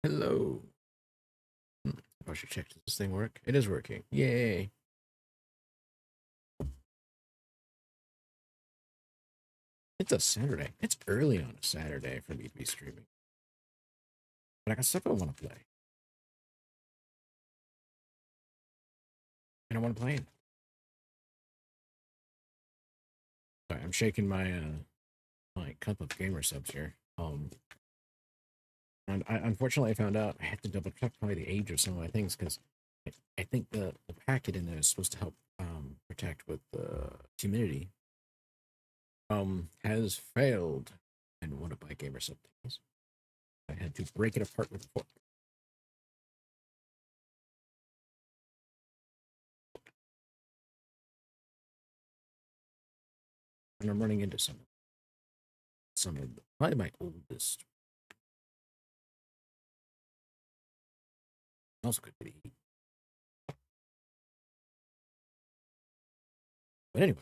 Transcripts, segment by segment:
Hello. I should check. Does this thing work? It is working. Yay. It's a Saturday. It's early on a Saturday for me to be streaming. But I got stuff I want to play. And I want to play it. Sorry, I'm shaking my cup of gamer subs here. And I unfortunately found out I had to double check probably the age of some of my things because I think the packet in there is supposed to help protect with humidity. Has failed in one of my gamer sub things. I had to break it apart with a fork. And I'm running into some of probably my oldest. Also could be. But anyway,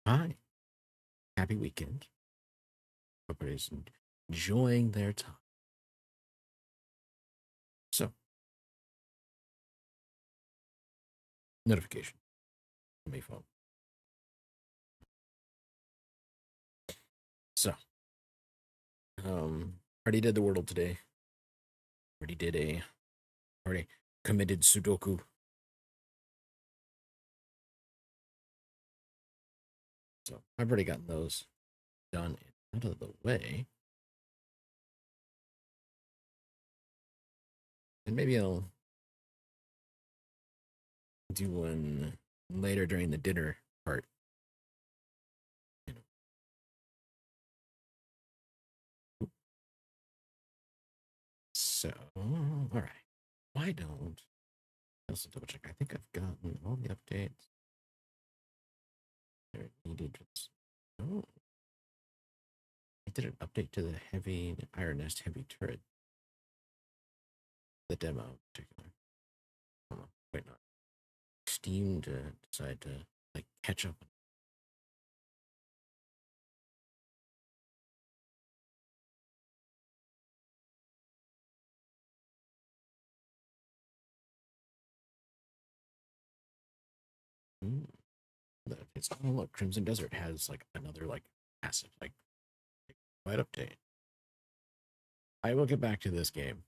hi, happy weekend. Everybody's enjoying their time. So, notification on my phone. So, already did the Wordle today. Already committed Sudoku. So I've already gotten those done and out of the way. And maybe I'll do one later during the dinner part. So, all right. Why don't I also double check? I think I've gotten all the updates. They're needed. Oh, I did an update to the heavy Iron Nest heavy turret. The demo in particular. Oh, wait, not. Steam to decide to like catch up. It's oh look, Crimson Desert has like another like massive like wide update. I will get back to this game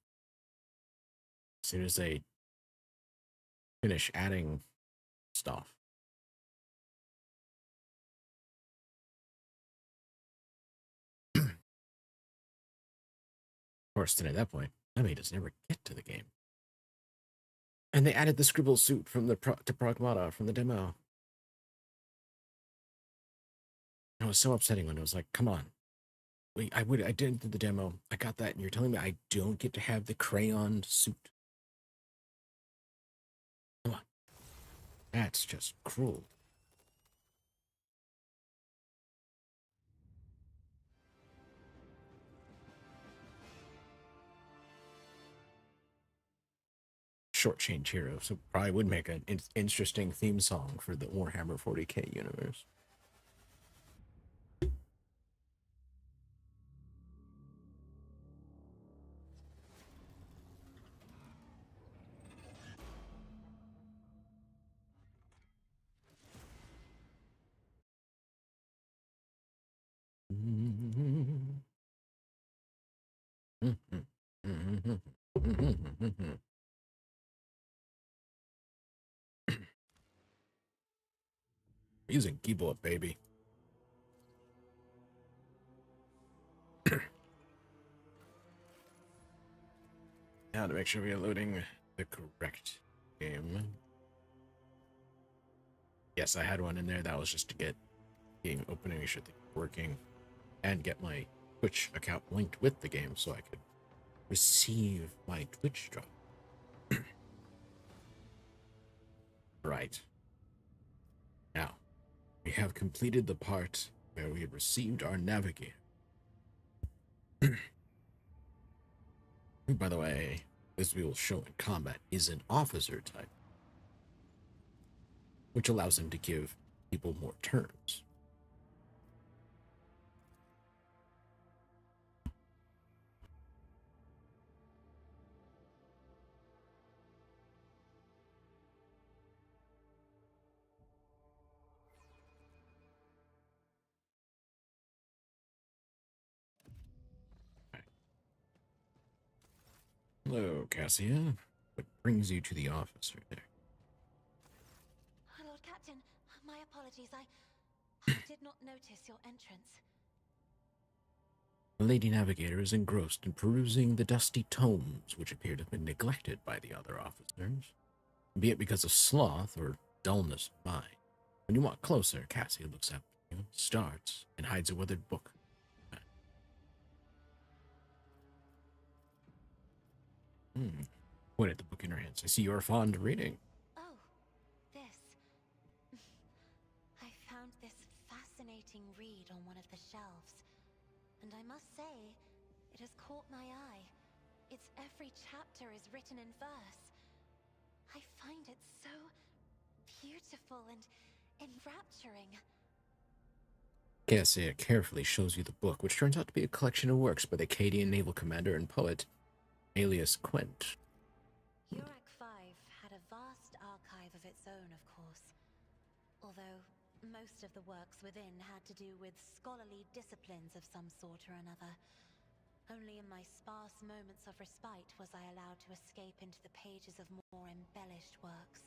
as soon as they finish adding stuff. Of course, then at that point, I may just never get to the game. And they added the scribble suit from the to Pragmata from the demo. It was so upsetting when it was like, come on. Wait, I did the demo. I got that, and you're telling me I don't get to have the crayon suit. Come on. That's just cruel. Shortchange hero, so probably would make an interesting theme song for the Warhammer 40K universe. Using keyboard, baby. Now to make sure we are loading the correct game. Yes, I had one in there. That was just to get game opening, make sure things working, and get my Twitch account linked with the game so I could receive my Twitch drop. Right. Now, we have completed the part where we have received our navigator. By the way, as we will show in combat, is an officer type, which allows him to give people more turns. Hello, Cassia. What brings you to the office right there? Lord Captain, my apologies. I did not notice your entrance. The Lady Navigator is engrossed in perusing the dusty tomes which appear to have been neglected by the other officers, be it because of sloth or dullness of mind. When you walk closer, Cassia looks up at you, starts, and hides a withered book. Point at the book in her hands. I see you are fond of reading. Oh, this. I found this fascinating read on one of the shelves, and I must say, it has caught my eye. Its every chapter is written in verse. I find it so beautiful and enrapturing. Cassia carefully shows you the book, which turns out to be a collection of works by the Acadian naval commander and poet Alias Quint. Yurak 5 had a vast archive of its own, of course. Although most of the works within had to do with scholarly disciplines of some sort or another. Only in my sparse moments of respite was I allowed to escape into the pages of more embellished works.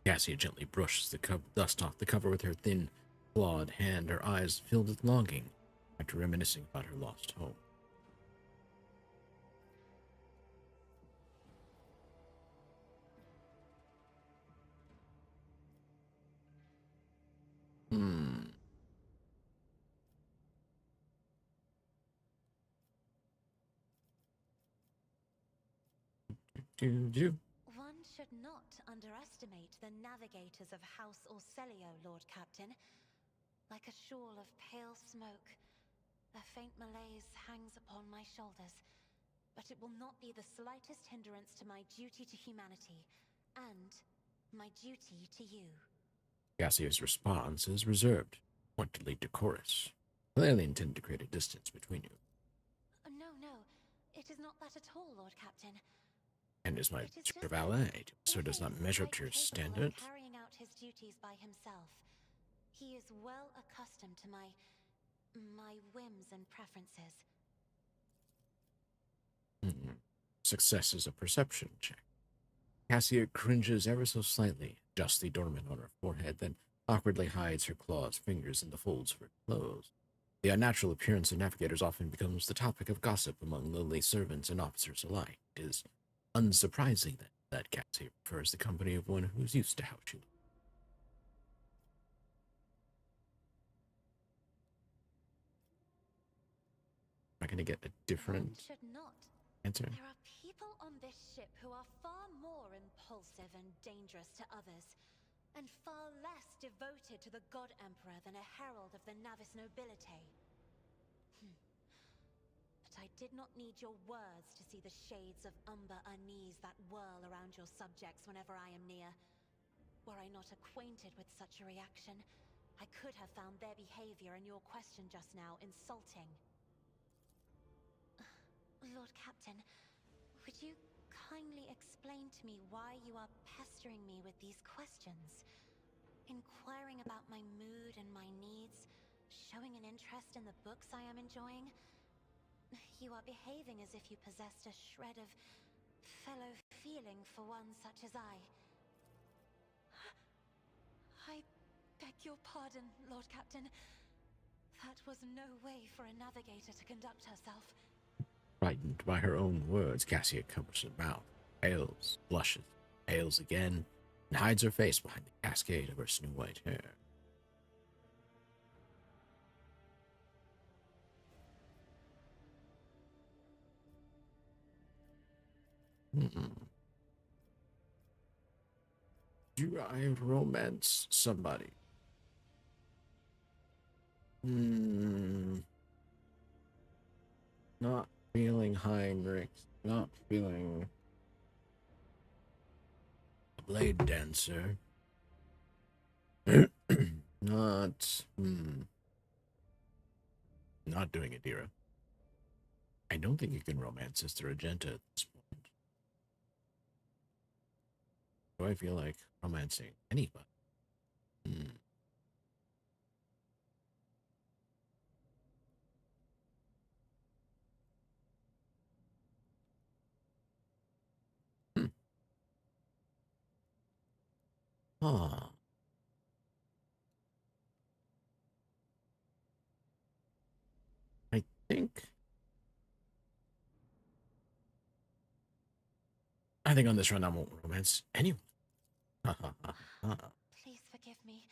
Cassia gently brushes the dust off the cover with her thin, clawed hand, her eyes filled with longing after reminiscing about her lost home. One should not underestimate the navigators of House Orselio, Lord Captain. Like a shawl of pale smoke, a faint malaise hangs upon my shoulders, but it will not be the slightest hindrance to my duty to humanity, and my duty to you. Cassia's response is reserved, pointedly decorous, clearly intended to create a distance between you. No, it is not that at all, Lord Captain. And is my valet, so it does not measure up to your standards. Carrying out his duties by himself. He is well accustomed to my whims and preferences. Success is a perception check. Cassia cringes ever so slightly, justly dormant on her forehead, then awkwardly hides her clawed fingers in the folds of her clothes. The unnatural appearance of navigators often becomes the topic of gossip among lowly servants and officers alike. It is unsurprising that Cassia prefers the company of one who is used to how she looks. Am I going to get a different answer? There are people on this ship who are far more impulsive and dangerous to others, and far less devoted to the god Emprah than a herald of the Navis nobility. But I did not need your words to see the shades of umber unease that whirl around your subjects whenever I am near. Were I not acquainted with such a reaction, I could have found their behavior and your question just now insulting. Lord Captain, would you kindly explain to me why you are pestering me with these questions? Inquiring about my mood and my needs, showing an interest in the books I am enjoying? You are behaving as if you possessed a shred of fellow feeling for one such as I. I beg your pardon, Lord Captain. That was no way for a navigator to conduct herself. Frightened by her own words, Cassia covers her mouth, pales, blushes, pales again, and hides her face behind the cascade of her snow-white hair. Do I romance somebody? Not feeling Heinrich, not feeling Blade Dancer. Not doing it, Dira. I don't think you can romance Sister Argenta at this point. Do I feel like romancing anybody? Huh. I think... on this run I won't romance anyone. Please forgive me.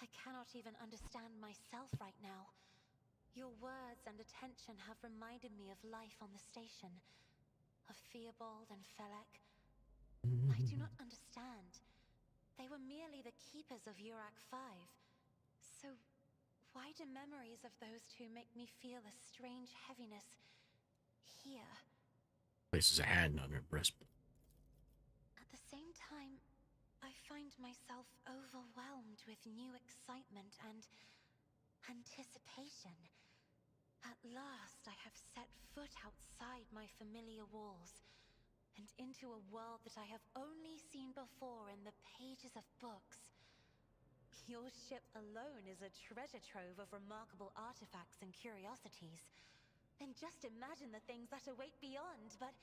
I cannot even understand myself right now. Your words and attention have reminded me of life on the station, of Theobald and Felek. I do not understand. They were merely the keepers of Urak 5. So, why do memories of those two make me feel a strange heaviness here? Places a hand on her breastplate. At the same time, I find myself overwhelmed with new excitement and anticipation. At last, I have set foot outside my familiar walls and into a world that I have only seen before in the pages of books. Your ship alone is a treasure trove of remarkable artifacts and curiosities. And just imagine the things that await beyond, but...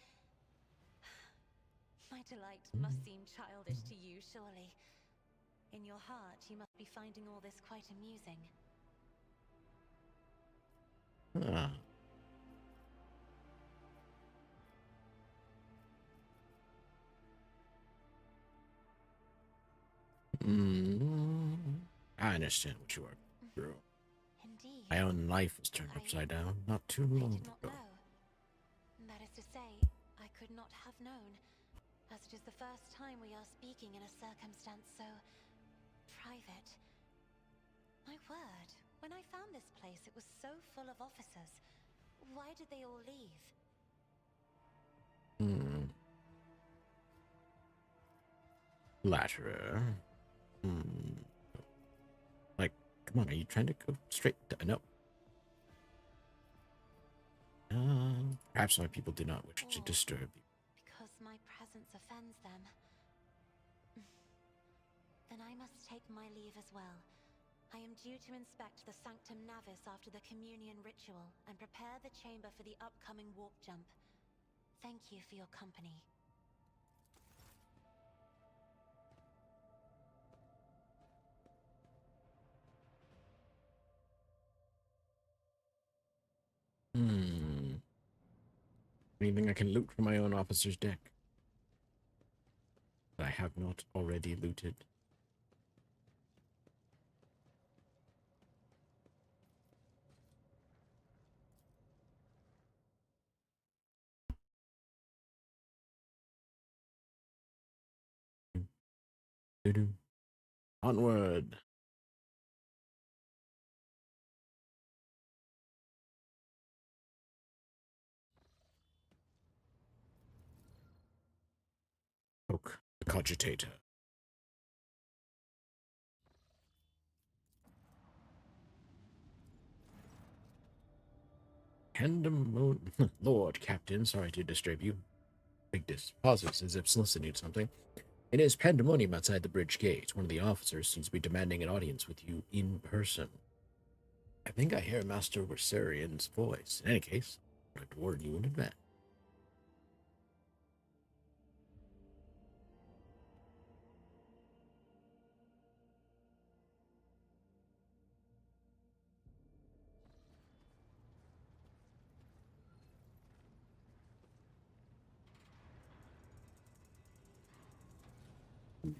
My delight must seem childish to you, surely. In your heart, you must be finding all this quite amusing. Ah. I understand what you are through. Indeed. My own life was turned upside down not too long ago. That is to say, I could not have known, as it is the first time we are speaking in a circumstance so... private. My word, when I found this place, it was so full of officers. Why did they all leave? Flatterer. Like, come on, are you trying to go straight to... No. Perhaps my people do not wish to disturb you. Because my presence offends them. Then I must take my leave as well. I am due to inspect the Sanctum Navis after the communion ritual and prepare the chamber for the upcoming warp jump. Thank you for your company. Anything I can loot from my own officer's deck that I have not already looted? Onward. Oak, the cogitator. Pandemonium. Lord Captain, sorry to disturb you. Ignis pauses as if soliciting something. It is pandemonium outside the bridge gate. One of the officers seems to be demanding an audience with you in person. I think I hear Master Wersarian's voice. In any case, I'd like to warn you in advance.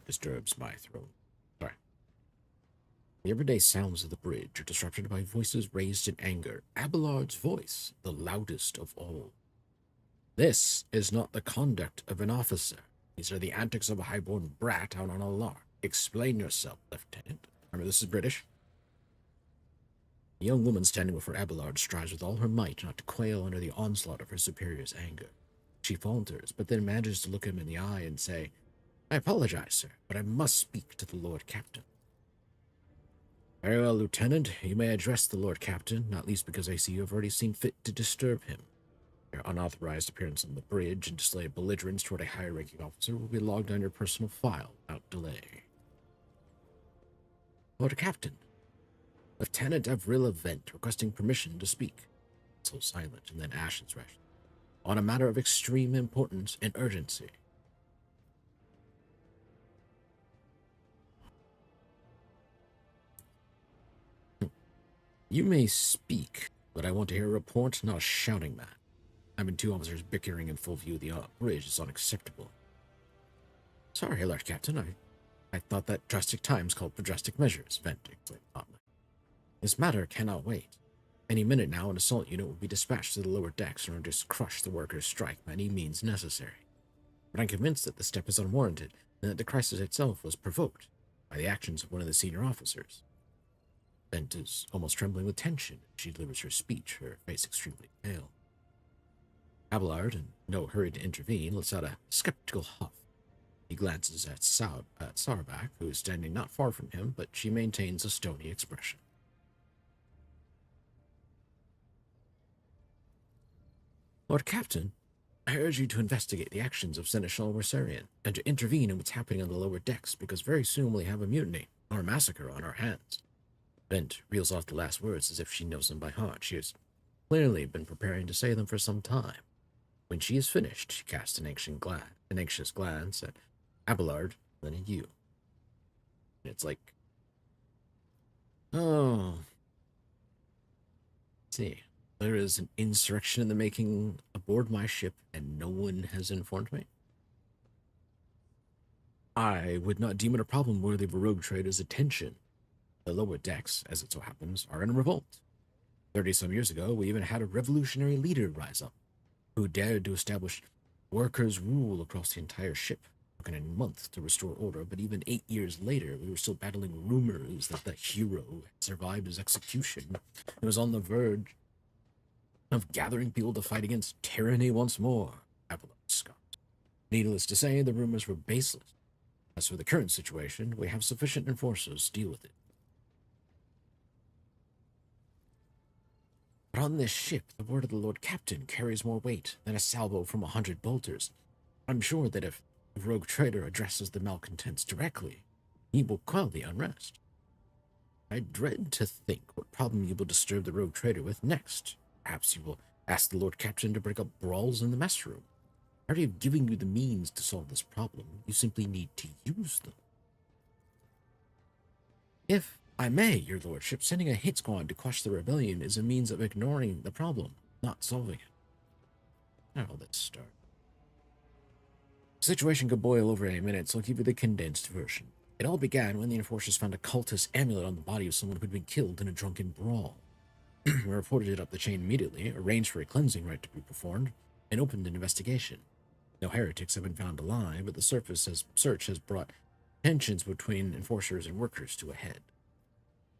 Disturbs my throat. Sorry. The everyday sounds of the bridge are disrupted by voices raised in anger. Abelard's voice, the loudest of all. This is not the conduct of an officer. These are the antics of a highborn brat out on a lark. Explain yourself, Lieutenant. Remember, this is British. The young woman standing before Abelard strives with all her might not to quail under the onslaught of her superior's anger. She falters, but then manages to look him in the eye and say, I apologize, sir, but I must speak to the Lord Captain. Very well, Lieutenant. You may address the Lord Captain, not least because I see you have already seen fit to disturb him. Your unauthorized appearance on the bridge and display of belligerence toward a higher-ranking officer will be logged on your personal file without delay. Lord Captain, Lieutenant Avril Vent requesting permission to speak. So silent, and then ashes rash. On a matter of extreme importance and urgency. You may speak, but I want to hear a report, not a shouting match. Having two officers bickering in full view of the bridge is unacceptable. Sorry, Lord Captain, I thought that drastic times called for drastic measures, Vent explained calmly. This matter cannot wait. Any minute now, an assault unit will be dispatched to the lower decks in order to crush the workers' strike by any means necessary. But I'm convinced that the step is unwarranted, and that the crisis itself was provoked by the actions of one of the senior officers. Bent is almost trembling with tension as she delivers her speech, her face extremely pale. Abelard, in no hurry to intervene, lets out a skeptical huff. He glances at Sarback, who is standing not far from him, but she maintains a stony expression. Lord Captain, I urge you to investigate the actions of Seneschal Wersarian, and to intervene in what's happening on the lower decks, because very soon we'll have a mutiny, or a massacre on our hands. Bent reels off the last words as if she knows them by heart. She has clearly been preparing to say them for some time. When she is finished, she casts an anxious glance at Abelard, then at you. And it's like, oh, see, there is an insurrection in the making aboard my ship, and no one has informed me. I would not deem it a problem worthy of a rogue trader's attention. The lower decks, as it so happens, are in revolt. 30-some years ago, we even had a revolutionary leader rise up, who dared to establish workers' rule across the entire ship. It took a month to restore order, but even 8 years later, we were still battling rumors that the hero had survived his execution and was on the verge of gathering people to fight against tyranny once more. Abelard scoffed. Needless to say, the rumors were baseless. As for the current situation, we have sufficient enforcers to deal with it. But on this ship, the word of the Lord Captain carries more weight than a salvo from 100 bolters. I'm sure that if the rogue trader addresses the malcontents directly, he will quell the unrest. I dread to think what problem you will disturb the rogue trader with next. Perhaps you will ask the Lord Captain to break up brawls in the mess room. I already have given you the means to solve this problem. You simply need to use them. If I may, your lordship, sending a hit squad to quash the rebellion is a means of ignoring the problem, not solving it. Now let's start. The situation could boil over any minute, so I'll give you the condensed version. It all began when the enforcers found a cultist amulet on the body of someone who had been killed in a drunken brawl. We reported it up the chain immediately, arranged for a cleansing rite to be performed, and opened an investigation. No heretics have been found alive, but the search has brought tensions between enforcers and workers to a head.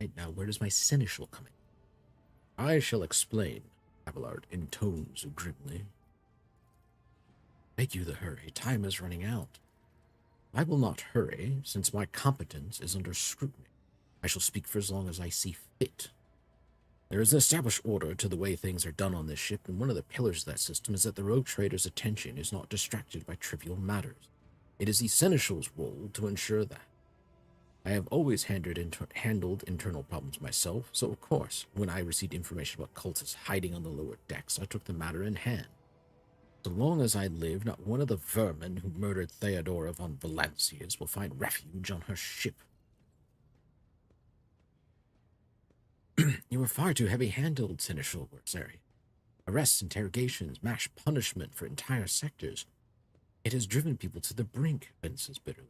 Right now, where does my seneschal come in? I shall explain, Abelard intones grimly. Beg you to hurry. Time is running out. I will not hurry, since my competence is under scrutiny. I shall speak for as long as I see fit. There is an established order to the way things are done on this ship, and one of the pillars of that system is that the rogue trader's attention is not distracted by trivial matters. It is the seneschal's role to ensure that. I have always handled internal problems myself, so of course, when I received information about cultists hiding on the lower decks, I took the matter in hand. So long as I live, not one of the vermin who murdered Theodora von Valancius will find refuge on her ship. You were far too heavy-handed, Seneschal Wersarian. Arrests, interrogations, mass punishment for entire sectors. It has driven people to the brink, Ben says bitterly.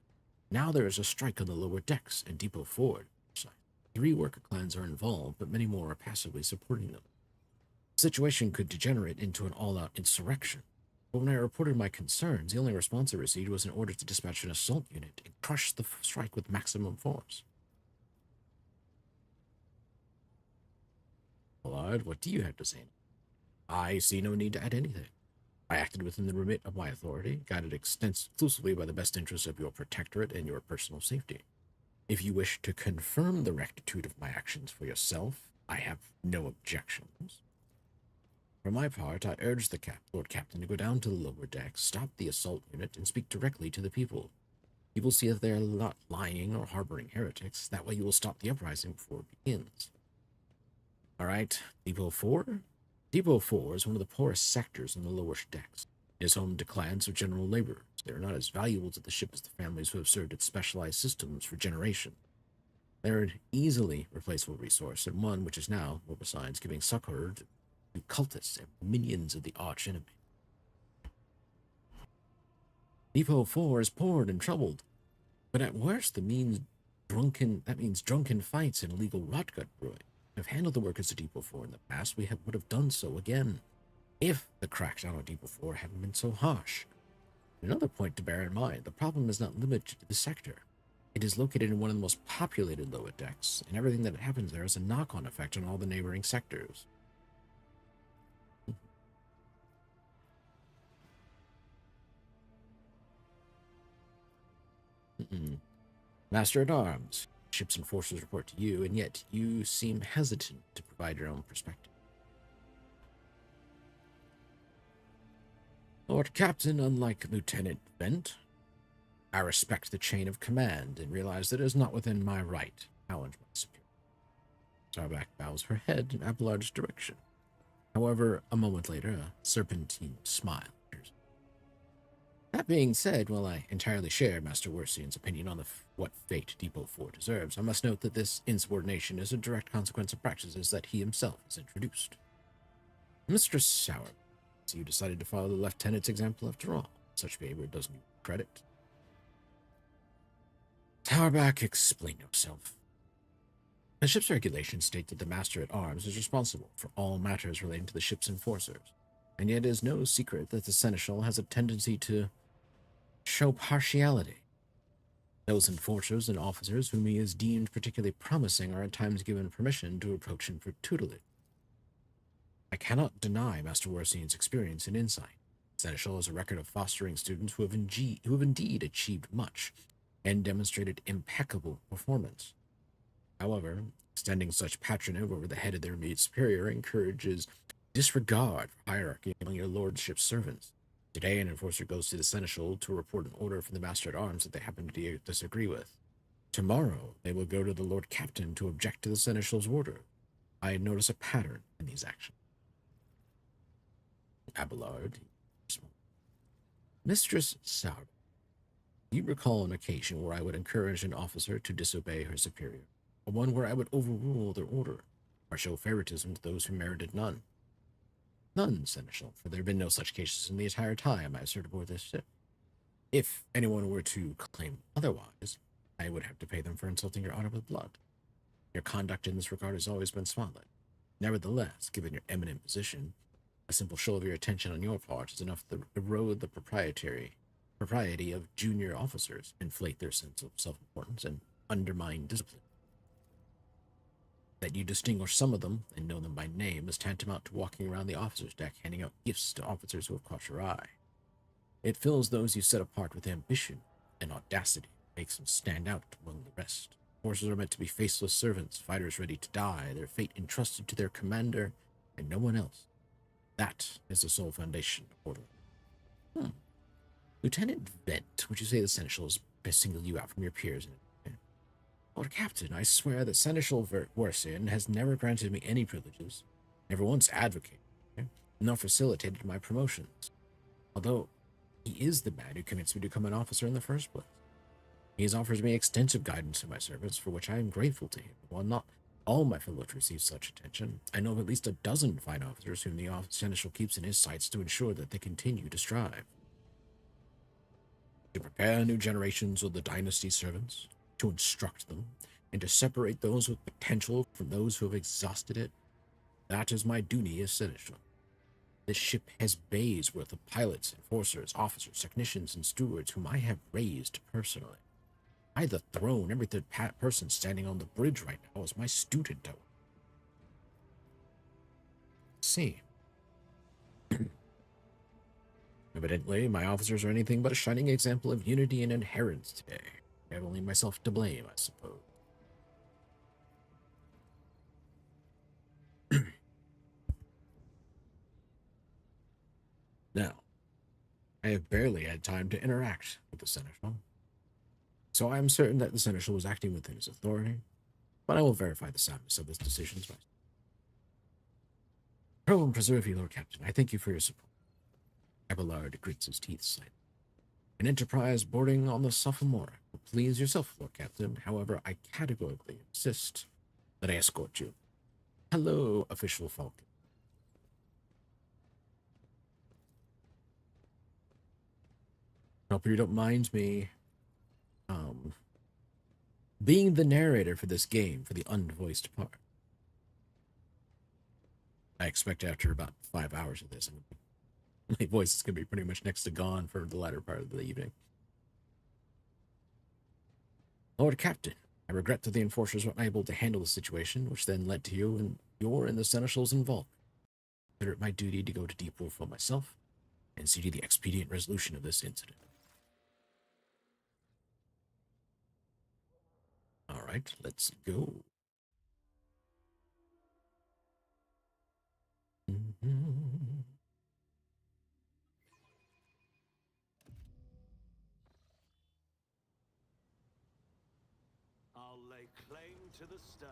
Now there is a strike on the lower decks and Depot Forward. 3 worker clans are involved, but many more are passively supporting them. The situation could degenerate into an all-out insurrection. But when I reported my concerns, the only response I received was an order to dispatch an assault unit and crush the strike with maximum force. Lord, what do you have to say? I see no need to add anything. I acted within the remit of my authority, guided exclusively by the best interests of your protectorate and your personal safety. If you wish to confirm the rectitude of my actions for yourself, I have no objections. For my part, I urge the Lord Captain to go down to the lower deck, stop the assault unit, and speak directly to the people. You will see if they are not lying or harboring heretics. That way you will stop the uprising before it begins. All right, Depot 4? Depot 4 is one of the poorest sectors on the lower decks. It is home to clans of general laborers. They are not as valuable to the ship as the families who have served its specialized systems for generations. They're an easily replaceable resource, and one which is now, well, besides giving succor to cultists and minions of the arch enemy. Depot 4 is poor and troubled, but at worst that means drunken fights and illegal rotgut brewing. I've handled the workers of Depot 4 in the past. Would have done so again, if the crackdown on Depot 4 hadn't been so harsh. Another point to bear in mind, the problem is not limited to the sector. It is located in one of the most populated lower decks, and everything that happens there has a knock-on effect on all the neighboring sectors. Master-at-Arms, ships and forces report to you, and yet you seem hesitant to provide your own perspective. Lord Captain, unlike Lieutenant Bent, I respect the chain of command and realize that it is not within my right to challenge my superior. Starback bows her head in Abelard's direction. However, a moment later, a serpentine smile appears. That being said, while I entirely share Master Wersian's opinion on what fate Depot 4 deserves, I must note that this insubordination is a direct consequence of practices that he himself has introduced. Mistress Sour, so you decided to follow the lieutenant's example after all. Such behavior doesn't you credit. Towerback, explain yourself. The ship's regulations state that the Master-at-Arms is responsible for all matters relating to the ship's enforcers, and yet it is no secret that the Seneschal has a tendency to show partiality. Those enforcers and officers whom he has deemed particularly promising are at times given permission to approach him for tutelage. I cannot deny Master Wersian's experience and insight. Seneschal has a record of fostering students who have indeed achieved much and demonstrated impeccable performance. However, extending such patronage over the head of their immediate superior encourages disregard for hierarchy among your lordship's servants. Today, an enforcer goes to the Seneschal to report an order from the Master-at-Arms that they happen to disagree with. Tomorrow, they will go to the Lord Captain to object to the Seneschal's order. I notice a pattern in these actions. Abelard. Mistress Sour, you recall an occasion where I would encourage an officer to disobey her superior, or one where I would overrule their order, or show favoritism to those who merited none? None, Seneschal, for there have been no such cases in the entire time I have served aboard this ship. If anyone were to claim otherwise, I would have to pay them for insulting your honor with blood. Your conduct in this regard has always been spotless. Nevertheless, given your eminent position, a simple show of your attention on your part is enough to erode the propriety of junior officers, inflate their sense of self-importance, and undermine discipline. That you distinguish some of them and know them by name is tantamount to walking around the officer's deck handing out gifts to officers who have caught your eye. It fills those you set apart with ambition and audacity, makes them stand out among the rest. Forces are meant to be faceless servants, fighters ready to die, their fate entrusted to their commander and no one else. That is the sole foundation of order. Lieutenant Vent, would you say the Seneschal has singled you out from your peers? Lord Captain, I swear that Seneschal Wersian has never granted me any privileges, never once advocated, nor facilitated my promotions, although he is the man who convinced me to become an officer in the first place. He has offered me extensive guidance in my service, for which I am grateful to him. While not all my fellows receive such attention, I know of at least a dozen fine officers whom the Seneschal keeps in his sights to ensure that they continue to strive. To prepare new generations of the dynasty's servants, to instruct them, and to separate those with potential from those who have exhausted it, that is my duty as Seneschal. This ship has bays worth of pilots, enforcers, officers, technicians, and stewards whom I have raised personally. I have the throne every third person standing on the bridge right now is my student. See. Evidently, my officers are anything but a shining example of unity and adherence today. I have only myself to blame, I suppose. Now, I have barely had time to interact with the Seneschal, so I am certain that the Seneschal was acting within his authority, but I will verify the soundness of his decisions myself. Pro and preserve you, Lord Captain. I thank you for your support. Abelard grits his teeth slightly. An enterprise boarding on the sophomore will please yourself, Lord Captain. However, I categorically insist that I escort you. Hello, official Falcon. Hope you don't mind me being the narrator for this game for the unvoiced part. I expect after about 5 hours of this, my voice is going to be pretty much next to gone for the latter part of the evening. Lord Captain, I regret that the enforcers were unable to handle the situation, which then led to you and the seneschals involved. I consider it my duty to go to Deep Wolf for myself and see to the expedient resolution of this incident. All right, let's go. I'll lay claim to the stars.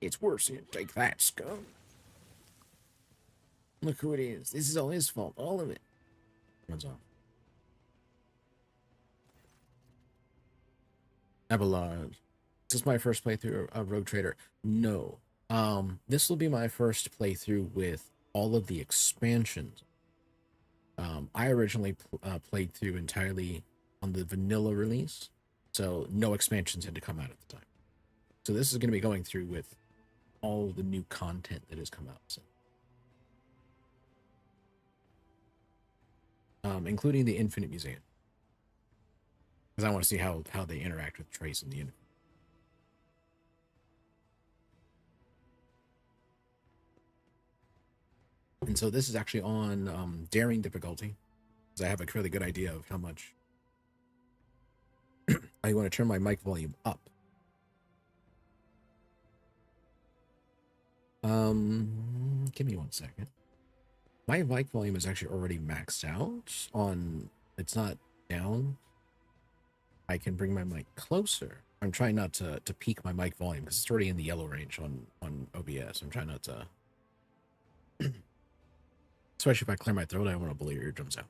It's worse here. Take that, scum. Look who it is. This is all his fault. All of it. Runs off. Abelard. This is my first playthrough of Rogue Trader. No. This will be my first playthrough with all of the expansions. I originally played through entirely on the vanilla release, so no expansions had to come out at the time. So this is going to be going through with all the new content that has come out since. Including the Infinite Museum. Because I want to see how they interact with Trace and the Infinite. And so this is actually on daring difficulty, because I have a really good idea of how much I want to turn my mic volume up. Give me 1 second. My mic volume is actually already maxed out on, it's not down. I can bring my mic closer. I'm trying not to peak my mic volume because it's already in the yellow range on OBS. I'm trying not to, especially if I clear my throat, I don't want to blow your eardrums out.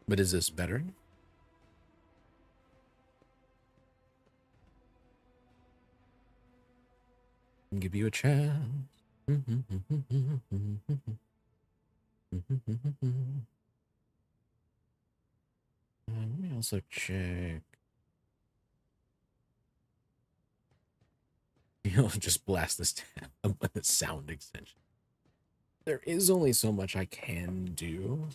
But is this better? I'll give you a chance. Let me also check. You'll just blast this down with a sound extension. There is only so much I can do.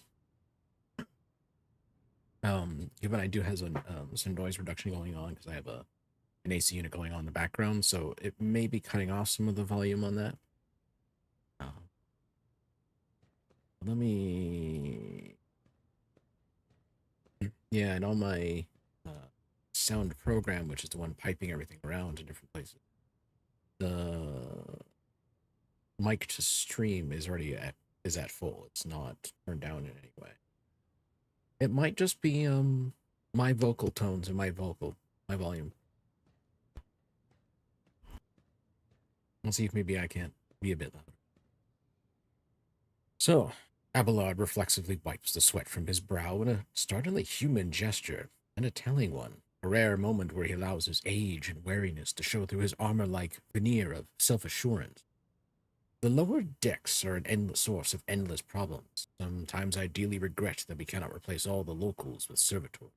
Given I do have some noise reduction going on because I have an AC unit going on in the background, so it may be cutting off some of the volume on that. Let me... Yeah, and on my sound program, which is the one piping everything around to different places, the mic to stream is already at full. It's not turned down in any way. It might just be my vocal tones and my volume. I'll see if maybe I can't be a bit louder. So, Abelard reflexively wipes the sweat from his brow in a startlingly human gesture, and a telling one, a rare moment where he allows his age and wariness to show through his armor-like veneer of self-assurance. The lower decks are an endless source of endless problems. Sometimes I dearly regret that we cannot replace all the locals with servitors.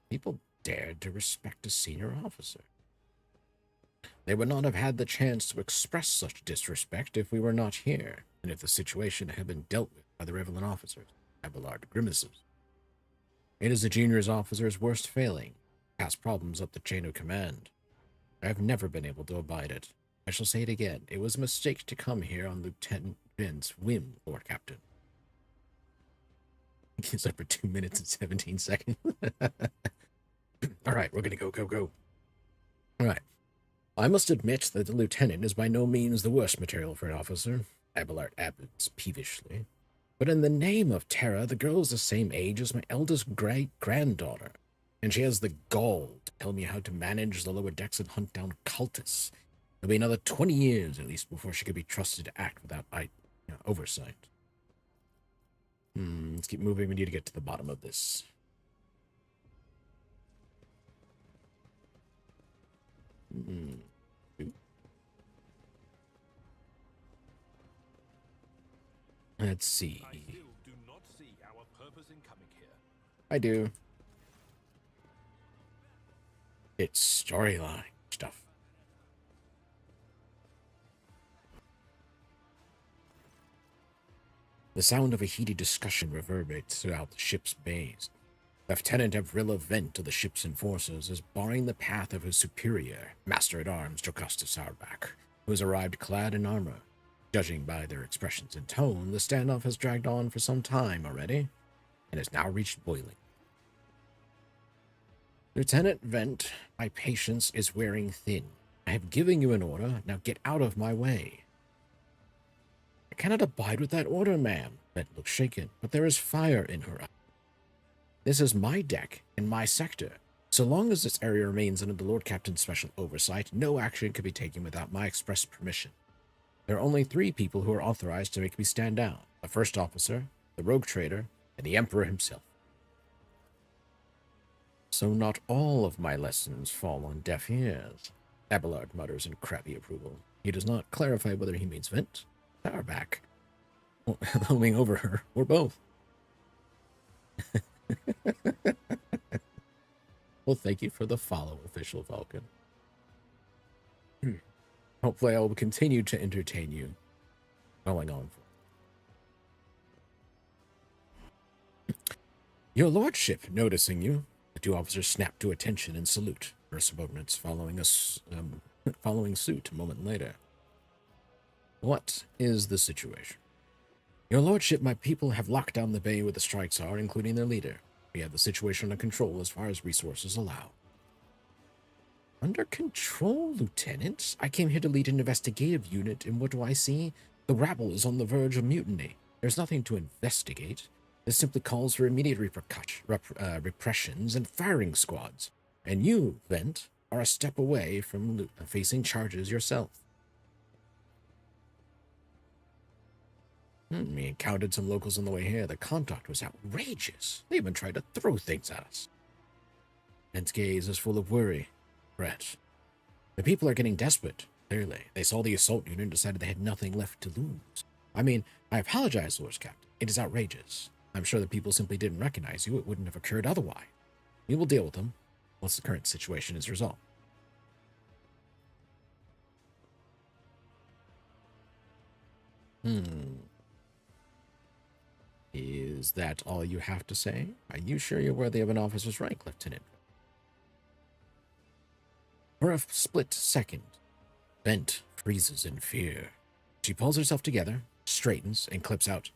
People dared to respect a senior officer. They would not have had the chance to express such disrespect if we were not here, and if the situation had been dealt with by the relevant officers. Abelard grimaces. It is the junior officer's worst failing, pass problems up the chain of command. I have never been able to abide it. I shall say it again. It was a mistake to come here on Lieutenant Ben's whim, Lord Captain. He gives up for 2 minutes and 17 seconds. All right, we're going to go. All right. I must admit that the lieutenant is by no means the worst material for an officer, Abelard adds peevishly. But in the name of terror, the girl is the same age as my eldest great-granddaughter, and she has the gall to tell me how to manage the lower decks and hunt down cultists. It'll be another 20 years, at least, before she could be trusted to act without oversight. Let's keep moving. We need to get to the bottom of this. Let's see. I still do not see our purpose in coming here. I do. It's storyline stuff. The sound of a heated discussion reverberates throughout the ship's bays. Lieutenant Emprah Vent of the ship's enforcers is barring the path of his superior, Master-at-Arms Jocasta Sauerback, who has arrived clad in armor. Judging by their expressions and tone, the standoff has dragged on for some time already, and has now reached boiling. Lieutenant Vent, my patience is wearing thin. I have given you an order, now get out of my way. I cannot abide with that order, ma'am. Vent looks shaken, but there is fire in her eye. This is my deck and my sector. So long as this area remains under the Lord Captain's special oversight, no action can be taken without my express permission. There are only 3 people who are authorized to make me stand down: the first officer, the rogue trader, and the Emperor himself. So not all of my lessons fall on deaf ears, Abelard mutters in crabby approval. He does not clarify whether he means Vent, Sauerback, looming over her, or both. Well, thank you for the follow, Official Falcon. Hopefully I will continue to entertain you going on. Your lordship, noticing you. The 2 officers snap to attention and salute, her subordinates following suit a moment later. What is the situation? Your lordship, my people have locked down the bay where the strikes are, including their leader. We have the situation under control as far as resources allow. Under control, Lieutenant? I came here to lead an investigative unit, and what do I see? The rabble is on the verge of mutiny. There's nothing to investigate. This simply calls for immediate repressions and firing squads. And you, Vent, are a step away from facing charges yourself. We encountered some locals on the way here. The conduct was outrageous. They even tried to throw things at us. Vent's gaze is full of worry. Brett. The people are getting desperate, clearly. They saw the assault unit and decided they had nothing left to lose. I mean, I apologize, Lord Captain. It is outrageous. I'm sure the people simply didn't recognize you. It wouldn't have occurred otherwise. We will deal with them once the current situation is resolved. Is that all you have to say? Are you sure you're worthy of an officer's rank, Lieutenant? For a split second, Vent freezes in fear. She pulls herself together, straightens, and clips out.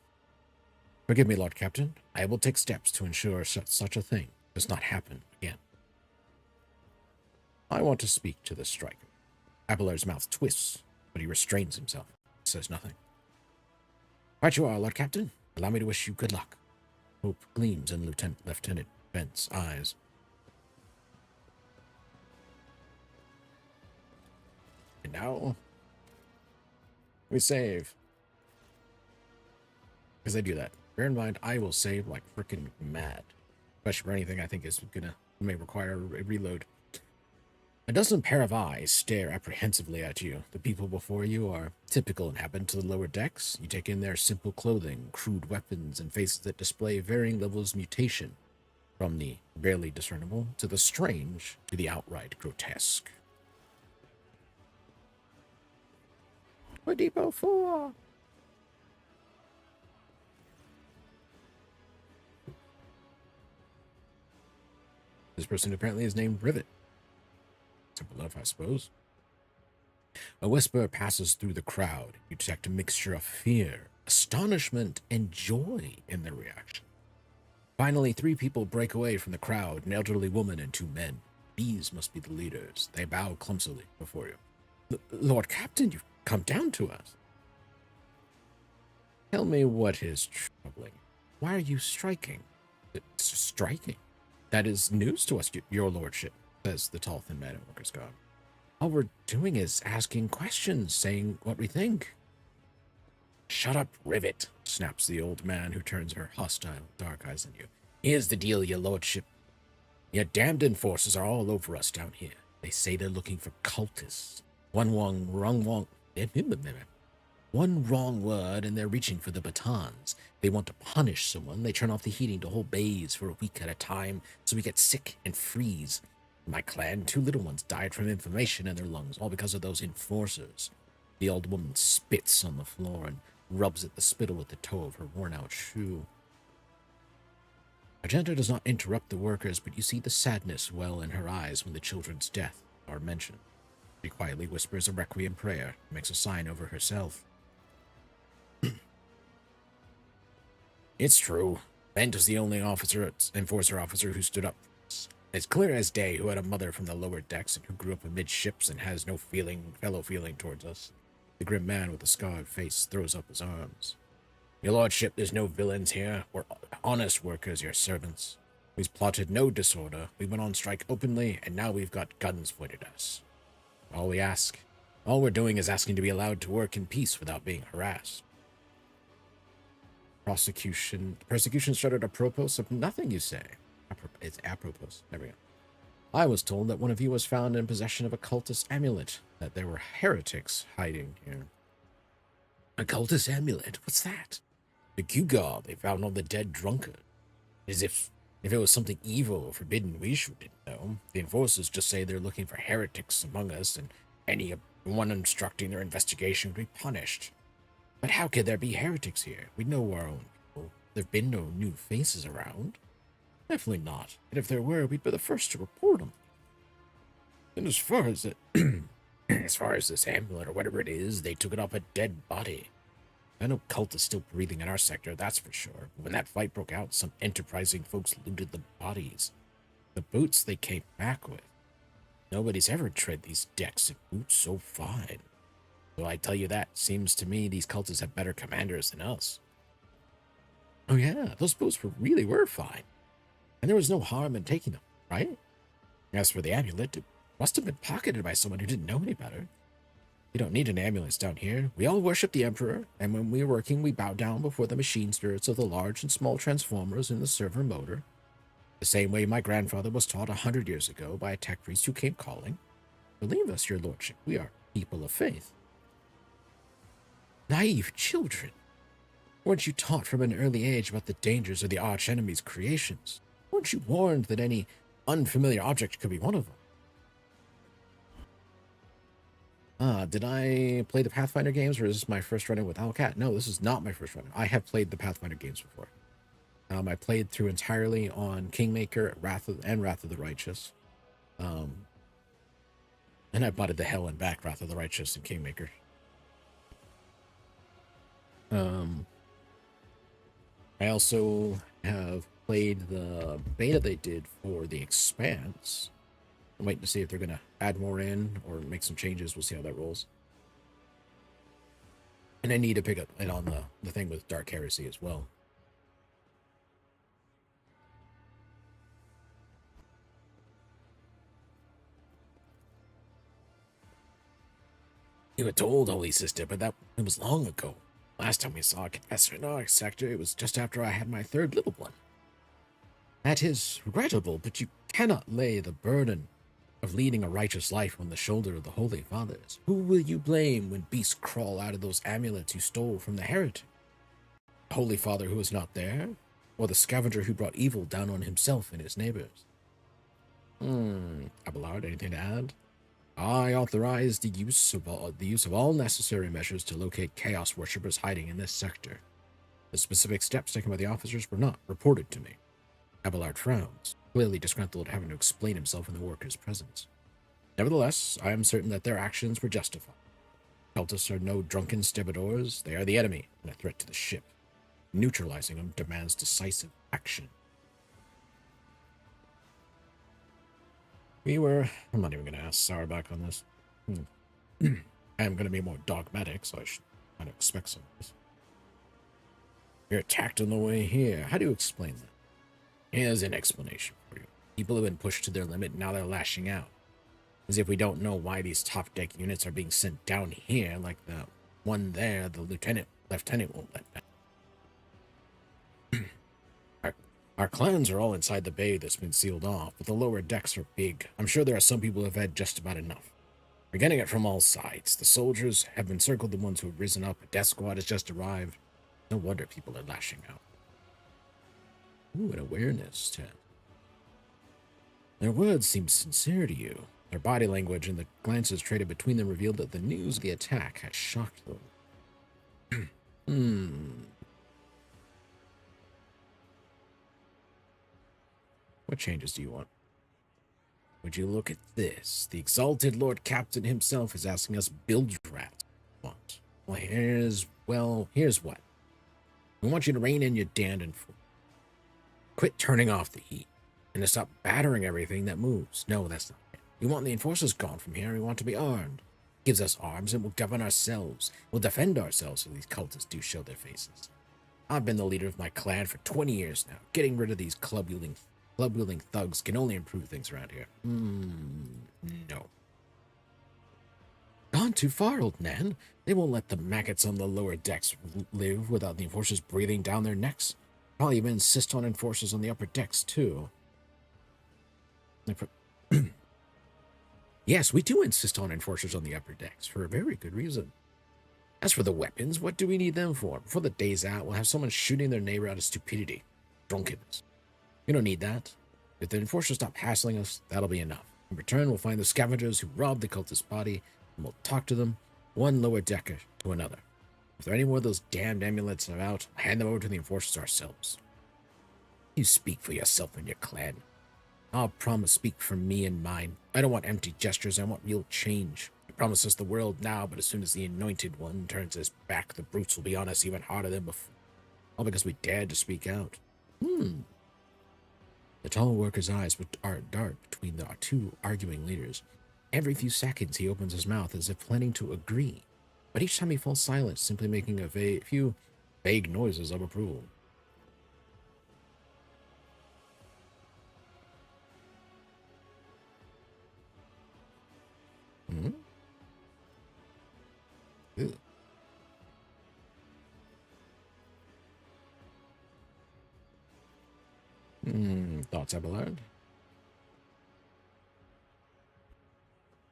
Forgive me, Lord Captain. I will take steps to ensure such a thing does not happen again. I want to speak to the striker. Abelard's mouth twists, but he restrains himself. Says nothing. Right you are, Lord Captain. Allow me to wish you good luck. Hope gleams in Lieutenant Vent's eyes. And now, we save. Because I do that. Bear in mind, I will save like freaking mad. Especially for anything I think may require a reload. A dozen pair of eyes stare apprehensively at you. The people before you are typical inhabitants of the lower decks. You take in their simple clothing, crude weapons, and faces that display varying levels of mutation, from the barely discernible to the strange to the outright grotesque. What Depot 4? This person apparently is named Rivet. Simple enough, I suppose. A whisper passes through the crowd. You detect a mixture of fear, astonishment, and joy in their reaction. Finally, 3 people break away from the crowd, an elderly woman and 2 men. These must be the leaders. They bow clumsily before you. Lord Captain, you've come down to us. Tell me what is troubling. Why are you striking? Striking? That is news to us, your lordship, says the tall, thin man in workers' garb. All we're doing is asking questions, saying what we think. Shut up, Rivet, snaps the old man, who turns her hostile, dark eyes on you. Here's the deal, your lordship. Your damned enforcers are all over us down here. They say they're looking for cultists. One wrong word, and they're reaching for the batons. They want to punish someone. They turn off the heating to whole bays for a week at a time, so we get sick and freeze. In my clan, 2 little ones died from inflammation in their lungs, all because of those enforcers. The old woman spits on the floor and rubs at the spittle with the toe of her worn-out shoe. Argenta does not interrupt the workers, but you see the sadness well in her eyes when the children's death are mentioned. She quietly whispers a requiem prayer and makes a sign over herself. It's true. Bent was the only enforcer officer who stood up for us. It's clear as day who had a mother from the lower decks and who grew up amidships and has no fellow feeling towards us. The grim man with the scarred face throws up his arms. Your lordship, there's no villains here. We're honest workers, your servants. We've plotted no disorder. We went on strike openly, and now we've got guns pointed at us. All we're doing is asking to be allowed to work in peace without being harassed. Persecution started apropos of nothing, you say. It's apropos. There we go. I was told that one of you was found in possession of a cultist amulet, that there were heretics hiding here. A cultist amulet? What's that? The gewgaw they found on the dead drunkard. As if it was something evil or forbidden we shouldn't know. The enforcers just say they're looking for heretics among us, and anyone obstructing their investigation would be punished. But how could there be heretics here? We know our own people. There've been no new faces around. Definitely not. And if there were, we'd be the first to report them. And as far as this amulet or whatever it is, they took it off a dead body. I know cult is still breathing in our sector, that's for sure. But when that fight broke out, some enterprising folks looted the bodies. The boots they came back with. Nobody's ever tread these decks in boots so fine. So I tell you that, seems to me these cultists have better commanders than us. Oh yeah, those boots really were fine. And there was no harm in taking them, right? As for the amulet, it must have been pocketed by someone who didn't know any better. We don't need an amulet down here. We all worship the Emperor, and when we're working, we bow down before the machine spirits of the large and small transformers in the server motor. The same way my grandfather was taught 100 years ago by a tech priest who came calling. Believe us, your lordship, we are people of faith. Naive children. Weren't you taught from an early age about the dangers of the arch-enemy's creations? Weren't you warned that any unfamiliar object could be one of them? Did I play the Pathfinder games, or is this my first run-in with Owlcat? No, this is not my first run-in. I have played the Pathfinder games before. I played through entirely on Kingmaker, Wrath of the Righteous. And I butted the hell and back Wrath of the Righteous and Kingmaker. I also have played the beta they did for The Expanse. I'm waiting to see if they're going to add more in or make some changes. We'll see how that rolls. And I need to pick up it on the thing with Dark Heresy as well. You were told, Holy Sister, but it was long ago. Last time we saw a confessor in our sector, it was just after I had my 3rd little one. That is regrettable, but you cannot lay the burden of leading a righteous life on the shoulder of the Holy Fathers. Who will you blame when beasts crawl out of those amulets you stole from the heretic? The Holy Father who was not there? Or the scavenger who brought evil down on himself and his neighbors? Abelard, anything to add? I authorize the use of all necessary measures to locate Chaos worshippers hiding in this sector. The specific steps taken by the officers were not reported to me. Abelard frowns, clearly disgruntled at having to explain himself in the workers' presence. Nevertheless, I am certain that their actions were justified. Cultists are no drunken stevedores. They are the enemy and a threat to the ship. Neutralizing them demands decisive action. I'm not even going to ask Sarback on this. I am going to be more dogmatic, so I should kind of expect some of this. You're attacked on the way here. How do you explain that? Here's an explanation for you. People have been pushed to their limit, now they're lashing out. As if we don't know why these top deck units are being sent down here, like the one there, the lieutenant won't let down. Our clans are all inside the bay that's been sealed off, but the lower decks are big. I'm sure there are some people who have had just about enough. We're getting it from all sides. The soldiers have encircled the ones who have risen up. A death squad has just arrived. No wonder people are lashing out. Ooh, an awareness test. Their words seem sincere to you. Their body language and the glances traded between them revealed that the news of the attack has shocked them. What changes do you want? Would you look at this? The exalted Lord Captain himself is asking us bilge rats what? Well, here's what. We want you to rein in your damned and quit turning off the heat and to stop battering everything that moves. No, that's not it. We want the enforcers gone from here. We want to be armed. Gives us arms and we'll govern ourselves. We'll defend ourselves if these cultists do show their faces. I've been the leader of my clan for 20 years now. Getting rid of these club-wielding thugs can only improve things around here. No. Gone too far, old man. They won't let the maggots on the lower decks live without the enforcers breathing down their necks. Probably even insist on enforcers on the upper decks, too. Yes, we do insist on enforcers on the upper decks, for a very good reason. As for the weapons, what do we need them for? Before the day's out, we'll have someone shooting their neighbor out of stupidity. Drunkenness. We don't need that. If the enforcers stop hassling us, that'll be enough. In return, we'll find the scavengers who robbed the cultist's body, and we'll talk to them, one lower decker to another. If there are any more of those damned amulets are out, we'll hand them over to the enforcers ourselves. You speak for yourself and your clan. I'll promise speak for me and mine. I don't want empty gestures, I want real change. You promise us the world now, but as soon as the anointed one turns his back, the brutes will be on us even harder than before. All because we dared to speak out. The tall worker's eyes are dark between the two arguing leaders. Every few seconds he opens his mouth as if planning to agree, but each time he falls silent, simply making a few vague noises of approval. Ew. Thoughts, Abelard?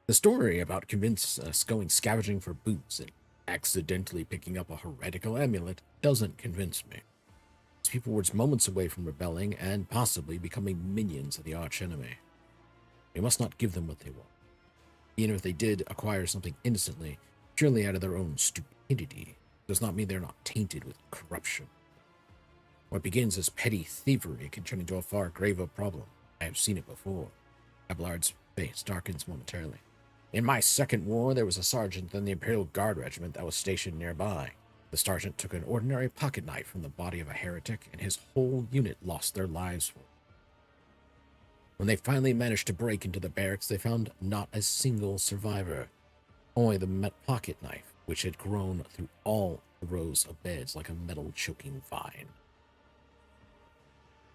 The story about convince us going scavenging for boots and accidentally picking up a heretical amulet doesn't convince me. These people were moments away from rebelling and possibly becoming minions of the archenemy. We must not give them what they want. Even if they did acquire something innocently, purely out of their own stupidity, does not mean they're not tainted with corruption. What begins as petty thievery can turn into a far graver problem. I have seen it before. Abelard's face darkens momentarily. In my second war, there was a sergeant in the Imperial Guard Regiment that was stationed nearby. The sergeant took an ordinary pocket knife from the body of a heretic, and his whole unit lost their lives for it. When they finally managed to break into the barracks, they found not a single survivor. Only the pocket knife, which had grown through all the rows of beds like a metal choking vine.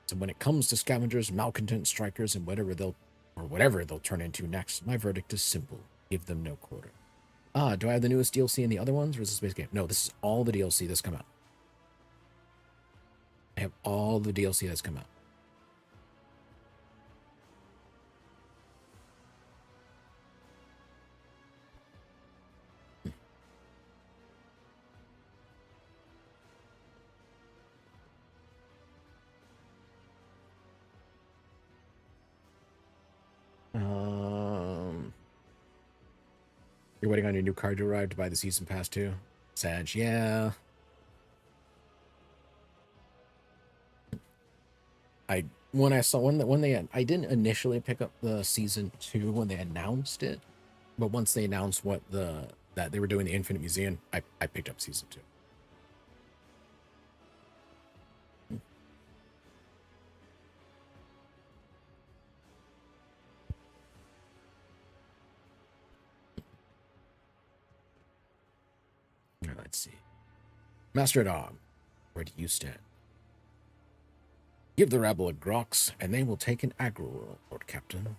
So when it comes to scavengers, malcontent strikers, and whatever they'll turn into next, my verdict is simple. Give them no quarter. Do I have the newest DLC in the other ones, or is this base game? No, this is all the DLC that's come out. I have all the DLC that's come out. You're waiting on your new card to arrive to buy the season pass too? Sag, yeah. I didn't initially pick up the season 2 when they announced it, but once they announced that they were doing the Infinite Museum, I picked up season 2. Let's see. Master at Arm. Where do you stand? Give the rabble a grox, and they will take an aggro roll, Lord Captain.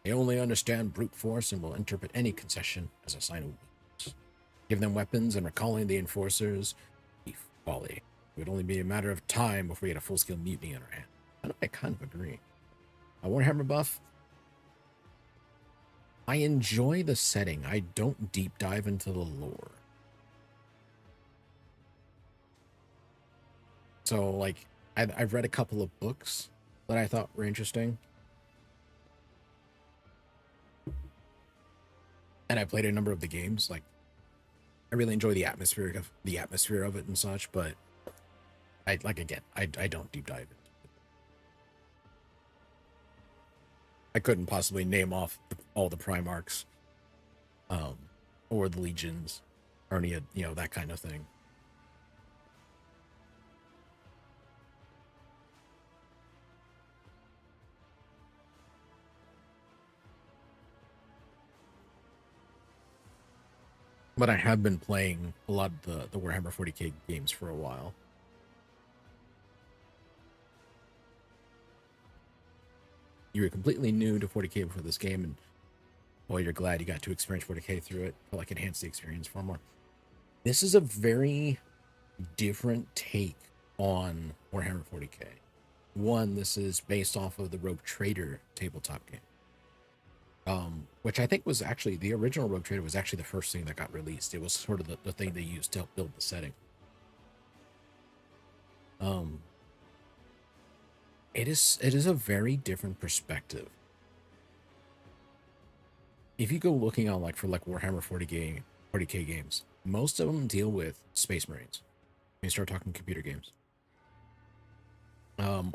They only understand brute force and will interpret any concession as a sign of weakness. Give them weapons and recalling the enforcers, be folly. It would only be a matter of time before we had a full-scale mutiny in our hand. I kind of agree. A Warhammer buff, I enjoy the setting. I don't deep dive into the lore. So, like, I've read a couple of books that I thought were interesting. And I played a number of the games. Like, I really enjoy the atmosphere of it and such, but I don't deep dive it. I couldn't possibly name off all the Primarchs, or the Legions, or any, that kind of thing. But I have been playing a lot of the Warhammer 40K games for a while. You were completely new to 40K before this game, and boy, you're glad you got to experience 40K through it. Felt like enhance the experience far more. This is a very different take on Warhammer 40K. One, this is based off of the Rogue Trader tabletop game. Which I think was actually, the original Rogue Trader was actually the first thing that got released. It was sort of the thing they used to help build the setting. It is a very different perspective. If you go looking on for Warhammer 40K games, most of them deal with Space Marines. When you start talking computer games.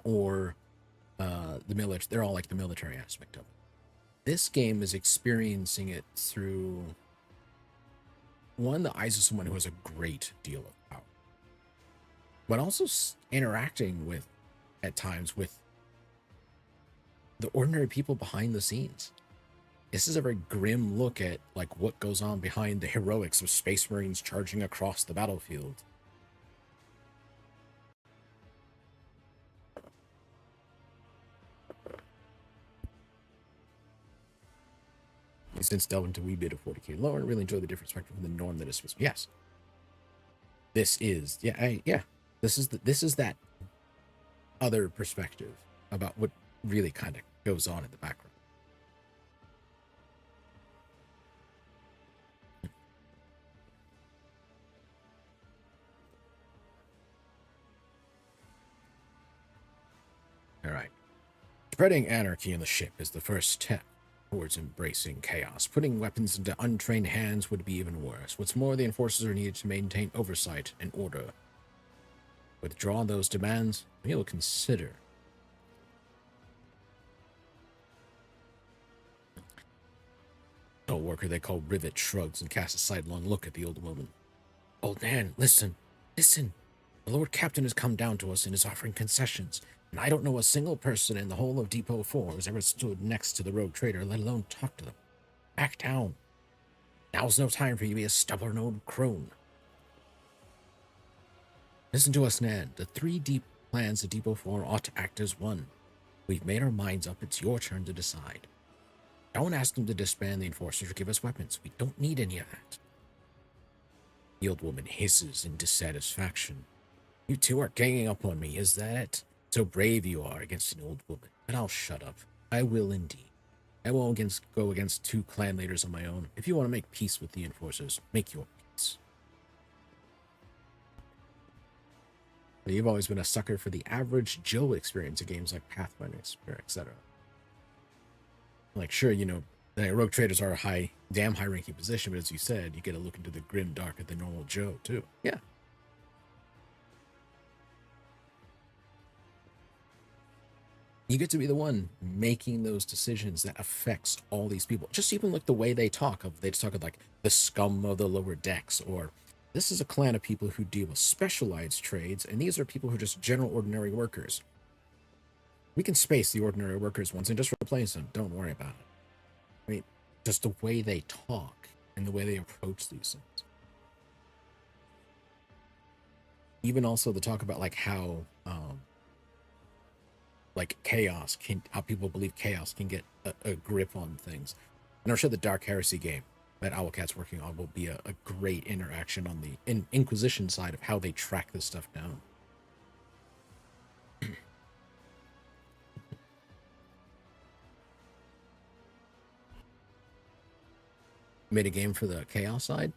Or the military, they're all like the military aspect of it. This game is experiencing it through, one, the eyes of someone who has a great deal of power, but also interacting with, at times, with the ordinary people behind the scenes. This is a very grim look at what goes on behind the heroics of Space Marines charging across the battlefield. Since delving into a wee bit of 40K lore and really enjoy the different perspective from the norm that is supposed to be. Yes. This is, this is that other perspective about what really kind of goes on in the background. All right. Spreading anarchy in the ship is the first step towards embracing chaos. Putting weapons into untrained hands would be even worse. What's more, the enforcers are needed to maintain oversight and order. Withdraw those demands, we'll consider. The worker they call Rivet shrugs and casts a sidelong look at the old woman. Old man, listen. The Lord Captain has come down to us and is offering concessions. And I don't know a single person in the whole of Depot 4 who's ever stood next to the Rogue Trader, let alone talk to them. Back down. Now's no time for you to be a stubborn old crone. Listen to us, Nan. The 3 deep plans of Depot 4 ought to act as one. We've made our minds up. It's your turn to decide. Don't ask them to disband the enforcers or give us weapons. We don't need any of that. The old woman hisses in dissatisfaction. You two are ganging up on me, is that it? So brave you are against an old woman. But I'll shut up. I will indeed. I won't go against 2 clan leaders on my own. If you want to make peace with the enforcers, make your peace. But you've always been a sucker for the average Joe experience of games like Pathfinder, etc. Sure, the Rogue Traders are a damn high-ranking position, but as you said, you get a look into the grim dark of the normal Joe, too. Yeah. You get to be the one making those decisions that affects all these people. Just even the way they talk of the scum of the lower decks, or this is a clan of people who deal with specialized trades, and these are people who are just general ordinary workers. We can space the ordinary workers once and just replace them. Don't worry about it. I mean, just the way they talk and the way they approach these things. even also the talk about like how like chaos can, how people believe chaos can get a grip on things. And I'm sure the Dark Heresy game that Owlcat's working on will be a great interaction on the Inquisition side of how they track this stuff down. Made a game for the chaos side.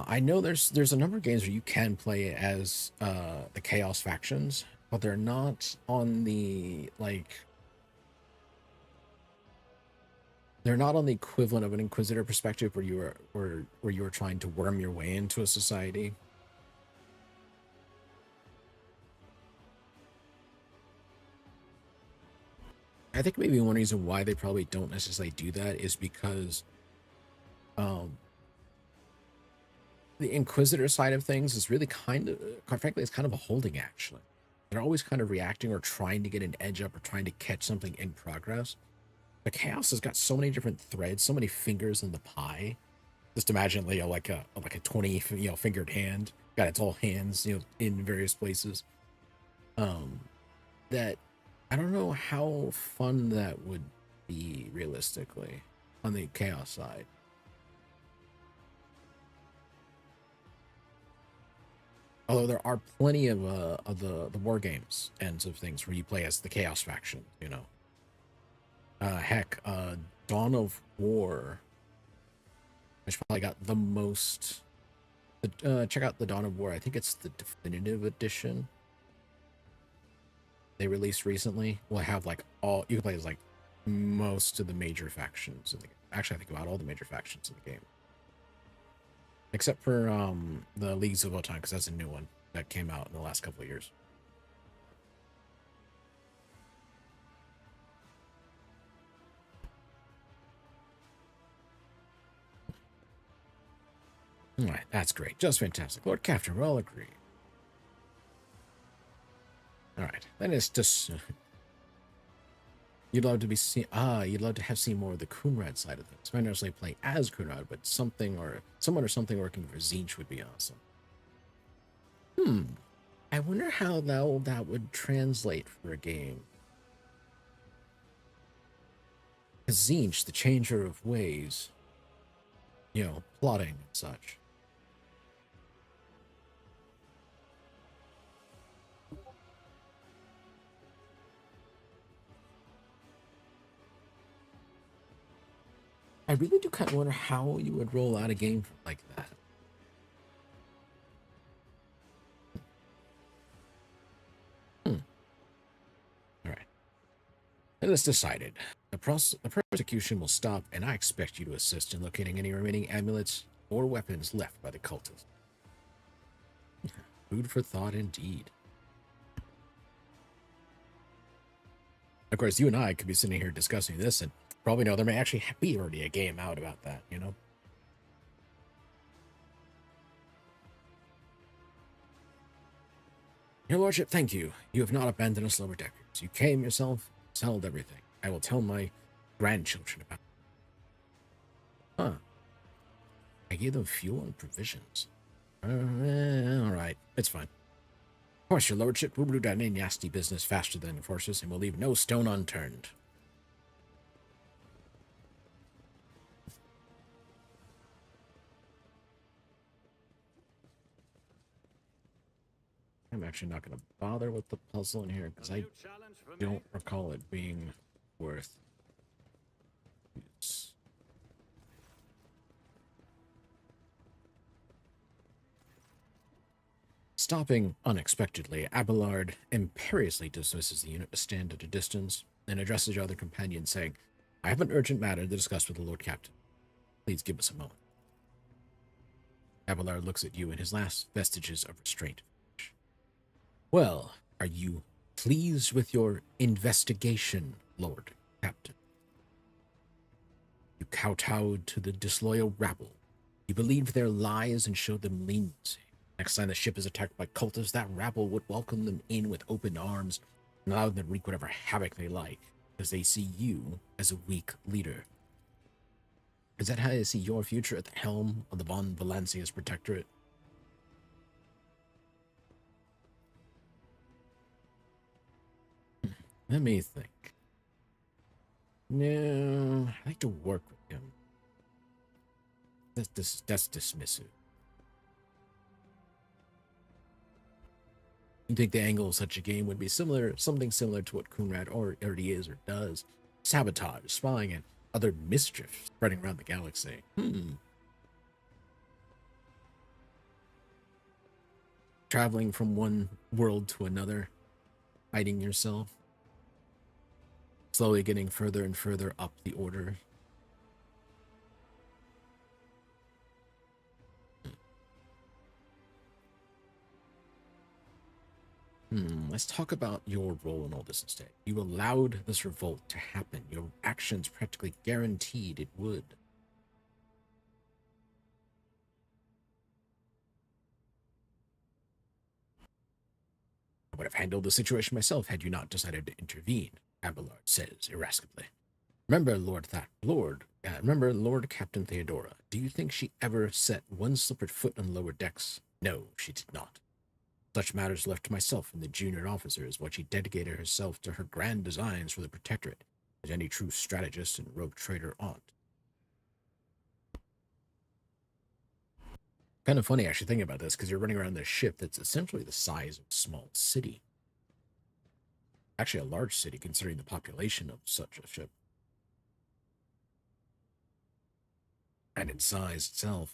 I know there's a number of games where you can play as the chaos factions, but they're not on the like, they're not on the equivalent of an Inquisitor perspective where you are trying to worm your way into a society. I think maybe one reason why they probably don't necessarily do that is because the Inquisitor side of things is really kind of, quite frankly, it's kind of a holding action. They're always kind of reacting or trying to get an edge up or trying to catch something in progress. The Chaos has got so many different threads, so many fingers in the pie. Just imagine, like a 20 fingered hand, got its all hands in various places. That I don't know how fun that would be realistically on the Chaos side. Although there are plenty of the war games ends of things where you play as the Chaos faction, heck, Dawn of War, which probably got the most. Check out the Dawn of War. I think it's the definitive edition they released recently. Will have like all you can play as like most of the major factions in the game. Actually, I think about all the major factions in the game, except for the Leagues of Wotan, because that's a new one that came out in the last couple of years. All right, that's great. Just fantastic. Lord Captain, we're all agreed. All right, then it's just you'd love to be seen. You'd love to have seen more of the Coonrad side of things. Might not necessarily play as Coonrad, but something or someone or something working for Tzeentch would be awesome. I wonder how that would translate for a game. Tzeentch, the changer of ways, plotting and such. I really do kind of wonder how you would roll out a game like that. All right. And it's decided. The persecution will stop, and I expect you to assist in locating any remaining amulets or weapons left by the cultists. Food for thought indeed. Of course, you and I could be sitting here discussing this and probably know there may actually be already a game out about that, Your Lordship, thank you. You have not abandoned us lower deckers. You came yourself, sold everything. I will tell my grandchildren about it. Huh. I gave them fuel and provisions. All right. It's fine. Of course, your lordship will do any nasty business faster than forces and will leave no stone unturned. I'm actually not going to bother with the puzzle in here because I don't recall it being worth use. Stopping unexpectedly, Abelard imperiously dismisses the unit to stand at a distance and addresses your other companion, saying, I have an urgent matter to discuss with the Lord Captain. Please give us a moment. Abelard looks at you in his last vestiges of restraint. Well, are you pleased with your investigation, Lord Captain? You kowtowed to the disloyal rabble. You believed their lies and showed them leniency. Next time the ship is attacked by cultists, that rabble would welcome them in with open arms and allow them to wreak whatever havoc they like, because they see you as a weak leader. Is that how you see your future at the helm of the Von Valancius Protectorate? Let me think. No, I like to work with him. That's dismissive. You think the angle of such a game would be something similar to what Kunrad already is or does? Sabotage, spying, and other mischief spreading around the galaxy. Traveling from one world to another, hiding yourself, slowly getting further and further up the order. Let's talk about your role in all this instead. You allowed this revolt to happen. Your actions practically guaranteed it would. I would have handled the situation myself had you not decided to intervene, Abelard says irascibly. Remember Lord Captain Theodora. Do you think she ever set one slippered foot on lower decks? No, she did not. Such matters left to myself and the junior officers, while she dedicated herself to her grand designs for the Protectorate, as any true strategist and rogue trader ought. Kind of funny actually thinking about this, because you're running around this ship that's essentially the size of a small city. Actually a large city considering the population of such a ship. And its size itself.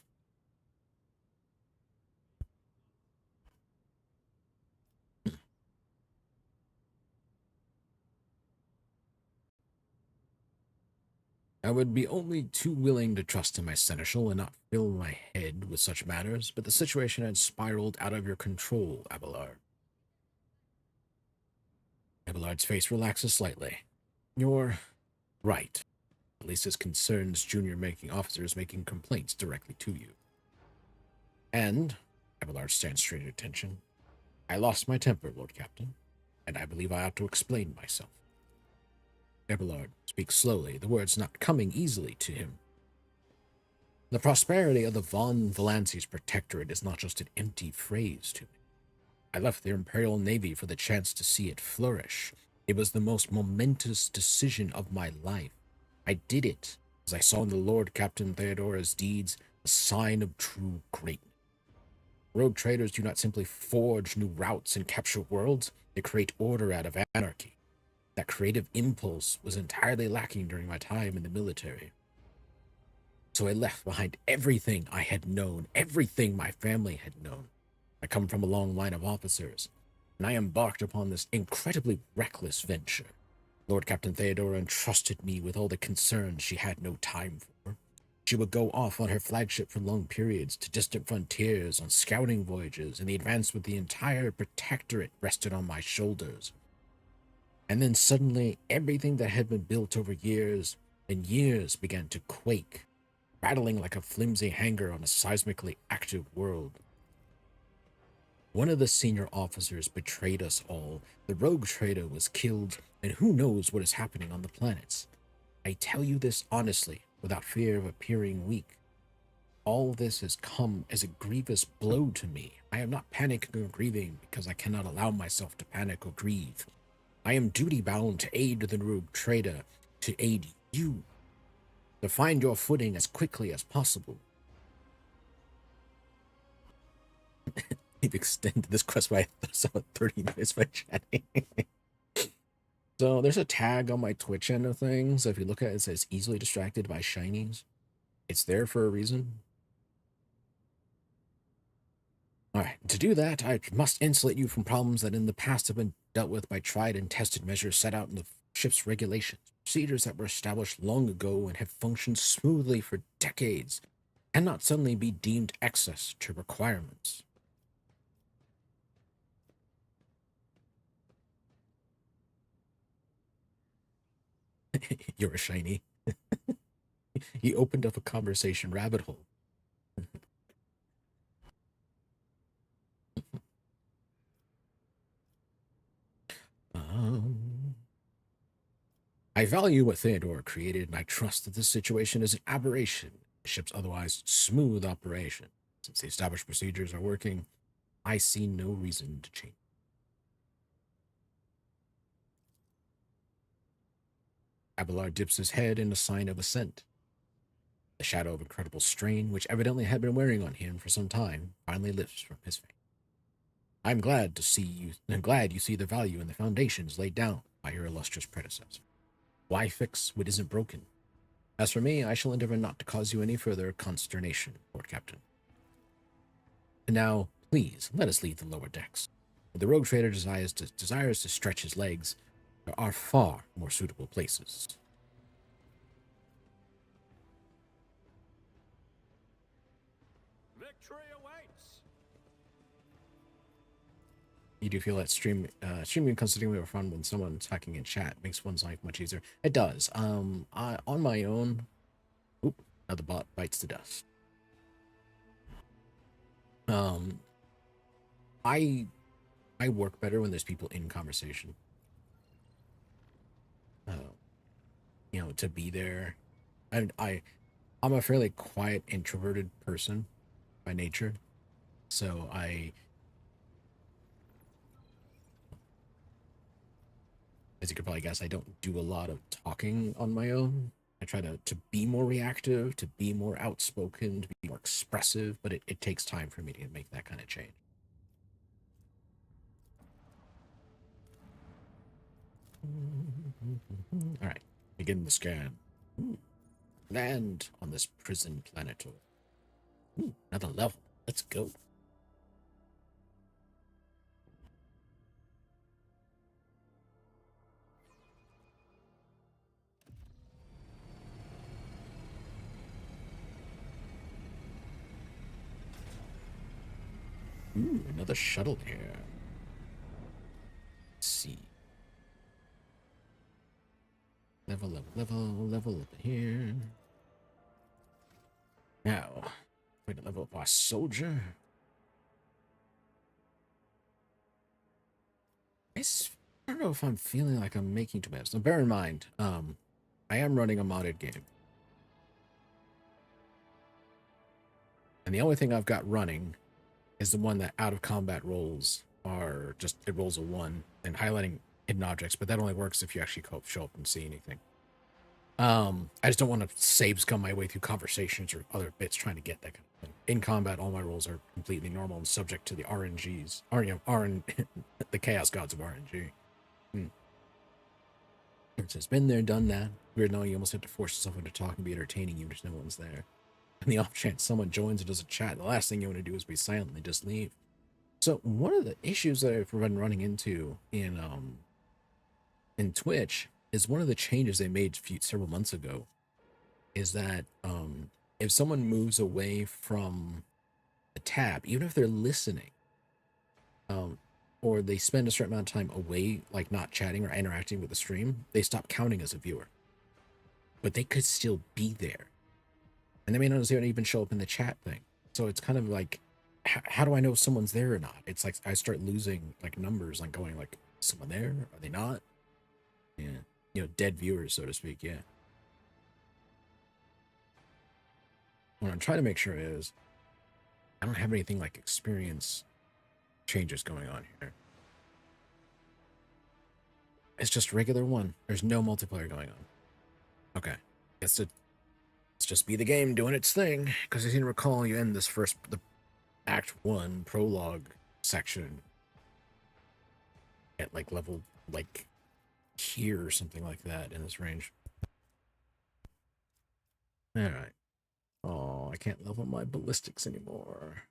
I would be only too willing to trust in my seneschal and not fill my head with such matters, but the situation had spiraled out of your control, Abelard. Abelard's face relaxes slightly. You're right, at least as concerns junior ranking officers making complaints directly to you. And, Abelard stands straight at attention, I lost my temper, Lord Captain, and I believe I ought to explain myself. Abelard speaks slowly, the words not coming easily to him. The prosperity of the Von Valancius Protectorate is not just an empty phrase to me. I left the Imperial Navy for the chance to see it flourish. It was the most momentous decision of my life. I did it, as I saw in the Lord Captain Theodora's deeds, a sign of true greatness. Rogue traders do not simply forge new routes and capture worlds, they create order out of anarchy. That creative impulse was entirely lacking during my time in the military. So I left behind everything I had known, everything my family had known. I come from a long line of officers, and I embarked upon this incredibly reckless venture. Lord Captain Theodora entrusted me with all the concerns she had no time for. She would go off on her flagship for long periods to distant frontiers on scouting voyages, and the advance with the entire Protectorate rested on my shoulders. And then suddenly, everything that had been built over years and years began to quake, rattling like a flimsy hangar on a seismically active world. One of the senior officers betrayed us all. The rogue trader was killed, and who knows what is happening on the planets. I tell you this honestly, without fear of appearing weak. All this has come as a grievous blow to me. I am not panicking or grieving because I cannot allow myself to panic or grieve. I am duty-bound to aid the rogue trader, to aid you, to find your footing as quickly as possible. We've extended this quest by 30 minutes by chatting. So there's a tag on my Twitch end of things. If you look at it, it says easily distracted by shinies. It's there for a reason. Alright, to do that, I must insulate you from problems that in the past have been dealt with by tried and tested measures set out in the ship's regulations. Procedures that were established long ago and have functioned smoothly for decades cannot suddenly be deemed excess to requirements. You're a shiny. He opened up a conversation rabbit hole. I value what Theodora created, and I trust that this situation is an aberration The ship's otherwise smooth operation. Since the established procedures are working, I see no reason to change. Abelard dips his head in a sign of assent. The shadow of incredible strain, which evidently had been wearing on him for some time, finally lifts from his face. I'm glad you see the value in the foundations laid down by your illustrious predecessor. Why fix what isn't broken? As for me, I shall endeavor not to cause you any further consternation, Lord Captain. And now, please, let us leave the lower decks. If the Rogue Trader desires to stretch his legs, there are far more suitable places. Victory awaits. You do feel that streaming constantly are fun when someone's talking in chat makes one's life much easier. It does. On my own, another bot bites the dust. I work better when there's people in conversation. To be there. I'm a fairly quiet, introverted person by nature, so as you could probably guess, I don't do a lot of talking on my own. I try to be more reactive, to be more outspoken, to be more expressive, but it takes time for me to make that kind of change. All right, begin the scan. Land on this prison planetoid. Another level. Let's go. Another shuttle here. Let's see. Level up here. Now, we're gonna level up our soldier. I don't know if I'm feeling like I'm making too much. Now, bear in mind, I am running a modded game. And the only thing I've got running is the one that out of combat rolls are just, it rolls a 1 and highlighting hidden objects, but that only works if you actually show up and see anything. I just don't want to save scum my way through conversations or other bits trying to get that kind of thing. In combat, all my rolls are completely normal and subject to the RNGs. The Chaos Gods of RNG. It's just been there, done that. Weird knowing you almost have to force yourself into talk and be entertaining even if no one's there. And the off chance someone joins or does a chat, the last thing you want to do is be silent and just leave. So one of the issues that I've been running into in Twitch is one of the changes they made several months ago is that if someone moves away from the tab, even if they're listening, or they spend a certain amount of time away, like not chatting or interacting with the stream, they stop counting as a viewer. But they could still be there. And they may not even show up in the chat thing. So it's kind of like, how do I know if someone's there or not? It's like I start losing like numbers, like going like, is someone there? Are they not? Yeah. Dead viewers, so to speak, yeah. What I'm trying to make sure is I don't have anything like experience changes going on here. It's just regular 1. There's no multiplayer going on. Okay. Let's just be the game doing its thing. Because as you can recall, you end the Act 1 prologue section at like level like here or something like that in this range. Alright. Oh, I can't level my ballistics anymore.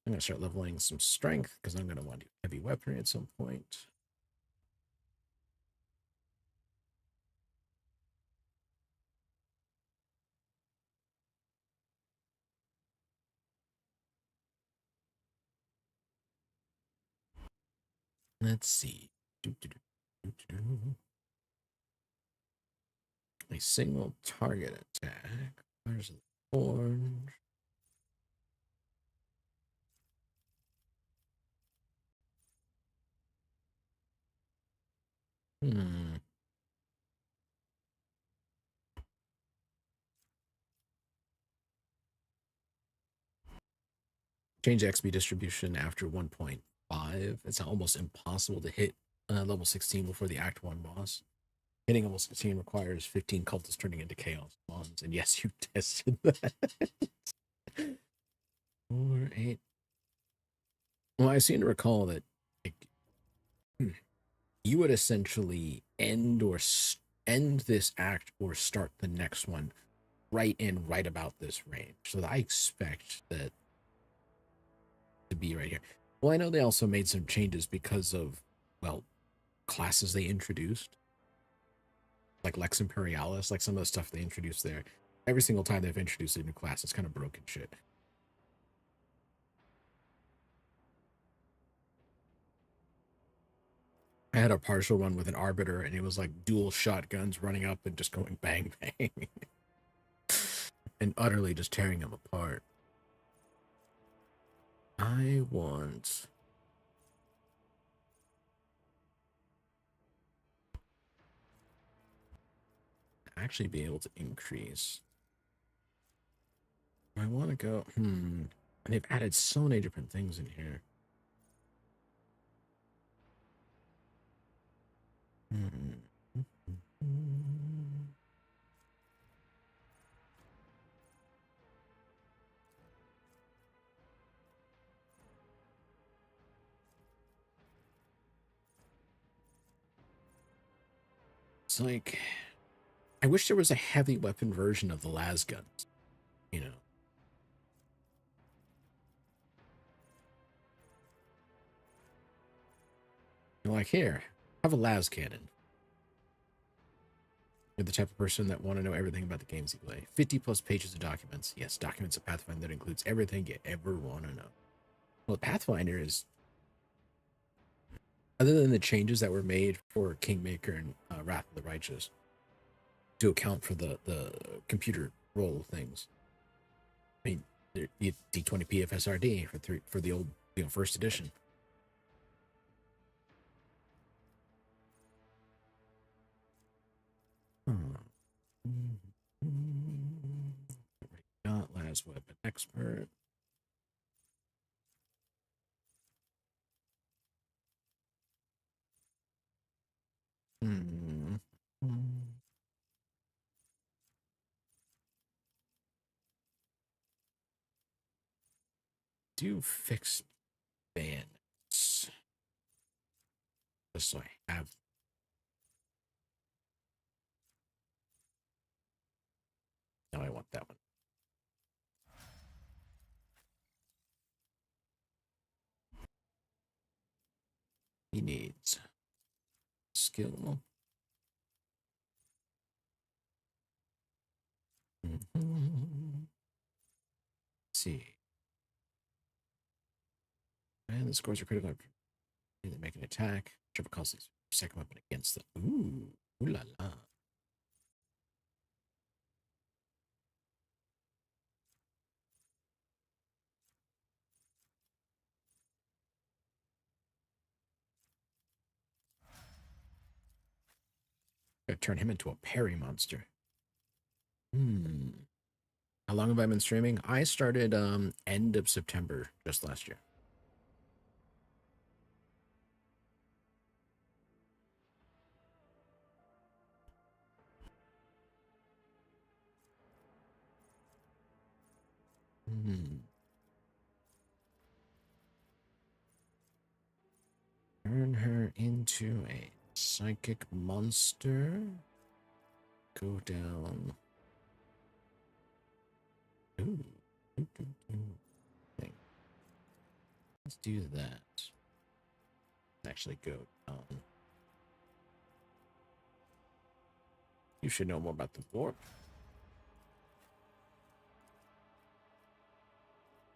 I'm going to start leveling some strength because I'm going to want to do heavy weaponry at some point. Let's see. A single target attack. Where's the orange? change the XP distribution after 1.5. It's almost impossible to hit level 16 before the Act 1 boss. Hitting level 16 requires 15 cultists turning into chaos mons. And yes, you tested that. 4, 8. Well, I seem to recall that like, you would essentially end this act or start the next one right about this range. So I expect that to be right here. Well, I know they also made some changes because of, well, classes they introduced. Like Lex Imperialis, like some of the stuff they introduced there. Every single time they've introduced a new class, it's kind of broken shit. I had a partial run with an Arbiter, and it was like dual shotguns running up and just going bang, bang. And utterly just tearing them apart. I want... actually be able to increase. I want to go... And they've added so many different things in here. It's like, I wish there was a heavy weapon version of the las guns, you know. You're like, here, have a las cannon. You're the type of person that want to know everything about the games you play. 50 plus pages of documents. Yes, documents of Pathfinder that includes everything you ever want to know. Well, Pathfinder is, other than the changes that were made for Kingmaker and Wrath of the Righteous to account for the computer roll things. I mean, D20 PFSRD for the old, first edition. Got last weapon expert. Do fix bans. Just so I have. No, I want that one. He needs skill. Let's see. And the scores are critical. They make an attack. Whichever calls the second weapon against them. Ooh la la. Gotta turn him into a parry monster. How long have I been streaming? I started end of September just last year. Turn her into a psychic monster. Go down. Ooh. Let's do that. Actually go down. You should know more about the warp.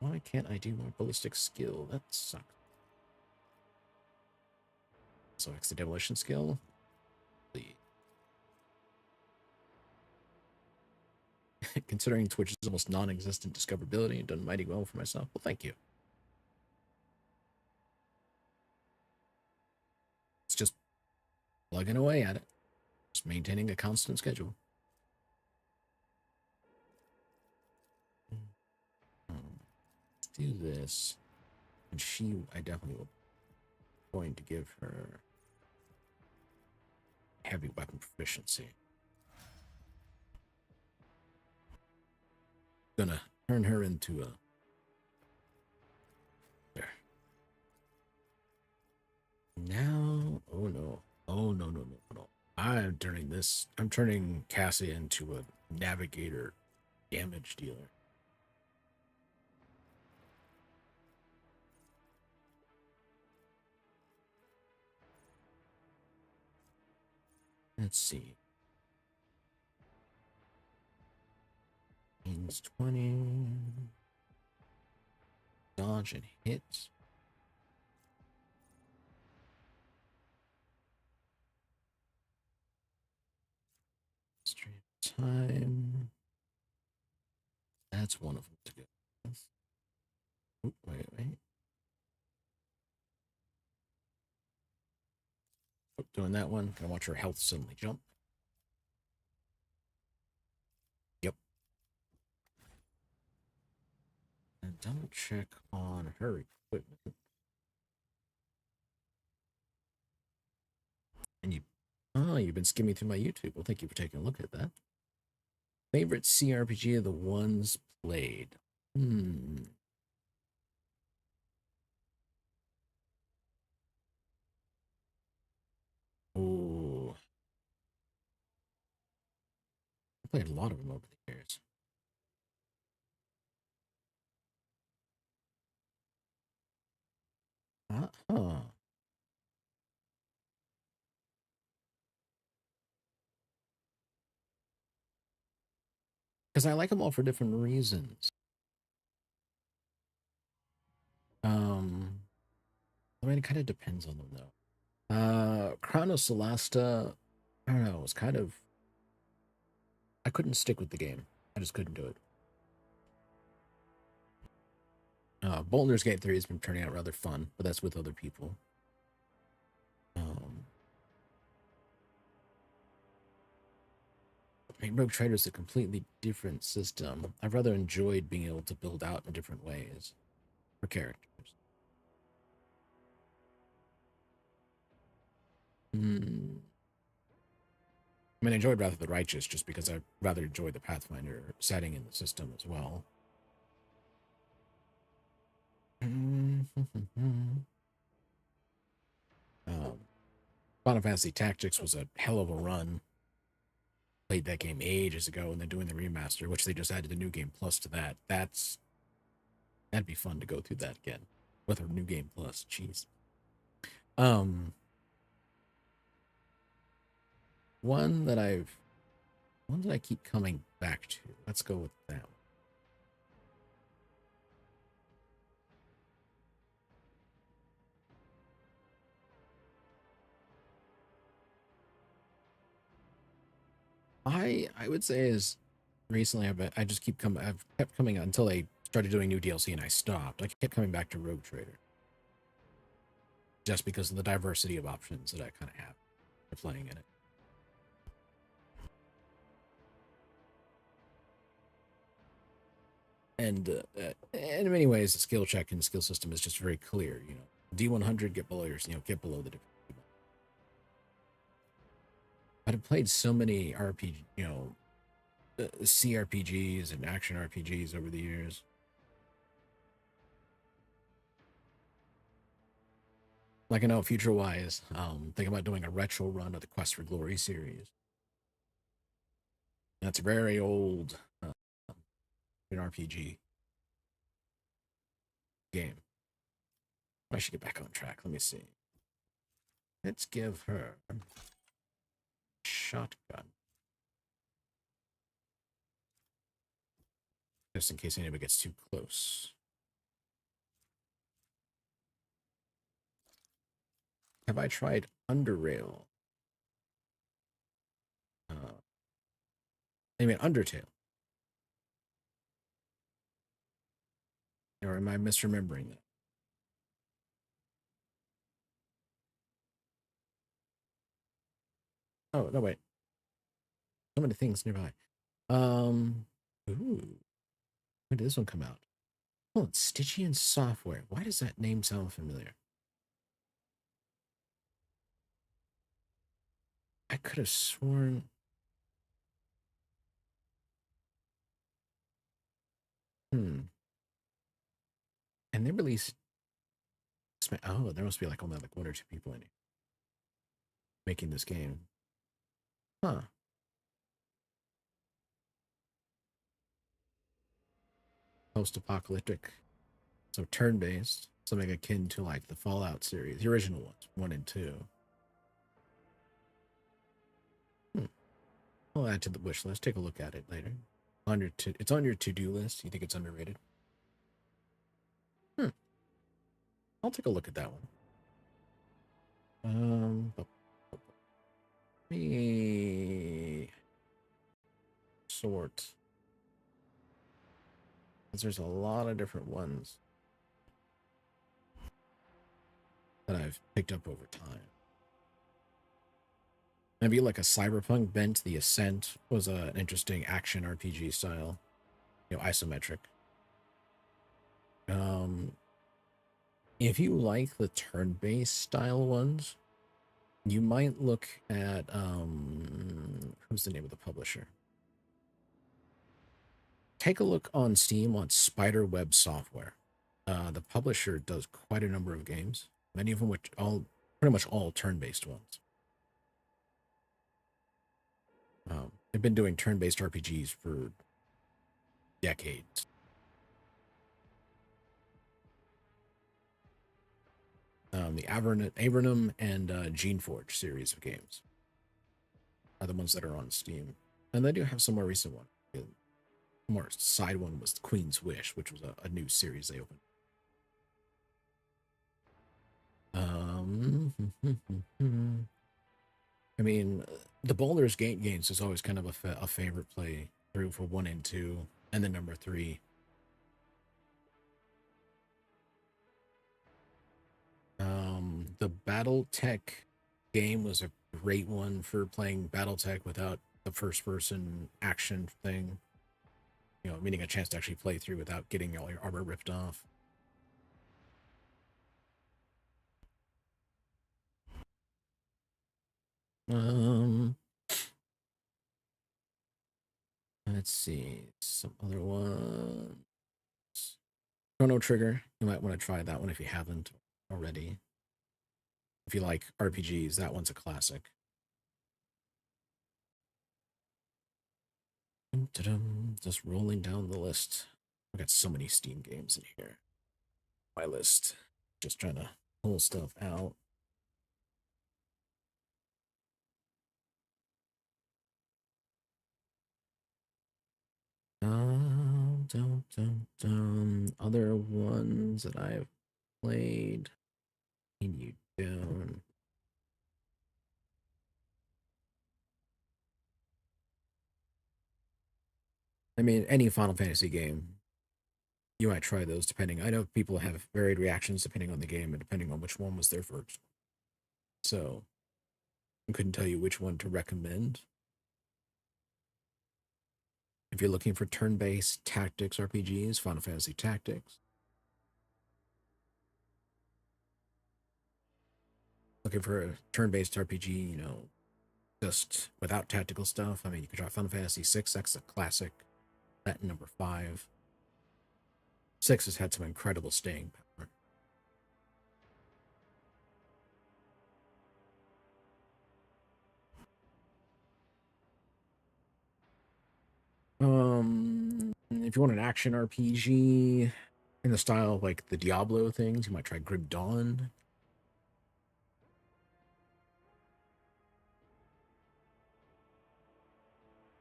Why can't I do more ballistic skill? That sucks. So X the demolition skill. Considering Twitch's almost non-existent discoverability, done mighty well for myself. Well, thank you. It's just plugging away at it. Just maintaining a constant schedule. do this. And I definitely will going to give her heavy weapon proficiency. Gonna turn her into a there. Now, oh no, no. I'm turning Cassie into a navigator damage dealer. Let's see. Means 20. Dodge and hit. Stream time. That's one of them to go with. Oop, wait. Oh, doing that one. Gonna watch her health suddenly jump. Yep. And double check on her equipment. And you've been skimming through my YouTube. Well, thank you for taking a look at that. Favorite CRPG of the ones played. Oh, I played a lot of them over the years. Because I like them all for different reasons. I mean, it kind of depends on them, though. Chrono Celesta, I don't know, it was kind of... I couldn't stick with the game. I just couldn't do it. Baldur's Gate 3 has been turning out rather fun, but that's with other people. I mean, Rogue Trader is a completely different system. I've rather enjoyed being able to build out in different ways for characters. I mean, I enjoyed Wrath of the Righteous just because I rather enjoy the Pathfinder setting in the system as well. Final Fantasy Tactics was a hell of a run. Played that game ages ago, and they're doing the remaster, which they just added a new game plus to that. That'd be fun to go through that again with a new game plus. Jeez. One that I keep coming back to. Let's go with that one. I would say is recently I've kept coming until they started doing new DLC and I stopped. I kept coming back to Rogue Trader. Just because of the diversity of options that I kind of have for playing in it. And in many ways, the skill check and the skill system is just very clear. You know, D100 get below your, get below the different people. But I've played so many RPG, CRPGs and action RPGs over the years. Like I know future-wise, thinking about doing a retro run of the Quest for Glory series. That's a very old an RPG game. I should get back on track. Let me see. Let's give her a shotgun. Just in case anybody gets too close. Have I tried Underrail? I mean Undertale. Or am I misremembering that? Oh, no, wait. So many things nearby. Ooh. When did this one come out? Oh, it's Stygian Software. Why does that name sound familiar? I could have sworn. And they released. Oh, there must be like only like one or two people in it making this game. Huh. Post-apocalyptic. So turn-based. Something akin to like the Fallout series, the original ones, 1 and 2. I'll add to the wish list. Take a look at it later. It's on your to-do list. You think it's underrated? I'll take a look at that one. Let me sort. Because there's a lot of different ones that I've picked up over time. Maybe like a cyberpunk bent. The Ascent was an interesting action RPG style, isometric. If you like the turn-based style ones, you might look at who's the name of the publisher? Take a look on Steam on Spiderweb Software. The publisher does quite a number of games, many of them pretty much all turn-based ones. They've been doing turn-based RPGs for decades. The Avernum and Geneforge series of games are the ones that are on Steam. And they do have some more recent one. The more side one was Queen's Wish, which was a new series they opened. I mean, the Baldur's Gate games is always kind of a favorite play through for 1 and 2, and then number 3. The BattleTech game was a great one for playing BattleTech without the first-person action thing. Meaning a chance to actually play through without getting all your armor ripped off. Let's see. Some other ones. Chrono Trigger. You might want to try that one if you haven't already. If you like RPGs, that one's a classic. Just rolling down the list. I've got so many Steam games in here. My list. Just trying to pull stuff out. Other ones that I've played. You down. I mean, any Final Fantasy game, you might try those depending. I know people have varied reactions depending on the game and depending on which one was their first. So I couldn't tell you which one to recommend. If you're looking for turn-based tactics RPGs, Final Fantasy Tactics. Looking for a turn-based RPG, just without tactical stuff. I mean, you could try Final Fantasy VI. That's a classic. That number 5. 6 has had some incredible staying power. If you want an action RPG in the style of like the Diablo things, you might try Grim Dawn.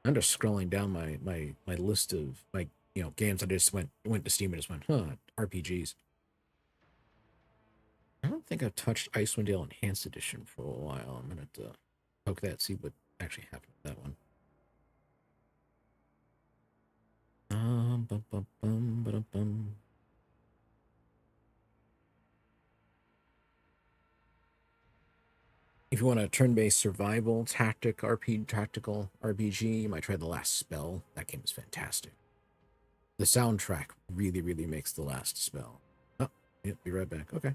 I'm just scrolling down my list of games. I just went to Steam and just went, RPGs. I don't think I've touched Icewind Dale Enhanced Edition for a while. I'm gonna have to poke that, see what actually happened with that one. If you want a turn-based survival tactical RPG, you might try The Last Spell. That game is fantastic. the soundtrack really, really makes the last spell. Oh, yep, be right back. Okay.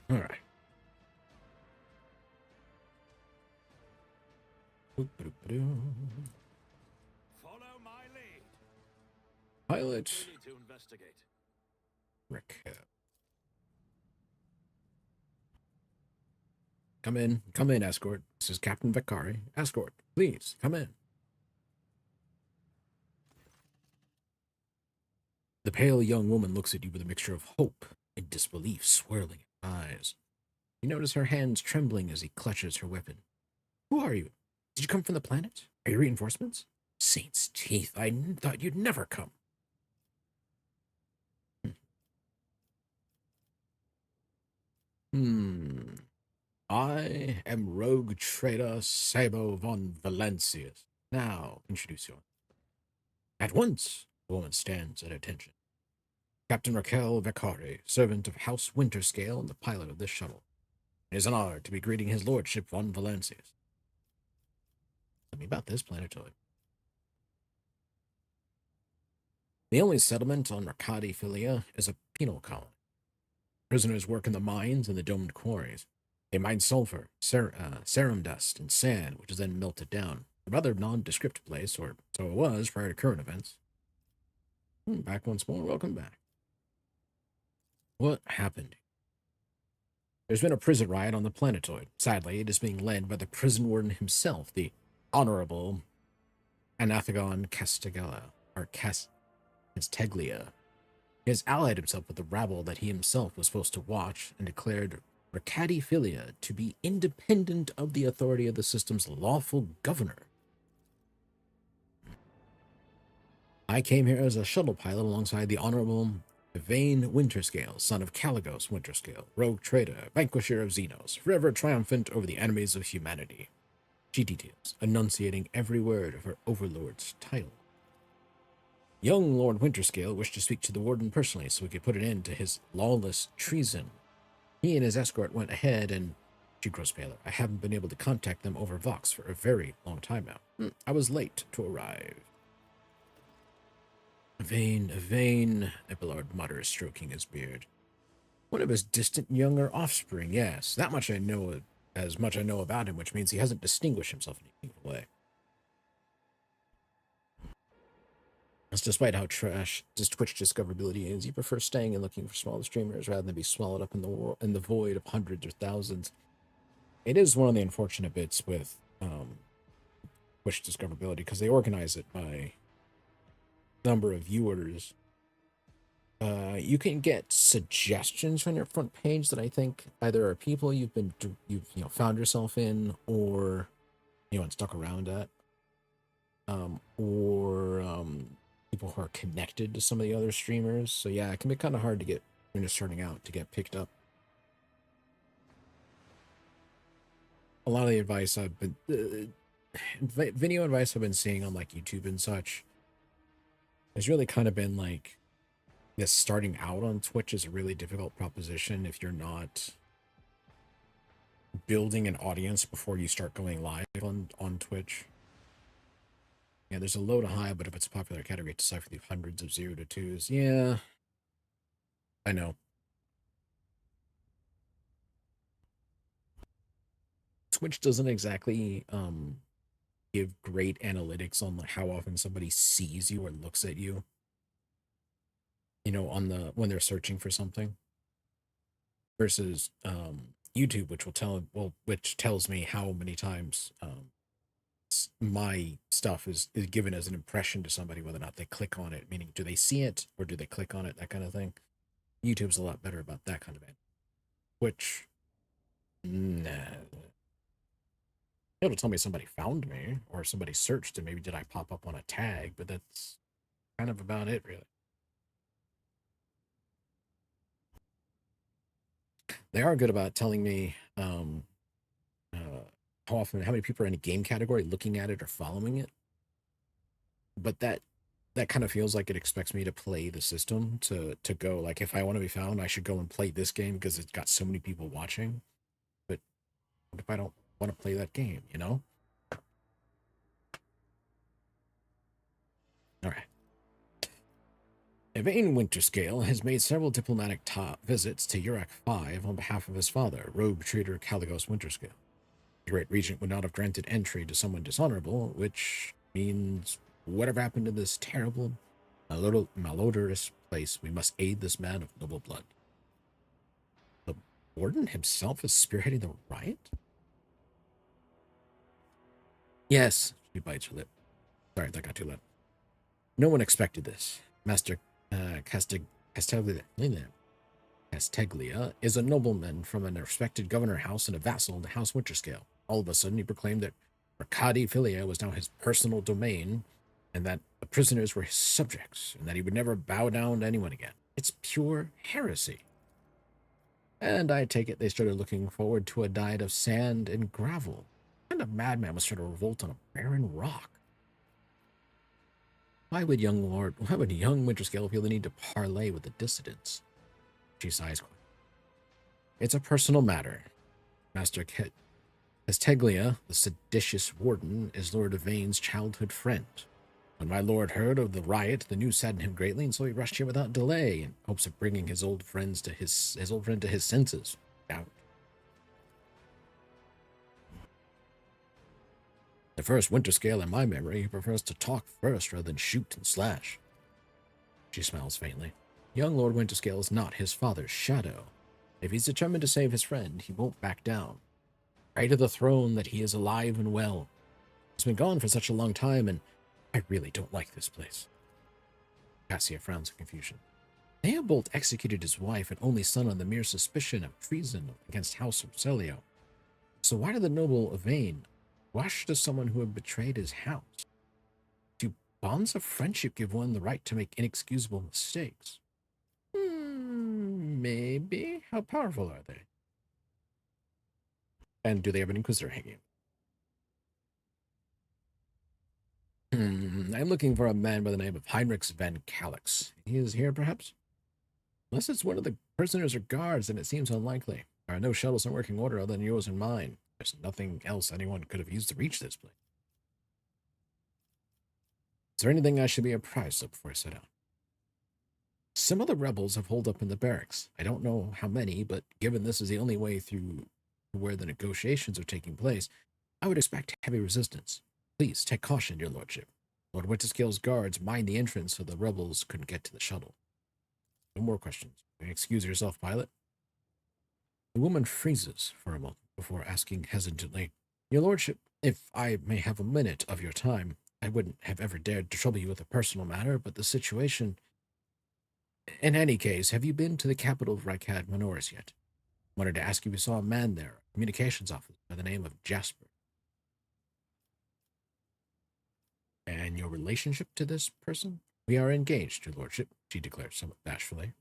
All right. Follow my lead. Pilot We need to investigate. Rick. Come in, escort. This is Captain Vakari. Escort, please, come in. The pale young woman looks at you with a mixture of hope and disbelief swirling in her eyes. You notice her hands trembling as he clutches her weapon. Who are you? Did you come from the planet? Are you reinforcements? Saint's teeth, I thought you'd never come. I am Rogue Trader Sabot von Valencius. Now, introduce you. At once, the woman stands at attention. Captain Raquel Vakari, servant of House Winterscale and the pilot of this shuttle. It is an honor to be greeting his lordship von Valencius. Tell me about this planetoid. The only settlement on Rakati Philia is a penal colony. Prisoners work in the mines and the domed quarries. They mine sulfur, serum dust, and sand, which is then melted down. A rather nondescript place, or so it was prior to current events. Back once more. Welcome back. What happened? There's been a prison riot on the planetoid. Sadly, it is being led by the prison warden himself, the Honorable Anathagon Castigella, or Casteglia. He has allied himself with the rabble that he himself was supposed to watch and declared Rakati Philia to be independent of the authority of the system's lawful governor. I came here as a shuttle pilot alongside the Honorable Vane Winterscale, son of Caligos Winterscale, rogue trader, vanquisher of Xenos, forever triumphant over the enemies of humanity. She details, enunciating every word of her overlord's title. Young Lord Winterscale wished to speak to the warden personally so we could put an end to his lawless treason. He and his escort went ahead and... She grows paler. I haven't been able to contact them over Vox for a very long time now. I was late to arrive. Vain, Epilard mutters, stroking his beard. One of his distant younger offspring, yes. That much I know, as much I know about him, which means he hasn't distinguished himself in any meaningful way. That's despite how trash his Twitch discoverability is. He prefers staying and looking for smaller streamers rather than be swallowed up in the void of hundreds or thousands. It is one of the unfortunate bits with Twitch discoverability, because they organize it by number of viewers. You can get suggestions on your front page that I think either are people you've found yourself in, or and stuck around at, or people who are connected to some of the other streamers. So yeah, it can be kind of hard to get when you're starting out to get picked up. A lot of the advice I've been video advice I've been seeing on like YouTube and such has really kind of been like, this starting out on Twitch is a really difficult proposition if you're not building an audience before you start going live on Twitch. Yeah, there's a low to high, but if it's a popular category, to decipher through hundreds of 0 to 2s. Yeah, I know. Twitch doesn't exactly give great analytics on like how often somebody sees you or looks at you. On the when they're searching for something. Versus YouTube, which tells me how many times my stuff is given as an impression to somebody, whether or not they click on it, meaning do they see it or do they click on it, that kind of thing. YouTube's a lot better about that kind of it. Which, nah. It'll tell me somebody found me or somebody searched and maybe did I pop up on a tag, but that's kind of about it, really. They are good about telling me how often, how many people are in a game category looking at it or following it. But that kind of feels like it expects me to play the system to go like, if I want to be found, I should go and play this game because it's got so many people watching. But what if I don't want to play that game, you know? All right. Yvain Winterscale has made several diplomatic visits to Urak 5 on behalf of his father, Rogue Trader Caligos Winterscale. The Great Regent would not have granted entry to someone dishonorable, which means whatever happened to this terrible, malodorous place, we must aid this man of noble blood. The warden himself is spearheading the riot? Yes, she bites her lip. Sorry, that got too loud. No one expected this. Master Casteglia is a nobleman from a respected governor house and a vassal to House Winterscale. All of a sudden, he proclaimed that Mercadi Filia was now his personal domain, and that the prisoners were his subjects, and that he would never bow down to anyone again. It's pure heresy. And I take it they started looking forward to a diet of sand and gravel. What kind of madman was trying to revolt on a barren rock? Why would young Winterscale feel the need to parley with the dissidents? She sighs. It's a personal matter. Master Casteglia, the seditious warden, is Lord Yvain's childhood friend. When my lord heard of the riot, the news saddened him greatly, and so he rushed here without delay, in hopes of bringing his old friend to his senses. Doubt. The first Winterscale in my memory, he prefers to talk first rather than shoot and slash. She smiles faintly. Young Lord Winterscale is not his father's shadow. If he's determined to save his friend, he won't back down. Pray to the throne that he is alive and well. He's been gone for such a long time, and I really don't like this place. Cassia frowns in confusion. Theobald executed his wife and only son on the mere suspicion of treason against House Urselio. So why did the noble Yvain rush to someone who had betrayed his house? Do bonds of friendship give one the right to make inexcusable mistakes? Maybe. How powerful are they? And do they have an inquisitor hanging? I'm looking for a man by the name of Heinrich Van Calix. He is here, perhaps? Unless it's one of the prisoners or guards, then it seems unlikely. There are no shuttles in working order other than yours and mine. There's nothing else anyone could have used to reach this place. Is there anything I should be apprised of before I set out? Some of the rebels have holed up in the barracks. I don't know how many, but given this is the only way through where the negotiations are taking place, I would expect heavy resistance. Please take caution, your lordship. Lord Winterscale's guards mind the entrance so the rebels couldn't get to the shuttle. No more questions. May you excuse yourself, pilot? The woman freezes for a moment before asking hesitantly, Your lordship, if I may have a minute of your time, I wouldn't have ever dared to trouble you with a personal matter, but the situation... In any case, have you been to the capital of Rykad Minoris yet? Wanted to ask if you saw a man there, a communications officer by the name of Jasper. And your relationship to this person? We are engaged, your lordship, she declared somewhat bashfully.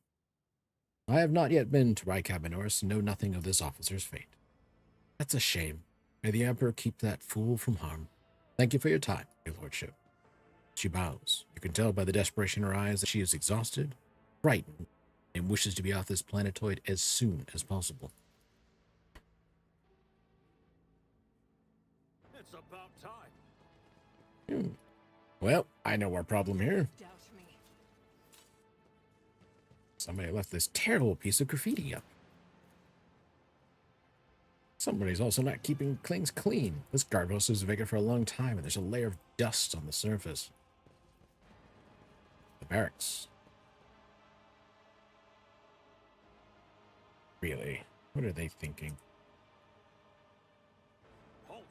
I have not yet been to Rykad Minoris and know nothing of this officer's fate. That's a shame. May the Emperor keep that fool from harm. Thank you for your time, your lordship. She bows. You can tell by the desperation in her eyes that she is exhausted, frightened, and wishes to be off this planetoid as soon as possible. It's about time. Well, I know our problem here. Doubt me. Somebody left this terrible piece of graffiti up. Somebody's also not keeping things clean. This guardhouse was vacant for a long time, and there's a layer of dust on the surface. The barracks. Really? What are they thinking? Halt!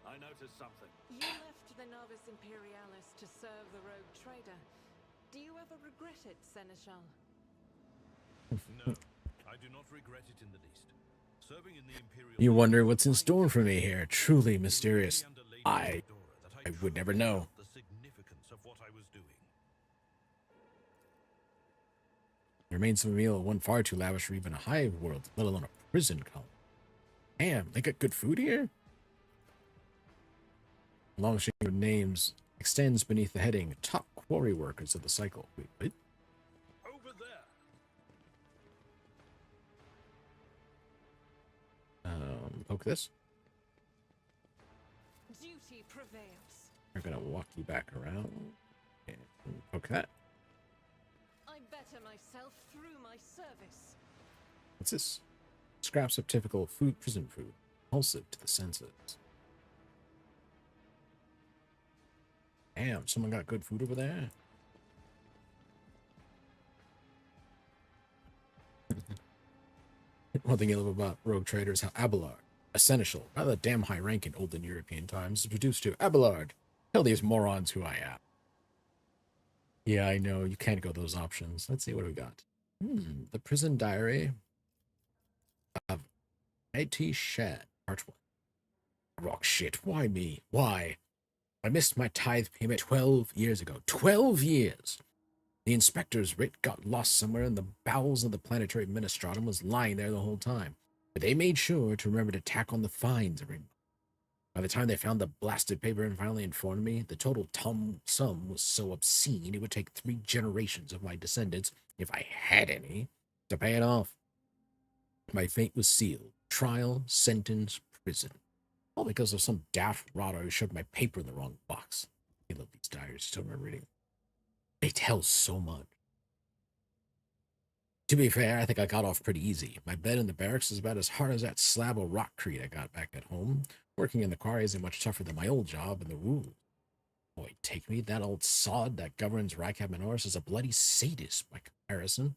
I noticed something. You left the Novice Imperialis to serve the Rogue Trader. Do you ever regret it, Seneschal? No, I do not regret it in the least. You wonder what's in store for me here. Truly mysterious. I would never know. The significance of what I was doing. The remains of a meal one far too lavish for even a hive world, let alone a prison colony. Damn, they got good food here? A long string of names extends beneath the heading Top Quarry Workers of the Cycle. Wait, what? Over there. Poke this. Duty prevails. We're gonna walk you back around. And poke that. I better myself through my service. What's this? Scraps of typical food, prison food. Repulsive to the senses. Damn, someone got good food over there. One thing I love about Rogue Trader is how Abelard, a seneschal, rather damn high rank in olden European times, is reduced to Abelard. Tell these morons who I am. Yeah, I know, you can't go those options. Let's see what we got. The prison diary of IT Shad, Part 1. Rock shit, why me? Why? I missed my tithe payment 12 years ago. 12 years! The inspector's writ got lost somewhere in the bowels of the planetary ministratum, was lying there the whole time. But they made sure to remember to tack on the fines every month. By the time they found the blasted paper and finally informed me, the total sum was so obscene it would take 3 generations of my descendants, if I had any, to pay it off. My fate was sealed. Trial, sentence, prison. All because of some daft rotter who shoved my paper in the wrong box. I love these diaries, still remember reading. They tell so much. To be fair, I think I got off pretty easy. My bed in the barracks is about as hard as that slab of rockcrete I got back at home. Working in the quarry isn't much tougher than my old job, and the rules. Boy, take me, that old sod that governs Rykab Minoris is a bloody sadist by comparison.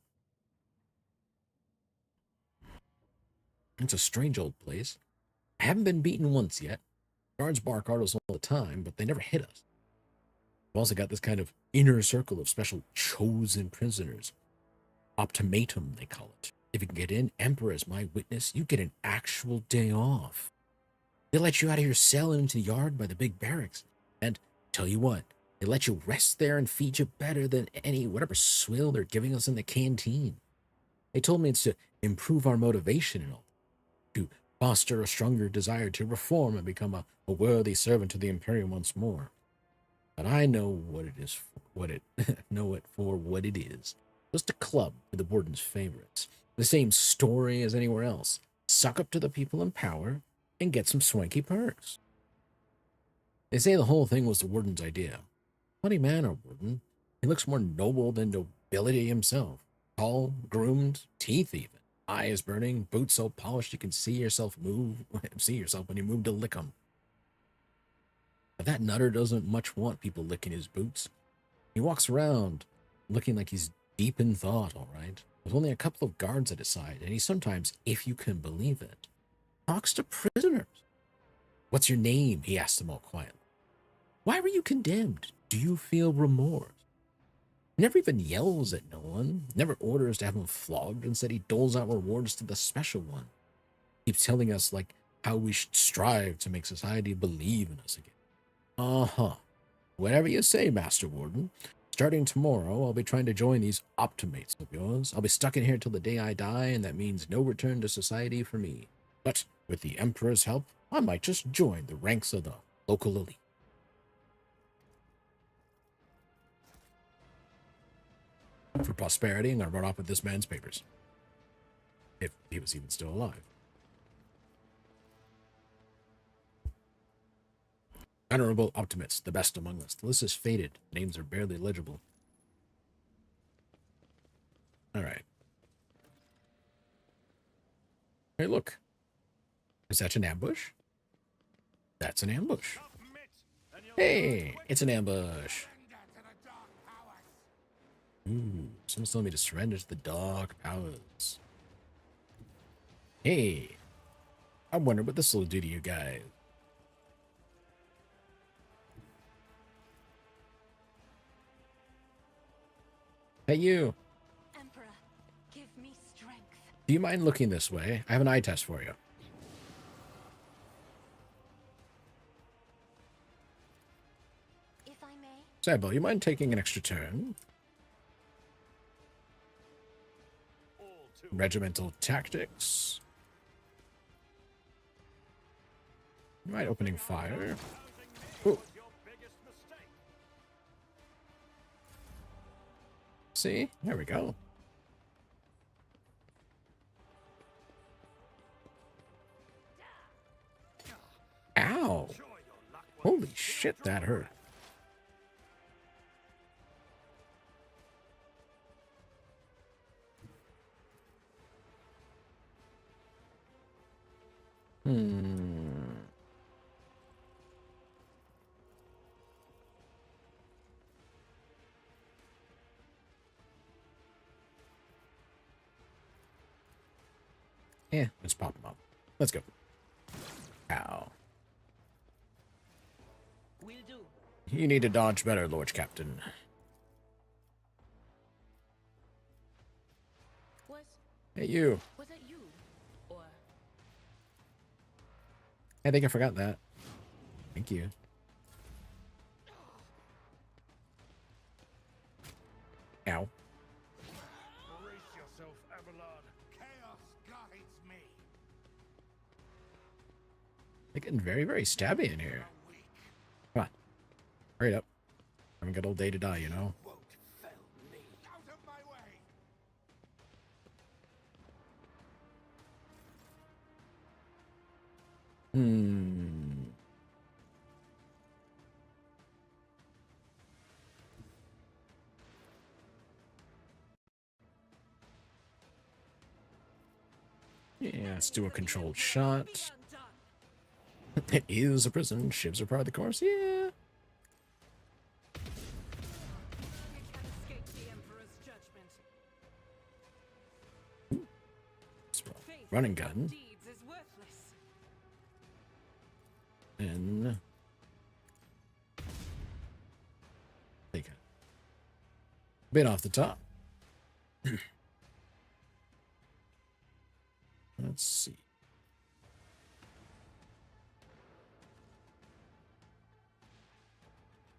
It's a strange old place. I haven't been beaten once yet. Guards bark orders all the time, but they never hit us. We've also got this kind of inner circle of special chosen prisoners. Optimatum, they call it. If you can get in, Emprah as my witness, you get an actual day off. They let you out of your cell and into the yard by the big barracks. And tell you what, they let you rest there and feed you better than any whatever swill they're giving us in the canteen. They told me it's to improve our motivation and all. To foster a stronger desire to reform and become a worthy servant to the Imperium once more. But I know what it is, know it for what it is. Just a club for the warden's favorites. The same story as anywhere else. Suck up to the people in power and get some swanky perks. They say the whole thing was the warden's idea. Funny man, our warden. He looks more noble than nobility himself. Tall, groomed, teeth even. Eyes burning, boots so polished you can see yourself when you move to lick 'em. But that nutter doesn't much want people licking his boots. He walks around looking like he's deep in thought, all right. There's only a couple of guards at his side, and he sometimes, if you can believe it, talks to prisoners. What's your name? He asks them all quietly. Why were you condemned? Do you feel remorse? He never even yells at no one, never orders to have him flogged. Instead, he doles out rewards to the special one. Keeps telling us, like, how we should strive to make society believe in us again. Uh-huh. Whatever you say, Master Warden. Starting tomorrow, I'll be trying to join these optimates of yours. I'll be stuck in here till the day I die, and that means no return to society for me. But with the Emperor's help, I might just join the ranks of the local elite. For prosperity, I'm going to run off with this man's papers. If he was even still alive. Honorable optimists, the best among us. The list is faded. Names are barely legible. All right. Hey, look. Is that an ambush? That's an ambush. Hey, it's an ambush. Ooh, someone's telling me to surrender to the dark powers. Hey, I wonder what this will do to you guys. Hey, you. Emperor, give me strength. Do you mind looking this way? I have an eye test for you. If I may. Sabot, you mind taking an extra turn? All too Regimental tactics. You mind opening fire? Ooh. was your biggest mistake. See? There we go. Ow! Sure, your luck was Holy shit, that hurt. Yeah, let's pop them up. Let's go. Ow. Will do. You need to dodge better, Lord Captain. Hey, you. Was that you? Or I think I forgot that. Thank you. Ow. Brace yourself, Abelard. Chaos guides me. They're getting very, very stabby in here. Come on. Hurry up. I'm a good old day to die, you know? Won't fell me. Out of my way. Yeah, let's do a controlled shot. undone. It is a prison. Shivs are part of the course. Yeah. You can't escape the Emperor's judgment. It's a Faith running without gun. deeds is worthless. And take a bit off the top. Let's see.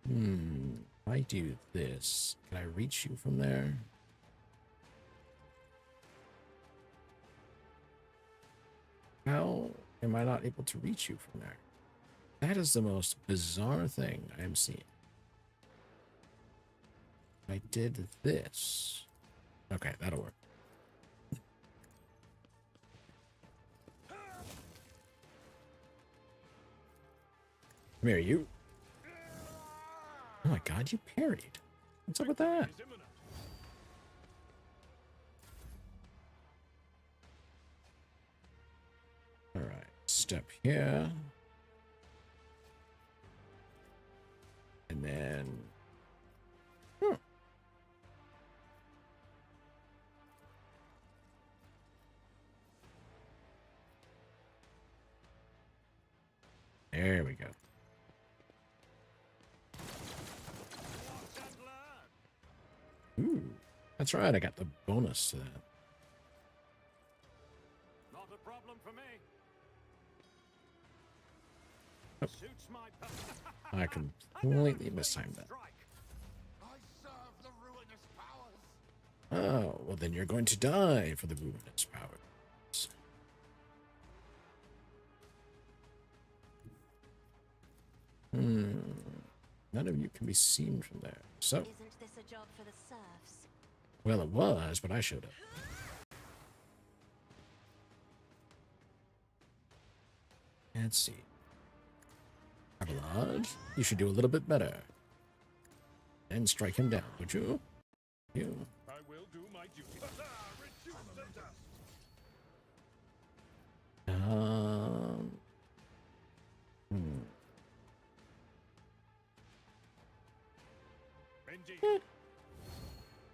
If I do this, can I reach you from there? How am I not able to reach you from there? That is the most bizarre thing I am seeing. I did this. Okay, that'll work. Come here, you. Oh my god, you parried. What's up with that? Is imminent. Alright, step here. And then... There we go. Watch and learn. Ooh, that's right, I got the bonus to that. Not a problem for me. Oh. Suits my I completely mistimed that. strike. I serve the ruinous powers. Oh, well then you're going to die for the ruinous powers. None of you can be seen from there. So, Isn't this a job for the serfs? well it was, but I showed up. Let's see. Abelard, you should do a little bit better. And strike him down, would you? You. I will do my duty. Reduce the dust. Indeed.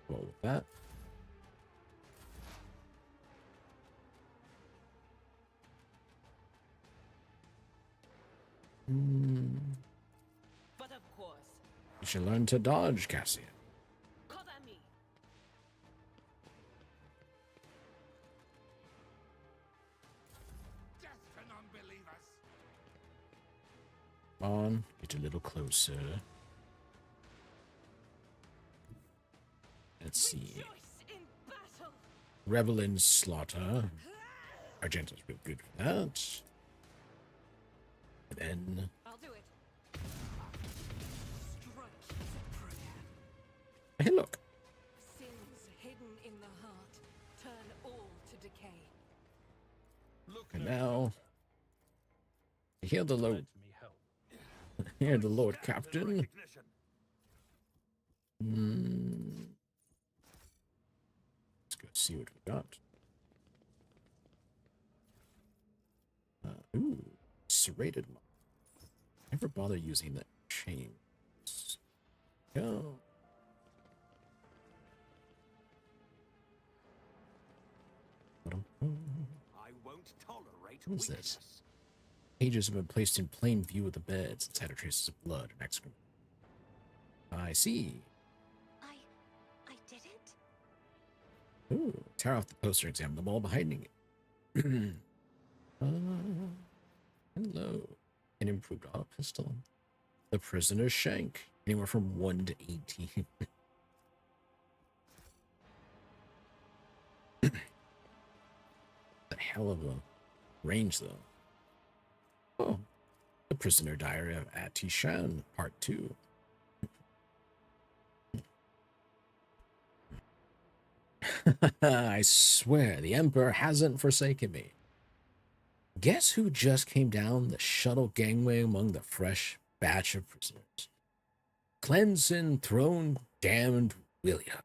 Roll with that. But of course, You should learn to dodge, Cassian. cover me. Come on, get a little closer. Let's see. Revel in slaughter. Argenta's real good for that. And then. I'll do it. Hey, look. Sins hidden in the heart turn all to decay. Look And no now. Hear the Lord. Let me help. Hear the Lord Captain. Recognition. Let's go see what we got. Ooh, serrated. Never bother using that chain. Go. I won't tolerate What is weakness. this? Pages have been placed in plain view of the beds inside traces of blood and excrement. I see. I did it? Ooh, tear off the poster, examine the wall behind it. Hello. An improved auto pistol. The prisoner's shank. Anywhere from 1 to 18. The hell of a range, though. Oh. The Prisoner Diary of Atishan, Part 2. I swear, the Emperor hasn't forsaken me. Guess who just came down the shuttle gangway among the fresh batch of prisoners? Cleansing Throne Damned William.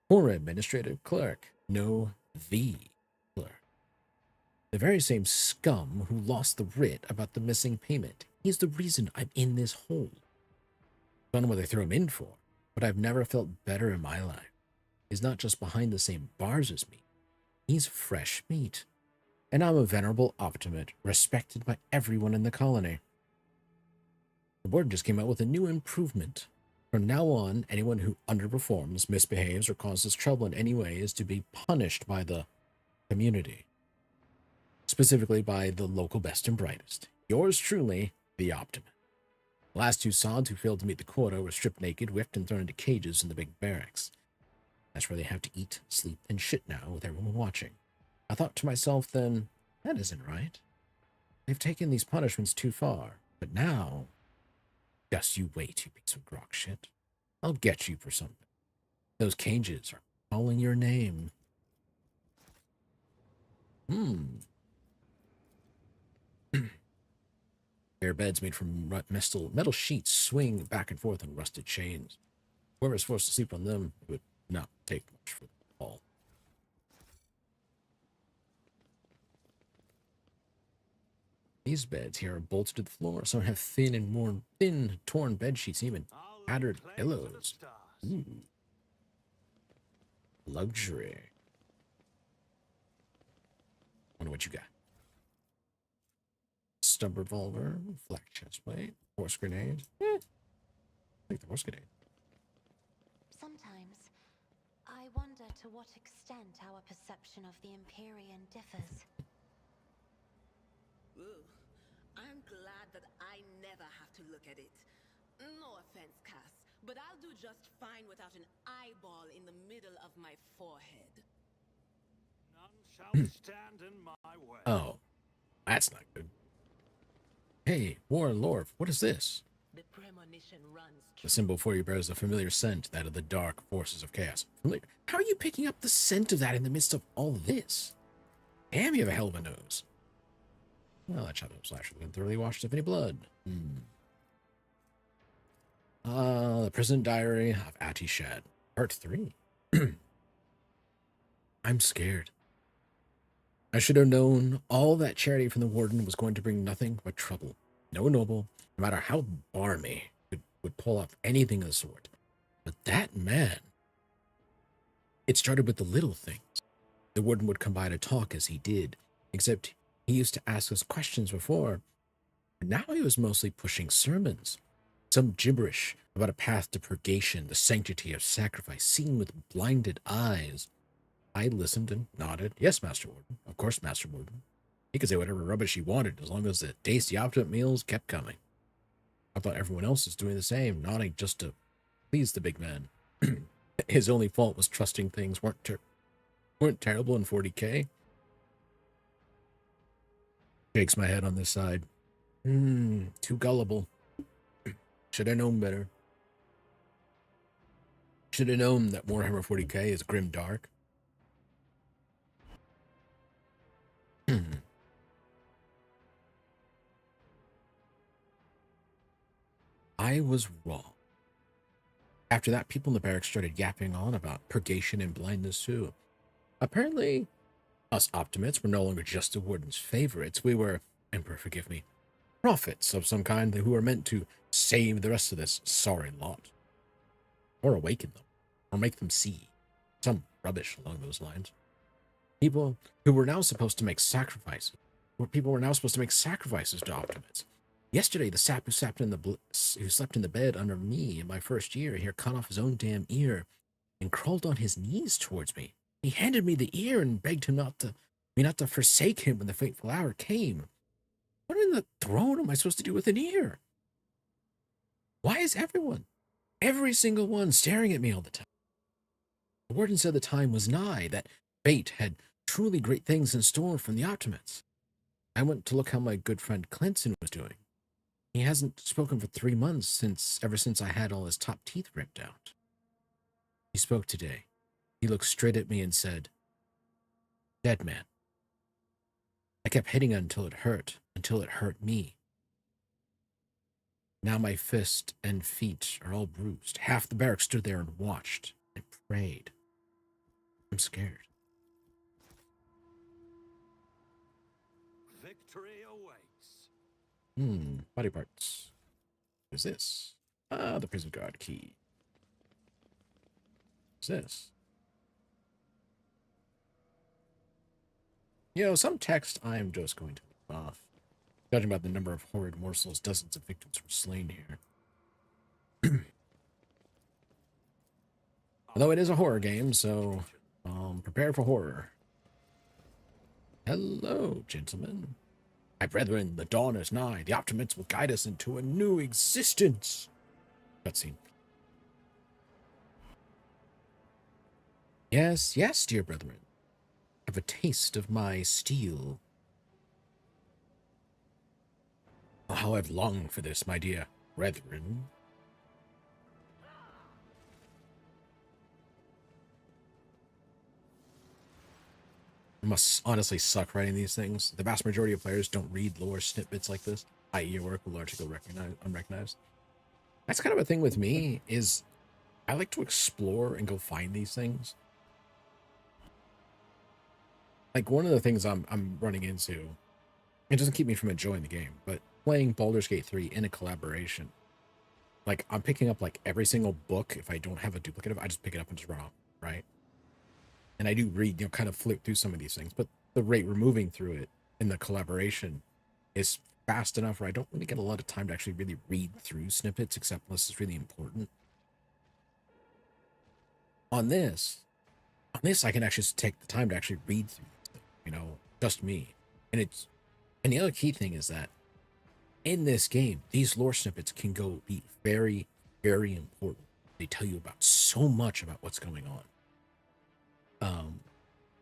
Former administrative clerk. No, the clerk. The very same scum who lost the writ about the missing payment. He's the reason I'm in this hole. Don't know what they threw him in for, but I've never felt better in my life. He's not just behind the same bars as me. He's fresh meat. And I'm a venerable optimist, respected by everyone in the colony. The board just came out with a new improvement. From now on, anyone who underperforms, misbehaves, or causes trouble in any way is to be punished by the community. Specifically by the local best and brightest. Yours truly, the Optimist. The last two sods who failed to meet the quota were stripped naked, whipped, and thrown into cages in the big barracks. That's where they have to eat, sleep, and shit now with everyone watching. I thought to myself then, that isn't right. They've taken these punishments too far. But now, just you wait, you piece of grok shit. I'll get you for something. Those cages are calling your name. Bare beds made from metal sheets swing back and forth on rusted chains. Whoever's forced to sleep on them, it would not take much for the fall. These beds here are bolted to the floor. Some have thin, torn bed sheets, even tattered pillows. Ooh. Luxury. Wonder what you got. Stub revolver, flak chest plate, horse grenade. I like the horse grenade. Sometimes, I wonder to what extent our perception of the Empyrean differs. Ooh, I'm glad that I never have to look at it. No offense, Cass, but I'll do just fine without an eyeball in the middle of my forehead. None shall stand in my way. Oh, that's not good. Hey, Warren Lorf, what is this? The premonition runs The true. symbol before you bears a familiar scent, that of the dark forces of chaos. Familiar? How are you picking up the scent of that in the midst of all this? Damn, you have a hell of a nose. Well, that shot slasher has been thoroughly washed of any blood. The Prison Diary of Atishad, Part 3. I'm scared. I should have known all that charity from the warden was going to bring nothing but trouble. No noble, no matter how barmy, would pull off anything of the sort. But that man... It started with the little things. The warden would come by to talk as he did, except he used to ask us questions before. And now he was mostly pushing sermons. Some gibberish about a path to purgation, the sanctity of sacrifice, seen with blinded eyes. I listened and nodded. Yes, Master Warden. Of course, Master Warden. He could say whatever rubbish he wanted, as long as the tasty optimate meals kept coming. I thought everyone else was doing the same, nodding just to please the big man. His only fault was trusting things weren't terrible in 40K. Shakes my head on this side. Too gullible. Should have known better. Should have known that Warhammer 40K is grim dark. I was wrong. After that, people in the barracks started yapping on about purgation and blindness too. Apparently, us Optimates were no longer just the Warden's favorites. We were, Emperor forgive me, prophets of some kind who were meant to save the rest of this sorry lot. Or awaken them. Or make them see. Some rubbish along those lines. People who were now supposed to make sacrifices. People were now supposed to make sacrifices to Optimates. Yesterday, the sap who slept in the bed under me in my first year here cut off his own damn ear and crawled on his knees towards me. He handed me the ear and begged him not to forsake him when the fateful hour came. What in the throne am I supposed to do with an ear? Why is every single one staring at me all the time? The Warden said the time was nigh, that fate had truly great things in store from the Optimates. I went to look how my good friend Clinton was doing. He hasn't spoken for 3 months ever since I had all his top teeth ripped out. He spoke today. He looked straight at me and said, "Dead man." I kept hitting it until it hurt me. Now my fist and feet are all bruised. Half the barracks stood there and watched and prayed. I'm scared. Victory awaits. Body parts. What is this? Ah, the prison guard key. What's this? You know, some text I am just going to leave off. Judging by the number of horrid morsels, dozens of victims were slain here. Although it is a horror game, so prepare for horror. Hello, gentlemen. My brethren, the dawn is nigh. The Optimates will guide us into a new existence. Cutscene. Yes, yes, dear brethren. Have a taste of my steel. Oh, how I've longed for this, my dear brethren. It must honestly suck writing these things. The vast majority of players don't read lore snippets like this, i.e. your work will largely go unrecognized. That's kind of a thing with me, is I like to explore and go find these things. Like, one of the things I'm running into, it doesn't keep me from enjoying the game, but playing Baldur's Gate 3 in a collaboration. Like, I'm picking up, like, every single book. If I don't have a duplicate of it, I just pick it up and just run off, right? And I do read, kind of flip through some of these things, but the rate we're moving through it in the collaboration is fast enough where I don't really get a lot of time to actually really read through snippets, except unless it's really important. On this, I can actually take the time to actually read through it, just me. And the other key thing is that in this game, these lore snippets can be very, very important. They tell you about so much about what's going on.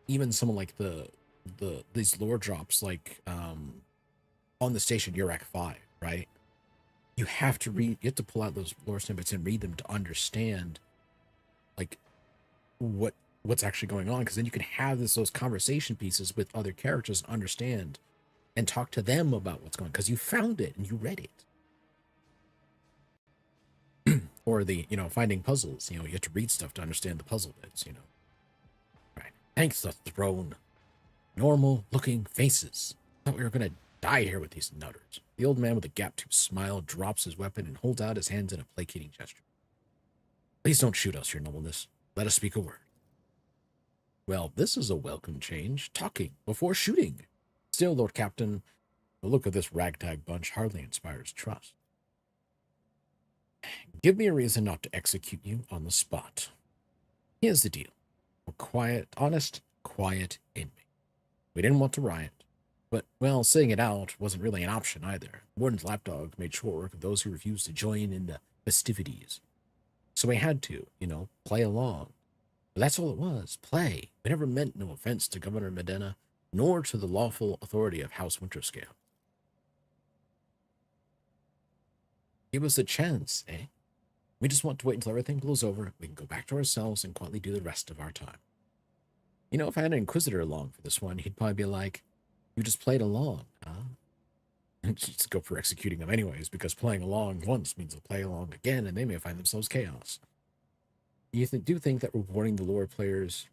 Even someone like these lore drops, like on the station Urak 5, right? You have to pull out those lore snippets and read them to understand, like, what's actually going on, because then you can have those conversation pieces with other characters and understand and talk to them about what's going on, because you found it and you read it. Or finding puzzles, you have to read stuff to understand the puzzle bits, Right. Thanks the throne. Normal looking faces. Thought we were gonna die here with these nutters. The old man with the gap-toothed smile drops his weapon and holds out his hands in a placating gesture. Please don't shoot us, your nobleness. Let us speak a word. Well, this is a welcome change. Talking before shooting. Still, Lord Captain, the look of this ragtag bunch hardly inspires trust. Give me a reason not to execute you on the spot. Here's the deal. We're quiet, honest, quiet inmate. We didn't want to riot. But, well, sitting it out wasn't really an option either. Warden's lapdog made short work of those who refused to join in the festivities. So we had to, play along. But that's all it was, play. It never meant no offense to Governor Medina, nor to the lawful authority of House Winterscale. Give us a chance, eh? We just want to wait until everything blows over. We can go back to ourselves and quietly do the rest of our time. If I had an Inquisitor along for this one, he'd probably be like, you just played along, huh? And just go for executing them anyways, because playing along once means they'll play along again, and they may find themselves chaos. You do think that rewarding the lower players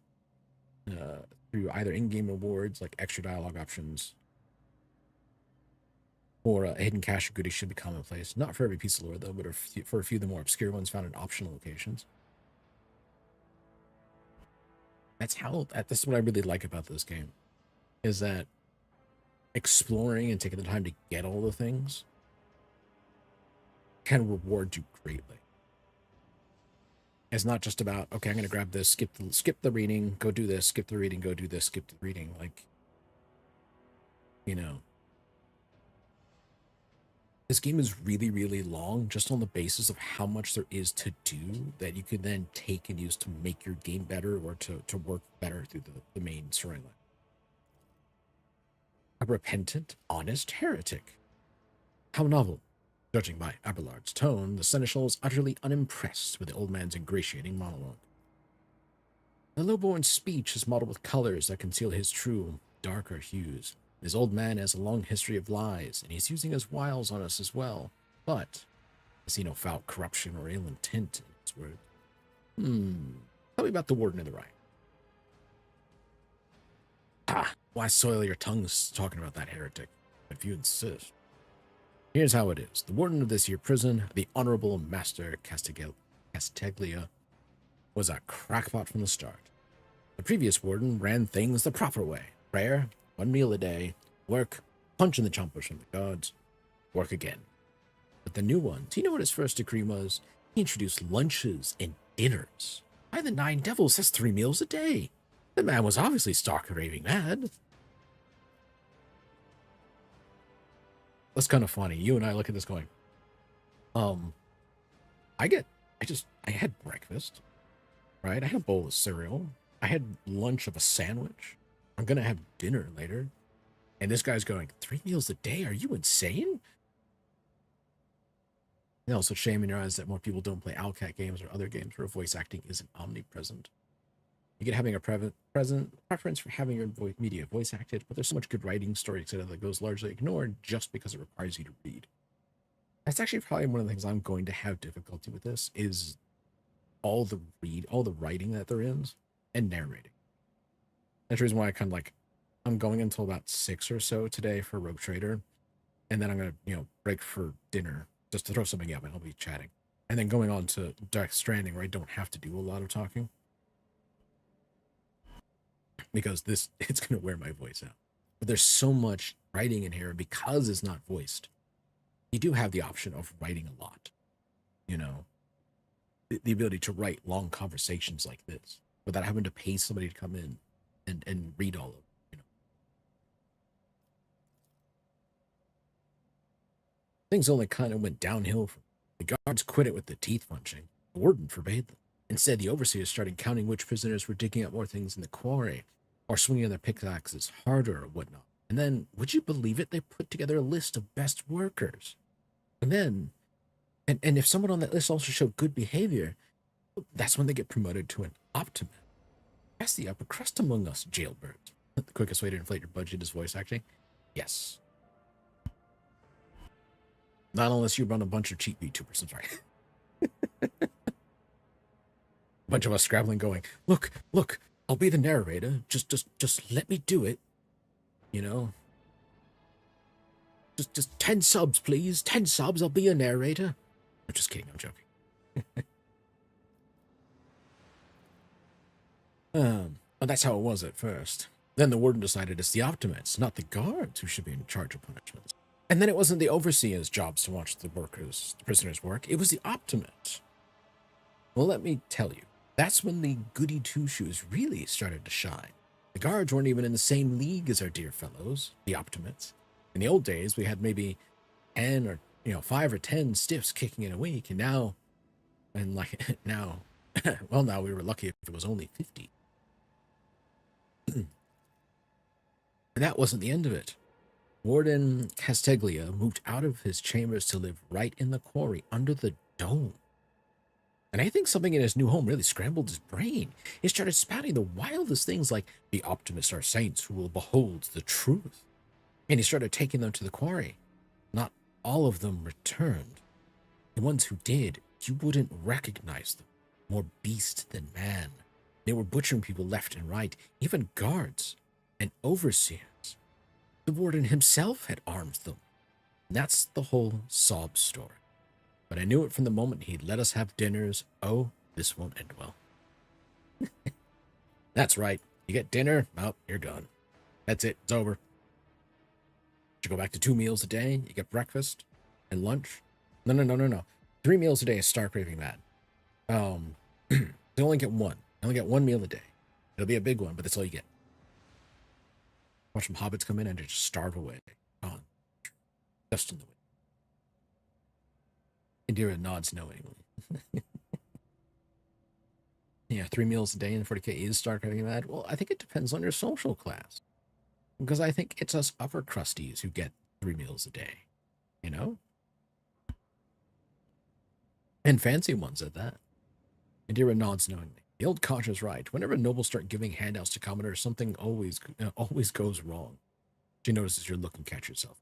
through either in-game rewards, like extra dialogue options, or a hidden cache or goodies should be commonplace. Not for every piece of lore, though, but for a few of the more obscure ones found in optional locations. That's what I really like about this game, is that exploring and taking the time to get all the things can reward you greatly. It's not just about, okay, I'm going to grab this, skip the reading, go do this, skip the reading, go do this, skip the reading. Like, this game is really, really long just on the basis of how much there is to do that you can then take and use to make your game better or to work better through the main storyline. A repentant, honest heretic. How novel. Judging by Abelard's tone, the seneschal is utterly unimpressed with the old man's ingratiating monologue. The low-born speech is modeled with colors that conceal his true, darker hues. This old man has a long history of lies, and he's using his wiles on us as well. But I see no foul corruption or ill intent in his words. Tell me about the warden of the right. Why soil your tongues talking about that heretic, if you insist? Here's how it is. The warden of this here prison, the Honorable Master Castiglia, was a crackpot from the start. The previous warden ran things the proper way. Prayer, 1 meal a day, work, punch in the chompers from the gods, work again. But the new one, do you know what his first decree was? He introduced lunches and dinners. By the 9 devils, that's 3 meals a day. The man was obviously stark raving mad. That's kind of funny. You and I look at this going, I had breakfast, right? I had a bowl of cereal. I had lunch of a sandwich. I'm going to have dinner later. And this guy's going, 3 meals a day? Are you insane? And also shame in your eyes that more people don't play Owlcat games or other games where voice acting isn't omnipresent. You get having a preference for having your media voice acted, but there's so much good writing, story, etc. that goes largely ignored just because it requires you to read. That's actually probably one of the things I'm going to have difficulty with this, is all the writing that there is and narrating. That's the reason why I'm going until about 6 or so today for Rogue Trader, and then I'm gonna, break for dinner just to throw something up, and I'll be chatting. And then going on to Death Stranding, where I don't have to do a lot of talking. Because it's going to wear my voice out. But there's so much writing in here because it's not voiced. You do have the option of writing a lot. The ability to write long conversations like this without having to pay somebody to come in and read all of it. Things only kind of went downhill from the guards quit it with the teeth punching. The warden forbade them. Instead, the overseers started counting which prisoners were digging up more things in the quarry, or swinging their pickaxes harder or whatnot. And then, would you believe it, they put together a list of best workers. And then, and if someone on that list also showed good behavior, that's when they get promoted to an optimist. That's the upper crust among us, jailbirds. The quickest way to inflate your budget is voice acting? Yes. Not unless you run a bunch of cheap VTubers, I'm sorry. A bunch of us scrabbling going, look, I'll be the narrator. Just let me do it. Just 10 subs, please. 10 subs, I'll be a narrator. I'm just kidding, I'm joking. Well, that's how it was at first. Then the warden decided it's the optimists, not the guards, who should be in charge of punishments. And then it wasn't the overseers' jobs to watch the prisoners work. It was the optimists. Well, let me tell you. That's when the goody two-shoes really started to shine. The guards weren't even in the same league as our dear fellows, the Optimates. In the old days, we had maybe 10 or 5 or 10 stiffs kicking in a week, and now, now, well, now we were lucky if it was only 50. And that wasn't the end of it. Warden Casteglia moved out of his chambers to live right in the quarry under the dome. And I think something in his new home really scrambled his brain. He started spouting the wildest things like, the Optimists are saints who will behold the truth. And he started taking them to the quarry. Not all of them returned. The ones who did, you wouldn't recognize them. More beast than man. They were butchering people left and right, even guards and overseers. The warden himself had armed them. And that's the whole sob story. But I knew it from the moment he'd let us have dinners. Oh, this won't end well. That's right. You get dinner, oh, you're done. That's it. It's over. You go back to 2 meals a day. You get breakfast and lunch. No. 3 meals a day is stark raving mad. You only get one. You only get 1 meal a day. It'll be a big one, but that's all you get. Watch some hobbits come in and just starve away. Gone. Just in the way. Indira nods knowingly. Yeah, 3 meals a day in 40K is stark raving mad. Well, I think it depends on your social class. Because I think it's us upper crusties who get 3 meals a day. You know? And fancy ones at that. Indira nods knowingly. The old Kasha's right. Whenever nobles start giving handouts to commoners, something always goes wrong. She notices you're looking at yourself.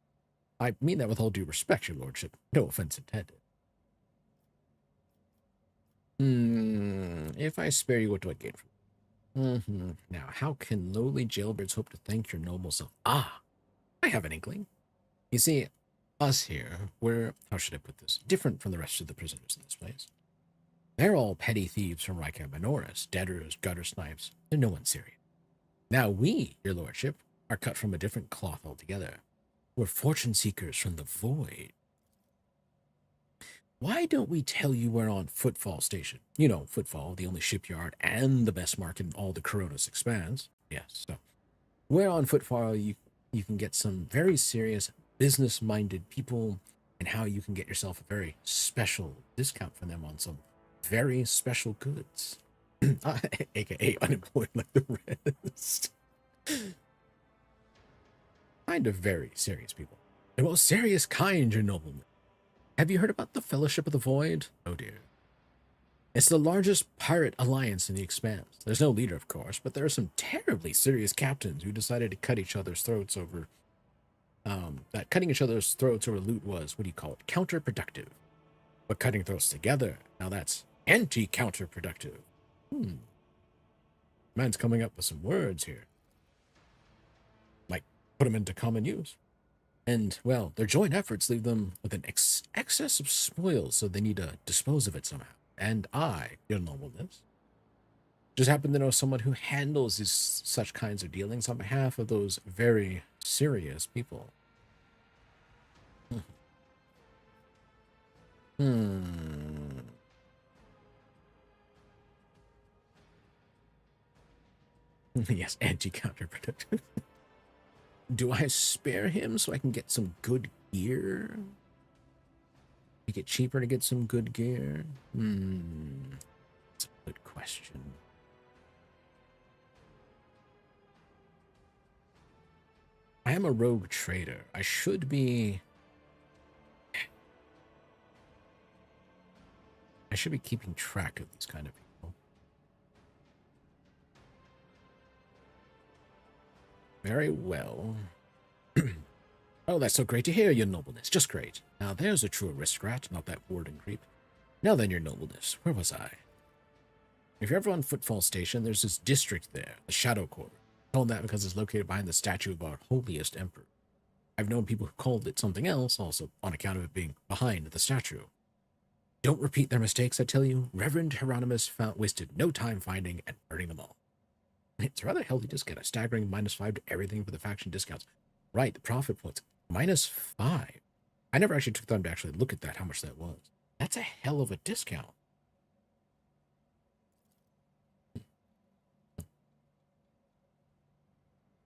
I mean that with all due respect, your lordship. No offense intended. If I spare you, what do I gain from it? Now, how can lowly jailbirds hope to thank your noble self? Ah, I have an inkling. You see, us here, we're, how should I put this, different from the rest of the prisoners in this place. They're all petty thieves from Rika Minoris, debtors, gutter snipes. They're no one serious. Now we, your lordship, are cut from a different cloth altogether. We're fortune seekers from the void. Why don't we tell you we're on Footfall Station? You know, Footfall, the only shipyard and the best market in all the Coronas expanse. Yes, so we're on Footfall. You can get some very serious business-minded people and how you can get yourself a very special discount from them on some very special goods. AKA unemployed like the rest. Kind of very serious people. The most serious kind, your nobleman. Have you heard about the Fellowship of the Void? Oh dear. It's the largest pirate alliance in the expanse. There's no leader, of course, but there are some terribly serious captains who decided to cut each other's throats over... that cutting each other's throats over loot was, what do you call it, counterproductive. But cutting throats together, now that's anti-counterproductive. Man's coming up with some words here. Like, put them into common use. And, well, their joint efforts leave them with an excess of spoils, so they need to dispose of it somehow. And I, your nobleness, just happen to know someone who handles such kinds of dealings on behalf of those very serious people. Yes, anti-counterproductive. Do I spare him so I can get some good gear? Make it cheaper to get some good gear? That's a good question. I am a rogue trader. I should be keeping track of these kind of people. Very well. Oh, that's so great to hear, your nobleness. Just great. Now, there's a true aristocrat, not that warden creep. Now then, your nobleness, where was I? If you're ever on Footfall Station, there's this district there, the Shadow Quarter. Called that because it's located behind the statue of our holiest emperor. I've known people who called it something else, also on account of it being behind the statue. Don't repeat their mistakes, I tell you. Reverend Hieronymus wasted no time finding and burning them all. It's rather healthy discount, a staggering -5 to everything for the faction discounts. Right, the profit points, -5. I never actually took time to actually look at that, how much that was. That's a hell of a discount.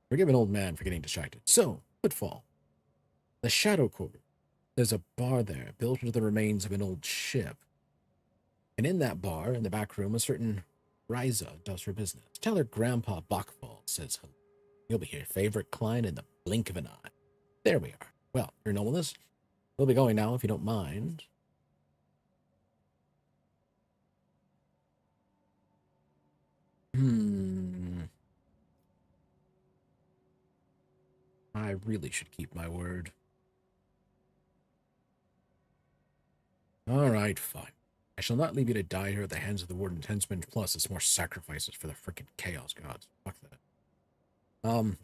Forgive an old man for getting distracted. So, footfall. The Shadow Quarter. There's a bar there, built into the remains of an old ship. And in that bar, in the back room, a certain Riza does her business. Tell her Grandpa Bachfall says hello. You'll be your favorite client in the blink of an eye. There we are. Well, your nobleness, we'll be going now if you don't mind. I really should keep my word. All right, fine. I shall not leave you to die here at the hands of the Warden's henchmen, plus it's more sacrifices for the frickin' Chaos Gods. Fuck that.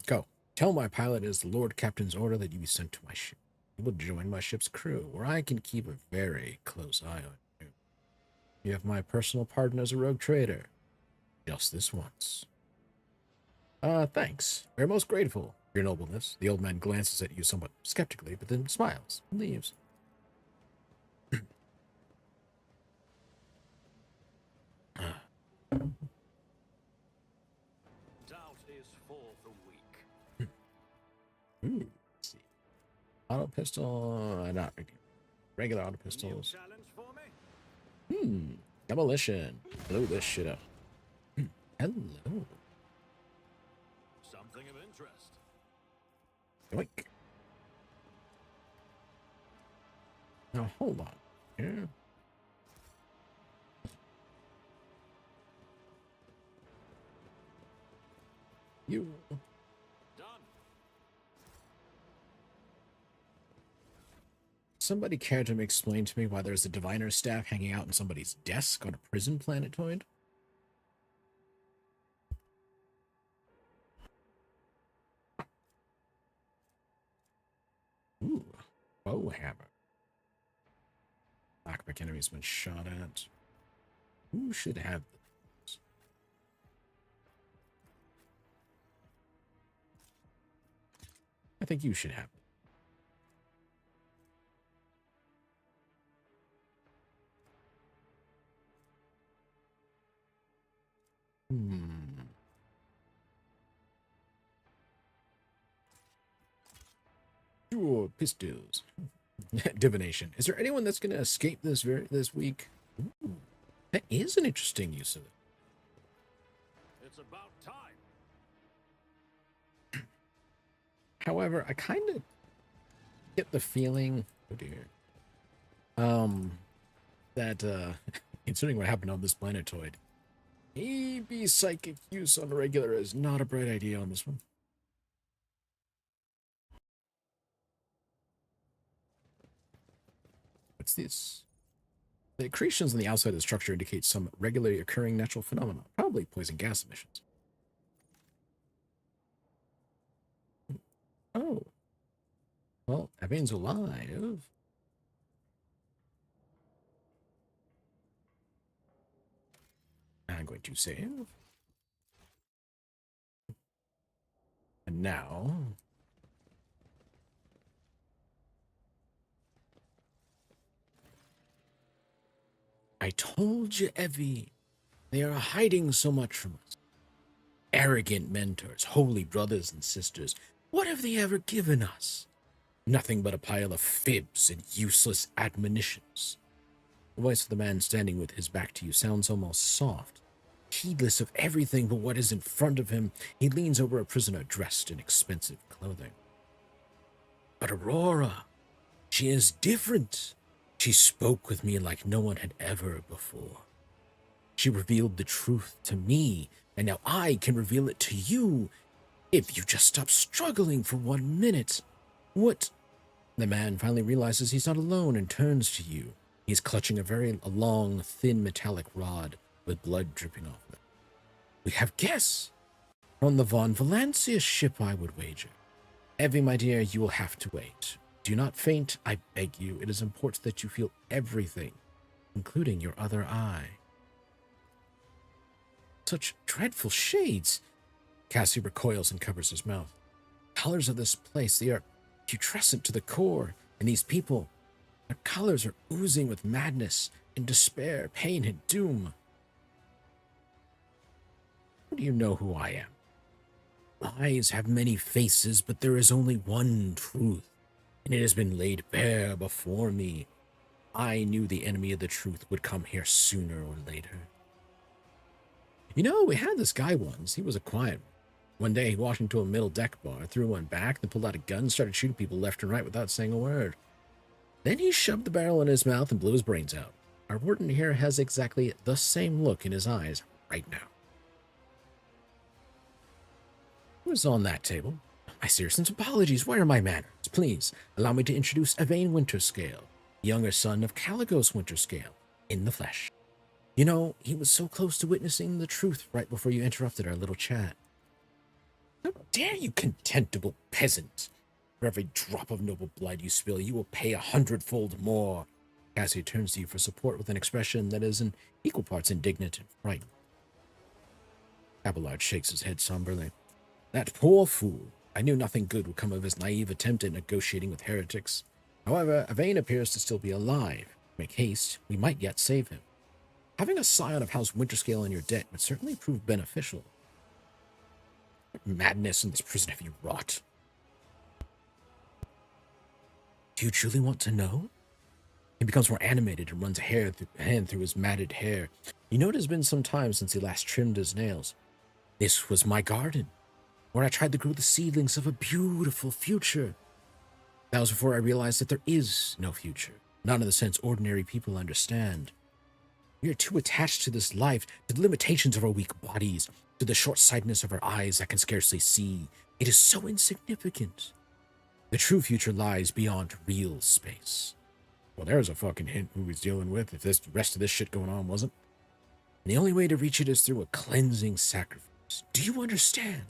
Go. Tell my pilot it is the Lord Captain's order that you be sent to my ship. You will join my ship's crew, where I can keep a very close eye on you. You have my personal pardon as a rogue trader. Just this once. Thanks. We're most grateful, your nobleness. The old man glances at you somewhat skeptically, but then smiles and leaves. Doubt is for the weak. Let's see. Auto pistol, not regular auto New pistols. challenge for me? Demolition. Blow this shit up. Hello. Something of interest. Yoink. Now hold on here. You. Done. Somebody care to explain to me why there's a diviner's staff hanging out in somebody's desk on a prison planetoid? Ooh, bow hammer. Blackback enemy's been shot at. Who should have this? I think you should have it. Sure, pistols. Divination. Is there anyone that's going to escape this week? Ooh, that is an interesting use of it. It's about time. However, I kind of get the feeling, oh dear, that considering what happened on this planetoid, maybe psychic use on the regular is not a bright idea on this one. What's this? The accretions on the outside of the structure indicate some regularly occurring natural phenomena, probably poison gas emissions. Oh. Well, Evane's alive. I'm going to save. And now... I told you, Evie, they are hiding so much from us. Arrogant mentors, holy brothers and sisters, what have they ever given us? Nothing but a pile of fibs and useless admonitions. The voice of the man standing with his back to you sounds almost soft. Heedless of everything but what is in front of him, he leans over a prisoner dressed in expensive clothing. But Aurora, she is different. She spoke with me like no one had ever before. She revealed the truth to me, and now I can reveal it to you. If you just stop struggling for 1 minute. What? The man finally realizes he's not alone and turns to you. He's clutching a long, thin metallic rod with blood dripping off of it. We have guests. On the Von Valancia ship, I would wager. Evie, my dear, you will have to wait. Do not faint, I beg you. It is important that you feel everything, including your other eye. Such dreadful shades. Cassie recoils and covers his mouth. Colors of this place, they are putrescent to the core, and these people, their colors are oozing with madness and despair, pain and doom. How do you know who I am? Lies have many faces, but there is only one truth, and it has been laid bare before me. I knew the enemy of the truth would come here sooner or later. You know, we had this guy once. He was a quiet one. One day, he walked into a middle deck bar, threw one back, then pulled out a gun and started shooting people left and right without saying a word. Then he shoved the barrel in his mouth and blew his brains out. Our warden here has exactly the same look in his eyes right now. Who's on that table? My seriously apologies. Where are my manners? Please, allow me to introduce Evane Winterscale, younger son of Caligos Winterscale, in the flesh. You know, he was so close to witnessing the truth right before you interrupted our little chat. How dare you, contemptible peasant! For every drop of noble blood you spill, you will pay 100-fold more. Cassie turns to you for support with an expression that is in equal parts indignant and frightened. Abelard shakes his head somberly. That poor fool. I knew nothing good would come of his naive attempt at negotiating with heretics. However, Evane appears to still be alive. Make haste, we might yet save him. Having a scion of House Winterscale in your debt would certainly prove beneficial. What madness in this prison have you wrought? Do you truly want to know? He becomes more animated and runs a hand through his matted hair. You know it has been some time since he last trimmed his nails. This was my garden, where I tried to grow the seedlings of a beautiful future. That was before I realized that there is no future, not in the sense ordinary people understand. We are too attached to this life, to the limitations of our weak bodies, to the short-sightedness of our eyes that can scarcely see. It is so insignificant. The true future lies beyond real space. Well, there's a fucking hint who he's dealing with if this rest of this shit going on wasn't. And the only way to reach it is through a cleansing sacrifice. Do you understand?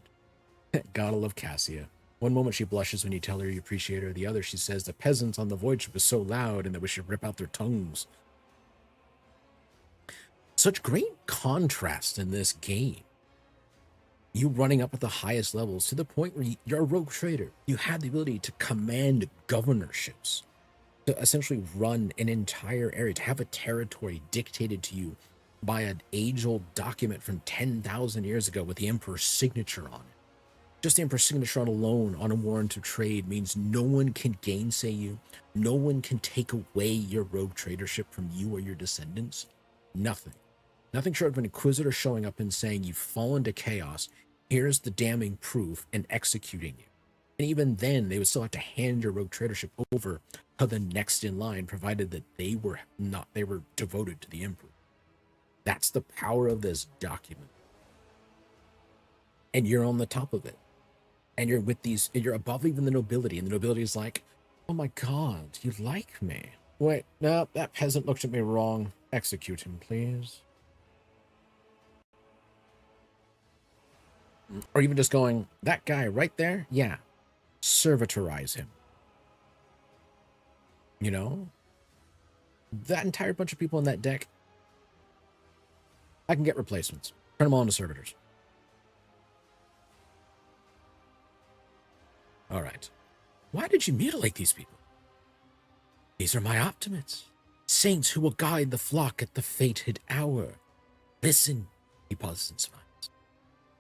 Gotta love Cassia. One moment she blushes when you tell her you appreciate her. The other she says the peasants on the void ship is so loud and that we should rip out their tongues. Such great contrast in this game. You running up at the highest levels to the point where you're a rogue trader. You have the ability to command governorships, to essentially run an entire area, to have a territory dictated to you by an age-old document from 10,000 years ago with the Emperor's signature on it. Just the Emperor's signature alone on a warrant of trade means no one can gainsay you. No one can take away your rogue tradership from you or your descendants. Nothing. Nothing short of an inquisitor showing up and saying you've fallen to chaos. Here's the damning proof and executing you. And even then, they would still have to hand your rogue tradership over to the next in line, provided that they were devoted to the Emperor. That's the power of this document. And you're on the top of it. And you're with these, and you're above even the nobility. And the nobility is like, oh my God, you like me. Wait, no, that peasant looked at me wrong. Execute him, please. Or even just going, that guy right there, yeah, servitorize him. You know? That entire bunch of people in that deck, I can get replacements. Turn them all into servitors. All right. Why did you mutilate these people? These are my optimates. Saints who will guide the flock at the fated hour. Listen, he pauses and smiles.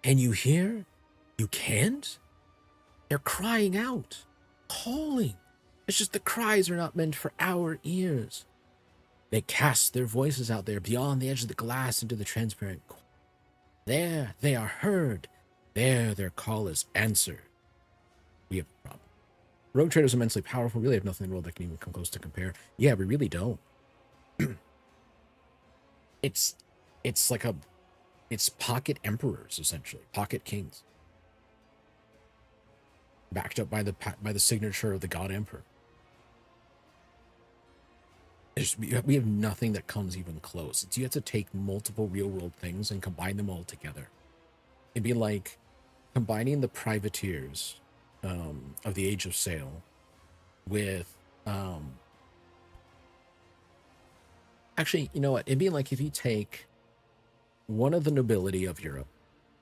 Can you hear? You can't? They're crying out, calling. It's just the cries are not meant for our ears. They cast their voices out there beyond the edge of the glass into the transparent core. There they are heard. There their call is answered. We have a problem. Rogue Trader is immensely powerful. We really have nothing in the world that can even come close to compare. Yeah, we really don't. It's like it's pocket emperors, essentially. Pocket kings. Backed up by the signature of the God Emperor. We have nothing that comes even close. You have to take multiple real-world things and combine them all together. It'd be like combining the privateers of the Age of Sail with... Actually, you know what? It'd be like if you take one of the nobility of Europe,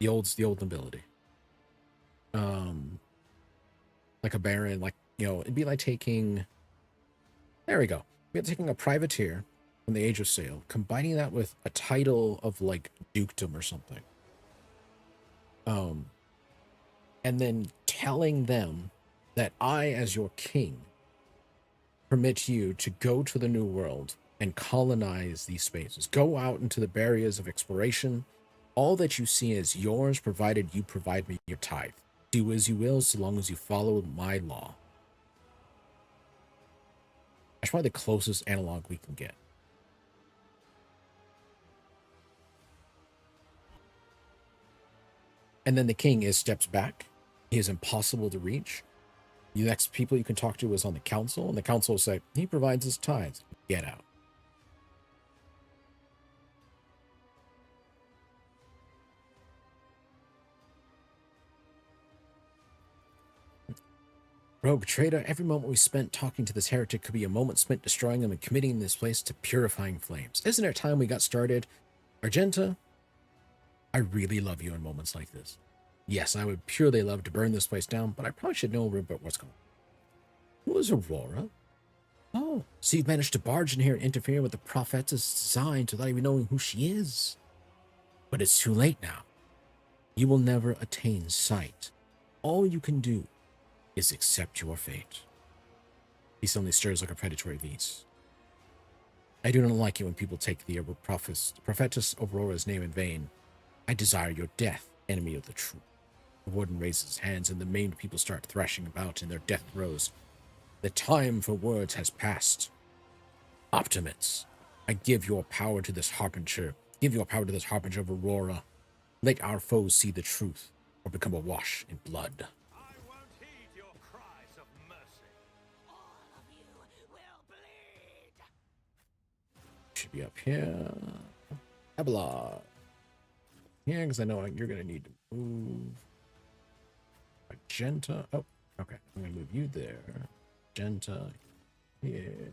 the old nobility, like a baron, like, you know, it'd be like taking... There we go. We're taking a privateer from the Age of Sail, combining that with a title of like dukedom or something. and then telling them that I, as your king, permit you to go to the New World and colonize these spaces. Go out into the barriers of exploration. All that you see is yours, provided you provide me your tithe. Do as you will, so long as you follow my law. That's probably the closest analog we can get. And then the king steps back. He is impossible to reach. The next people you can talk to is on the council, and the council will say, he provides his tithes. Get out. Rogue Trader, every moment we spent talking to this heretic could be a moment spent destroying him and committing this place to purifying flames. Isn't it time we got started? Argenta, I really love you in moments like this. Yes, I would purely love to burn this place down, but I probably should know about what's going on. Who is Aurora? Oh, so you've managed to barge in here and interfere with the prophetess' design without even knowing who she is. But it's too late now. You will never attain sight. All you can do is accept your fate. He suddenly stirs like a predatory beast. I do not like it when people take the prophetess Aurora's name in vain. I desire your death, enemy of the truth. The warden raises his hands and the maimed people start thrashing about in their death throes. The time for words has passed. Optimates, I give your power to this harbinger. Give your power to this harbinger of Aurora. Let our foes see the truth or become awash in blood. I won't heed your cries of mercy. All of you will bleed. Should be up here. Abelard. Yeah, because I know you're going to need to move. Magenta. Oh, okay. I'm going to move you there. Magenta here.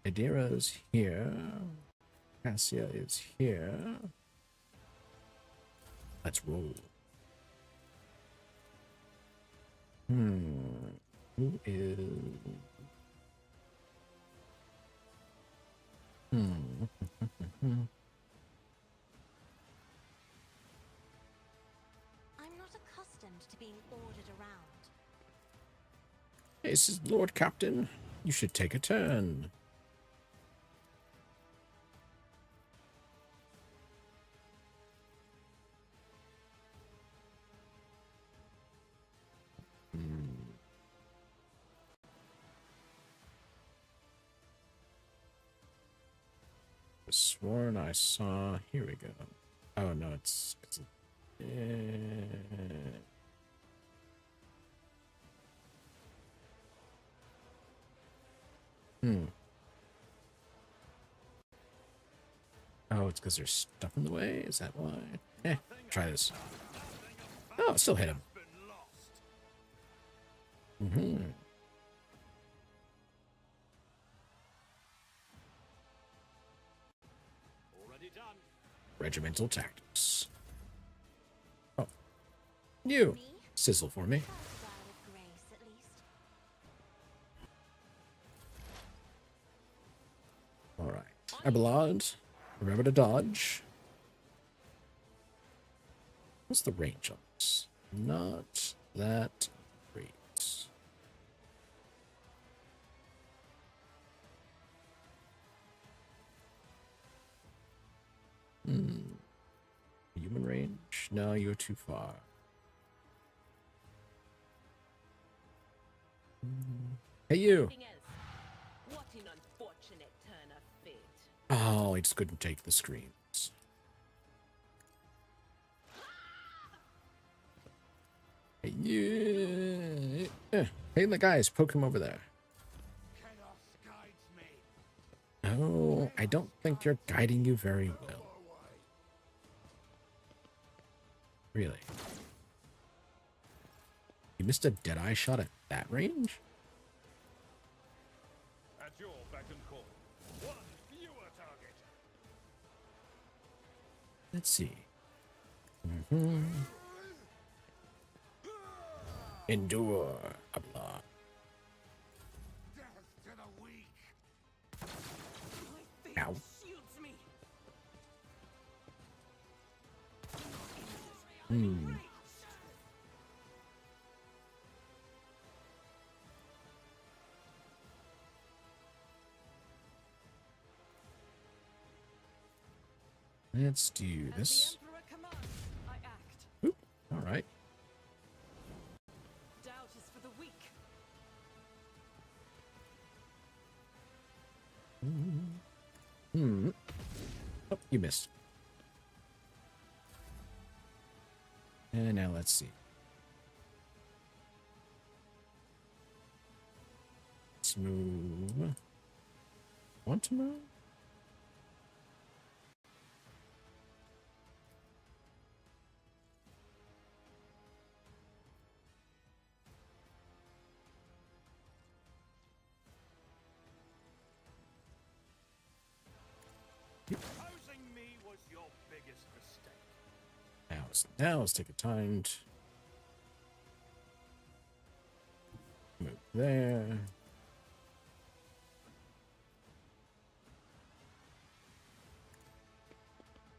Adira's here. Cassia is here. Let's roll. Who is... I'm not accustomed to being ordered around. This is Lord Captain. You should take a turn. Sworn I saw. Here we go. Oh no, it's Oh, it's because there's stuff in the way? Is that why? Try this. Oh, still hit him. Already done. Regimental tactics. Oh. You. Me? Sizzle for me. Try to die with grace, at least. Alright. Abelard. Remember to dodge. What's the range on this? Not that great. Human range? No, you're too far. Hey, you! Anything else? What an unfortunate turn of fate. Oh, I just couldn't take the screams. Hey, you! Hey, the guys, poke him over there. Chaos guides me. Oh, I don't think you're guiding you very well. Really? You missed a dead-eye shot at that range? At your beck and call. One fewer target. Let's see. Endure, Abla. Death to the weak. My fate Ow. shields me. Let's do As this. the Emperor commands, I act. Oop. All right. Doubt is for the weak. Oh, you missed. And now let's see. Let's move. Want to move? Opposing me was your biggest mistake. Now let's take a time to move there.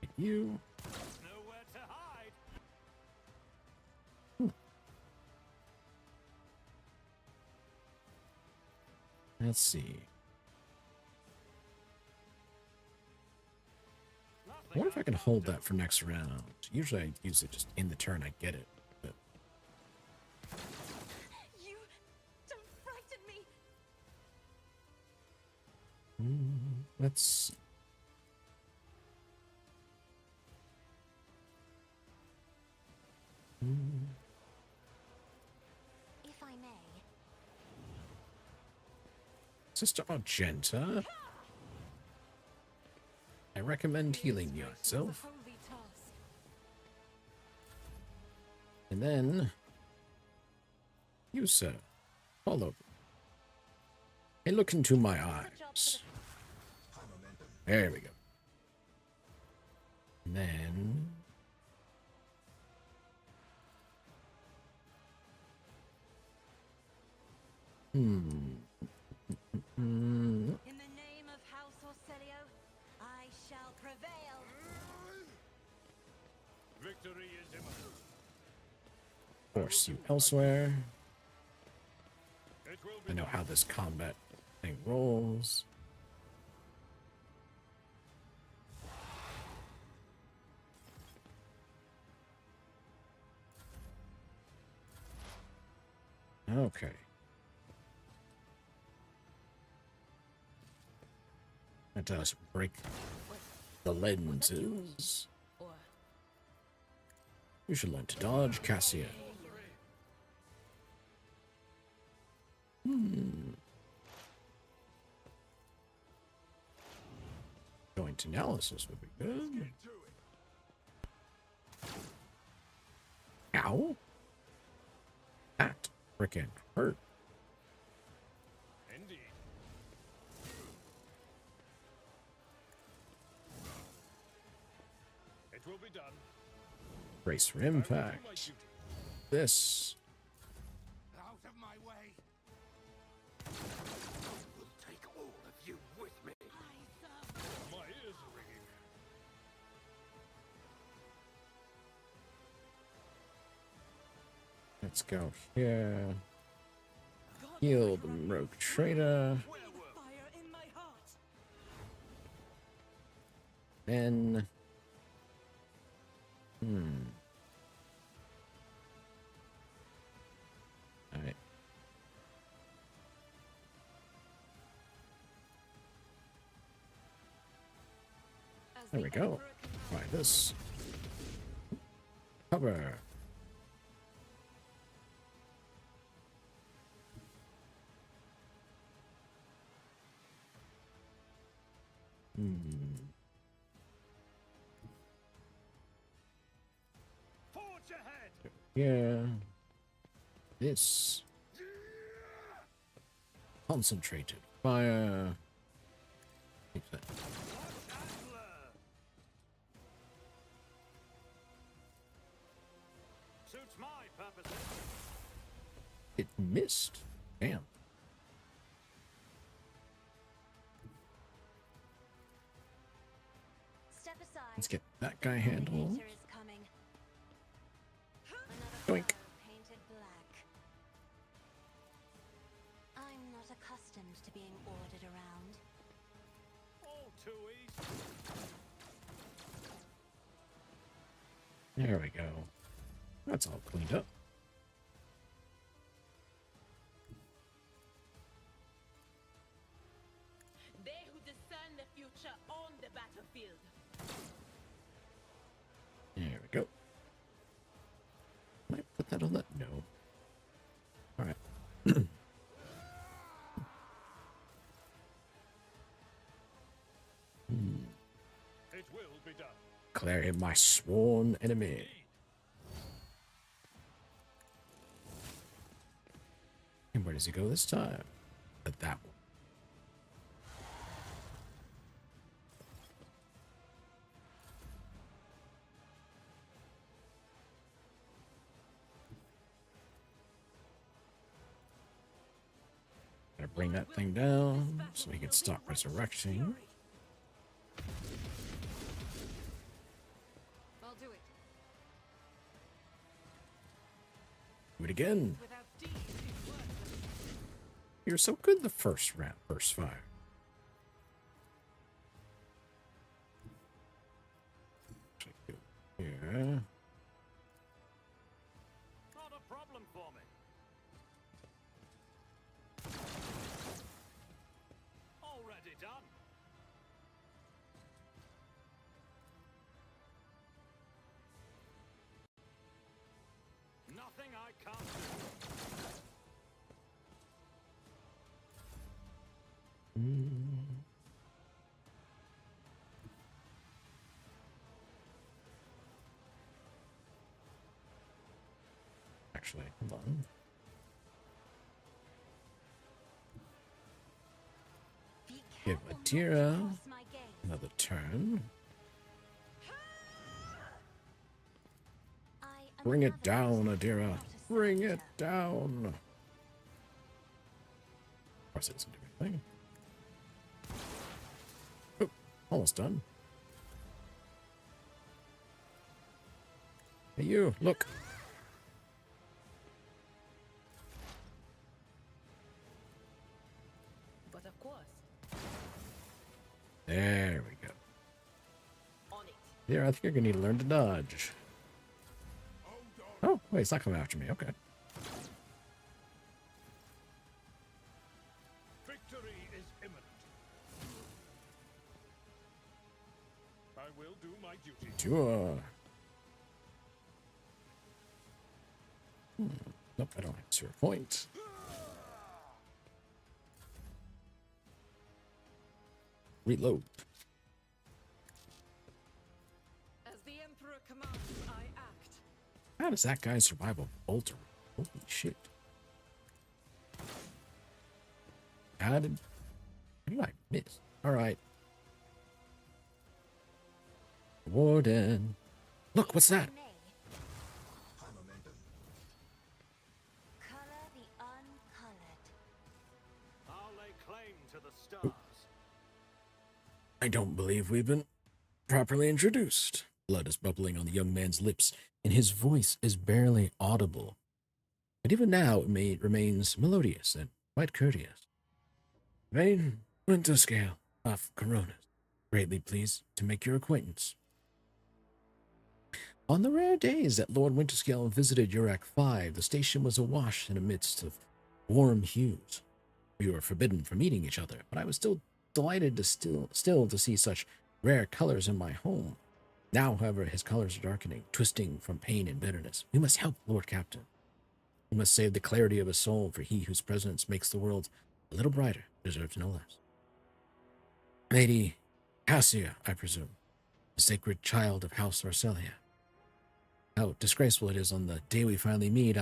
Hit you. Nowhere to hide. Let's see. I wonder if I can hold that for next round. Usually I use it just in the turn I get it. But You don't frighten me. let's. If I may. Sister Argenta, I recommend healing yourself. Holy task. And then you, sir, follow me. And look into my eyes. There we go. And then In the name of House Orselio, I shall prevail. Victory is imminent. force you elsewhere. It will I be know how this combat thing rolls. Okay. Let us break the lenses. Or You should learn to dodge, Cassia. Joint analysis would be good. Ow. That frickin' hurt. indeed. It will be done. Brace for I will do my impact. duty. This. Out of my way. We'll take all of you with me. My ears are ringing. Let's go here. Heal the Rogue Trader. Fire in my heart. Then. Alright. As There the we go. Emperor commands, Try this. Cover. Forge ahead. Yeah. This. Concentrated fire. Keep that. Suits my purposes. It missed. Damn. Step aside. Let's get that guy handled. Nature is coming. Another Doink. fellow painted black. I'm not accustomed to being ordered around. All too easy. There we go. That's all cleaned up. They who discern the future own the battlefield. There we go. Might put that on that? No. All right. It will be done. Clear my sworn enemy. And where does he go this time? At that one. Gotta bring that thing down so we can stop resurrecting. I'll do it. Do it again. Without deeds, it's worthless. You're so good the first round, first fire. Yeah. Not a problem for me. Already done. Nothing I can't do. Actually, hold on. Give Adira another turn. Bring it down, Adira. Bring it down. Of course, it doesn't do anything. Oh, almost done. Hey, you, look. But of course, There we go. on it. Yeah, I think you're gonna need to learn to dodge. Oh, wait, it's not coming after me. Okay. Victory is imminent. I will do my duty. Sure. Nope, I don't have to a point. Reload. As the Emperor commands, I act. How does that guy survive a bolter? Holy shit. How did I miss? Alright. Warden. Look, what's that? Color the uncolored. I'll lay claim to the stars. I don't believe we've been properly introduced. Blood is bubbling on the young man's lips, and his voice is barely audible. But even now it remains melodious and quite courteous. Vane Winterscale of Coronas, greatly pleased to make your acquaintance. On the rare days that Lord Winterscale visited Urak 5, the station was awash in a midst of warm hues. We were forbidden from meeting each other, but I was still delighted to still to see such rare colors in my home. Now, however, his colors are darkening, twisting from pain and bitterness. We must help, Lord Captain. We must save the clarity of his soul, for he whose presence makes the world a little brighter deserves no less. Lady Cassia, I presume, the sacred child of House Arcelia. How disgraceful it is on the day we finally meet,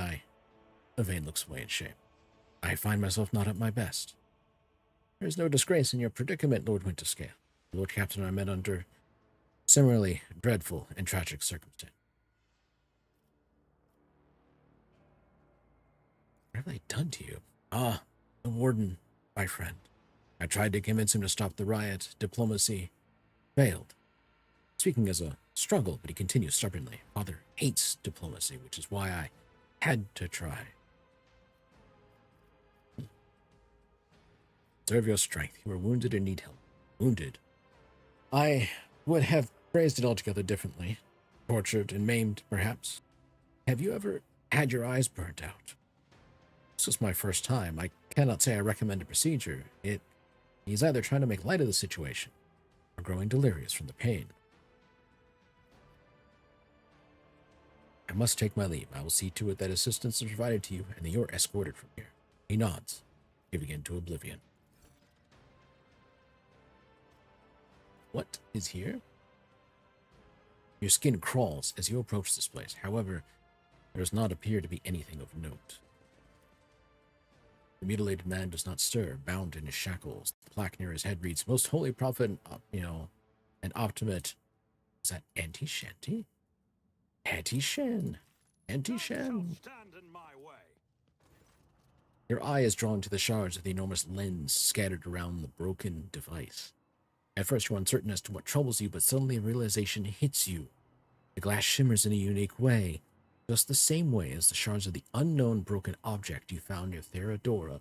Vane looks away in shame. I find myself not at my best. There is no disgrace in your predicament, Lord Winterscale. The Lord Captain and I met under similarly dreadful and tragic circumstance. What have I done to you? Ah, the warden, my friend. I tried to convince him to stop the riot. Diplomacy failed. Speaking as a struggle, but he continues stubbornly. Father hates diplomacy, which is why I had to try. Serve your strength. You are wounded and need help. Wounded. I would have phrased it altogether differently. Tortured and maimed, perhaps. Have you ever had your eyes burnt out? This was my first time. I cannot say I recommend a procedure. He's either trying to make light of the situation or growing delirious from the pain. I must take my leave. I will see to it that assistance is provided to you and that you are escorted from here. He nods, giving in to oblivion. What is here? Your skin crawls as you approach this place. However, there does not appear to be anything of note. The mutilated man does not stir, bound in his shackles. The plaque near his head reads, Most Holy Prophet, and Optimate. Is that Anti-Shanty? Anti-Shen. Anti-Shen. Stand in my way. Your eye is drawn to the shards of the enormous lens scattered around the broken device. At first, you're uncertain as to what troubles you, but suddenly a realization hits you. The glass shimmers in a unique way, just the same way as the shards of the unknown broken object you found near Theodora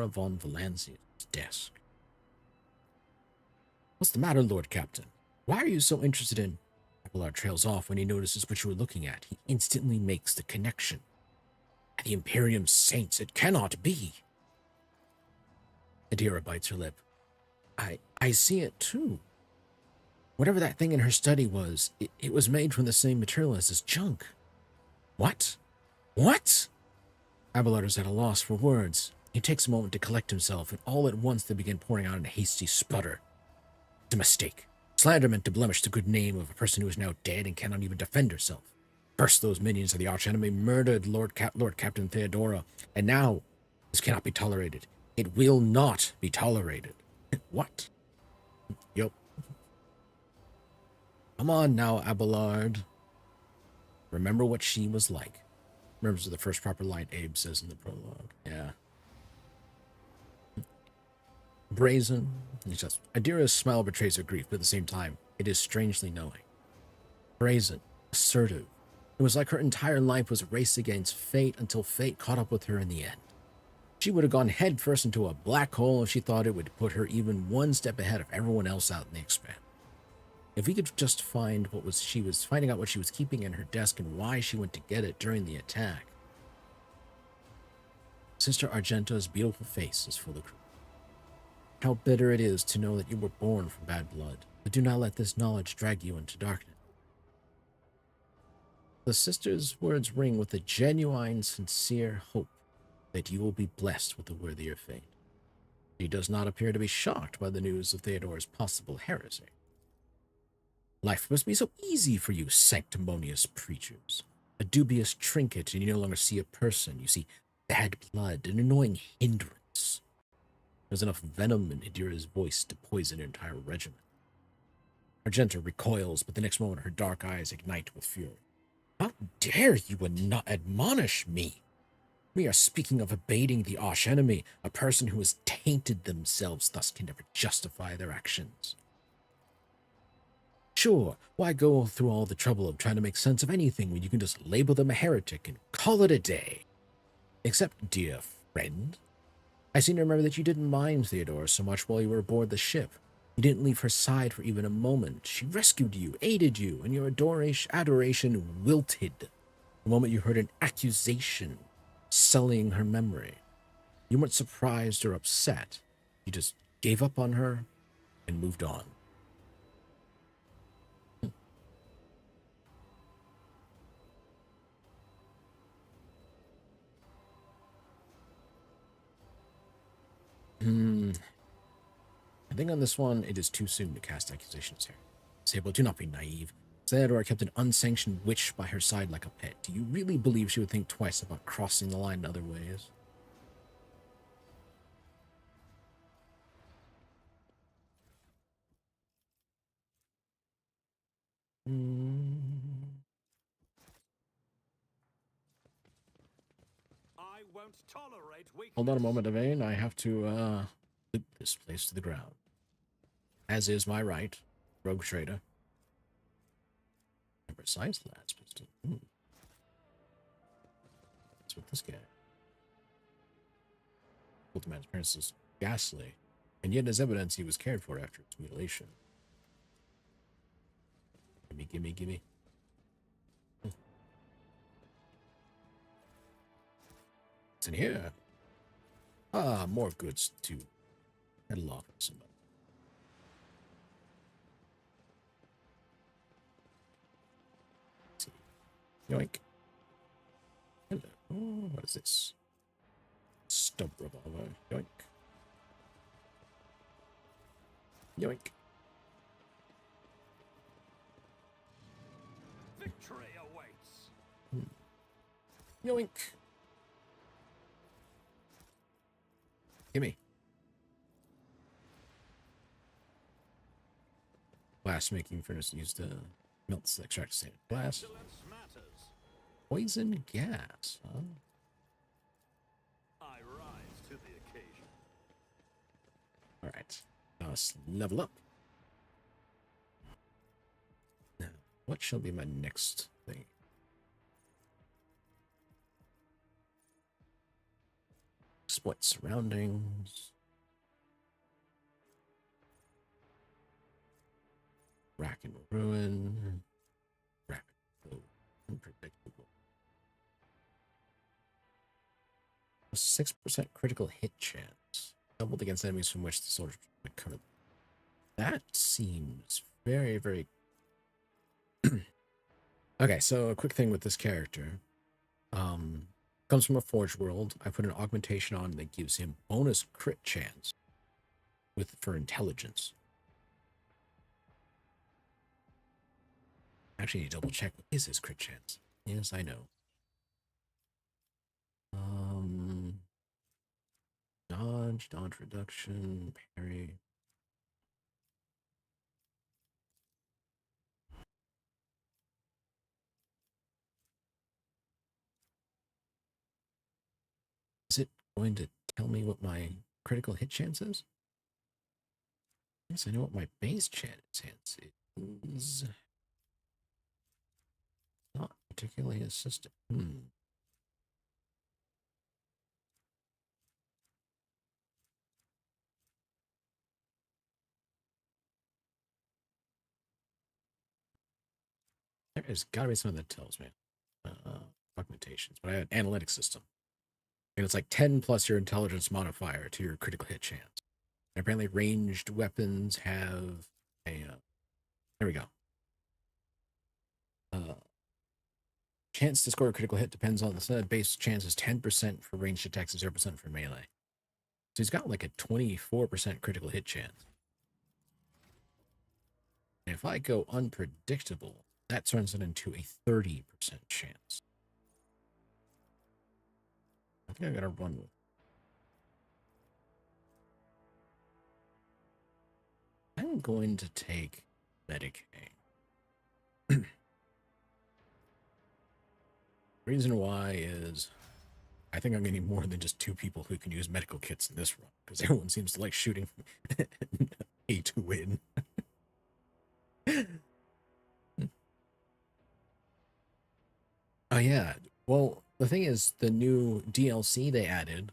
von Valancia's desk. What's the matter, Lord Captain? Why are you so interested in... Abelard trails off when he notices what you were looking at. He instantly makes the connection. The Imperium Saints, it cannot be. Adira bites her lip. I see it too. Whatever that thing in her study was, it was made from the same material as this junk. What? What? Abelard is at a loss for words. He takes a moment to collect himself, and all at once they begin pouring out in a hasty sputter. It's a mistake. Slander meant to blemish the good name of a person who is now dead and cannot even defend herself. First, those minions of the archenemy murdered Lord Captain Theodora, and now this cannot be tolerated. It will not be tolerated. What? Yup. Come on now, Abelard. Remember what she was like. Remembers the first proper line Abe says in the prologue. Yeah. Brazen. He says, Adira's smile betrays her grief, but at the same time, it is strangely knowing. Brazen. Assertive. It was like her entire life was a race against fate until fate caught up with her in the end. She would have gone headfirst into a black hole if she thought it would put her even one step ahead of everyone else out in the expanse. If we could just find finding out what she was keeping in her desk and why she went to get it during the attack. Sister Argento's beautiful face is full of truth. How bitter it is to know that you were born from bad blood, but do not let this knowledge drag you into darkness. The sister's words ring with a genuine, sincere hope that you will be blessed with a worthier fate. She does not appear to be shocked by the news of Theodora's possible heresy. Life must be so easy for you sanctimonious preachers. A dubious trinket, and you no longer see a person. You see bad blood, an annoying hindrance. There's enough venom in Adira's voice to poison an entire regiment. Argenta recoils, but the next moment her dark eyes ignite with fury. How dare you not admonish me? We are speaking of abating the arch enemy, a person who has tainted themselves, thus can never justify their actions. Sure, why go through all the trouble of trying to make sense of anything when you can just label them a heretic and call it a day? Except, dear friend, I seem to remember that you didn't mind Theodora so much while you were aboard the ship. You didn't leave her side for even a moment. She rescued you, aided you, and your adoration wilted the moment you heard an accusation sullying her memory. You weren't surprised or upset. You just gave up on her and moved on. I think on this one, it is too soon to cast accusations here. Sabot, do not be naive. Theodora kept an unsanctioned witch by her side like a pet. Do you really believe she would think twice about crossing the line in other ways? I won't tolerate weakness. Hold on a moment, Evane. I have to loot this place to the ground. As is my right, Rogue Trader. A precise lad's pistol. What's with this guy? The man's appearance is ghastly, and yet as evidence he was cared for after its mutilation. Gimme. What's in here? Ah, more goods to peddle off with somebody. Let's see. Yoink. Hello. Oh, what is this? Stub revolver. Yoink. Yoink. Victory awaits. Yoink. Gimme. Glass making furnace used to melt the extract standard glass. Excellence matters. Poison gas, huh? I rise to the occasion. Alright. Now let's level up. Now, what shall be my next thing? Exploit surroundings. Rack and ruin. Rapid flow. Unpredictable. A 6% critical hit chance. Doubled against enemies from which the soldier covered. That seems very, very... Okay, so a quick thing with this character. Comes from a Forge world. I put an augmentation on that gives him bonus crit chance for intelligence. Actually, I need to double check. What is his crit chance? Yes, I know. Dodge reduction, parry. Is it going to tell me what my critical hit chance is? Yes, I know what my base chance is. Not particularly assistant. There's got to be something that tells me. Augmentations, but I had analytics system. And it's like 10 plus your intelligence modifier to your critical hit chance. And apparently ranged weapons have a... there we go. Chance to score a critical hit depends on the base chance is 10% for ranged attacks and 0% for melee. So he's got like a 24% critical hit chance. And if I go unpredictable, that turns it into a 30% chance. I think I gotta run with. I'm going to take Medicaid. Reason why is I think I'm gonna need more than just 2 people who can use medical kits in this run, because everyone seems to like shooting A to win. Oh yeah. Well, the thing is, the new DLC they added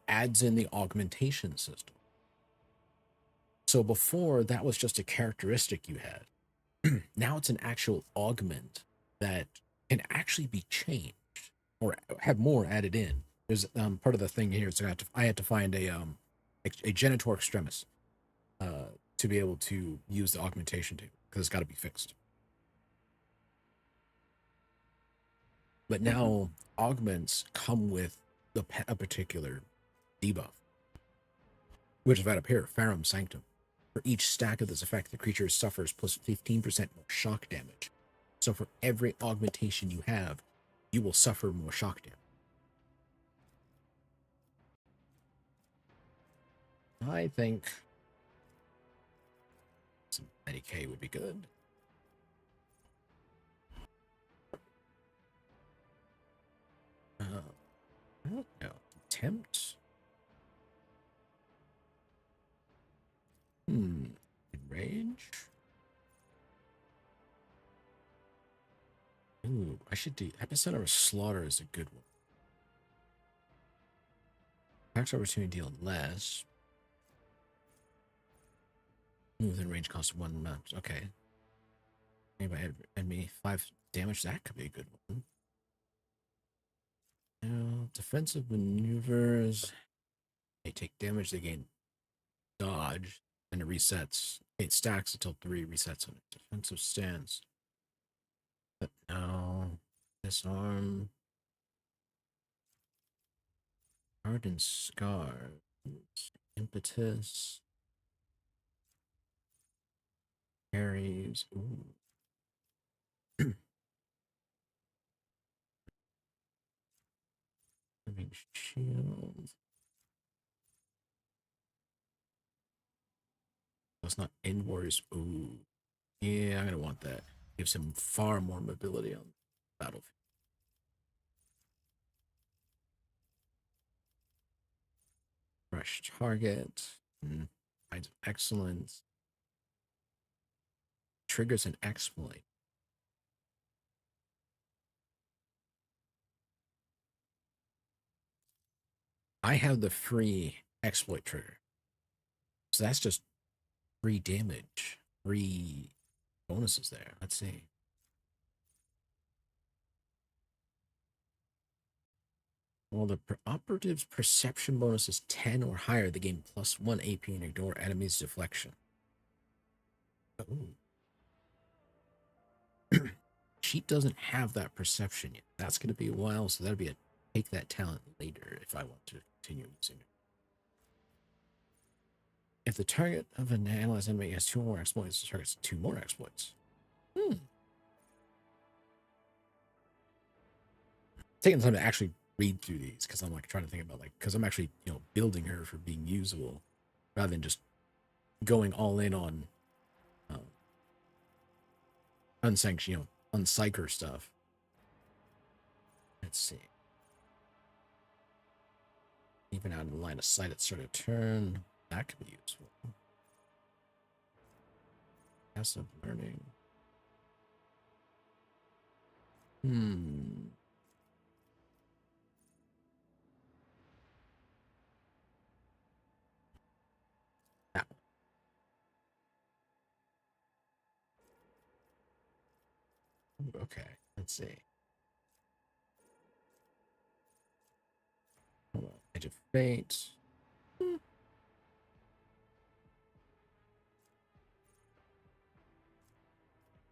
adds in the augmentation system. So before, that was just a characteristic you had. Now it's an actual augment that can actually be changed or have more added in. There's part of the thing here is I had to find a genitor extremis to be able to use the augmentation table, because it's got to be fixed. But now augments come with a particular debuff, which is right up here, Farum Sanctum. For each stack of this effect, the creature suffers plus 15% more shock damage. So for every augmentation you have, you will suffer more shock damage. I think some Medicaid would be good. I don't know. Tempt? Enrage? Ooh, I should do Epicenter of Slaughter is a good one. Tax opportunity deal less. Within range costs 1 amount. Okay. Anybody enemy 5 damage? That could be a good one. Defensive maneuvers. They take damage, they gain dodge, and it resets. It stacks until 3 resets on it. Defensive stance. But now, disarm. Hardened scars. Impetus. Parries. Ooh. Living shield. That's not inwards. Ooh. Yeah, I'm gonna want that. Gives him far more mobility on the battlefield. Fresh target. Signs of excellence. Triggers an exploit. I have the free exploit trigger. So that's just free damage. Free bonuses there. Let's see. Well, the operative's perception bonus is 10 or higher. They gain +1 AP and ignore enemies' deflection. Cheat doesn't have that perception yet. That's going to be a while, so that'll be a take that talent later if I want to continue using it. If the target of an analyzed enemy has 2 or more exploits, the target's 2 more exploits. Taking the time to actually read through these because I'm like trying to think about because I'm actually building her for being usable rather than just going all in on unsanctioned, unpsycher stuff. Let's see. Even out of the line of sight at start of turn, that could be useful. Passive learning. That one. Okay, let's see. Hold on. Edge of Fate.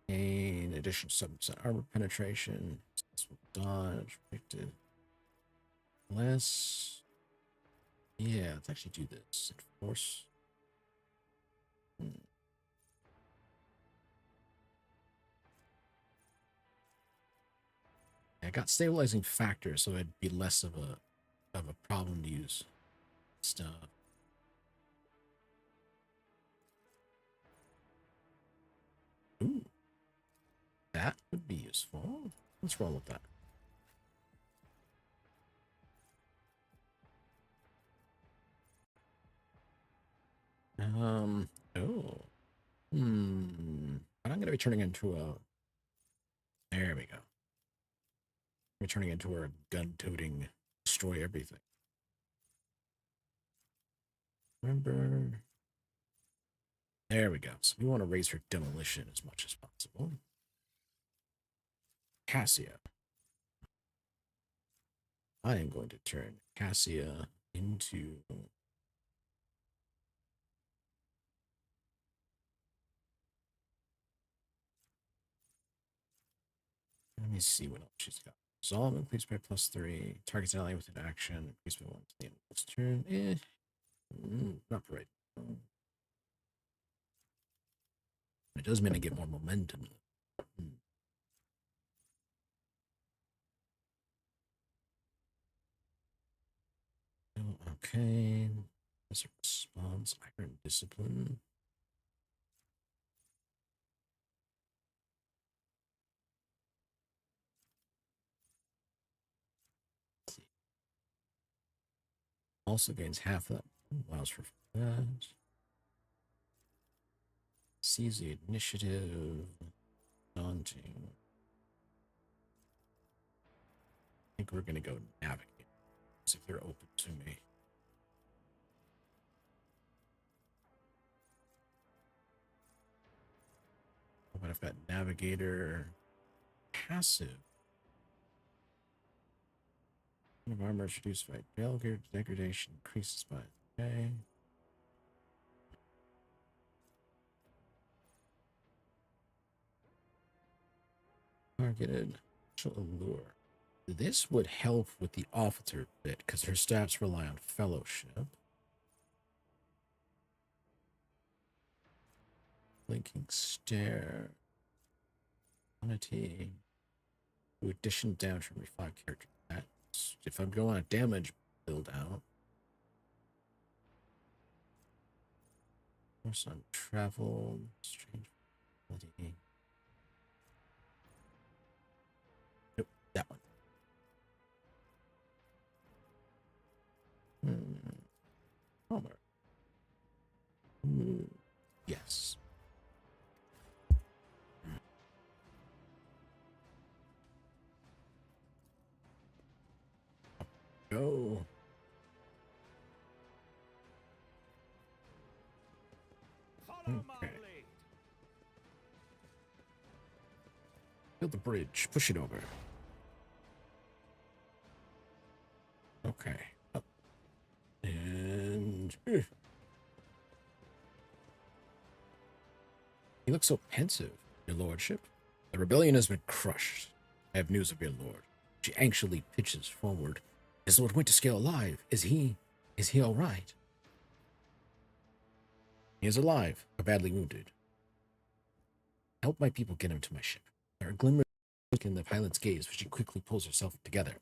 Gain additional 7% armor penetration. Dodge. Predicted. Less. Yeah, let's actually do this. Enforce. I got stabilizing factor, so it'd be less of a problem to use stuff. Ooh, that would be useful. Let's roll with that. Oh. But I'm gonna be turning into a. There we go. We're turning into a gun-toting, destroy everything. Remember? There we go. So we want to raise her demolition as much as possible. Cassia. I am going to turn Cassia into. Let me see what else she's got. Resolve increased by +3. Targets ally with an action. Increased by 1 to the end of this turn. Not right. It does mean I get more momentum. Okay. As a response, iron discipline. Also gains half that. Allows for that. Seize the initiative. Daunting. I think we're gonna go navigate. See if they're open to me. But I've got navigator passive. of armor is reduced by failure, degradation increases by okay. Targeted allure. This would help with the officer bit because her stats rely on fellowship. Blinking stare. Quantity. Addition damage from every 5 character. That's if I'm going on a damage build out. Force on travel. Strange ability. Nope, that one. Palmer. Yes. Go. Follow my Okay. lead. Build the bridge. Push it over. Okay. Up. And... You look so pensive, your lordship. The rebellion has been crushed. I have news of your lord. She anxiously pitches forward. Is Lord Winterscale alive? Is he all right? He is alive, but badly wounded. Help my people get him to my ship. There are glimmers in the pilot's gaze, but she quickly pulls herself together.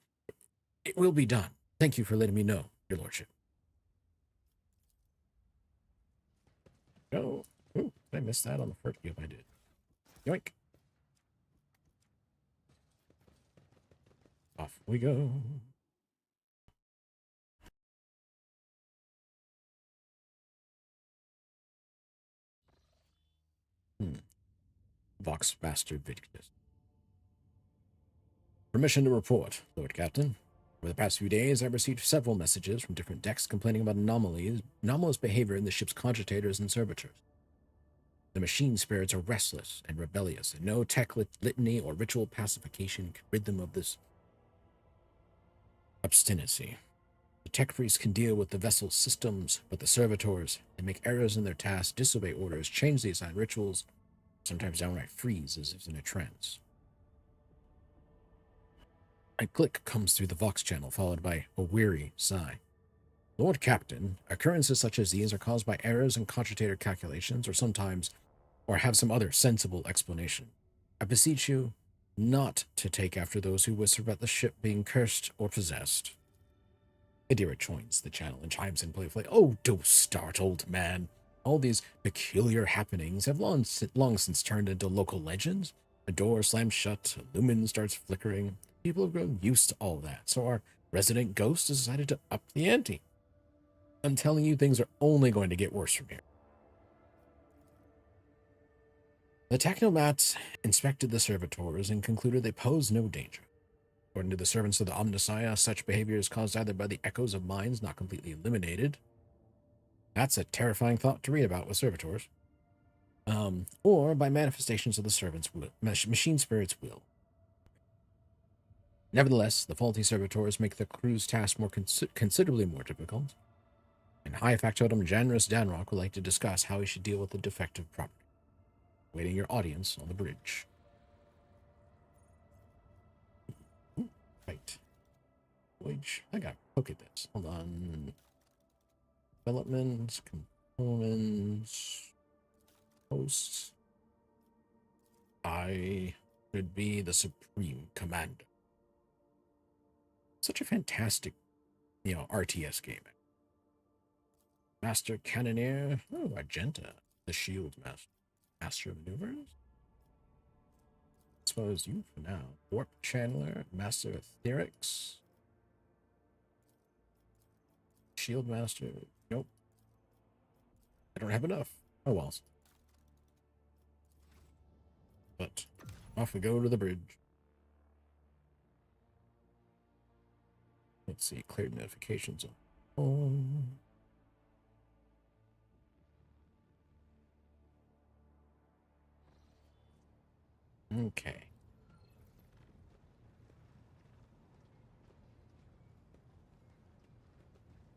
It will be done. Thank you for letting me know, your lordship. Oh, ooh, did I miss that on the first? Yep, I did. Yoink. Off we go. Vox Master Victus. Permission to report, Lord Captain. Over the past few days, I've received several messages from different decks complaining about anomalous behavior in the ship's cogitators and servitors. The machine spirits are restless and rebellious, and no tech litany or ritual pacification can rid them of this obstinacy. The tech priests can deal with the vessel's systems, but the servitors, they make errors in their tasks, disobey orders, change the assigned rituals, sometimes downright freeze as if in a trance. A click comes through the Vox channel, followed by a weary sigh. Lord Captain, occurrences such as these are caused by errors in cogitator calculations, or have some other sensible explanation. I beseech you not to take after those who whisper about the ship being cursed or possessed. Adira joins the channel and chimes in playfully. Oh, don't start, old man. All these peculiar happenings have long since turned into local legends. A door slams shut, a lumen starts flickering. People have grown used to all that, so our resident ghost has decided to up the ante. I'm telling you, things are only going to get worse from here. The technomats inspected the servitors and concluded they pose no danger. According to the servants of the Omnissiah, such behavior is caused either by the echoes of minds not completely eliminated. That's a terrifying thought to read about with servitors. Or by manifestations of the servants' will, machine spirits' will. Nevertheless, the faulty servitors make the crew's task considerably more difficult, and High Factotum Janrus Danrock would like to discuss how he should deal with the defective property. Waiting your audience on the bridge. Right. Which, I got look at this. Hold on. Developments, components, hosts. I should be the supreme commander. Such a fantastic, RTS game. Master Cannoneer. Oh, Argenta. The Shield Master. Master of Maneuvers. Expose you for now. Warp Channeler. Master Etherics. Shield Master. Nope. I don't have enough. Oh well. But off we go to the bridge. Let's see. Cleared notifications on phone. Okay.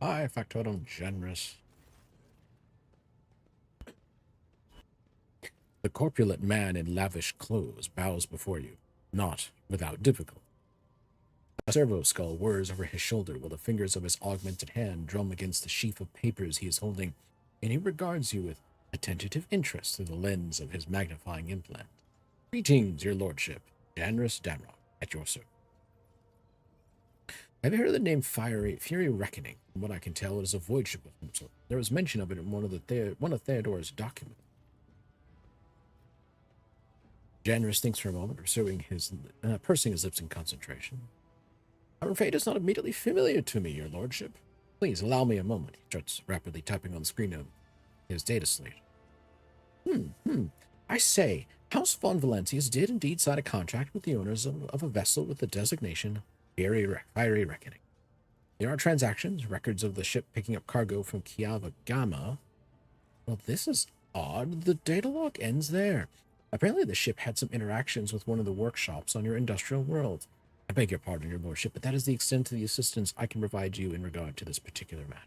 High factotum generous. The corpulent man in lavish clothes bows before you, not without difficulty. A servo skull whirs over his shoulder while the fingers of his augmented hand drum against the sheaf of papers he is holding, and he regards you with attentive interest through the lens of his magnifying implant. Greetings, your lordship. Janrus Damrock, at your service. Have you heard of the name Fury Reckoning? From what I can tell, it is a void ship of some sort. There was mention of it in one of Theodore's documents. Janrus thinks for a moment, pursing his lips in concentration. I'm afraid it's not immediately familiar to me, your lordship. Please allow me a moment. He starts rapidly typing on the screen of his data slate. I say, House von Valancius did indeed sign a contract with the owners of a vessel with the designation Fiery Reckoning. There are transactions, records of the ship picking up cargo from Kiava Gamma. Well, this is odd. The data log ends there. Apparently the ship had some interactions with one of the workshops on your industrial world. I beg your pardon, your lordship, but that is the extent of the assistance I can provide you in regard to this particular matter.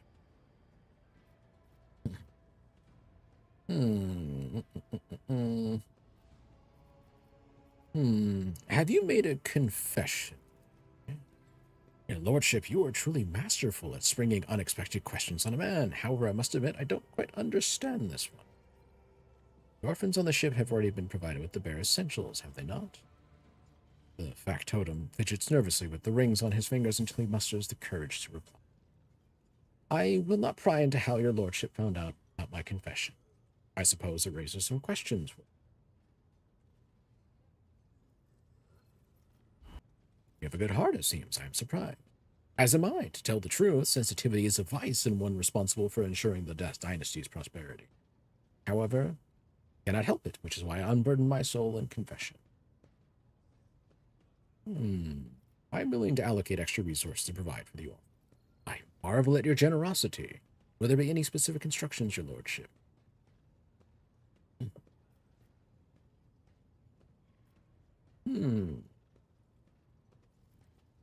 Have you made a confession? Your lordship, you are truly masterful at springing unexpected questions on a man. However, I must admit, I don't quite understand this one. The orphans on the ship have already been provided with the bare essentials, have they not? The factotum fidgets nervously with the rings on his fingers until he musters the courage to reply. I will not pry into how your lordship found out about my confession. I suppose it raises some questions. You have a good heart, it seems. I am surprised. As am I. To tell the truth, sensitivity is a vice and one responsible for ensuring the dynasty's prosperity. However, I cannot help it, which is why I unburden my soul in confession. I am willing to allocate extra resources to provide for the orphan. I marvel at your generosity. Will there be any specific instructions, your lordship?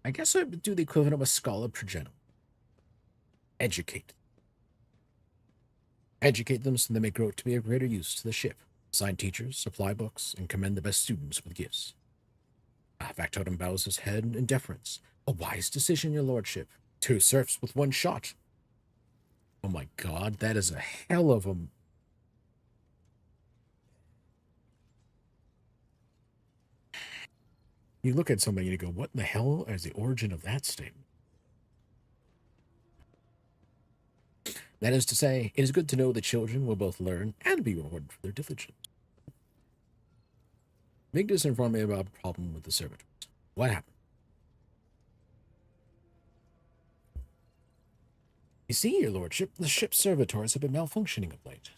I guess I would do the equivalent of a scholar progenitor. Educate. Educate them so they may grow to be of greater use to the ship. Assign teachers, supply books, and commend the best students with gifts. Factotum bows his head in deference. A wise decision, your lordship. 2 serfs with 1 shot. Oh my god, that is a hell of a... You look at somebody and you go, what the hell is the origin of that statement? That is to say, it is good to know the children will both learn and be rewarded for their diligence. Vigdis informed me about a problem with the servitors. What happened? You see, your lordship, the ship's servitors have been malfunctioning of late.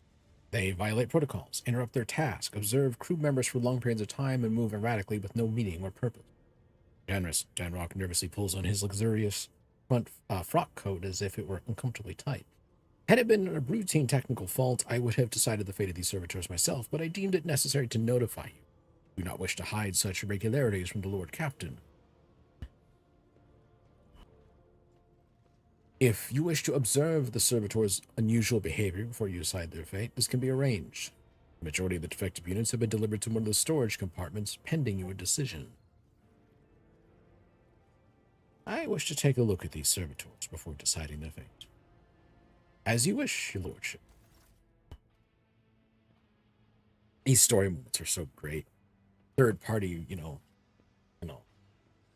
They violate protocols, interrupt their task, observe crew members for long periods of time, and move erratically with no meaning or purpose. Janrus Danrock nervously pulls on his luxurious front frock coat as if it were uncomfortably tight. Had it been a routine technical fault, I would have decided the fate of these servitors myself, but I deemed it necessary to notify you. I do not wish to hide such irregularities from the Lord Captain. If you wish to observe the servitors' unusual behavior before you decide their fate, this can be arranged. The majority of the defective units have been delivered to one of the storage compartments, pending your decision. I wish to take a look at these servitors before deciding their fate. As you wish, your lordship. These story moments are so great. Third party,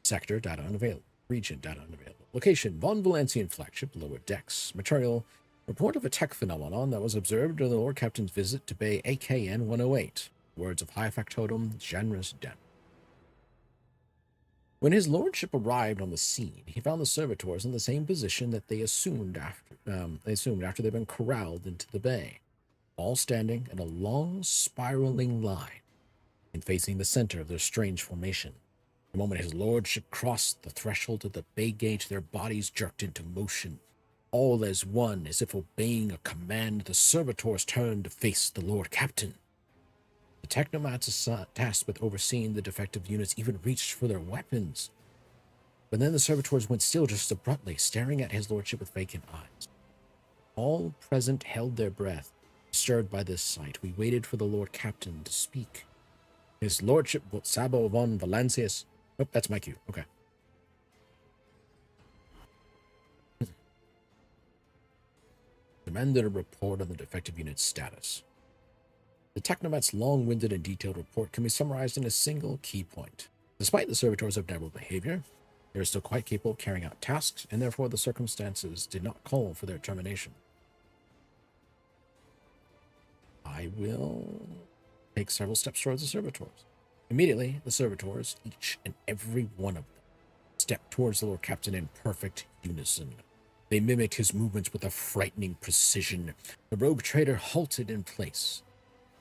sector, data unavailable. Region, data unavailable. Location, Von Valancian flagship, lower decks. Material, report of a tech phenomenon that was observed during the Lord Captain's visit to Bay AKN 108. Words of high factotum, Janrus Den. When his lordship arrived on the scene, he found the servitors in the same position that they assumed after they'd been corralled into the bay, all standing in a long, spiraling line and facing the center of their strange formation. The moment his lordship crossed the threshold of the bay gate, their bodies jerked into motion. All as one, as if obeying a command, the servitors turned to face the Lord Captain. The technomats tasked with overseeing the defective units even reached for their weapons. But then the servitors went still just abruptly, staring at his lordship with vacant eyes. All present held their breath, disturbed by this sight. We waited for the Lord Captain to speak. His lordship Sabot von Valancius. Oh, that's my cue. Okay. Demanded a report on the defective unit's status. The Technomat's long-winded and detailed report can be summarized in a single key point. Despite the servitors' abnormal behavior, they are still quite capable of carrying out tasks, and therefore the circumstances did not call for their termination. I will take several steps towards the servitors. Immediately, the servitors, each and every one of them, stepped towards the Lord Captain in perfect unison. They mimicked his movements with a frightening precision. The rogue trader halted in place,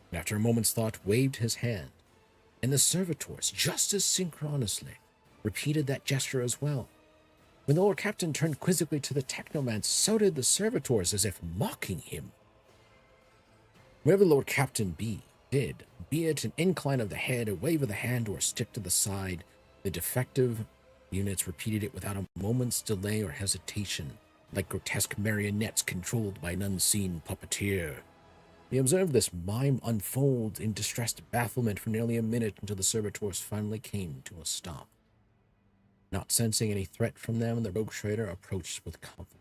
and after a moment's thought, waved his hand. And the servitors, just as synchronously, repeated that gesture as well. When the Lord Captain turned quizzically to the Technoman, so did the servitors, as if mocking him. Wherever the Lord Captain be it an incline of the head, a wave of the hand, or a stick to the side, the defective units repeated it without a moment's delay or hesitation, like grotesque marionettes controlled by an unseen puppeteer. We observed this mime unfold in distressed bafflement for nearly a minute until the servitors finally came to a stop. Not sensing any threat from them, the rogue trader approached with confidence.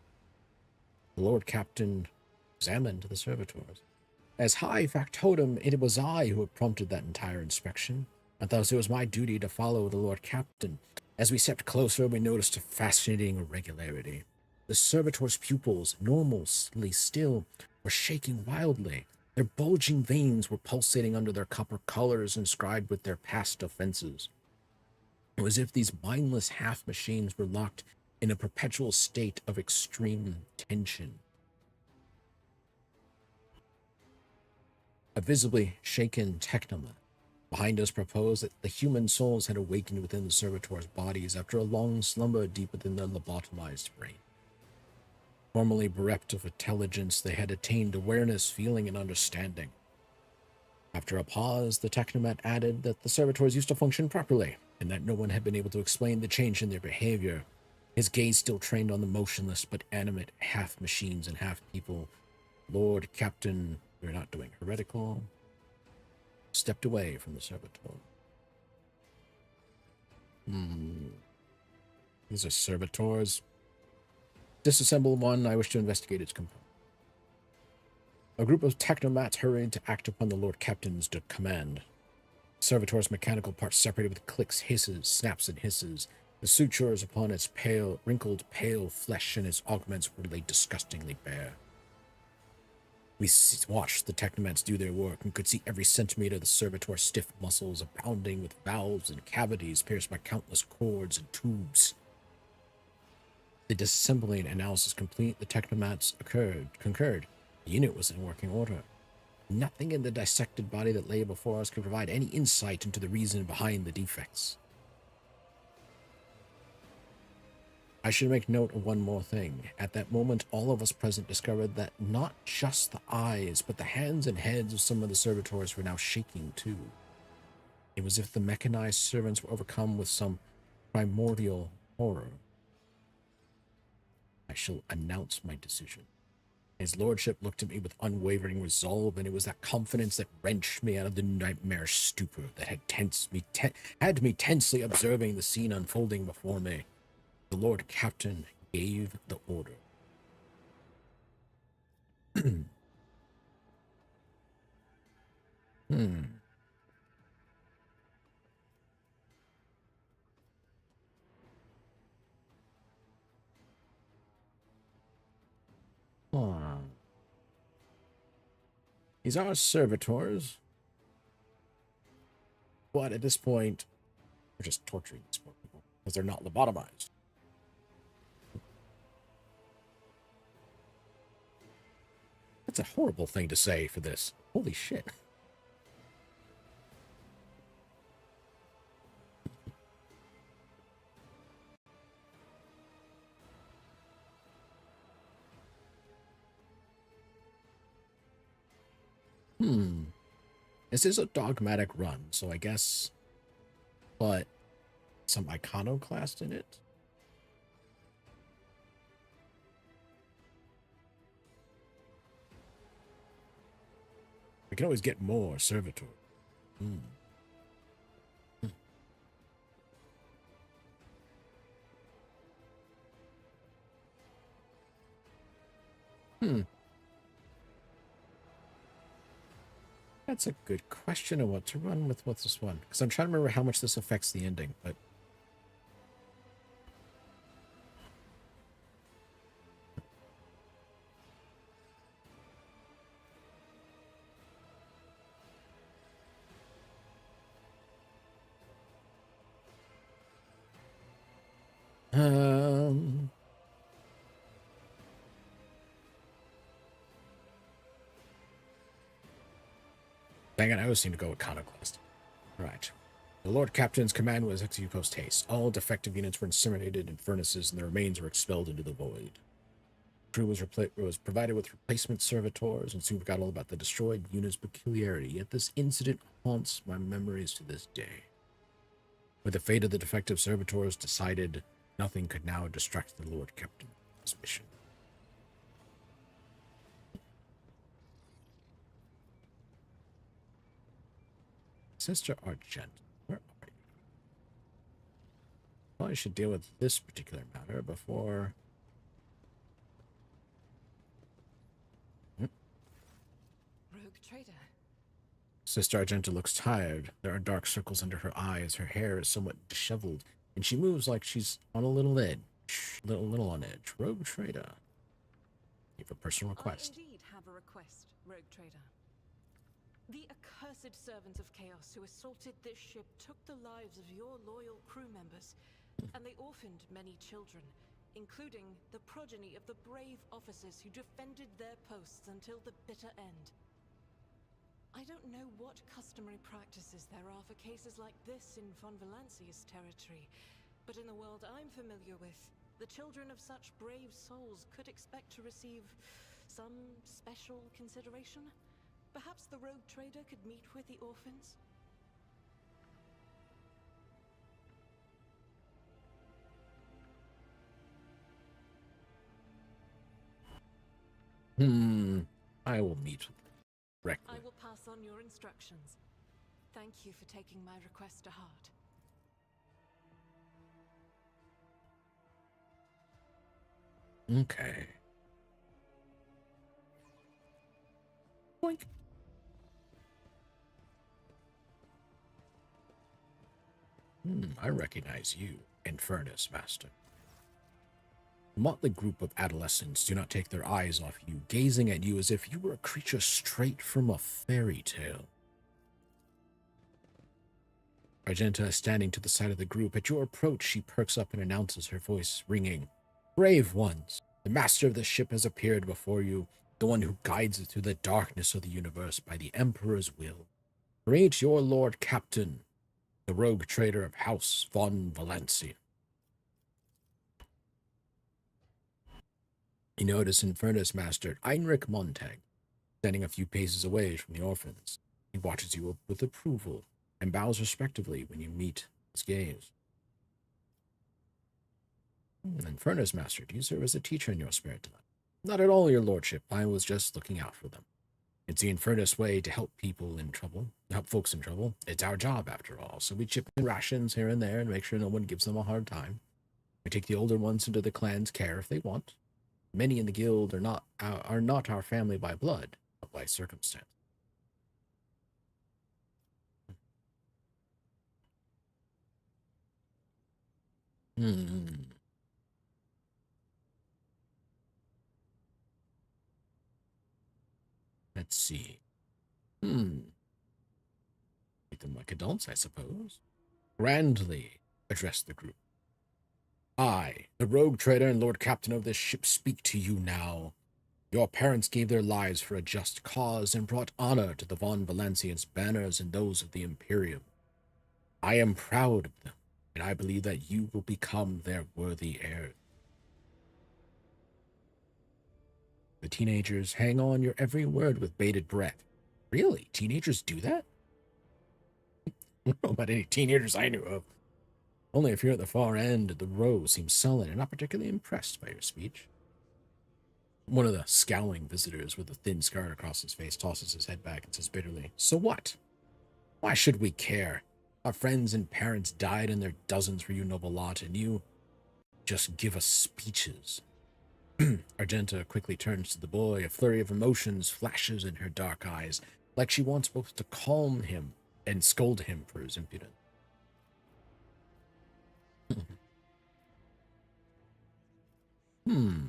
The Lord Captain examined the servitors. As high factotum, it was I who had prompted that entire inspection, and thus it was my duty to follow the Lord Captain. As we stepped closer, we noticed a fascinating irregularity. The servitors' pupils, normally still, were shaking wildly. Their bulging veins were pulsating under their copper collars inscribed with their past offenses. It was as if these mindless half-machines were locked in a perpetual state of extreme tension. A visibly shaken Technoman behind us proposed that the human souls had awakened within the servitors' bodies after a long slumber deep within their lobotomized brain. Formerly bereft of intelligence, they had attained awareness, feeling, and understanding. After a pause, the Technomat added that the servitors used to function properly, and that no one had been able to explain the change in their behavior. His gaze still trained on the motionless but animate half-machines and half-people. Lord Captain, we're not doing heretical, stepped away from the servitor. These are servitors. Disassemble one. I wish to investigate its component. A group of technomats hurried to act upon the Lord Captain's command. Servitor's mechanical parts separated with clicks, hisses, snaps, and hisses. The sutures upon its wrinkled, pale flesh and its augments were laid disgustingly bare. We watched the technomats do their work and could see every centimeter of the servitor's stiff muscles abounding with valves and cavities pierced by countless cords and tubes. The disassembling analysis complete, the technomats concurred. The unit was in working order. Nothing in the dissected body that lay before us could provide any insight into the reason behind the defects. I should make note of one more thing. At that moment, all of us present discovered that not just the eyes, but the hands and heads of some of the servitors were now shaking too. It was as if the mechanized servants were overcome with some primordial horror. I shall announce my decision. His lordship looked at me with unwavering resolve, and it was that confidence that wrenched me out of the nightmare stupor that had me tensely observing the scene unfolding before me. The Lord Captain gave the order. These are servitors, but at this point, we're just torturing these poor people because they're not lobotomized. That's a horrible thing to say for this. Holy shit. This is a dogmatic run, so I guess, but some iconoclast in it. We can always get more servitor. Hmm. Hmm. That's a good question of what to run with. What's this one? Because I'm trying to remember how much this affects the ending, but dang it, I always seem to go with Conquest. Right. The Lord Captain's command was execute post haste. All defective units were incinerated in furnaces, and their remains were expelled into the void. Crew was provided with replacement servitors, and soon forgot all about the destroyed unit's peculiarity. Yet this incident haunts my memories to this day. With the fate of the defective servitors decided, nothing could now distract the Lord Captain's mission. Sister Argent, where are you? Probably should deal with this particular matter before... Rogue Trader. Sister Argenta looks tired. There are dark circles under her eyes. Her hair is somewhat disheveled, and she moves like she's on a little edge. Little on edge. Rogue Trader. You have a personal request. I indeed have a request, Rogue Trader. The accursed servants of chaos who assaulted this ship took the lives of your loyal crew members, and they orphaned many children, including the progeny of the brave officers who defended their posts until the bitter end. I don't know what customary practices there are for cases like this in Von Valancia's territory, but in the world I'm familiar with, the children of such brave souls could expect to receive some special consideration. Perhaps the Rogue Trader could meet with the orphans? I will meet with them directly. I will pass on your instructions. Thank you for taking my request to heart. Okay. Boink. I recognize you, Infernus Master. A motley group of adolescents do not take their eyes off you, gazing at you as if you were a creature straight from a fairy tale. Argenta is standing to the side of the group. At your approach, she perks up and announces, her voice ringing. Brave ones, the master of the ship has appeared before you, the one who guides it through the darkness of the universe by the Emperor's will. Greet your Lord Captain, the Rogue Trader of House Von Valancia. You notice Infernus Master Heinrich Montag, standing a few paces away from the orphans. He watches you with approval and bows respectively when you meet his gaze. Infernus Master, do you serve as a teacher in your spare time? Not at all, your lordship. I was just looking out for them. It's the Infernus way to help people in trouble, help folks in trouble. It's our job, after all. So we chip in rations here and there and make sure no one gives them a hard time. We take the older ones into the clan's care if they want. Many in the guild are not our family by blood, but by circumstance. Let's see. Treat them like adults, I suppose. Grandly addressed the group. I, the Rogue Trader and Lord Captain of this ship, speak to you now. Your parents gave their lives for a just cause and brought honor to the Von Valancians' banners and those of the Imperium. I am proud of them, and I believe that you will become their worthy heirs. The teenagers hang on your every word with bated breath. Really? Teenagers do that? I don't know about any teenagers I knew of. Only if you're at the far end of the row seem sullen and not particularly impressed by your speech. One of the scowling visitors with a thin scar across his face tosses his head back and says bitterly, "So what? Why should we care? Our friends and parents died in their dozens for you, noble lot, and you just give us speeches." Argenta quickly turns to the boy. A flurry of emotions flashes in her dark eyes, like she wants both to calm him and scold him for his impudence. Hmm.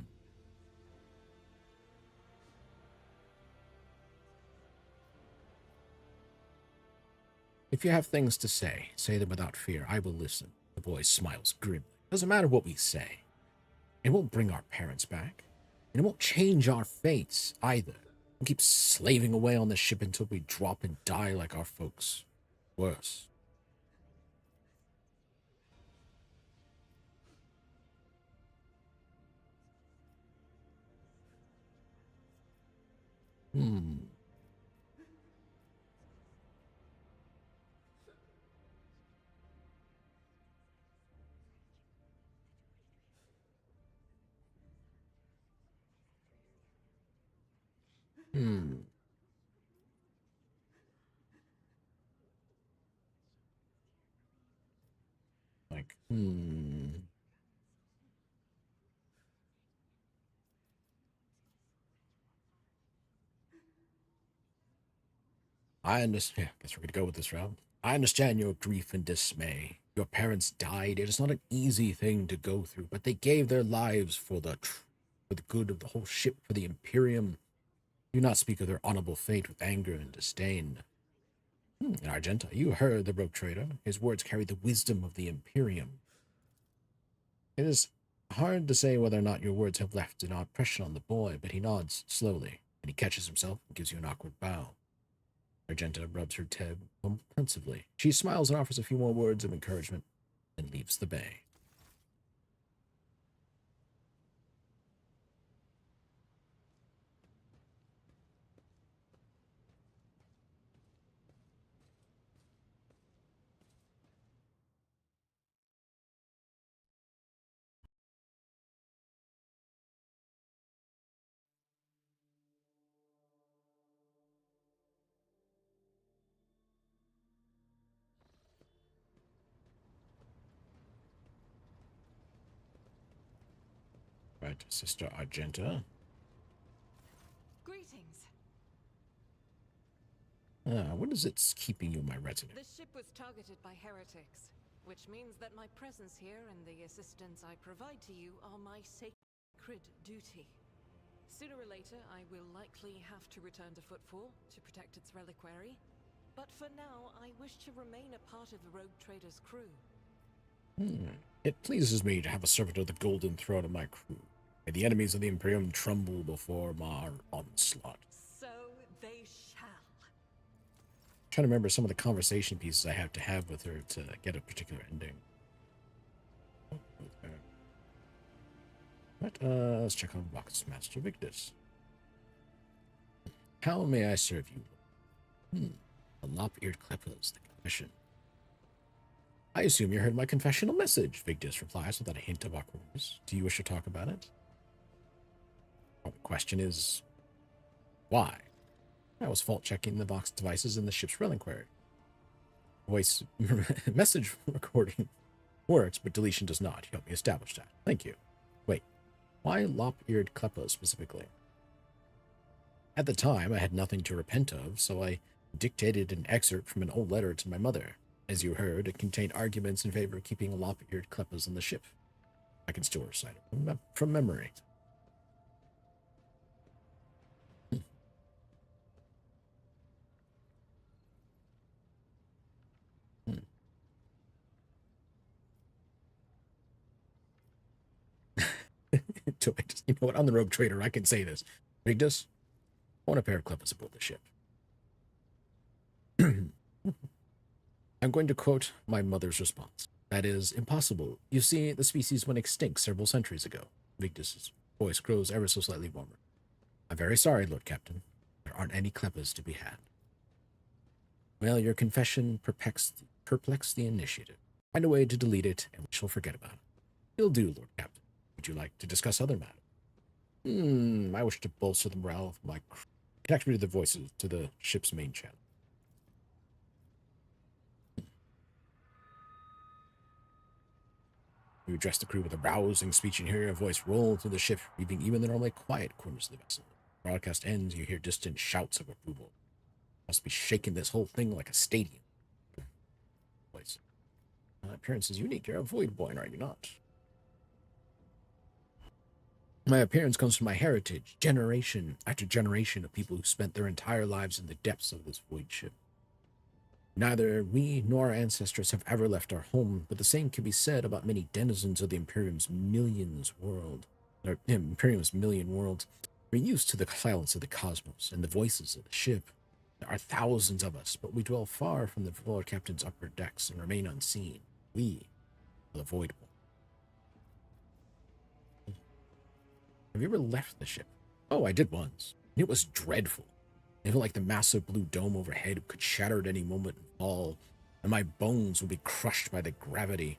If you have things to say them without fear. I will listen. The boy smiles grimly. Doesn't matter what we say. It won't bring our parents back. And it won't change our fates either. We'll keep slaving away on this ship until we drop and die like our folks. Worse. Hmm. Hmm. Like, I understand. Guess we're going to go with this route. I understand your grief and dismay. Your parents died. It is not an easy thing to go through, but they gave their lives for the good of the whole ship, for the Imperium. Do not speak of their honorable fate with anger and disdain. Argenta, you heard the rogue trader. His words carry the wisdom of the Imperium. It is hard to say whether or not your words have left an impression on the boy, but he nods slowly, and he catches himself and gives you an awkward bow. Argenta rubs her head pensively. She smiles and offers a few more words of encouragement, and leaves the bay. Right, Sister Argenta. Greetings. What is it keeping you in my retinue? The ship was targeted by heretics, which means that my presence here and the assistance I provide to you are my sacred duty. Sooner or later, I will likely have to return to Footfall to protect its reliquary, but for now, I wish to remain a part of the Rogue Trader's crew. It pleases me to have a servant of the Golden Throne of my crew. May the enemies of the Imperium tremble before my onslaught. So they shall. I'm trying to remember some of the conversation pieces I have to have with her to get a particular ending. Right, let's check on box. Master Victus. How may I serve you? The lop-eared Kleppos, the confession. I assume you heard my confessional message, Victus replies without a hint of awkwardness. Do you wish to talk about it? Well, the question is, why? I was fault-checking the box devices in the ship's reliquary. Voice message recording works, but deletion does not. You helped me establish that. Thank you. Wait, why lop-eared Kleppos specifically? At the time, I had nothing to repent of, so I dictated an excerpt from an old letter to my mother. As you heard, it contained arguments in favor of keeping lop-eared Kleppos on the ship. I can still recite it from memory. You know what? I'm the rogue trader. I can say this. Victus, I want a pair of Kleppos aboard the ship. I'm going to quote my mother's response. That is impossible. You see, the species went extinct several centuries ago. Victus's voice grows ever so slightly warmer. I'm very sorry, Lord Captain. There aren't any Kleppos to be had. Well, your confession perplexed the initiative. Find a way to delete it, and we shall forget about it. You'll do, Lord Captain. Would you like to discuss other matters? I wish to bolster the morale of my crew. Connect me to the voices to the ship's main channel. We address the crew with a rousing speech and hear a voice roll through the ship, leaving even the normally quiet corners of the vessel. The broadcast ends, you hear distant shouts of approval. Must be shaking this whole thing like a stadium. Voice. Appearance is unique. You're a void born, are you not? My appearance comes from my heritage, generation after generation of people who spent their entire lives in the depths of this void ship. Neither we nor our ancestors have ever left our home, but the same can be said about many denizens of the Imperium's million worlds. We're used to the silence of the cosmos and the voices of the ship. There are thousands of us, but we dwell far from the Lord Captain's upper decks and remain unseen. We are the Void One. Have you ever left the ship? Oh, I did once. It was dreadful. It felt like the massive blue dome overhead could shatter at any moment and fall, and my bones would be crushed by the gravity.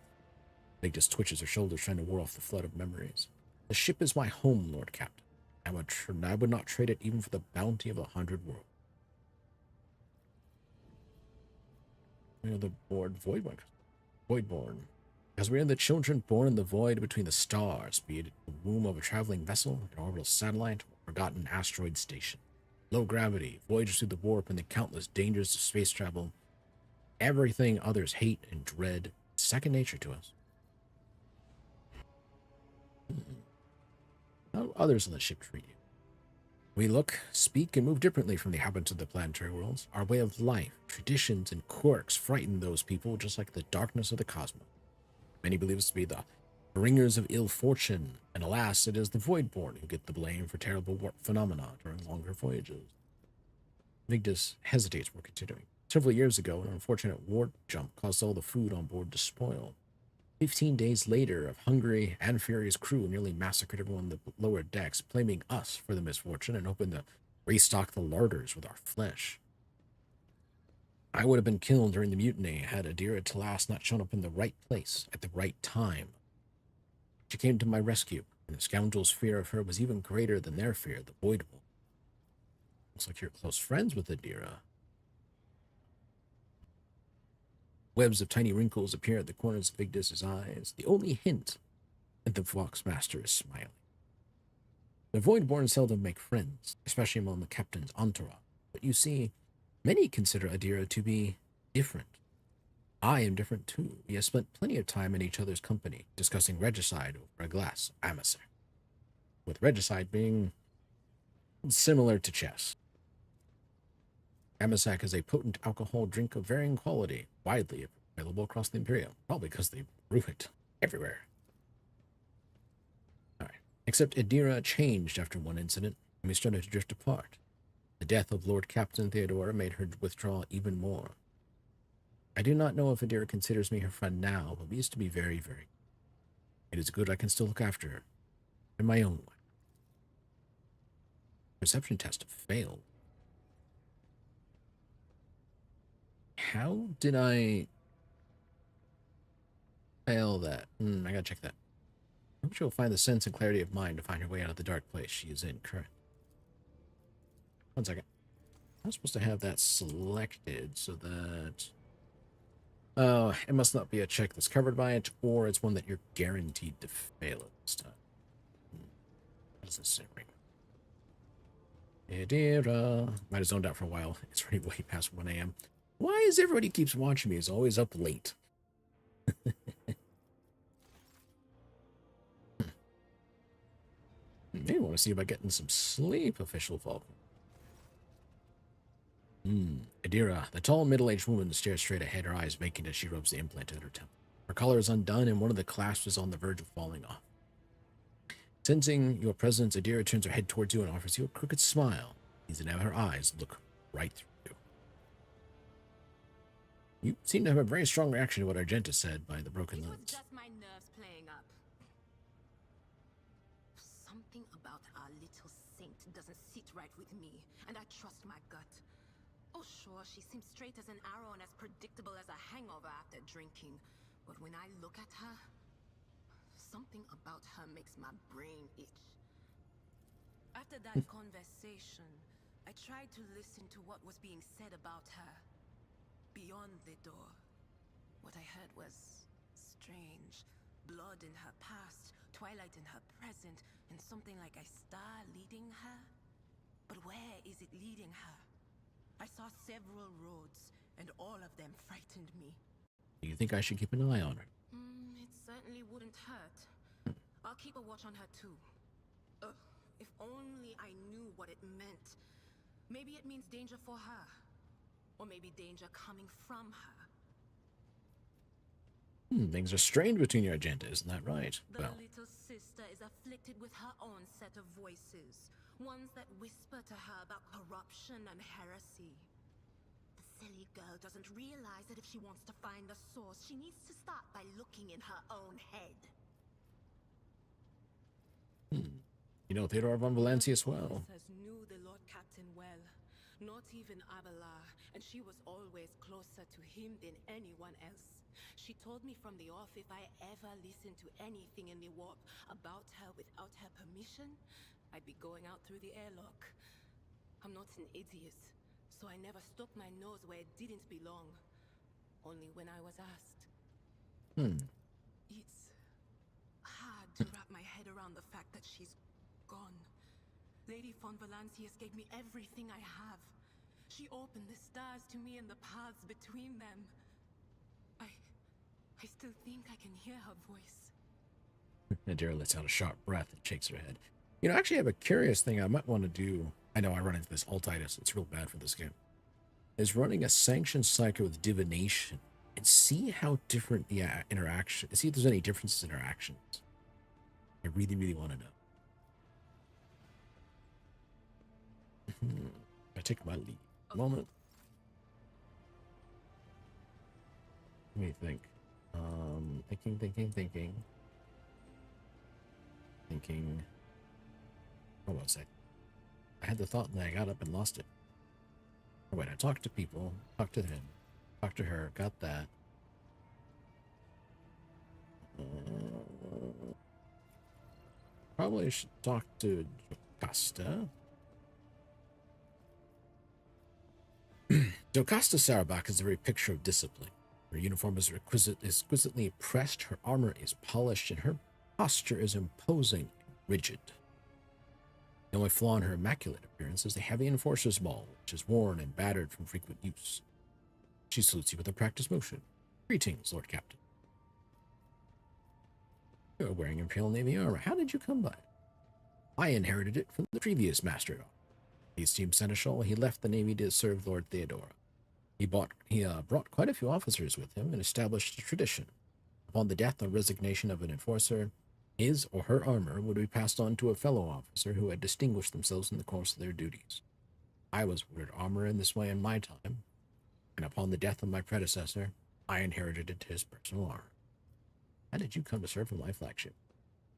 Big just twitches her shoulders, trying to ward off the flood of memories. The ship is my home, Lord Captain. I would not trade it even for the bounty of 100 worlds. We are the Voidborn. As we are the children born in the void between the stars, be it the womb of a traveling vessel, an orbital satellite, or a forgotten asteroid station. Low gravity, voyages through the warp, and the countless dangers of space travel. Everything others hate and dread is second nature to us. How do others on the ship treat you? We look, speak, and move differently from the inhabitants of the planetary worlds. Our way of life, traditions, and quirks frighten those people just like the darkness of the cosmos. Many believe us to be the bringers of ill fortune, and alas, it is the Voidborn who get the blame for terrible warp phenomena during longer voyages. Vigdis hesitates before continuing. Several years ago, an unfortunate warp jump caused all the food on board to spoil. 15 days later, a hungry and furious crew nearly massacred everyone on the lower decks, blaming us for the misfortune and hoping to restock the larders with our flesh. I would have been killed during the mutiny had Adira Talas not shown up in the right place at the right time. She came to my rescue, and the scoundrels' fear of her was even greater than their fear of the Void Wolf. Looks like you're close friends with Adira. Webs of tiny wrinkles appear at the corners of Vigdis's eyes, the only hint that the Foxmaster is smiling. The Voidborn seldom make friends, especially among the captain's entourage, but you see, many consider Adira to be different. I am different too. We have spent plenty of time in each other's company, discussing regicide over a glass of Amazir, with regicide being similar to chess. Amazak is a potent alcohol drink of varying quality, widely available across the Imperium, probably because they brew it everywhere. Alright. Except Adira changed after one incident, and we started to drift apart. The death of Lord Captain Theodora made her withdraw even more. I do not know if Adira considers me her friend now, but we used to be very, very good. It is good I can still look after her in my own way. Perception test failed. How did I fail that? I gotta check that. I hope she'll find the sense and clarity of mind to find her way out of the dark place she is in currently. 1 second. I'm supposed to have that selected so that... Oh, it must not be a check that's covered by it, or it's one that you're guaranteed to fail at this time. What does this say right now? Adira. Might have zoned out for a while. It's already way past 1 a.m. Why is everybody keeps watching me is always up late? Maybe want to see about getting some sleep, official Falcon. Adira, the tall middle-aged woman, stares straight ahead, her eyes vacant as she rubs the implant at her temple. Her collar is undone, and one of the clasps is on the verge of falling off. Sensing your presence, Adira turns her head towards you and offers you a crooked smile. Even now her eyes look right through you. You seem to have a very strong reaction to what Argenta said by the broken lens. It was just my nerves playing up. Something about our little saint doesn't sit right with me, and I trust my gut. Oh sure, she seems straight as an arrow and as predictable as a hangover after drinking. But when I look at her, something about her makes my brain itch. After that conversation, I tried to listen to what was being said about her. Beyond the door, what I heard was strange. Blood in her past, twilight in her present, and something like a star leading her. But where is it leading her? I saw several roads, and all of them frightened me. Do you think I should keep an eye on her? It certainly wouldn't hurt. I'll keep a watch on her too. If only I knew what it meant. Maybe it means danger for her. Or maybe danger coming from her. Things are strained between your agenda, isn't that right? The Well, little sister is afflicted with her own set of voices. Ones that whisper to her about corruption and heresy. The silly girl doesn't realize that if she wants to find the source, she needs to start by looking in her own head. you know Theodore von Valencia as well. Princess knew the Lord Captain well. Not even Abelard, and she was always closer to him than anyone else. She told me from the off if I ever listened to anything in the warp about her without her permission, I'd be going out through the airlock. I'm not an idiot, so I never stuck my nose where it didn't belong. Only when I was asked. It's hard to wrap my head around the fact that she's gone. Lady von Valancius gave me everything I have. She opened the stars to me and the paths between them. I still think I can hear her voice. Nadira lets out a sharp breath and shakes her head. You know, actually, I have a curious thing I might want to do. I know I run into this altitis. It's real bad for this game. Is running a sanctioned cycle with divination and see how different the interaction. See if there's any differences in interactions. I really, really want to know. I take my leave. Moment. Let me think. Thinking. Hold on a sec. I had the thought and then I got up and lost it. Oh, wait, I talked to people, talked to him, talked to her, got that. Probably should talk to Jocasta. Jocasta Sarabak is the very picture of discipline. Her uniform is exquisitely pressed, her armor is polished, and her posture is imposing and rigid. The only flaw in her immaculate appearance is the heavy enforcer's ball, which is worn and battered from frequent use. She salutes you with a practiced motion. Greetings, Lord Captain. You're wearing Imperial Navy armor. How did you come by it? I inherited it from the previous master. The esteemed seneschal, he left the Navy to serve Lord Theodora. He brought quite a few officers with him and established a tradition. Upon the death or resignation of an enforcer, his or her armor would be passed on to a fellow officer who had distinguished themselves in the course of their duties. I was ordered armor in this way in my time, and upon the death of my predecessor, I inherited it his personal armor. How did you come to serve in my flagship?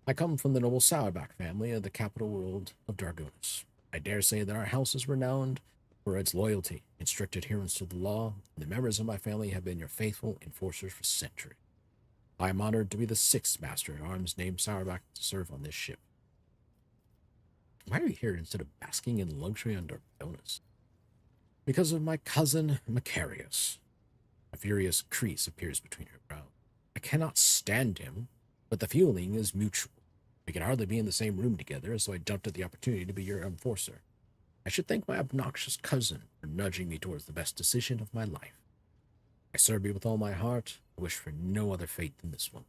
I come from the noble Sauerbach family of the capital world of Dargonis. I dare say that our house is renowned for its loyalty and strict adherence to the law, and the members of my family have been your faithful enforcers for centuries. I am honored to be the 6th Master-at-Arms named Sauerbach to serve on this ship. Why are you here instead of basking in luxury on Dargonis? Because of my cousin Macarius. A furious crease appears between her brows. I cannot stand him, but the feeling is mutual. We can hardly be in the same room together, so I jumped at the opportunity to be your enforcer. I should thank my obnoxious cousin for nudging me towards the best decision of my life. I serve you with all my heart. I wish for no other fate than this one.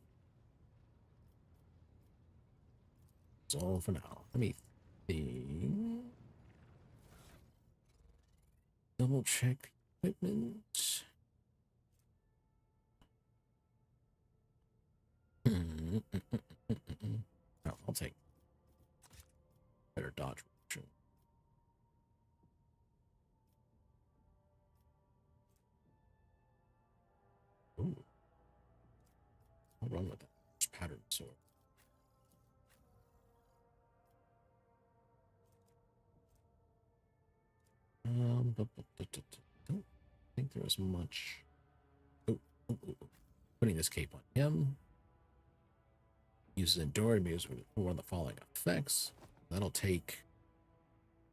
That's all for now. Let me think. Double check equipment. Oh, I'll take better dodge. Ooh. I'll run with that. It's pattern sword. Don't think there was much. Putting this cape on him. Uses Endure to use one of the following effects. That'll take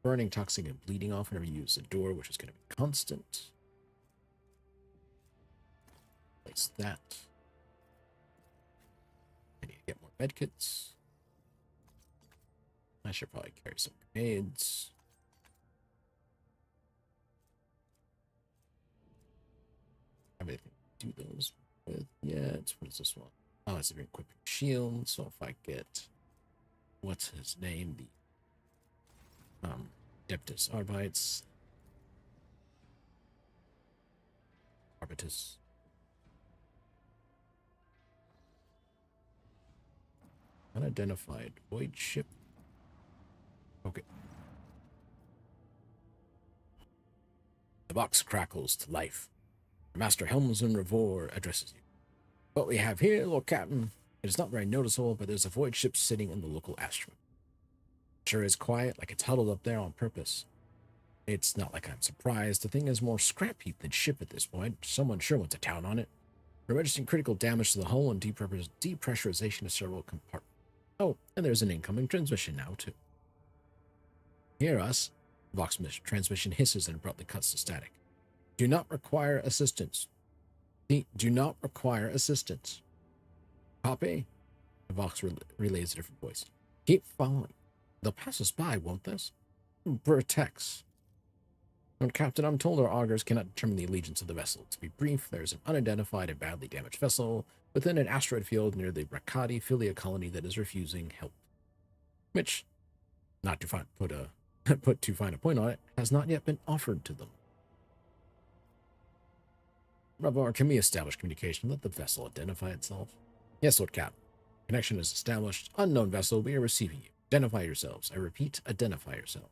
burning, toxic, and bleeding off whenever you use the door, which is going to be constant. Place that. I need to get more medkits. I should probably carry some grenades. Have anything to do those with yet? What is this one? Oh, it's an equipping shield. So if I get, what's his name? The Deptus Arbites. Arbitus. Unidentified void ship. Okay. The box crackles to life. Master Helmsman Revor addresses you. What we have here, Lord Captain, it is not very noticeable, but there's a void ship sitting in the local asteroid. Sure is quiet, like it's huddled up there on purpose. It's not like I'm surprised. The thing is more scrap heap than ship at this point. Someone sure went to town on it. We're registering critical damage to the hull and depressurization of several compartments. Oh, and there's an incoming transmission now, too. Hear us? The box transmission hisses and abruptly cuts to static. Do not require assistance. Do not require assistance. Copy? The box relays a different voice. Keep following. They'll pass us by, won't this? Vertex. Lord Captain, I'm told our augurs cannot determine the allegiance of the vessel. To be brief, there's an unidentified and badly damaged vessel within an asteroid field near the Rakati Philia colony that is refusing help. Which, not to put too fine a point on it, has not yet been offered to them. Revor, can we establish communication? Let the vessel identify itself. Yes, Lord Captain. Connection is established. Unknown vessel, we are receiving you. Identify yourselves. I repeat, identify yourself.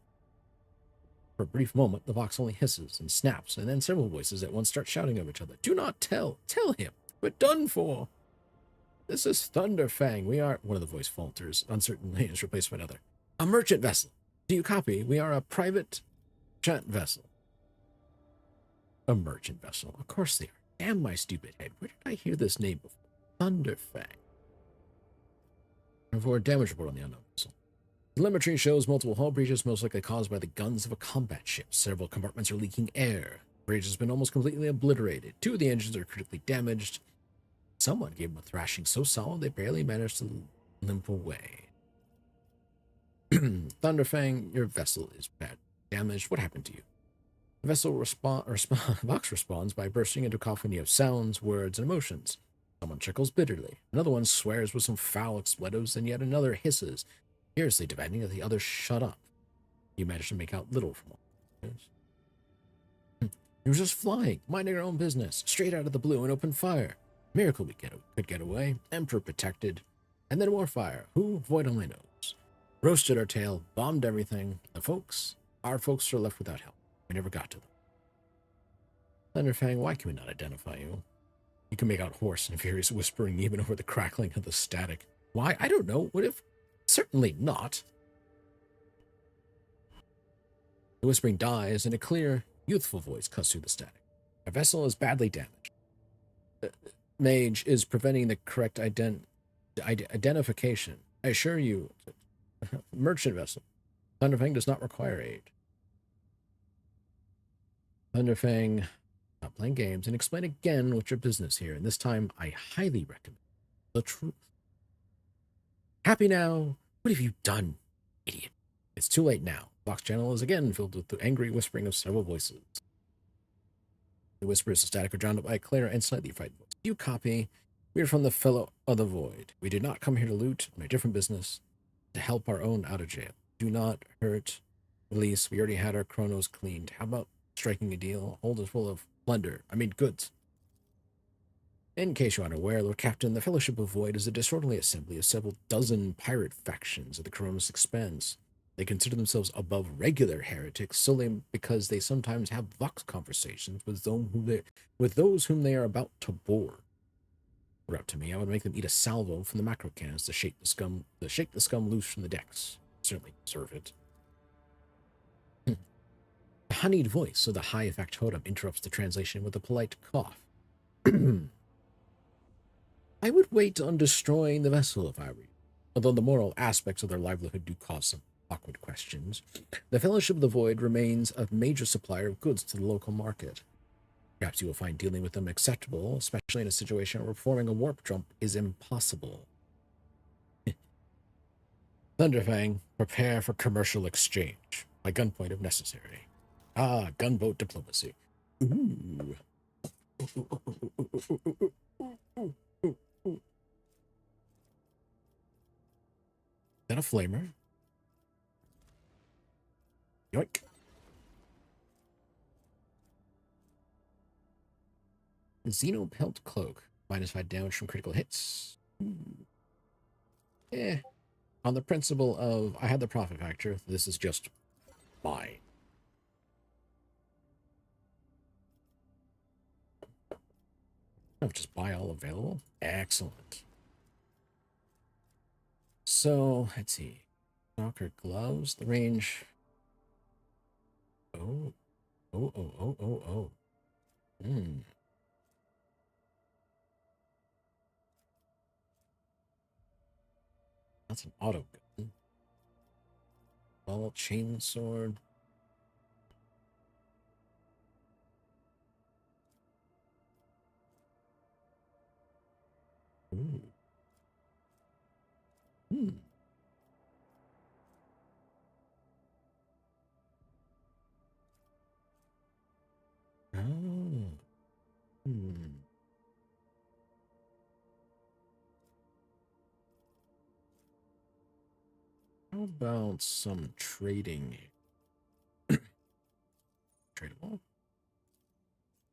For a brief moment, the box only hisses and snaps, and then several voices at once start shouting over each other. Do not tell! Tell him! We're done for! This is Thunderfang. We are... One of the voice falters. Uncertainly is replaced by another. A merchant vessel. Do you copy? We are a private jet vessel. A merchant vessel. Of course they are. Damn my stupid head. Where did I hear this name before? Thunderfang. For damage report on the unknown vessel. Telemetry shows multiple hull breaches, most likely caused by the guns of a combat ship. Several compartments are leaking air. The bridge has been almost completely obliterated. 2 of the engines are critically damaged. Someone gave them a thrashing so solid they barely managed to limp away. Thunderfang, your vessel is bad damaged. What happened to you? The vessel box responds by bursting into a cacophony of sounds, words, and emotions. Someone chuckles bitterly. Another one swears with some foul expletives, and yet another hisses, fiercely demanding that the others shut up. You manage to make out little from all this. He was just flying, minding our own business, straight out of the blue and opened fire. Miracle we could get away. Emprah protected. And then more fire. Who? Void only knows. Roasted our tail, bombed everything. Our folks are left without help. We never got to them. Thunderfang, why can we not identify you? You can make out hoarse and furious whispering even over the crackling of the static. Why? I don't know. What if? Certainly not. The whispering dies, and a clear, youthful voice cuts through the static. Our vessel is badly damaged. Mage is preventing the correct identification. I assure you, merchant vessel. Thunderfang does not require aid. Thunderfang, not playing games, and explain again what's your business here, and this time I highly recommend the truth. Happy now? What have you done, idiot? It's too late now. Box channel is again filled with the angry whispering of several voices. The whispers of static are drowned out by a clear and slightly frightened voice. You copy. We are from the Fellow of the Void. We did not come here to loot, on a different business, to help our own out of jail. Do not hurt. Release. We already had our chronos cleaned. How about striking a deal? Hold us full of goods. In case you're unaware, Lord Captain, the Fellowship of Void is a disorderly assembly of several dozen pirate factions at the Corona's expense. They consider themselves above regular heretics solely because they sometimes have vox conversations with those whom they are about to bore. Were up to me, I would make them eat a salvo from the macro cannons to shake the scum loose from the decks. Certainly deserve it. The honeyed voice of the high factotum interrupts the translation with a polite cough. I would wait on destroying the vessel if I were you, although the moral aspects of their livelihood do cause some awkward questions. The Fellowship of the Void remains a major supplier of goods to the local market. Perhaps you will find dealing with them acceptable, especially in a situation where performing a warp jump is impossible. Thunderfang, prepare for commercial exchange, by gunpoint if necessary. Ah, gunboat diplomacy. Ooh. Is that a flamer? Yoink. Xeno Pelt Cloak. -5 damage from critical hits. Eh. On the principle of, I had the profit factor, this is just mine. Oh, just buy all available? Excellent. So, let's see. Stalker gloves, the range. Oh. Oh. That's an auto gun. Ball chain sword. Ooh. Oh. How about some trading? Tradable?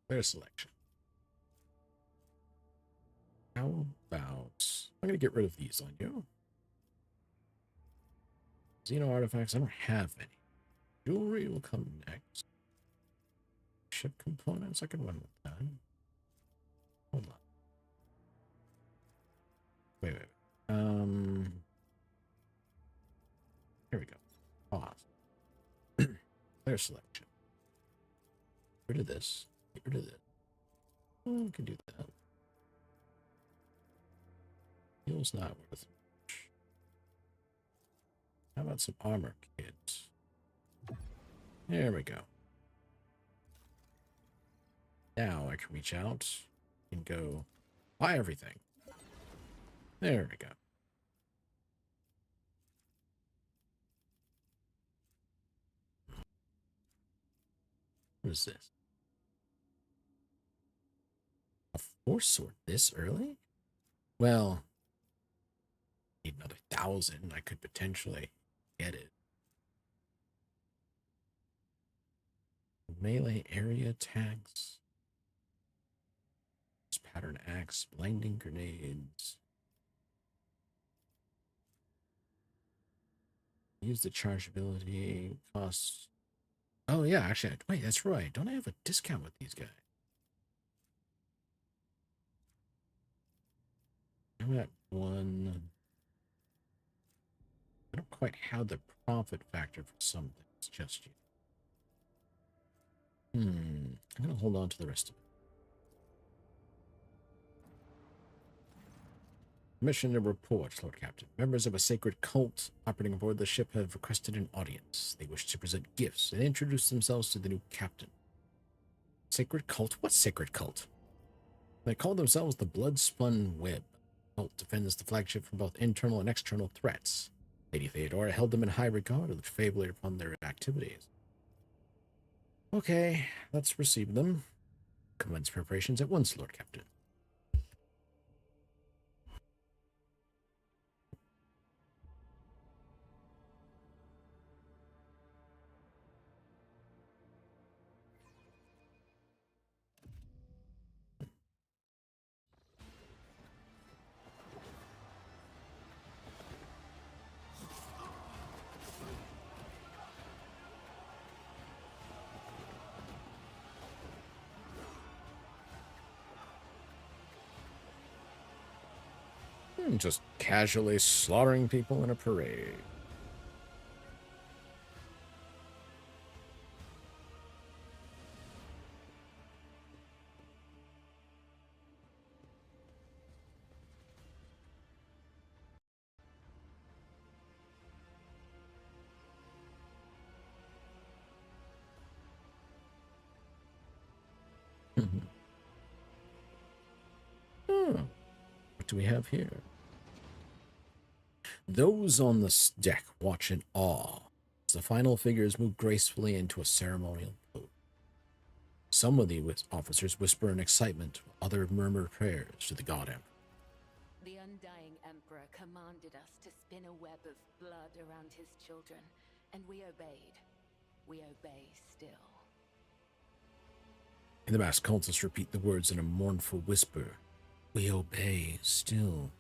Player selection. How about... I'm going to get rid of these on you. Xeno artifacts, I don't have any. Jewelry will come next. Ship components, I can run with that. Hold on. Wait. Here we go. Pause. Player selection. Get rid of this. Get rid of this. Oh, we can do that. Fuel's not worth much. How about some armor kits? There we go. Now I can reach out and go buy everything. There we go. What is this? A force sword this early? Well, need another 1,000. I could potentially get it. Melee area attacks. Pattern axe, blinding grenades. Use the charge ability. Costs. Oh yeah, actually, wait, that's right. Don't I have a discount with these guys? I'm at 1. I don't quite have the profit factor for some things just yet. I'm gonna hold on to the rest of it. Mission to report, Lord Captain. Members of a sacred cult operating aboard the ship have requested an audience. They wish to present gifts and introduce themselves to the new captain. Sacred cult? What sacred cult? They call themselves the Bloodspun Web. The cult defends the flagship from both internal and external threats. Lady Theodora held them in high regard and looked favorably upon their activities. Okay, let's receive them. Commence preparations at once, Lord Captain. Just casually slaughtering people in a parade. Mhm. Oh, what do we have here? Those on the deck watch in awe as the final figures move gracefully into a ceremonial pose. Some of the officers whisper in excitement, while others murmur prayers to the god Emprah. The undying Emperor commanded us to spin a web of blood around his children, and we obeyed. We obey still. And the masked cultists repeat the words in a mournful whisper. We obey still.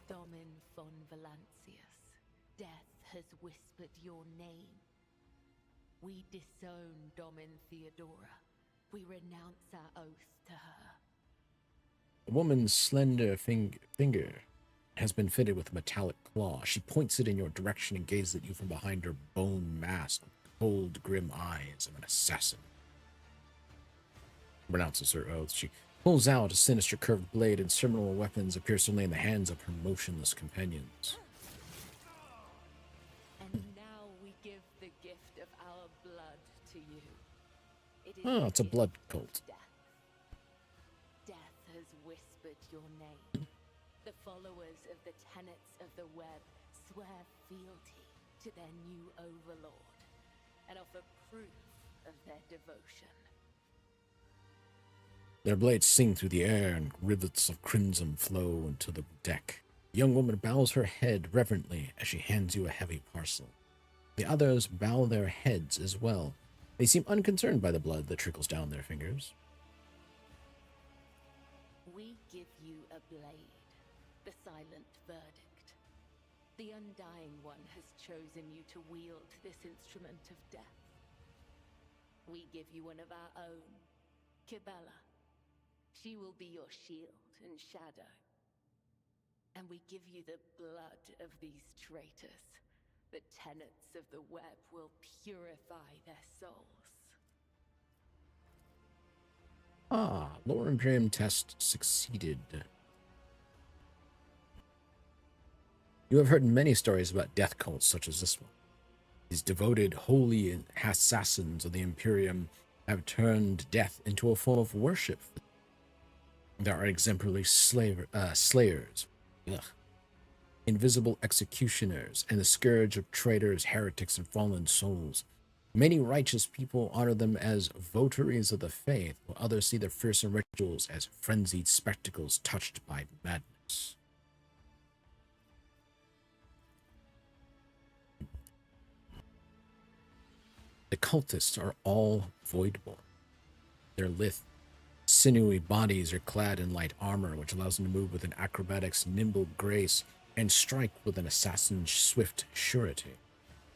Domin von Valancius, death has whispered your name. We disown Domin Theodora. We renounce our oath to her. A woman's slender finger has been fitted with a metallic claw. She points it in your direction and gazes at you from behind her bone mask with the cold, grim eyes of an assassin. Renounces her oath. She pulls out a sinister curved blade, and similar weapons appear suddenly in the hands of her motionless companions. And now we give the gift of our blood to you. It is It's a blood cult. death. Death has whispered your name. The followers of the tenets of the web swear fealty to their new overlord and offer proof of their devotion. Their blades sing through the air, and rivulets of crimson flow into the deck. The young woman bows her head reverently as she hands you a heavy parcel. The others bow their heads as well. They seem unconcerned by the blood that trickles down their fingers. We give you a blade, the silent verdict. The Undying One has chosen you to wield this instrument of death. We give you one of our own, Kibella. She will be your shield and shadow. And we give you the blood of these traitors. The tenets of the web will purify their souls. Lore Imperium test succeeded. You have heard many stories about death cults such as this one. These devoted, holy assassins of the Imperium have turned death into a form of worship. There are exemplary slayers, invisible executioners, and the scourge of traitors, heretics, and fallen souls. Many righteous people honor them as votaries of the faith, while others see their fearsome rituals as frenzied spectacles touched by madness. The cultists are all voidborn. Their lithe, sinewy bodies are clad in light armor, which allows them to move with an acrobatic's nimble grace and strike with an assassin's swift surety.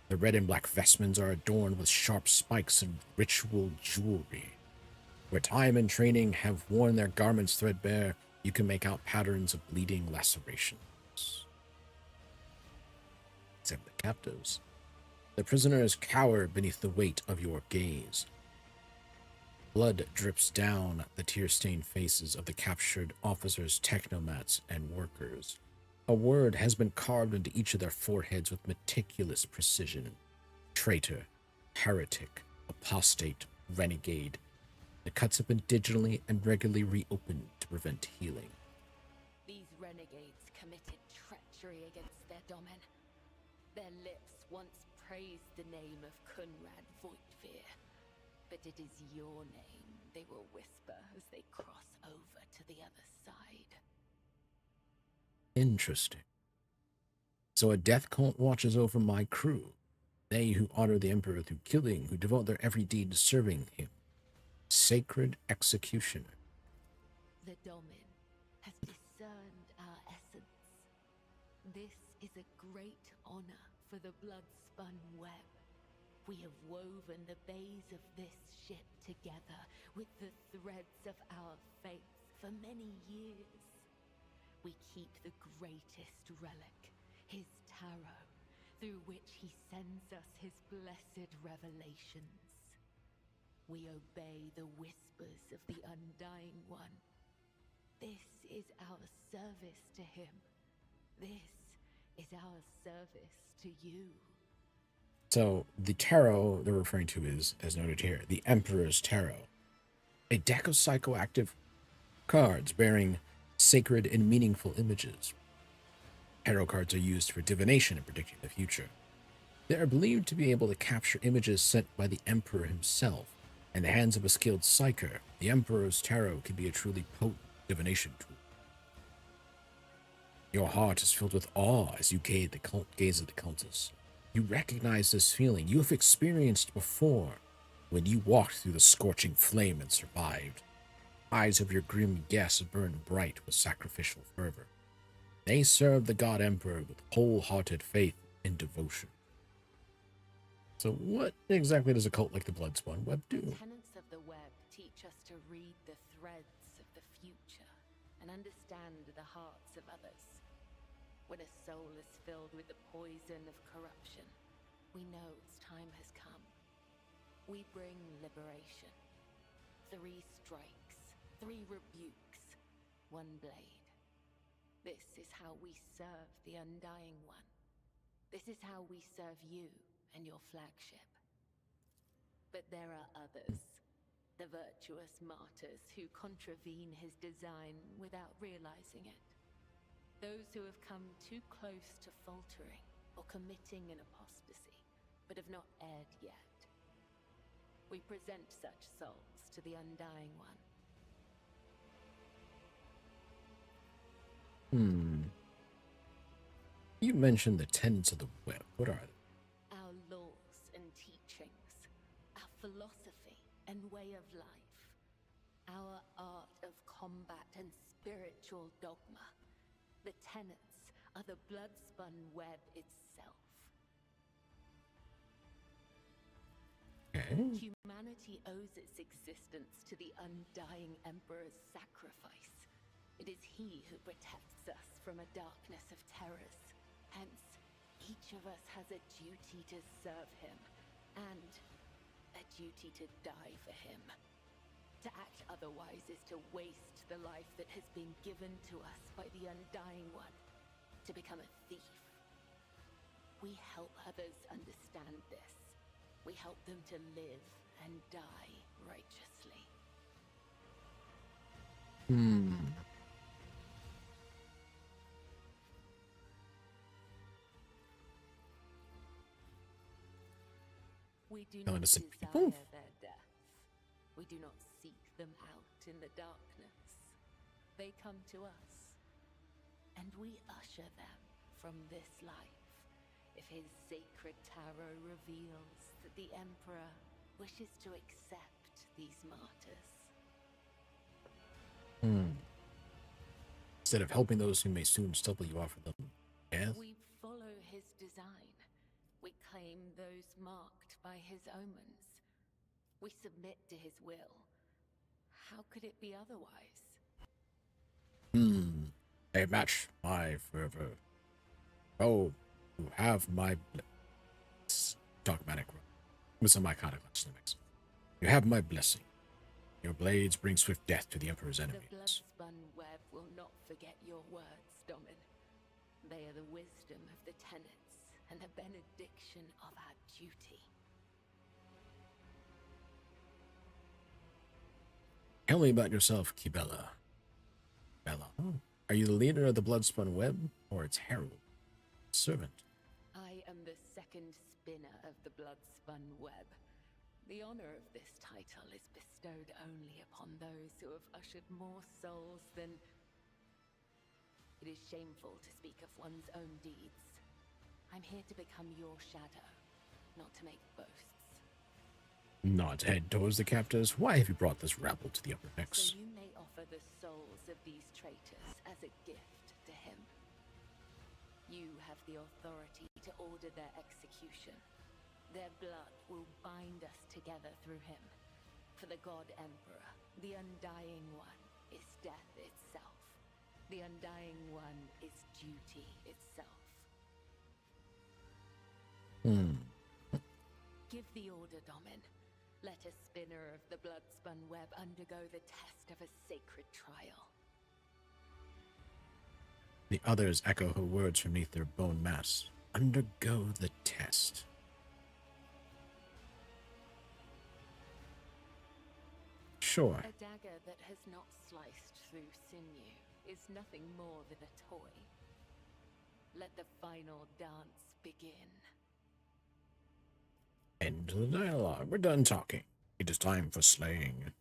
The red and black vestments are adorned with sharp spikes and ritual jewelry. Where time and training have worn their garments threadbare, you can make out patterns of bleeding lacerations. Except the captives. The prisoners cower beneath the weight of your gaze. Blood drips down the tear-stained faces of the captured officers, technomats, and workers. A word has been carved into each of their foreheads with meticulous precision. Traitor, heretic, apostate, renegade. The cuts have been digitally and regularly reopened to prevent healing. These renegades committed treachery against their domin. Their lips once praised the name of Kunrad Voigtveer, but it is your name they will whisper as they cross over to the other side. Interesting. So a death cult watches over my crew. They who honor the Emperor through killing, who devote their every deed to serving him. Sacred executioner. The Domin has discerned our essence. This is a great honor for the blood-spun web. We have woven the bays of this ship together with the threads of our faith for many years. We keep the greatest relic, his tarot, through which he sends us his blessed revelations. We obey the whispers of the Undying One. This is our service to him. This is our service to you. So the tarot they're referring to is, as noted here, the Emperor's Tarot, a deck of psychoactive cards bearing sacred and meaningful images. Tarot cards are used for divination and predicting the future. They are believed to be able to capture images sent by the Emperor himself. In the hands of a skilled psyker, the Emperor's Tarot can be a truly potent divination tool. Your heart is filled with awe as you gaze at the Countess. You recognize this feeling you have experienced before when you walked through the scorching flame and survived. Eyes of your grim guests burn bright with sacrificial fervor. They serve the God Emperor with wholehearted faith and devotion. So what exactly does a cult like the Bloodspun Web do? The tenets of the web teach us to read the threads of the future and understand the hearts of others. When a soul is filled with the poison of corruption, we know its time has come. We bring liberation. 3 strikes, 3 rebukes, 1 blade. This is how we serve the Undying One. This is how we serve you and your flagship. But there are others, the virtuous martyrs who contravene his design without realizing it. Those who have come too close to faltering or committing an apostasy, but have not erred yet. We present such souls to the Undying One. You mentioned the tenets of the web. What are they? Our laws and teachings, our philosophy and way of life, our art of combat and spiritual dogma. The tenets are the blood-spun web itself. Okay. Humanity owes its existence to the Undying Emperor's sacrifice. It is he who protects us from a darkness of terrors. Hence, each of us has a duty to serve him, and a duty to die for him. To act otherwise is to waste the life that has been given to us by the Undying One, to become a thief. We help others understand this. We help them to live and die righteously. We do not Innocent desire people? their death. We do not seek them out in the darkness. They come to us, and we usher them from this life. If his sacred tarot reveals that the Emperor wishes to accept these martyrs. Instead of helping those who may soon stumble you off of them. Death? We follow his design. We claim those marked by his omens. We submit to his will. How could it be otherwise? They match my fervor. Oh, you have my dogmatic with some iconic mix. You have my blessing. Your blades bring swift death to the Emperor's The enemies. blood-spun web will not forget your words, Domin. They are the wisdom of the tenets and the benediction of our duty. Tell me about yourself, Kibella. Bella, are you the leader of the Bloodspun Web, or its herald? Servant? I am the second spinner of the blood-spun web. The honor of this title is bestowed only upon those who have ushered more souls than... It is shameful to speak of one's own deeds. I'm here to become your shadow, not to make boasts. Nod head towards the captors. Why have you brought this rabble to the upper decks? So you may offer the souls of these traitors as a gift to him. You have the authority to order their execution. Their blood will bind us together through him. For the God Emperor, the Undying One is death itself. The Undying One is duty itself. Give the order, Domin. Let a spinner of the blood-spun web undergo the test of a sacred trial. The others echo her words from beneath their bone mass. Undergo the test. Sure. A dagger that has not sliced through sinew is nothing more than a toy. Let the final dance begin. End of the dialogue. We're done talking. It is time for slaying.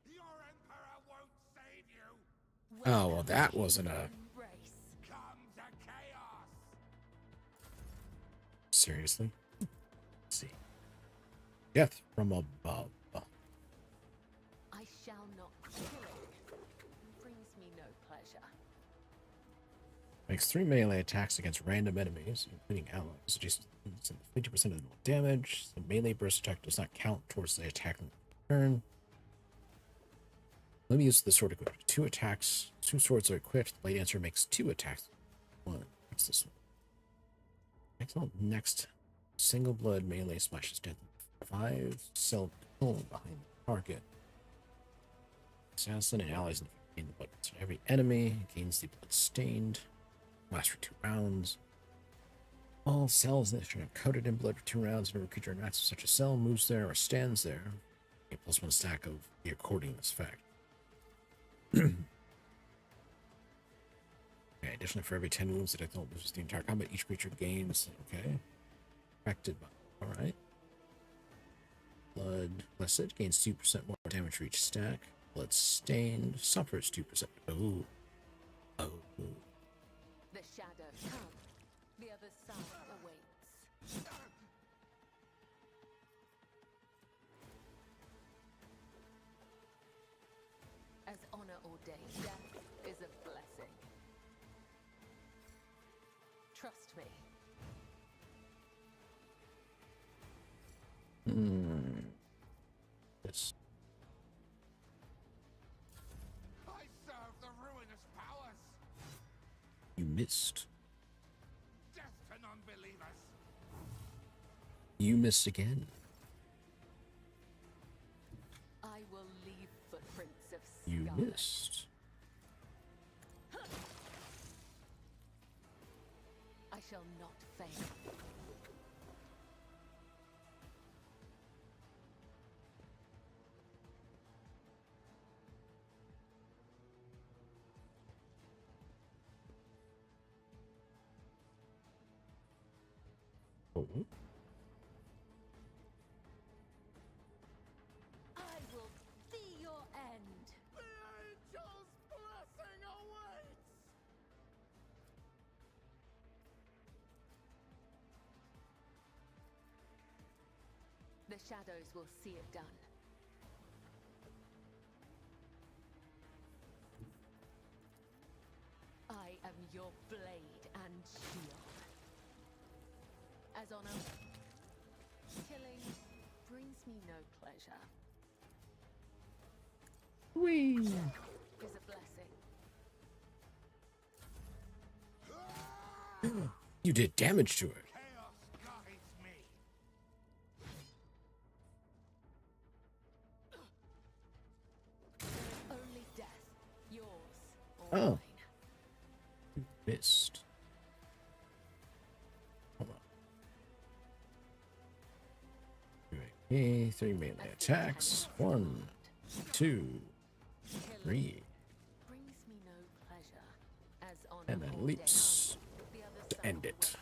Your Emperor won't save you. Oh, well, that wasn't a... Embrace. Come to chaos. Seriously? Let's see. Death from above. I shall not kill. Brings me no pleasure. Makes 3 melee attacks against random enemies, including allies. Just 50% of the damage. The melee burst attack does not count towards the attack in turn. Let me use the sword equipped. 2 attacks. 2 swords are equipped. The Blade Dancer makes 2 attacks. 1. What's this one? Excellent. Next. Single blood melee splashes death. 5 cell cone behind the target. Assassin and allies in the blood. So every enemy gains the blood stained. Lasts for 2 rounds. All cells in this turn are coated in blood for 2 rounds. Whenever a creature interacts with such a cell, moves there, or stands there, a +1 stack of the according effect. Okay, additionally, for every 10 wounds that I don't lose the entire combat, each creature gains. Okay. Affected by. Alright. Blood Blessed gains 2% more damage for each stack. Blood Stained suffers 2%. Oh. Oh. The shadow come. The other side awaits. As honor ordained, death is a blessing. Trust me. Yes. I serve the ruinous powers. You missed. Death to non-believers. You missed again. I will leave footprints of You scarlet. missed. I shall not fail. Oh. I will be your end. The angel's blessing awaits. The shadows will see it done. I am your blade and shield. As honor, killing brings me no pleasure. Whee! Is a blessing. You did damage to it. Chaos guides me. Only death, yours or Oh. mine. You missed. Hold on. Okay, 3 melee attacks. 1, 2, 3. Brings me no pleasure. As honor And then ordained, leaps the other to side end it. awaits.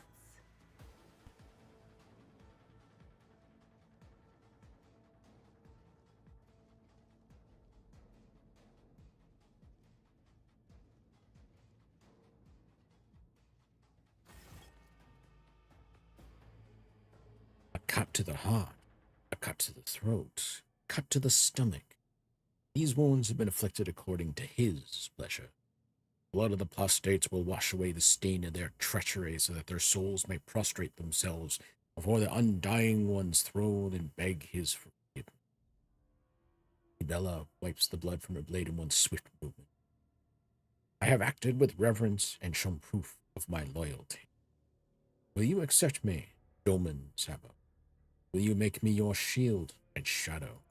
A cut to the heart, a cut to the throat, cut to the stomach. These wounds have been inflicted according to his pleasure. Blood of the apostates will wash away the stain of their treachery so that their souls may prostrate themselves before the undying one's throne and beg his forgiveness. Bella wipes the blood from her blade in one swift movement. I have acted with reverence and shown proof of my loyalty. Will you accept me, Doman Sabot? Will you make me your shield and shadow?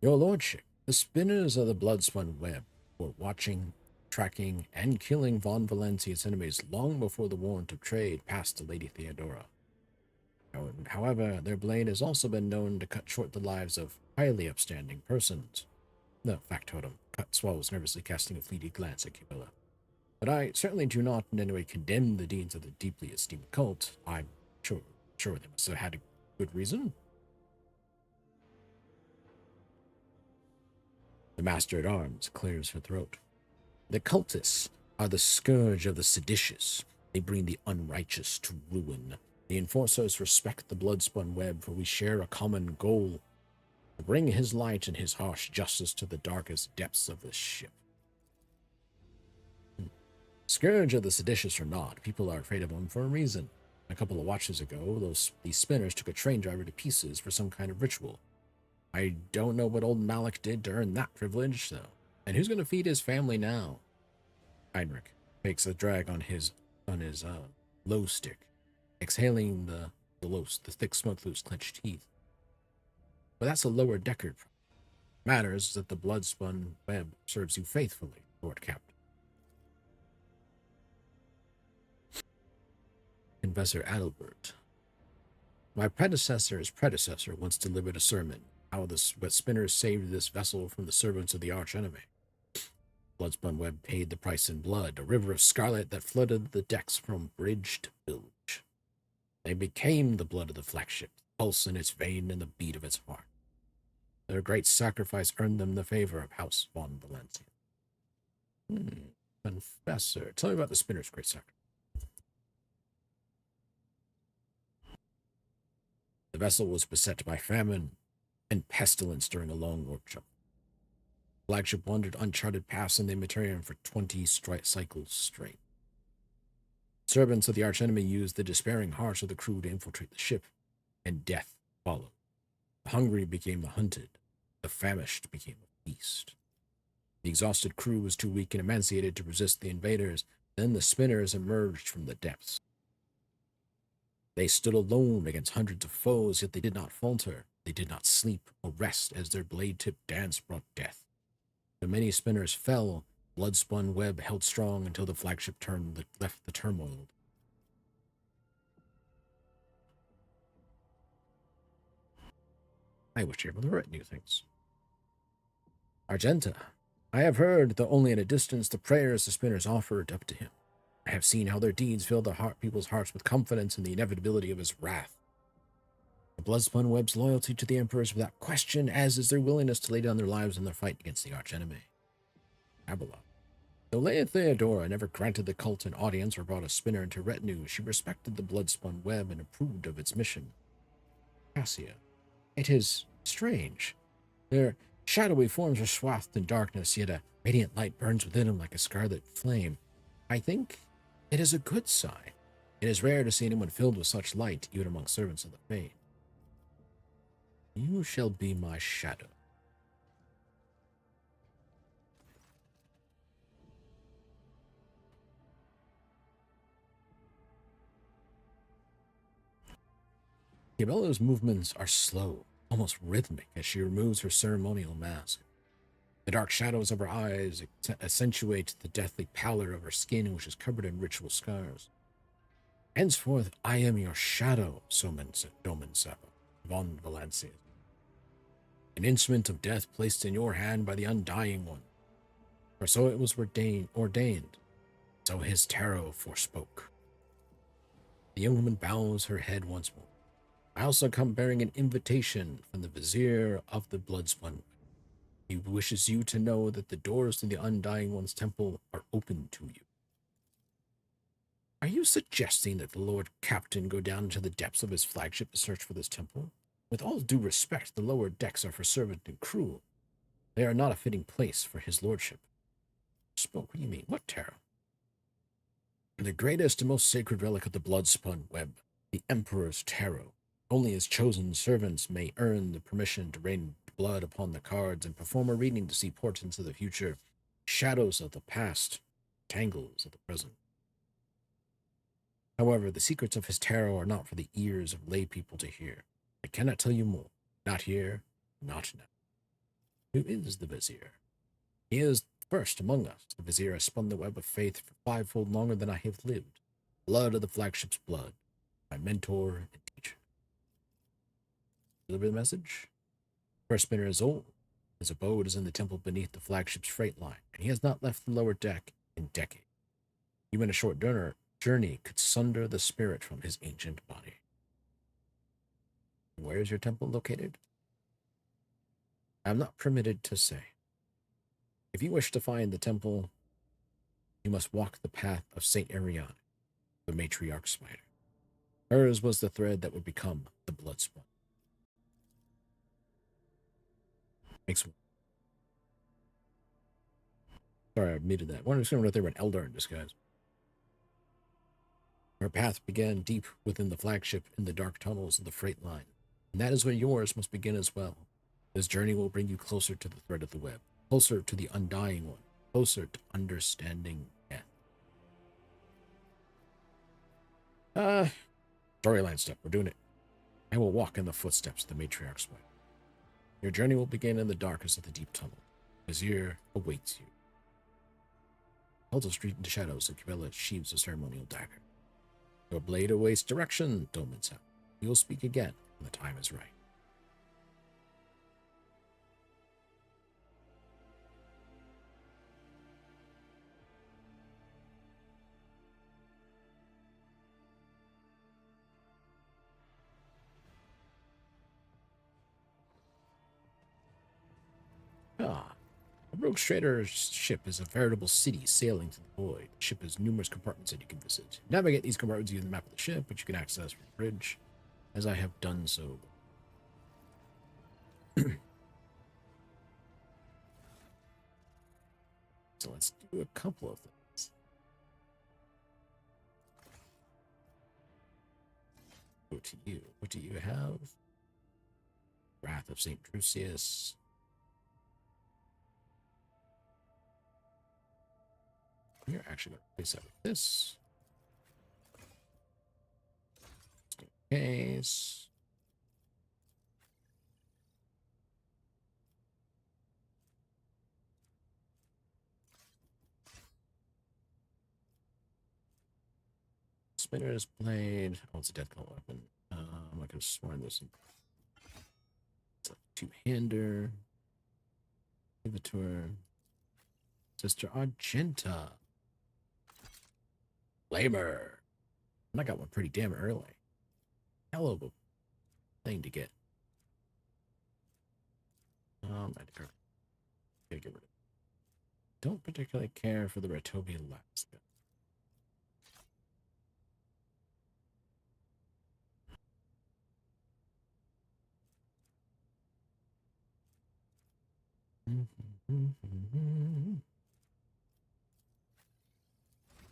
Your lordship, the spinners of the blood-spun web were watching, tracking, and killing Von Valencia's enemies long before the warrant of trade passed to Lady Theodora. However, their blade has also been known to cut short the lives of highly upstanding persons. The factotum swallows nervously, casting a fleeting glance at Camilla. But I certainly do not in any way condemn the deeds of the deeply esteemed cult. I'm sure they must have had a good reason. The Master-at-Arms clears her throat. The cultists are the scourge of the seditious. They bring the unrighteous to ruin. The enforcers respect the blood-spun web, for we share a common goal: to bring his light and his harsh justice to the darkest depths of this ship. Scourge of the seditious or not, people are afraid of him for a reason. A couple of watches ago, these spinners took a train driver to pieces for some kind of ritual. I don't know what old Malik did to earn that privilege, though. And who's going to feed his family now? Heinrich takes a drag on his low stick, exhaling the thick smoke through his clenched teeth. But that's a lower decker. Matters is that the blood-spun web serves you faithfully, Lord Captain. Confessor Adalbert. My predecessor's predecessor once delivered a sermon, how the spinners saved this vessel from the servants of the arch-enemy. Bloodspun web paid the price in blood, a river of scarlet that flooded the decks from bridge to bilge. They became the blood of the flagship, the pulse in its vein and the beat of its heart. Their great sacrifice earned them the favor of House von Valencia. Confessor, tell me about the spinner's great sacrifice. The vessel was beset by famine and pestilence during a long warp jump. The flagship wandered uncharted paths in the Mediterranean for 20 cycles straight. Servants of the archenemy used the despairing hearts of the crew to infiltrate the ship, and death followed. The hungry became the hunted, the famished became a feast. The exhausted crew was too weak and emaciated to resist the invaders. Then the spinners emerged from the depths. They stood alone against hundreds of foes, yet they did not falter. They did not sleep or rest as their blade-tipped dance brought death. Though many spinners fell, blood-spun web held strong until the flagship left the turmoil. I wish able to write new things. Argenta, I have heard, though only at a distance, the prayers the spinners offered up to him. I have seen how their deeds filled people's hearts with confidence in the inevitability of his wrath. The bloodspun web's loyalty to the Emperor is without question, as is their willingness to lay down their lives in their fight against the archenemy. Abelard. Though Lady Theodora never granted the cult an audience or brought a spinner into retinue, she respected the bloodspun web and approved of its mission. Cassia. It is strange. Their shadowy forms are swathed in darkness, yet a radiant light burns within them like a scarlet flame. I think it is a good sign. It is rare to see anyone filled with such light, even among servants of the faith. You shall be my shadow. Camilla's movements are slow, almost rhythmic, as she removes her ceremonial mask. The dark shadows of her eyes accentuate the deathly pallor of her skin, which is covered in ritual scars. Henceforth, I am your shadow, Domin Sabot, von Valencia. An instrument of death placed in your hand by the Undying One. For so it was ordained, so his tarot forspoke. The young woman bows her head once more. I also come bearing an invitation from the Vizier of the Bloodspun. He wishes you to know that the doors to the Undying One's temple are open to you. Are you suggesting that the Lord Captain go down into the depths of his flagship to search for this temple? With all due respect, the lower decks are for servant and crew. They are not a fitting place for his lordship. Spoke, what do you mean? What tarot? The greatest and most sacred relic of the blood-spun web, the Emperor's tarot. Only his chosen servants may earn the permission to rain blood upon the cards and perform a reading to see portents of the future, shadows of the past, tangles of the present. However, the secrets of his tarot are not for the ears of lay people to hear. I cannot tell you more. Not here, not now. Who is the Vizier? He is First among us, the Vizier has spun the web of faith for fivefold longer than I have lived. Blood of the flagship's blood, my mentor and teacher. Deliver the message? First spinner is old. His abode is in the temple beneath the flagship's freight line, and he has not left the lower deck in decades. Even a short journey could sunder the spirit from his ancient body. Where is your temple located? I am not permitted to say. If you wish to find the temple, you must walk the path of Saint Ariana, the matriarch spider. Hers was the thread that would become the blood spot. Sorry, I muted that. I was wondering if they were an elder in disguise. Her path began deep within the flagship in the dark tunnels of the freight line, and that is where yours must begin as well. This journey will bring you closer to the thread of the web, closer to the undying one, closer to understanding death. Storyline stuff, we're doing it. I will walk in the footsteps of the matriarch's way. Your journey will begin in the darkest of the deep tunnel. Vizier awaits you. Alto Street in the shadows, and Cabela sheaves a ceremonial dagger. Your blade awaits direction, Dolman said. You will speak again when the time is right. A Rogue Trader's ship is a veritable city sailing through the void. The ship has numerous compartments that you can visit. Navigate these compartments using the map of the ship, which you can access from the bridge, as I have done so. So let's do a couple of things. Go to you. What do you have? Wrath of St. Drusius. You're actually going to replace that with this. Just in case. Spinner's blade. Oh, it's a death call weapon. I could have sworn this. It's a two-hander. Inventor. Sister Argenta. Flamer. And I got one pretty damn early. Hell of a thing to get. I gotta get rid of it. Don't particularly care for the Ratobian Laska.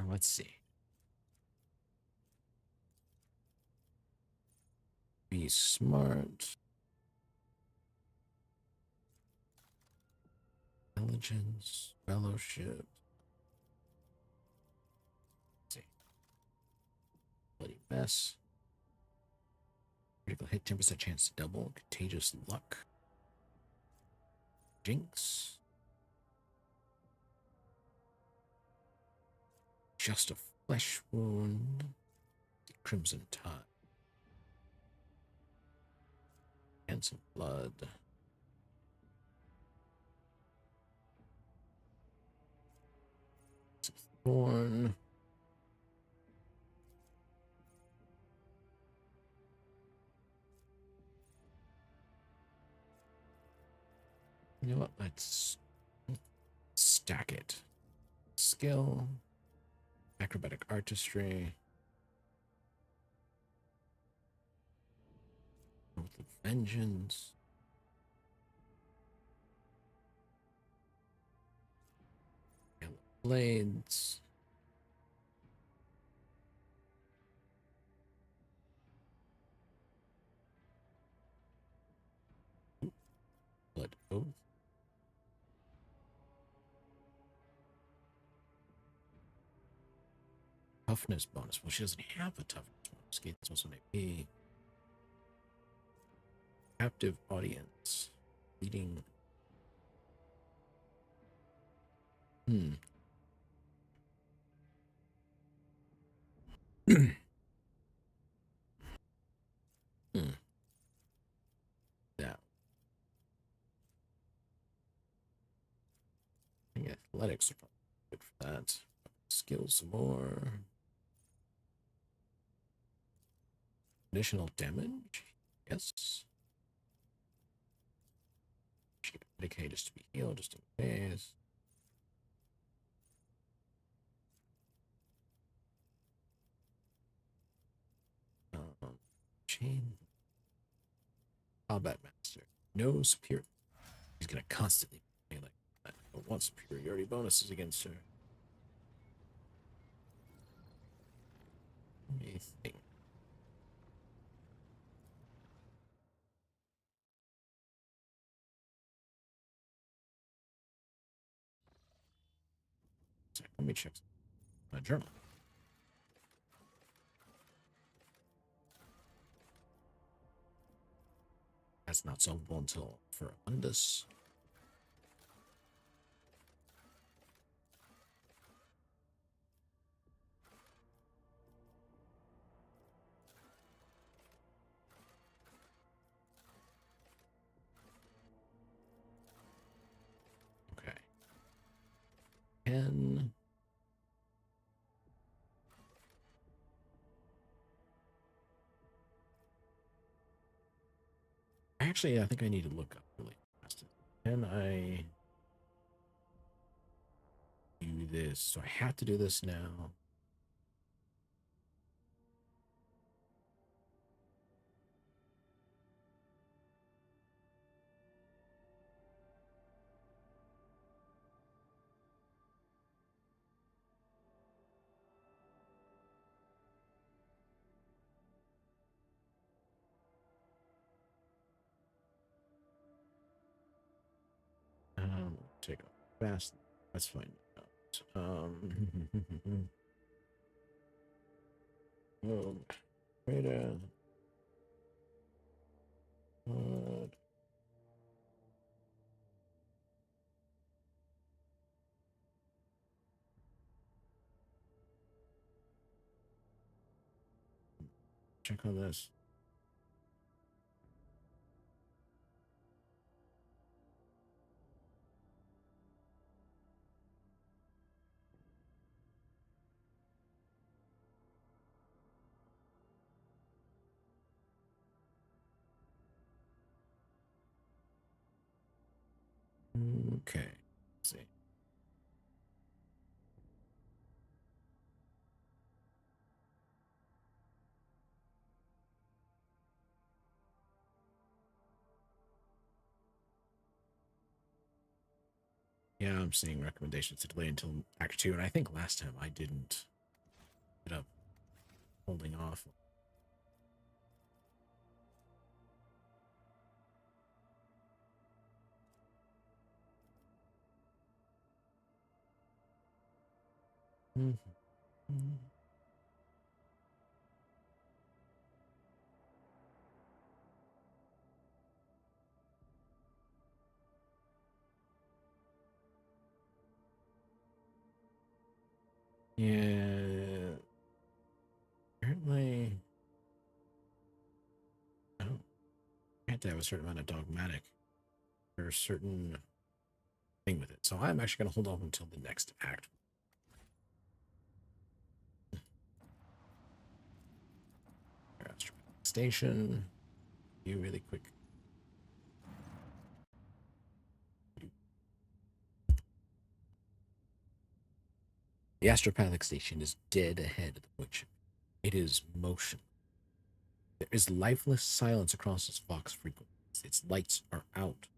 Let's see. Be smart. Intelligence, fellowship. Let's see. Bloody mess. Critical hit, 10% chance to double. Contagious luck. Jinx. Just a flesh wound. Crimson Tide. And some blood. Some thorn. You know what? Let's stack it. Skill. Acrobatic artistry. Oath of Vengeance. Yellow Blades. Blood Oath. Toughness bonus. Well, she doesn't have a toughness bonus. Okay, that's also an AP. Captive audience. Leading. Now, I think athletics are probably good for that. Skills some more. Additional damage? Yes. Decay just to be healed, just in case. Chain. Combat Master. No superior. He's going to constantly be like that. But want superiority bonuses against her. Let me think. Let me check my journal. That's not solvable until for Mundus. Okay. 10. Actually, I think I need to look up really fast. Can I do this? So I have to do this now. Take a fast. Let's find out. Oh, Trader. Check on this. Okay. Let's see. Yeah, I'm seeing recommendations to delay until Act 2, and I think last time I didn't end up holding off. Yeah. Apparently, I don't have to have a certain amount of dogmatic or a certain thing with it. So I'm actually going to hold off until the next act. Station. You really quick. The astropathic station is dead ahead of the witch. It is motion. There is lifeless silence across its Vox frequencies. Its lights are out.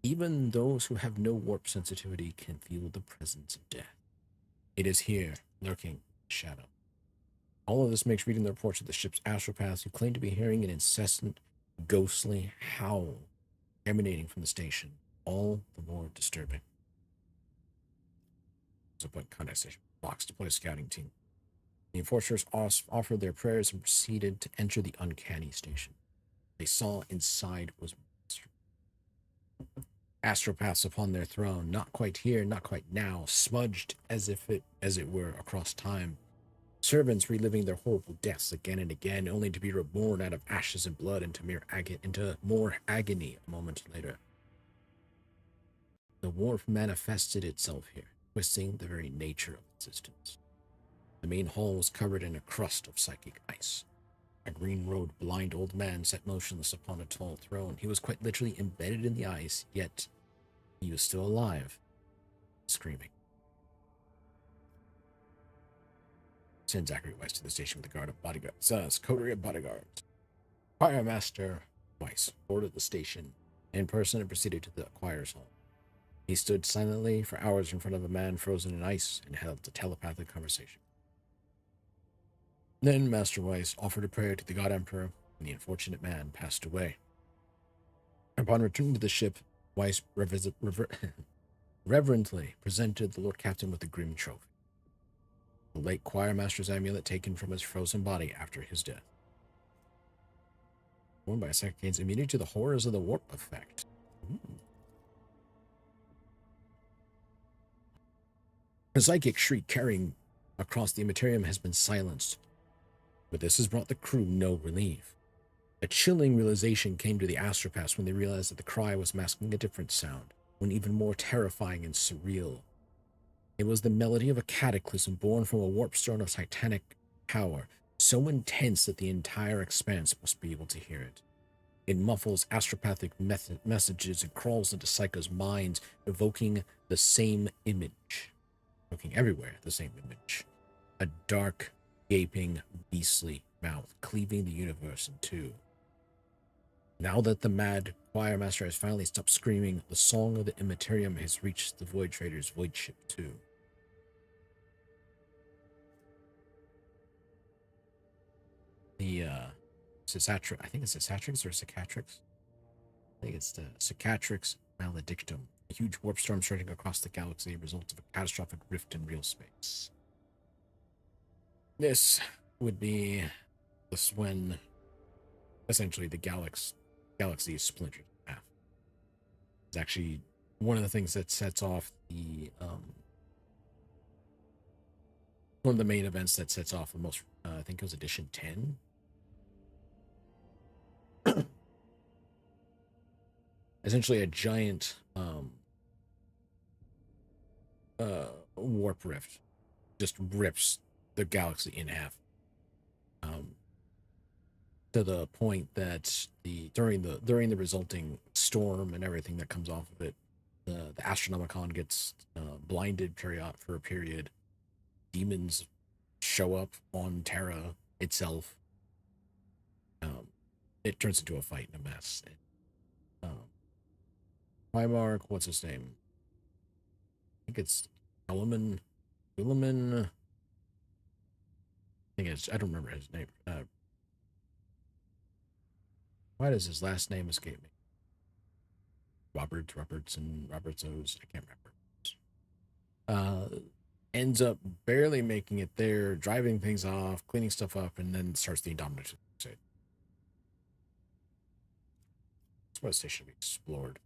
Even those who have no warp sensitivity can feel the presence of death. It is here, lurking in the shadow. All of this makes reading the reports of the ship's astropaths who claim to be hearing an incessant, ghostly howl emanating from the station all the more disturbing. Sabot contact station. Box deploy a scouting team. The enforcers offered their prayers and proceeded to enter the uncanny station. They saw inside was monster. astropaths upon their throne, not quite here, not quite now, smudged as it were across time. Servants reliving their horrible deaths again and again, only to be reborn out of ashes and blood into more agony a moment later. The warmth manifested itself here, twisting the very nature of existence. The main hall was covered in a crust of psychic ice. A green-robed, blind old man sat motionless upon a tall throne. He was quite literally embedded in the ice, yet he was still alive, screaming. Send Zachary Weiss to the station with a guard of bodyguards. Coterie of bodyguards. Choir Master Weiss boarded the station in person and proceeded to the choir's hall. He stood silently for hours in front of a man frozen in ice and held a telepathic conversation. Then Master Weiss offered a prayer to the God Emperor, and the unfortunate man passed away. Upon returning to the ship, Weiss reverently presented the Lord Captain with the grim trophy, the late choir master's amulet taken from his frozen body after his death. Worn by a second gains immunity to the horrors of the warp effect. A psychic shriek carrying across the Immaterium has been silenced, but this has brought the crew no relief. A chilling realization came to the astropaths when they realized that the cry was masking a different sound, one even more terrifying and surreal. It was the melody of a cataclysm born from a warp stone of titanic power, so intense that the entire expanse must be able to hear it. It muffles astropathic messages and crawls into Psycho's minds, evoking the same image. Evoking everywhere the same image. A dark, gaping, beastly mouth, cleaving the universe in two. Now that the mad choir master has finally stopped screaming, the song of the Immaterium has reached the Void Trader's void ship too. The I think it's Cicatrix or Cicatrix? I think it's the Cicatrix Maledictum, a huge warp storm stretching across the galaxy, a result of a catastrophic rift in real space. This would be this when essentially the galaxy is splintered in half. It's actually one of the things that sets off the one of the main events that sets off the most, I think it was edition 10. Essentially a giant warp rift just rips the galaxy in half, to the point that during the resulting storm and everything that comes off of it, the Astronomicon gets blinded for a period. Demons show up on Terra itself. It turns into a fight and a mess. Primarch, what's his name? I think it's Hulaman. I don't remember his name. Why does his last name escape me? Robertson, Robertsos, I can't remember. Ends up barely making it there, driving things off, cleaning stuff up, and then starts the Indomination Crusade. That's why the station should be explored.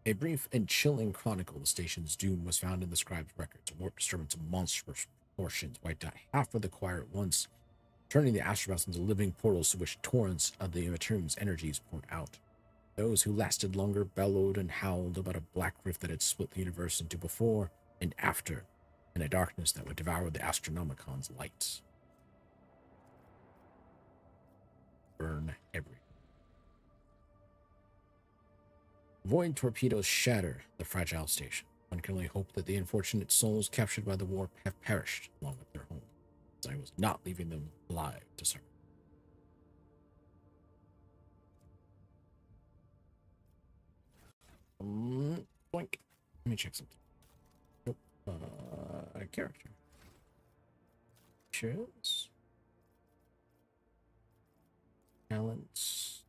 A brief and chilling chronicle of the station's doom was found in the scribe's records. A warp disturbance of monstrous proportions wiped out half of the choir at once, turning the astrobots into living portals through which torrents of the Immaterium's energies poured out. Those who lasted longer bellowed and howled about a black rift that had split the universe into before and after, and a darkness that would devour the Astronomicon's lights. Burn everything. Void torpedoes shatter the fragile station. One can only hope that the unfortunate souls captured by the warp have perished along with their home, as I was not leaving them alive to serve. Boink. Let me check something. Nope. Character. Choose. Talents.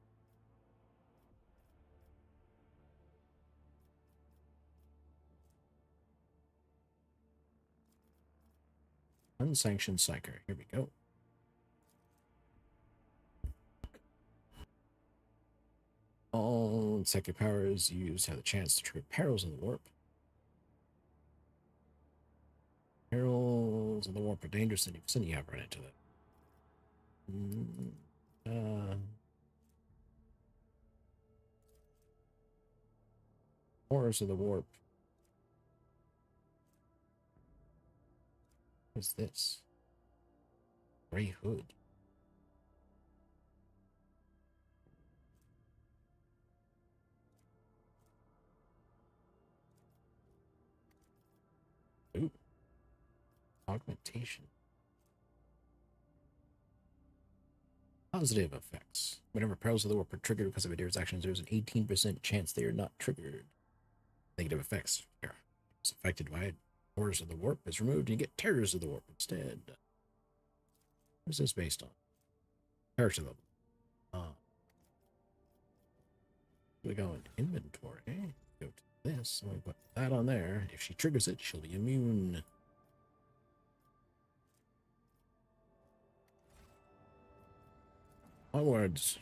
Unsanctioned psyker. Here we go. psychic powers used have the chance to trigger perils in the warp. Perils in the warp are dangerous in any vicinity. You have run into that. Horrors of the warp. What's this? Gray hood. Ooh. Augmentation. Positive effects. Whenever perils of the warp are triggered because of a deer's actions, there's an 18% chance they are not triggered. Negative effects. Here. It's affected by it. Horrors of the warp is removed and you get terrors of the warp instead. What is this based on? Character level. We go in inventory. Go to this. And we put that on there. If she triggers it, she'll be immune. Onwards.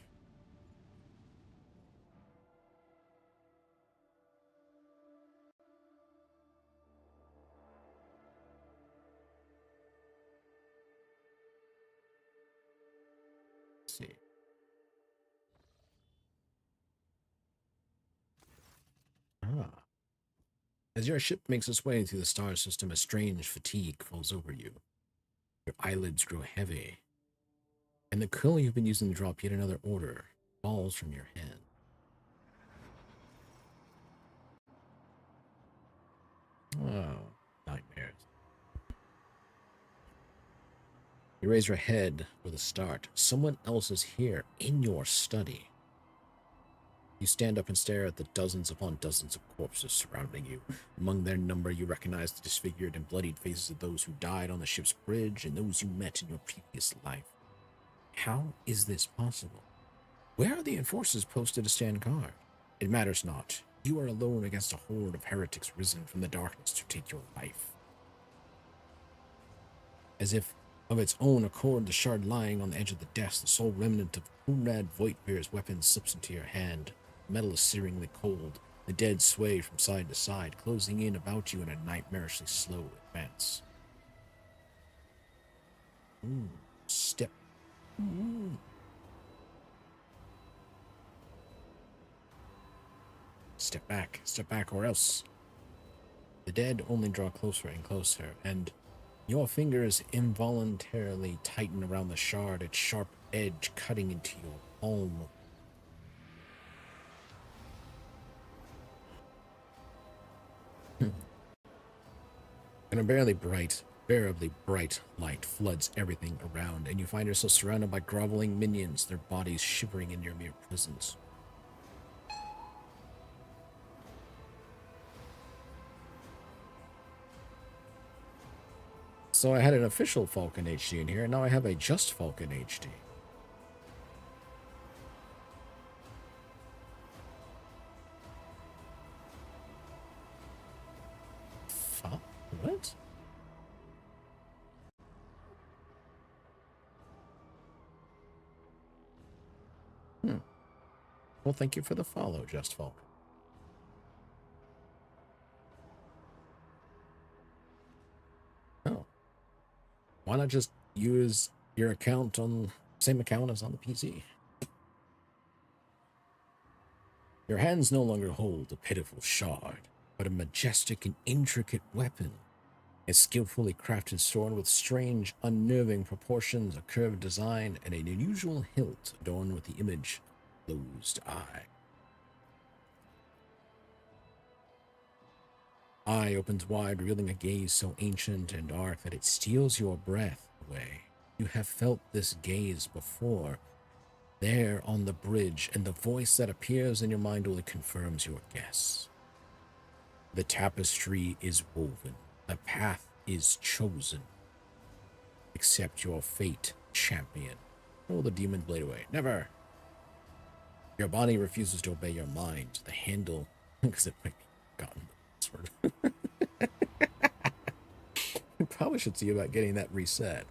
Let's see. As your ship makes its way through the star system, a strange fatigue falls over you. Your eyelids grow heavy, and the quill you've been using to drop yet another order falls from your hand. Oh, nightmares. You raise your head with a start. Someone else is here in your study. You stand up and stare at the dozens upon dozens of corpses surrounding you. Among their number, you recognize the disfigured and bloodied faces of those who died on the ship's bridge and those you met in your previous life. How is this possible? Where are the enforcers posted to stand guard? It matters not. You are alone against a horde of heretics risen from the darkness to take your life. As if of its own accord, the shard lying on the edge of the desk, the sole remnant of Comrade Voigtbeer's weapon, slips into your hand. The metal is searingly cold. The dead sway from side to side, closing in about you in a nightmarishly slow advance. Step. Step back, or else. The dead only draw closer and closer, and your fingers involuntarily tighten around the shard, its sharp edge cutting into your palm. And a bearably bright light floods everything around, and you find yourself surrounded by groveling minions, their bodies shivering in your mere presence. So I had an official Falcon HD in here, and now I have a just Falcon HD. What? Well, thank you for the follow, Just Falcon. Oh. Why not just use your account on the same account as on the PC? Your hands no longer hold a pitiful shard, but a majestic and intricate weapon. A skillfully crafted sword with strange, unnerving proportions, a curved design, and an unusual hilt adorned with the image of a closed eye. Eye opens wide, revealing a gaze so ancient and dark that it steals your breath away. You have felt this gaze before, there on the bridge, and the voice that appears in your mind only confirms your guess. The tapestry is woven. The path is chosen. Accept your fate, champion. Throw the demon blade away. Never. Your body refuses to obey your mind. The handle, because it might be forgotten the password. You probably should see about getting that reset.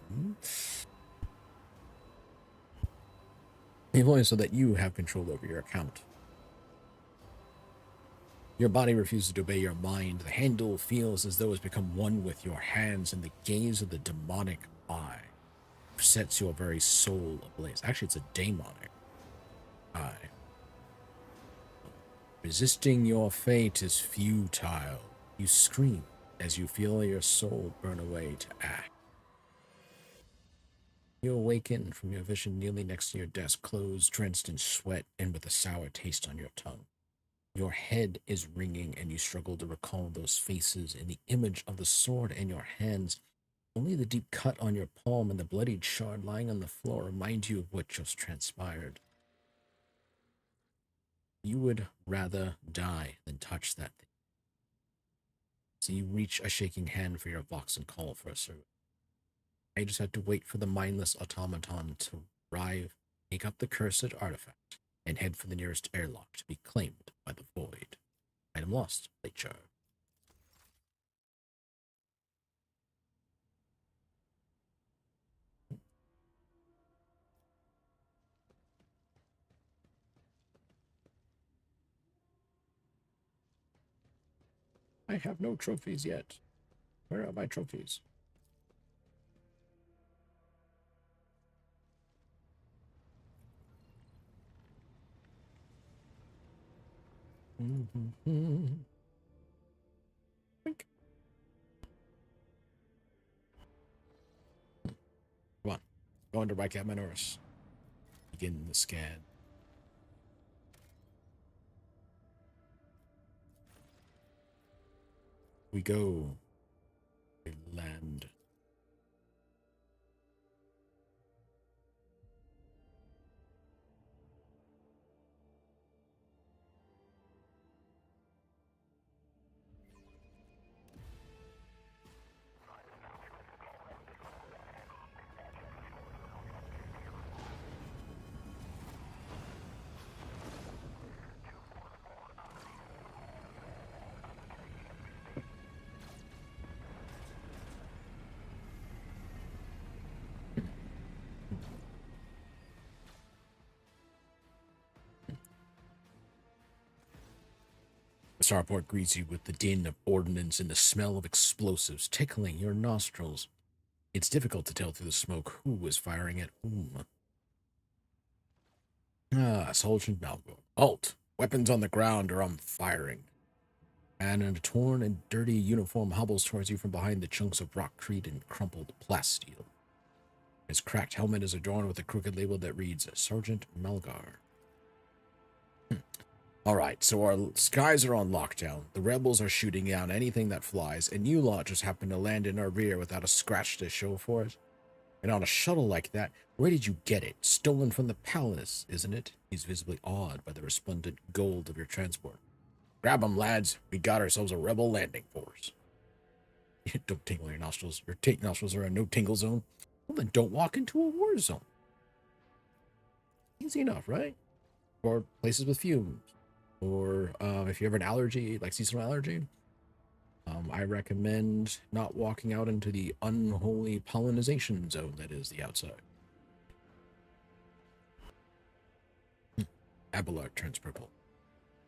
If only so that you have control over your account. Your body refuses to obey your mind. The handle feels as though it's become one with your hands, and the gaze of the demonic eye sets your very soul ablaze. Actually, it's a demonic eye. Resisting your fate is futile. You scream as you feel your soul burn away to act. You awaken from your vision kneeling next to your desk, clothes drenched in sweat and with a sour taste on your tongue. Your head is ringing and you struggle to recall those faces and the image of the sword in your hands. Only the deep cut on your palm and the bloodied shard lying on the floor remind you of what just transpired. You would rather die than touch that thing. So you reach a shaking hand for your box and call for a servant. I just had to wait for the mindless automaton to arrive, pick up the cursed artifact, and head for the nearest airlock to be claimed by the void. Item lost, late charge. I have no trophies yet. Where are my trophies? Come on. Going to Rycat Minoris. Begin the scan. We go. We land. The starport greets you with the din of ordnance and the smell of explosives tickling your nostrils. It's difficult to tell through the smoke who was firing at whom. Sergeant Malgo. Halt! Weapons on the ground or I'm firing. And a torn and dirty uniform hobbles towards you from behind the chunks of rockcrete and crumpled plasteel. His cracked helmet is adorned with a crooked label that reads Sergeant Melgar. Alright, so our skies are on lockdown. The rebels are shooting down anything that flies, and you lot just happen to land in our rear without a scratch to show for it. And on a shuttle like that, where did you get it? Stolen from the palace, isn't it? He's visibly awed by the resplendent gold of your transport. Grab 'em, lads. We got ourselves a rebel landing force. Don't tingle your nostrils. Your nostrils are a no-tingle zone. Well, then don't walk into a war zone. Easy enough, right? Or places with fumes. Or if you have an allergy, like seasonal allergy, I recommend not walking out into the unholy pollinization zone that is the outside. Abelard turns purple.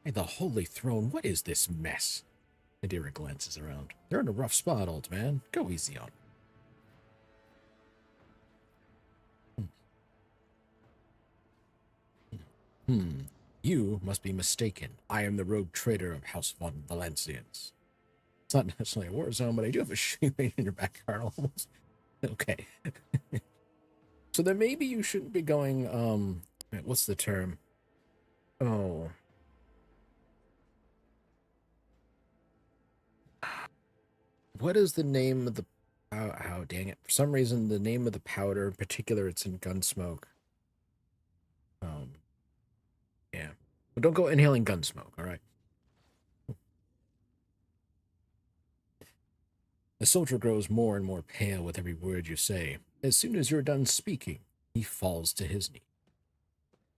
Hey, the Holy Throne, what is this mess? Adira glances around. They're in a rough spot, old man. Go easy on them. You must be mistaken. I am the rogue trader of House von Valencians. It's not necessarily a war zone, but I do have a shooting range in your backyard almost. Okay. So then maybe you shouldn't be going, what's the term? Oh. What is the name of the, oh, dang it. For some reason, the name of the powder, in particular, it's in Gunsmoke. Yeah. But don't go inhaling Gunsmoke, all right? The soldier grows more and more pale with every word you say. As soon as you're done speaking, he falls to his knee.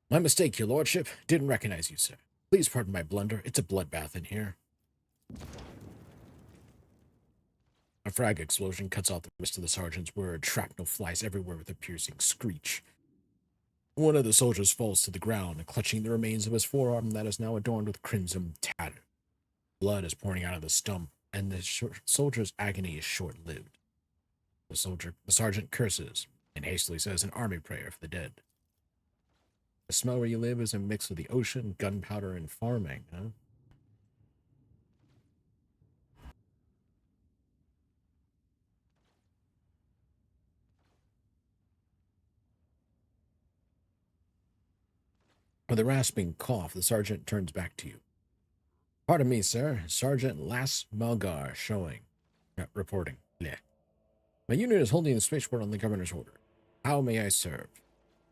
My mistake, your lordship. Didn't recognize you, sir. Please pardon my blunder. It's a bloodbath in here. A frag explosion cuts off the rest of the sergeant's word. Shrapnel flies everywhere with a piercing screech. One of the soldiers falls to the ground, clutching the remains of his forearm that is now adorned with crimson tattoo. Blood is pouring out of the stump, and the soldier's agony is short-lived. The sergeant curses and hastily says an army prayer for the dead. The smell where you live is a mix of the ocean, gunpowder, and farming, huh? With a rasping cough, the sergeant turns back to you. Pardon me, sir. Sergeant Lass Malgar reporting. Bleh. My unit is holding the switchboard on the governor's order. How may I serve?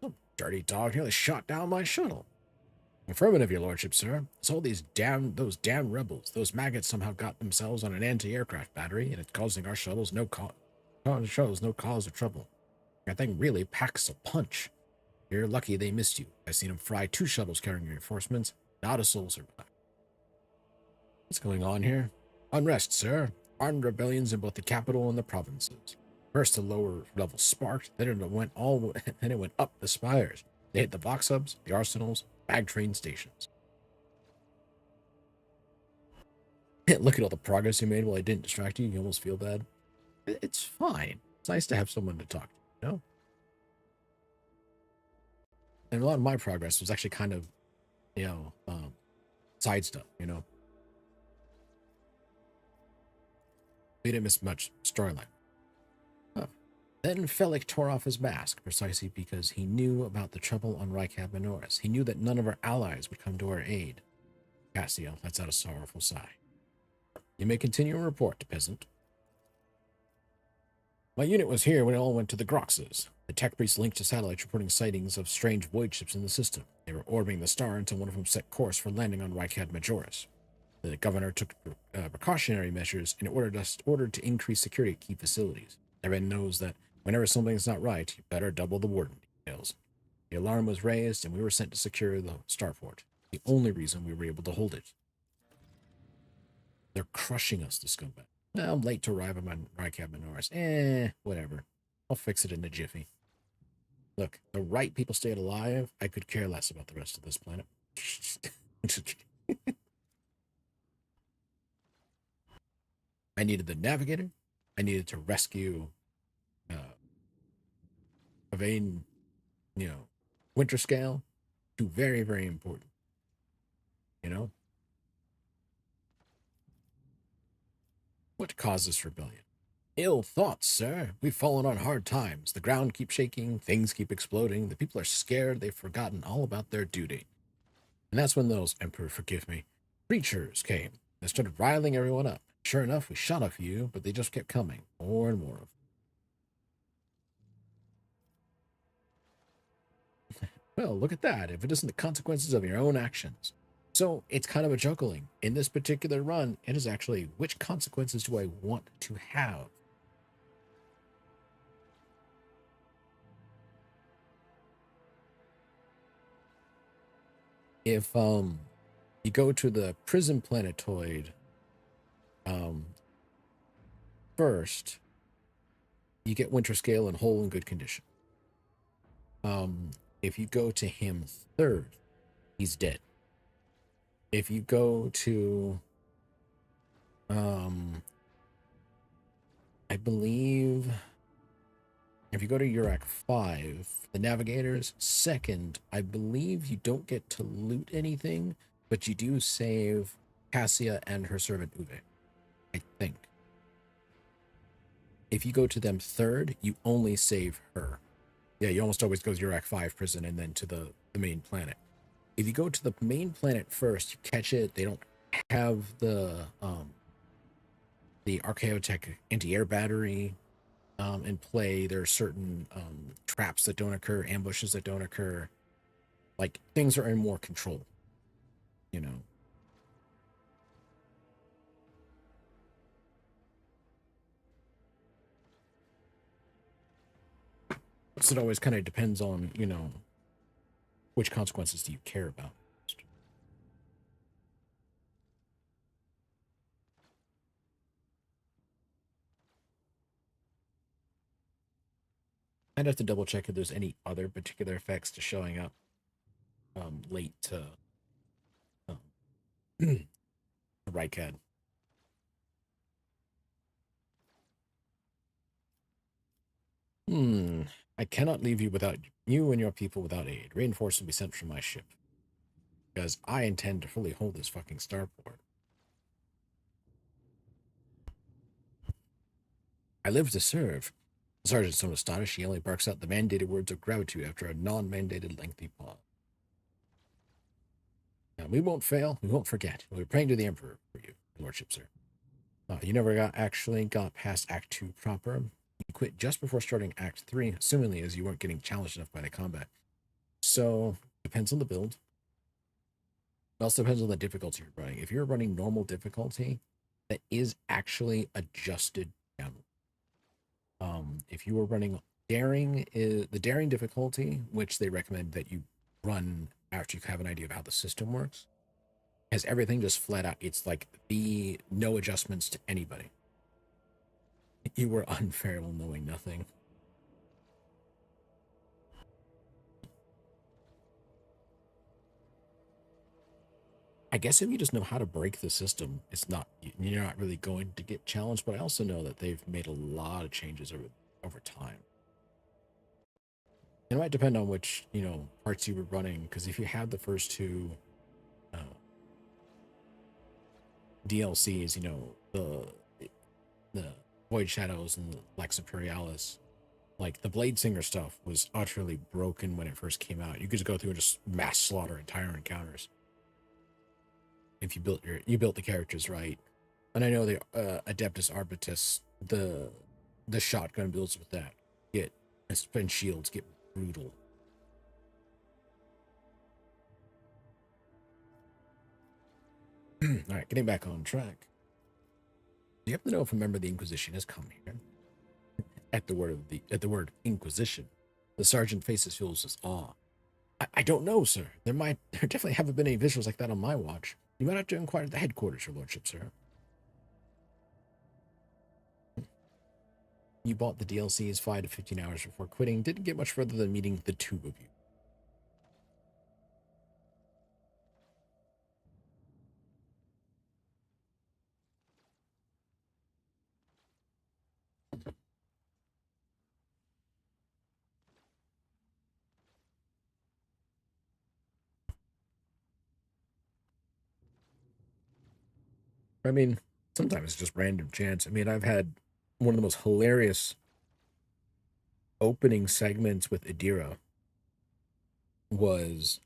Some dirty dog nearly shot down my shuttle. Affirmative, your lordship, sir. It's all those damn rebels. Those maggots somehow got themselves on an anti-aircraft battery, and it's causing our shuttles no cause of trouble. That thing really packs a punch. You're lucky they missed you. I've seen them fry 2 shuttles carrying reinforcements. Not a soul survived. What's going on here? Unrest, sir. Armed rebellions in both the capital and the provinces. First the lower level sparked, then it went up the spires. They hit the box hubs, the arsenals, bag train stations. Look at all the progress you made while I didn't distract you. You almost feel bad. It's fine. It's nice to have someone to talk to, you know? And a lot of my progress was actually kind of, side stuff, you know? We didn't miss much storyline. Huh. Then Felix tore off his mask, precisely because he knew about the trouble on Rykab Minoris. He knew that none of our allies would come to our aid. Cassio lets out a sorrowful sigh. You may continue your report, peasant. My unit was here when it all went to the Groxes. The tech priest linked to satellites reporting sightings of strange void ships in the system. They were orbiting the star until one of them set course for landing on Rykab Majoris. The governor took precautionary measures and ordered to increase security at key facilities. Everyone knows that whenever something's not right, you better double the warden details. The alarm was raised, and we were sent to secure the starport. The only reason we were able to hold it. They're crushing us, the scumbag. No, I'm late to arrive on Rykab Minoris. Whatever. I'll fix it in a jiffy. Look, the right people stayed alive. I could care less about the rest of this planet. I needed the navigator. I needed to rescue Evane, Winter Scale. 2 very, very important. You know? What caused this rebellion? Ill thoughts, sir. We've fallen on hard times. The ground keeps shaking. Things keep exploding. The people are scared. They've forgotten all about their duty. And that's when those, Emperor, forgive me, creatures came. They started riling everyone up. Sure enough, we shot a few, but they just kept coming. More and more of them. Well, look at that. If it isn't the consequences of your own actions. So it's kind of a juggling. In this particular run, it is actually, which consequences do I want to have? If you go to the prison planetoid first, you get Winter Scale and whole and good condition. If you go to him third, he's dead. If you go to I believe if you go to Urak 5, the navigators, second, I believe you don't get to loot anything, but you do save Cassia and her servant Uwe, I think. If you go to them third, you only save her. Yeah, you almost always go to Urak 5 prison and then to the main planet. If you go to the main planet first, you catch it. They don't have the Archaeotech anti-air battery in play. There are certain traps that don't occur, ambushes that don't occur. Like, things are in more control, you know. So it always kind of depends on, you know, which consequences do you care about. I'd have to double check if there's any other particular effects to showing up right, Cad. I cannot leave you without you and your people without aid. Reinforcements will be sent from my ship. Because I intend to fully hold this fucking starport. I live to serve. The sergeant's so astonished he only barks out the mandated words of gratitude after a non-mandated lengthy pause. Now, we won't fail. We won't forget. We'll be praying to the Emperor for you, your lordship, sir. You never actually got past Act 2 proper. You quit just before starting Act 3, assumingly as you weren't getting challenged enough by the combat. So, depends on the build. It also depends on the difficulty you're running. If you're running normal difficulty, that is actually adjusted down. If you are running daring, the daring difficulty, which they recommend that you run after you have an idea of how the system works, has everything just flat out. It's like no adjustments to anybody. You were unfair while knowing nothing. I guess if you just know how to break the system, you're not really going to get challenged. But I also know that they've made a lot of changes over time. It might depend on which parts you were running, because if you had the first two DLCs, the Void Shadows and the Lex Imperialis, like the Blade Singer stuff was utterly broken when it first came out. You could just go through and just mass slaughter entire encounters if you built the characters right. And I know the Adeptus Arbitus, the shotgun builds with that spin shields get brutal. All right, getting back on track. You have to know if a member of the Inquisition has come here. At the word Inquisition, the sergeant faces fills with awe. I don't know, sir. There definitely haven't been any visuals like that on my watch. You might have to inquire at the headquarters, your lordship, sir. You bought the DLCs 5 to 15 hours before quitting. Didn't get much further than meeting the two of you. I mean, sometimes it's just random chance. I mean, I've had one of the most hilarious opening segments with Adira was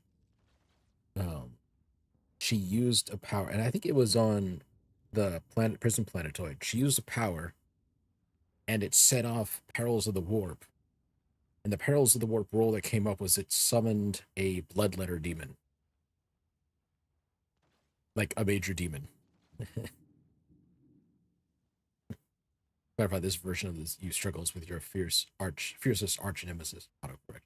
she used a power, and I think it was on the Prison Planetoid. She used a power and it set off Perils of the Warp. And the Perils of the Warp roll that came up was it summoned a Bloodletter demon. Like a major demon. Clarify, this version of this, you struggles with your fiercest arch nemesis. Autocorrect.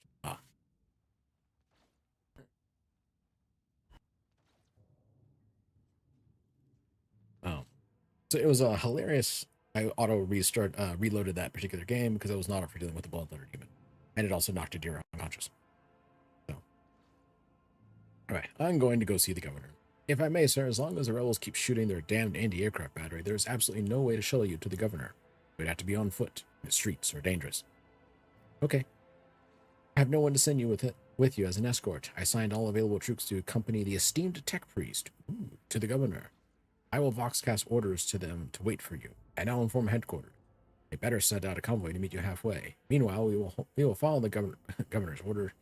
So it was a hilarious. I reloaded that particular game because I was not up for dealing with the Bloodletter demon. And it also knocked Adira unconscious. So, alright, I'm going to go see the governor. If I may, sir, as long as the rebels keep shooting their damned anti-aircraft battery, there's absolutely no way to shuttle you to the governor. You'd have to be on foot. The streets are dangerous. Okay. I have no one to send you with you as an escort. I signed all available troops to accompany the esteemed tech priest to the governor. I will voxcast orders to them to wait for you, and I'll inform headquarters. They better send out a convoy to meet you halfway. Meanwhile, we will follow the governor's order.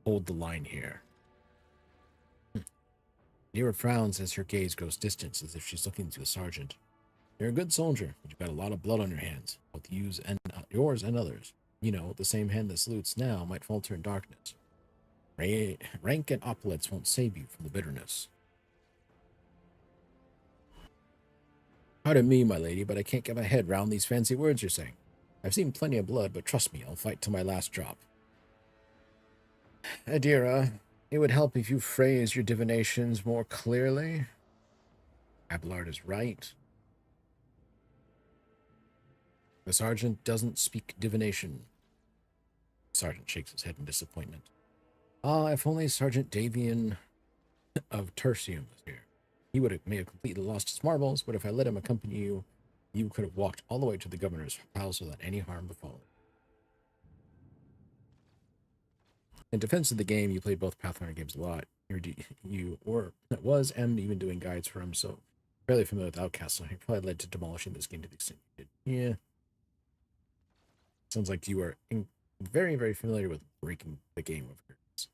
Hold the line here. Nira frowns as her gaze grows distant, as if she's looking to the sergeant. You're a good soldier, but you've got a lot of blood on your hands, both yours and others. You know, the same hand that salutes now might falter in darkness. Rank and opulence won't save you from the bitterness. Pardon me, my lady, but I can't get my head round these fancy words you're saying. I've seen plenty of blood, but trust me, I'll fight till my last drop. Adira, it would help if you phrased your divinations more clearly. Abelard is right. The sergeant doesn't speak divination. The sergeant shakes his head in disappointment. Ah, if only Sergeant Davian of Tertium was here. He may have completely lost his marbles, but if I let him accompany you, you could have walked all the way to the governor's palace without any harm befalling. In defense of the game, you played both Pathfinder games a lot. That was even doing guides for him, so fairly familiar with Outcast, so he probably led to demolishing this game to the extent you did. Yeah. Sounds like you are very, very familiar with breaking the game of yours.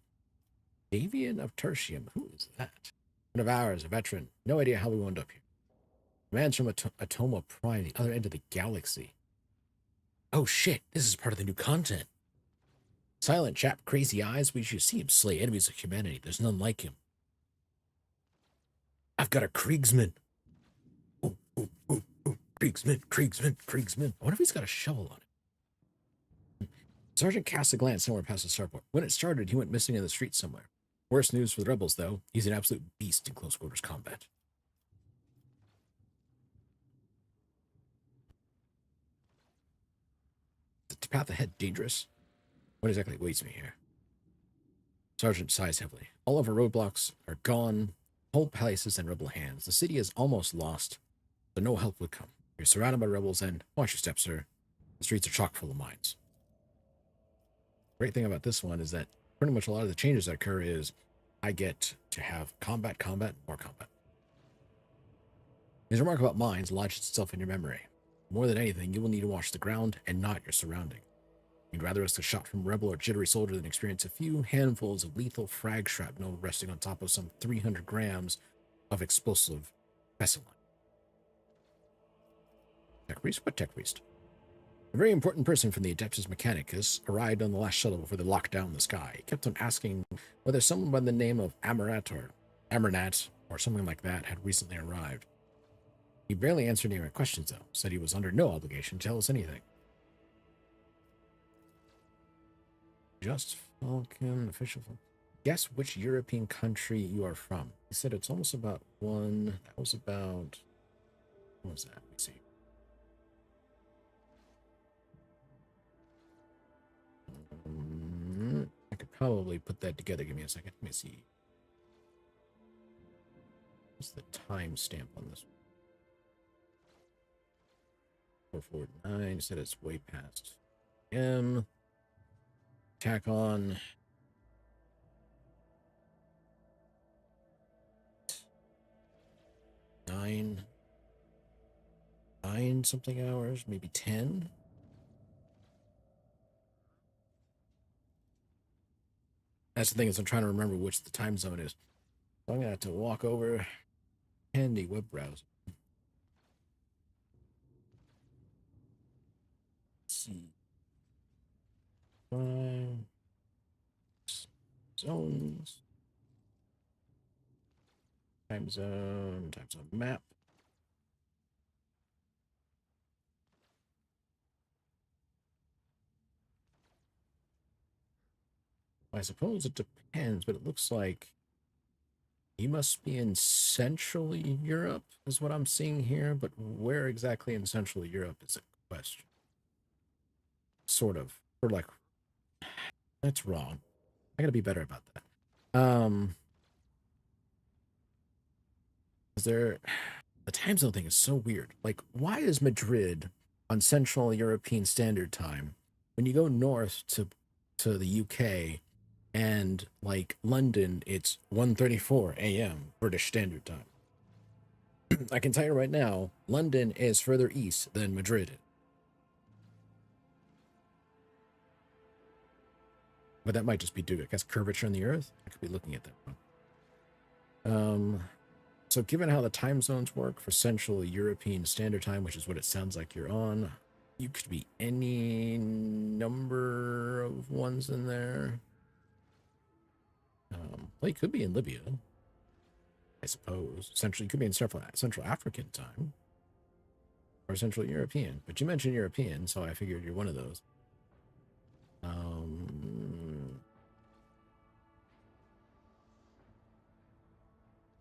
Davian of Tertium, who is that? One of ours, a veteran. No idea how we wound up here. The man's from Atoma Prime, the other end of the galaxy. Oh shit, this is part of the new content. Silent chap, crazy eyes. We should see him slay enemies of humanity. There's none like him. I've got a Kriegsman. Ooh, ooh, ooh, ooh. Kriegsman. I wonder if he's got a shovel on it. Sergeant cast a glance somewhere past the starport. When it started, he went missing in the street somewhere. Worse news for the rebels, though. He's an absolute beast in close quarters combat. The path ahead dangerous? What exactly awaits me here? Sergeant sighs heavily. All of our roadblocks are gone. Whole place is in rebel hands. The city is almost lost, so no help would come. You're surrounded by rebels, and watch your steps, sir. The streets are chock full of mines. Great thing about this one is that pretty much a lot of the changes that occur is I get to have combat, more combat. His remark about mines lodges itself in your memory. More than anything, you will need to watch the ground and not your surrounding. You'd rather risk a shot from rebel or jittery soldier than experience a few handfuls of lethal frag shrapnel resting on top of some 300 grams of explosive pestilence. Tech priest? What tech priest? A very important person from the Adeptus Mechanicus arrived on the last shuttle before they locked down the sky. He kept on asking whether someone by the name of Amernat or something like that had recently arrived. He barely answered any of my questions, though. Said he was under no obligation to tell us anything. Just Falcon, official. Guess which European country you are from. He said it's almost about one. That was about. What was that? Let me see. I could probably put that together. Give me a second. Let me see. What's the timestamp on this one? 449. Said it's way past M. Tack on 9 something hours, maybe 10. That's the thing, is I'm trying to remember which the time zone is. So I'm gonna have to walk over handy web browser. Let's see. Zones. Time zone map. I suppose it depends, but it looks like he must be in Central Europe, is what I'm seeing here. But where exactly in Central Europe is a question. Sort of. Or like, that's wrong. I gotta be better about that. Is there... The time zone thing is so weird. Like, why is Madrid on Central European Standard Time when you go north to the UK and like London, it's 1:34 a.m. British Standard Time? I can tell you right now, London is further east than Madrid. But that might just be due to, I guess, curvature in the Earth. I could be looking at that wrong. So given how the time zones work for Central European Standard Time, which is what it sounds like you're on, you could be any number of ones in there. Well, you could be in Libya, I suppose. You could be in Central African time. Or Central European. But you mentioned European, so I figured you're one of those.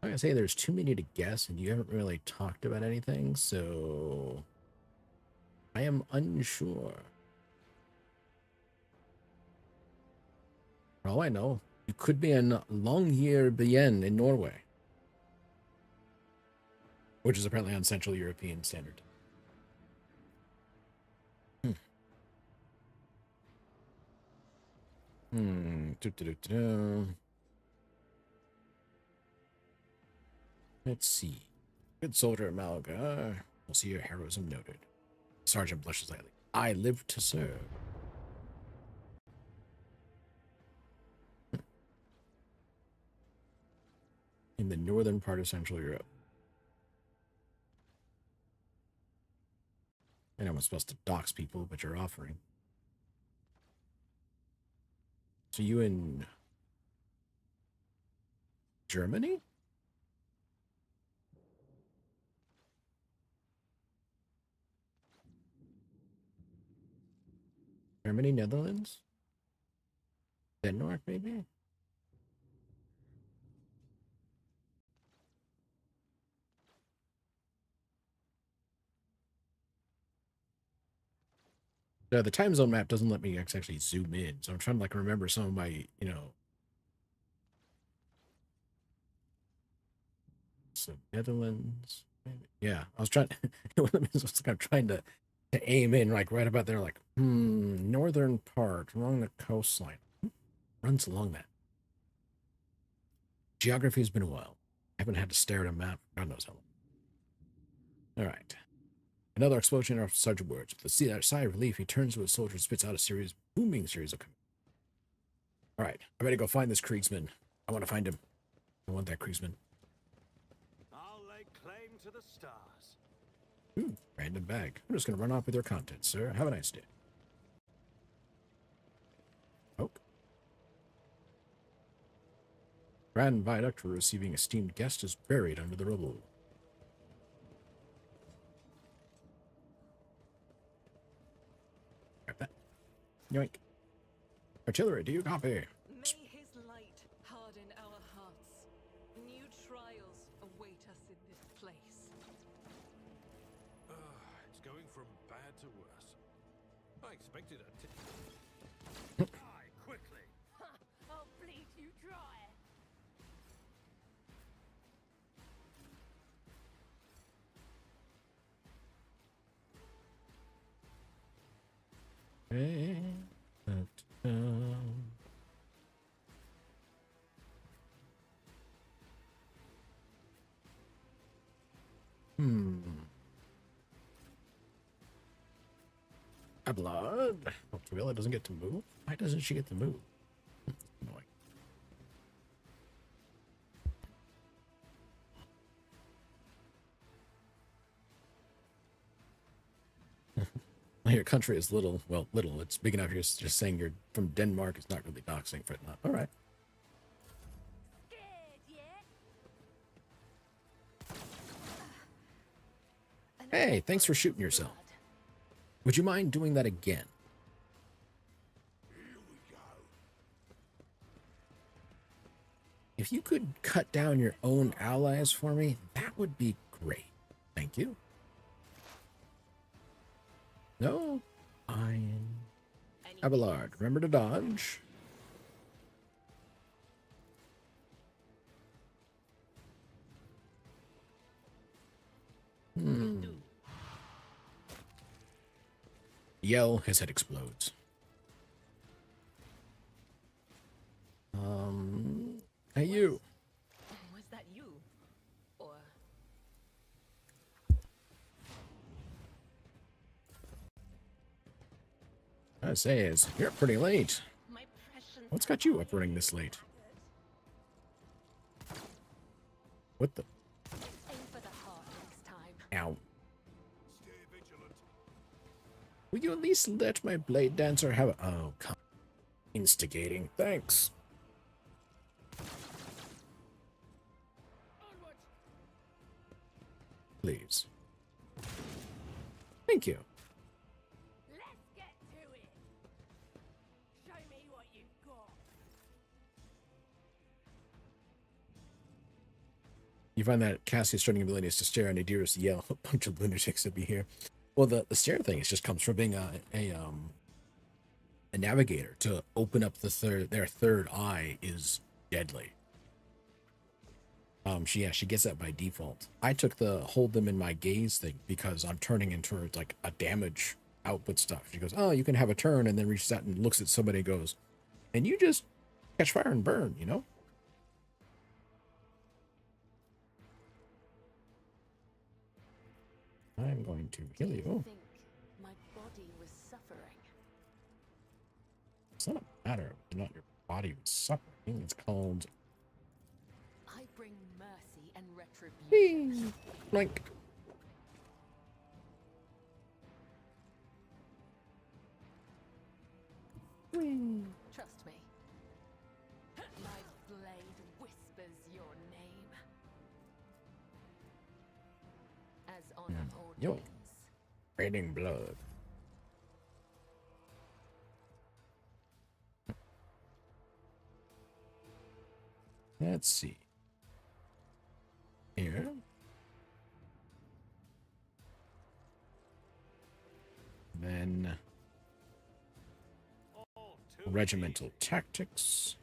I'm gonna say there's too many to guess, and you haven't really talked about anything, so I am unsure. For all I know, you could be in Longyearbyen in Norway. which is apparently on Central European Standard. Do-do-do-do-do. Let's see. Good soldier, Malaga. We'll see your heroism noted. Sergeant blushes lightly. I live to serve. In the northern part of Central Europe. I know I'm supposed to dox people, but you're offering. So you in Germany? Germany, Netherlands? Denmark, maybe? The time zone map doesn't let me actually zoom in, so I'm trying to like remember some of my, you know. So Netherlands, maybe. Yeah, I was trying. I'm trying to aim in like right about there, like northern part along the coastline. Runs along that. Geography has been a while. I haven't had to stare at a map. God knows how long. All right. Another explosion of Sergeant words. With a sigh of relief, he turns to his soldier and spits out a booming series of commands. All right, I better go find this Kriegsman. I want to find him. I want that Kriegsman. I'll lay claim to the stars. Ooh, random bag. I'm just going to run off with your contents, sir. Have a nice day. Oh. Grand viaduct for receiving esteemed guest is buried under the rubble. Grab that. Yoink. Artillery, do you copy? May his light harden our hearts. New trials await us in this place. It's going from bad to worse. I expected a Die quickly. I'll bleed you dry. Okay. A blood. Oh, Tavilla doesn't get to move? Why doesn't she get to move? Annoying. Your country is little. Well, little. It's big enough. You're just saying you're from Denmark. It's not really doxing for it. Not. All right. Hey, thanks for shooting yourself. Would you mind doing that again? Here we go. If you could cut down your own allies for me, that would be great. Thank you. No? Fine. Abelard, remember to dodge. Yell, his head explodes. Hey you. Was that you? Or I say is, you're up pretty late. my precious What's got you up running this late? What the? Aim for the heart next time. Ow. Stay vigilant. Will you at least let my blade dancer have a... Oh, come. Instigating. Thanks. Please. Thank you. Let's get to it. Show me what you've got. You find that Cassie's starting ability is to stare and Adira's to yell, a bunch of lunatics would be here. Well, the stare thing is just comes from being a navigator. To open up their third eye is deadly. She gets that by default. I took the hold them in my gaze thing because I'm turning into like a damage output stuff. She goes, oh, you can have a turn, and then reaches out and looks at somebody and goes, and you just catch fire and burn, you know? I'm going to heal you. I think my body was suffering. It's not a matter of not your body was suffering. It's called I bring mercy and retribution. blink. Trust me. My blade whispers your name. As honor Yo. ordains. Raining blood. Let's see. Here. Then regimental tactics.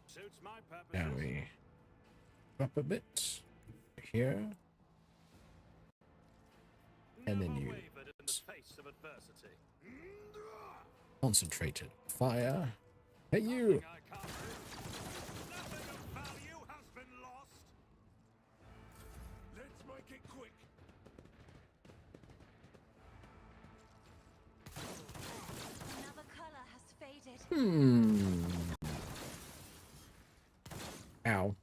Suits my purposes. Now we up a bit here. And then Never you wavered in the face of adversity. concentrated fire. Hey, you! Nothing I can't do. Nothing of value has been lost. Let's make it quick. Another color has faded. Ow.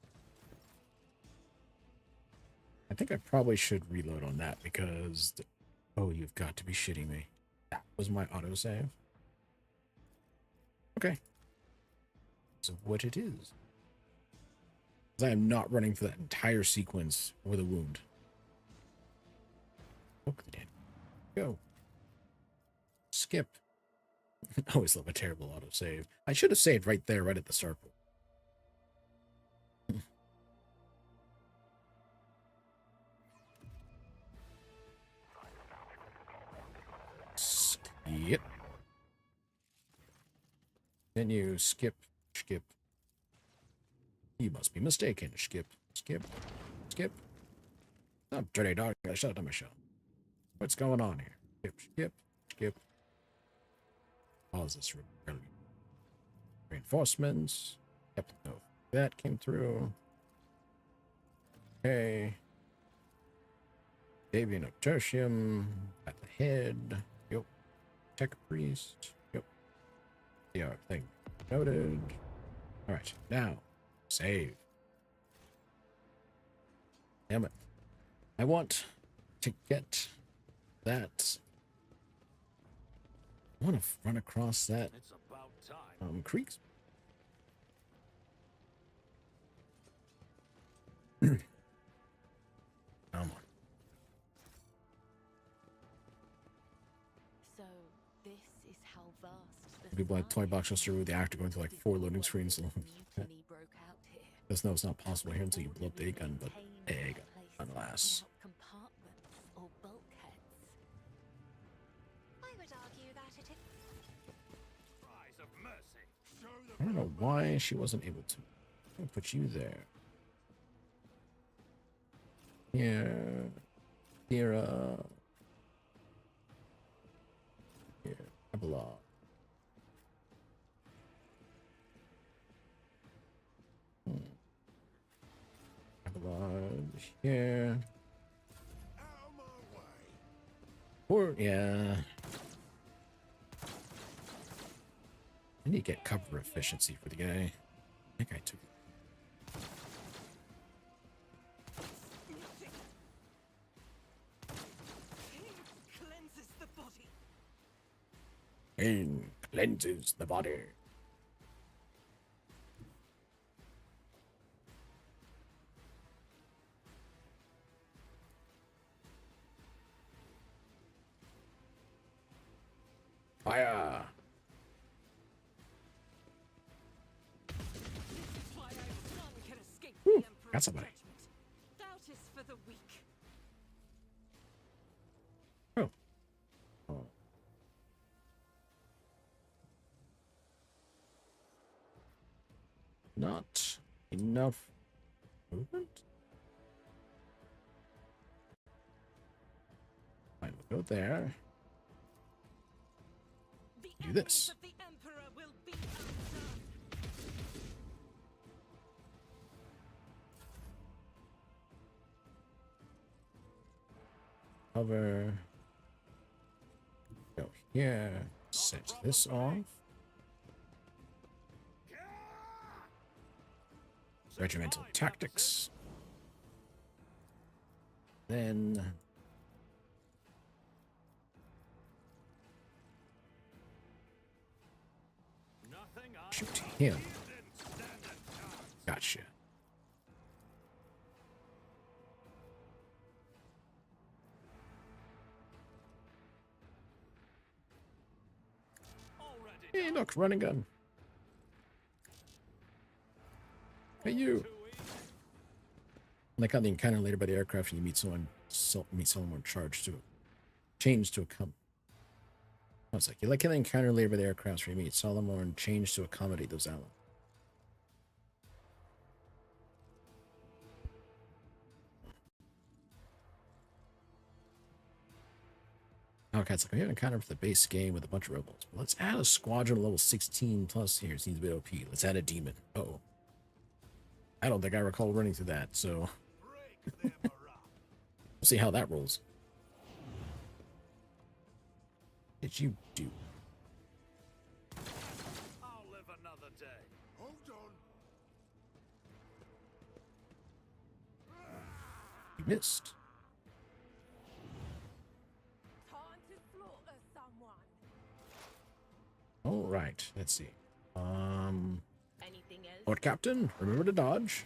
I think I probably should reload on that because... Oh, you've got to be shitting me. That was my autosave. Okay. So what it is. 'Cause I am not running for that entire sequence with a wound. Look at it. Go. Skip. I always love a terrible autosave. I should have saved right there, right at the start. Skip. Then you skip. You must be mistaken. Skip. Oh, dirty dog. I shut down my shell. What's going on here? Skip. Pause this really. Reinforcements. Yep, no. That came through. Okay. Avian of tertium. At the head. Yep. Tech priest. Yep. Yeah, thing. Noted. Alright, now. Save. Damn it. I want to get that. I want to run across that It's about time. creek. Come on. So this is how vast the People like sky ToyBox just through the actor going through like 4 loading before screens. a mutiny broke out here. Just know it's not possible here until you blow up the egg gun, but egg, alas. Without compartments or bulkheads. I would argue that it is. Cries of mercy. I don't know why she wasn't able to. I'm gonna put you there. Here. Here, here. Blah. Here. Out of my way. Or, yeah. I need to get cover efficiency for the guy. I think I took it. Cleanses the body. Pain cleanses the body. Fire! Why none can escape Whew, the Emperor's got somebody. judgment. not enough movement. Fine, we'll go there. The Do enemies this. of the Emperor will be outdone. Cover. Go here. Set this off. Regimental tactics. Then shoot him. Gotcha. Hey, look, running gun. Hey, you. Like on the encounter later by the aircraft, you meet someone charged to change to a I was like, you like in the encounter later by the aircraft where you meet Solomon change to accommodate those allies. Okay, it's like we have an encounter for the base game with a bunch of rebels. Let's add a squadron level 16 plus here. Seems a bit OP. Let's add a demon. Uh-oh. I don't think I recall running through that, so we'll see how that rolls. What did you do? I'll live another day. Hold on. You missed. Time to slaughter someone. All right, let's see. Anything else? Lord Captain, remember to dodge.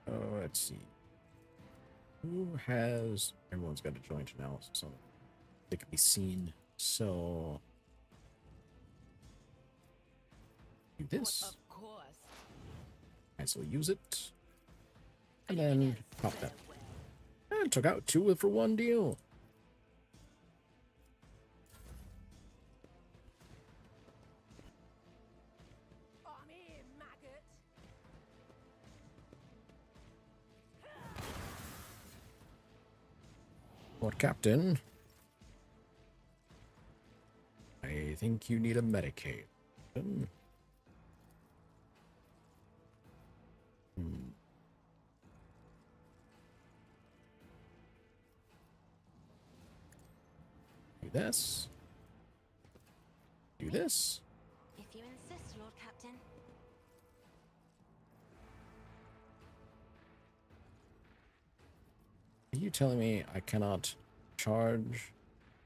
Oh, let's see. Who has... Everyone's got a joint analysis on it. They can be seen. So... do this. Of course. I will use it. And then pop that. And took out 2 for 1 deal. I'm here, maggot. Lord Captain, I think you need a Medicaid. Hmm. Do this. Do this. If you insist, Lord Captain. Are you telling me I cannot charge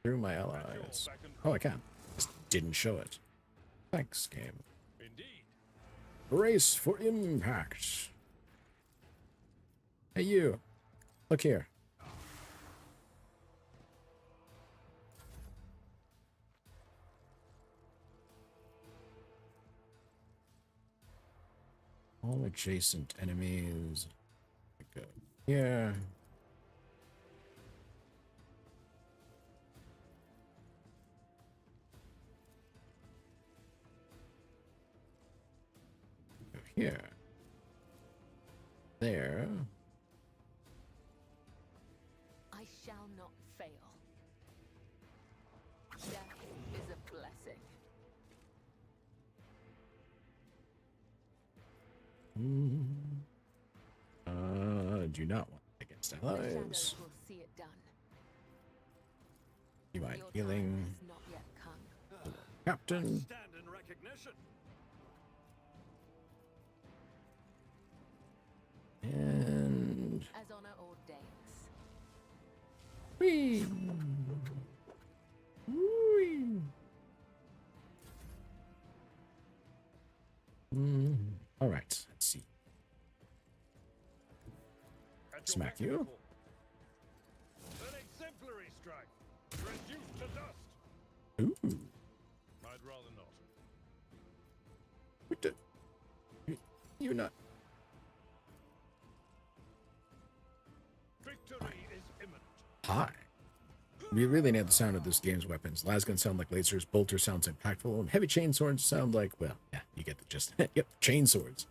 through my allies? Oh, I can. Just didn't show it. Thanks, game. Indeed. Brace for impact. Hey, you. Look here. All adjacent enemies. Go here. Go here. There. I shall not fail. Death is a blessing. Do not want against The allies. shadows will see it done. You mind Your time healing, has not yet come. Captain? Stand in recognition. And As honor ordains. whee! Whee! All right, let's see. At your Smack beck and you. call. An exemplary strike. Reduced to dust. Ooh, I'd rather not. what the? You're not. Victory Hi. We really nailed the sound of this game's weapons. Lasguns sound like lasers, bolter sounds impactful, and heavy chainswords sound like, well, yeah, you get the gist. Yep, chainswords.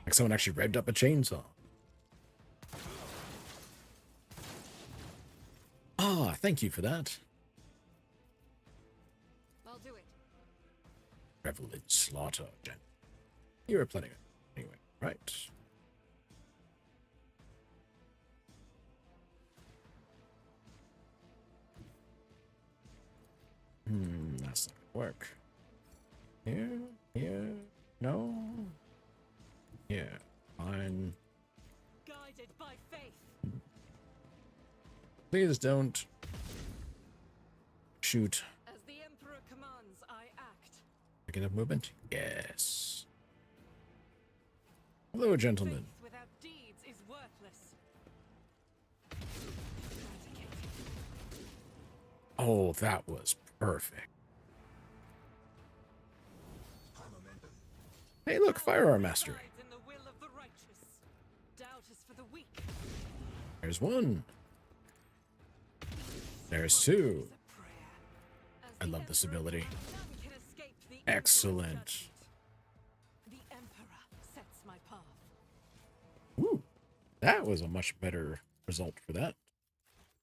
Like someone actually revved up a chainsaw. Ah, thank you for that. I'll do it. Revel in slaughter, Jen. You were planning it anyway, right? That's not gonna work. Here, no. Yeah, fine. Guided by faith. Please don't shoot. As the Emperor commands, I act. Pick enough movement? Yes. Hello, gentlemen. Faith without deeds is worthless. Oh, that was perfect. Hey, look, firearm mastery. In the will of the righteous. Doubt is for the weak. There's one. There's two. I love this ability. Excellent. The Emperor sets my path. Ooh, that was a much better result for that.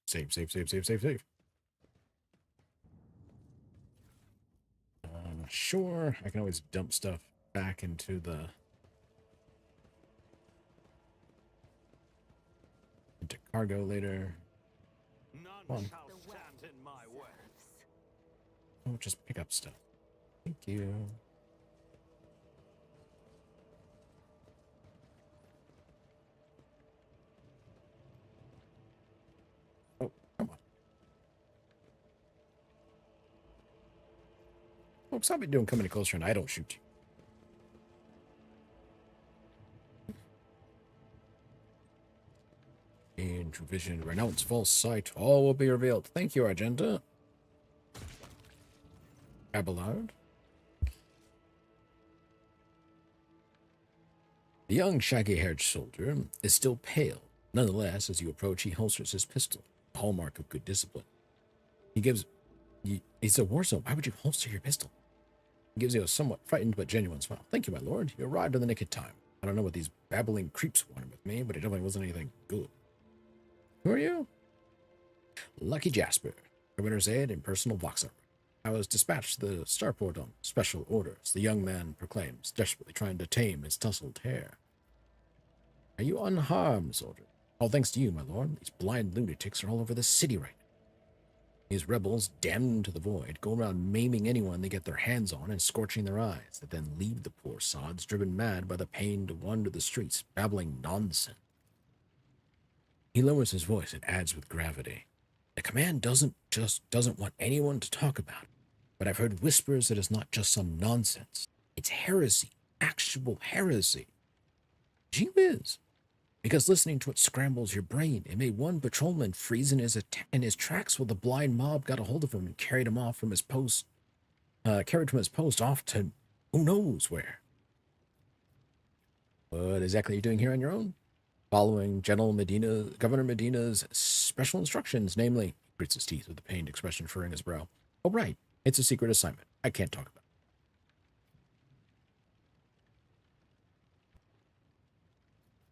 Save. Sure, I can always dump stuff back into cargo later. None shall stand in my way. Oh, just pick up stuff. Thank you. Oh, come on. Folks, how be doing coming any closer and I don't shoot you? In true vision, renounce false sight, all will be revealed. Thank you, Argenta. Abelard. The young, shaggy-haired soldier is still pale. Nonetheless, as you approach, he holsters his pistol, a hallmark of good discipline. It's a war zone. Why would you holster your pistol? He gives you a somewhat frightened but genuine smile. Thank you, my lord. You arrived in the nick of time. I don't know what these babbling creeps wanted with me, but it definitely wasn't anything good. Who are you? Lucky Jasper, Governor's aide and personal voxer. I was dispatched to the starport on special orders, the young man proclaims, desperately trying to tame his tousled hair. Are you unharmed, soldier? All thanks to you, my lord. These blind lunatics are all over the city right now. These rebels, damned to the void, go around maiming anyone they get their hands on and scorching their eyes, that then leave the poor sods driven mad by the pain to wander the streets, babbling nonsense. He lowers his voice and adds with gravity, the command doesn't want anyone to talk about it, but I've heard whispers that it's not just some nonsense. It's heresy, actual heresy. Gee whiz. Because listening to it scrambles your brain. It made one patrolman freeze in his tracks while the blind mob got a hold of him and carried him from his post off to who knows where. What exactly are you doing here on your own? Following Governor Medina's special instructions, namely, he grits his teeth with a pained expression furrowing his brow. Oh, right. It's a secret assignment. I can't talk about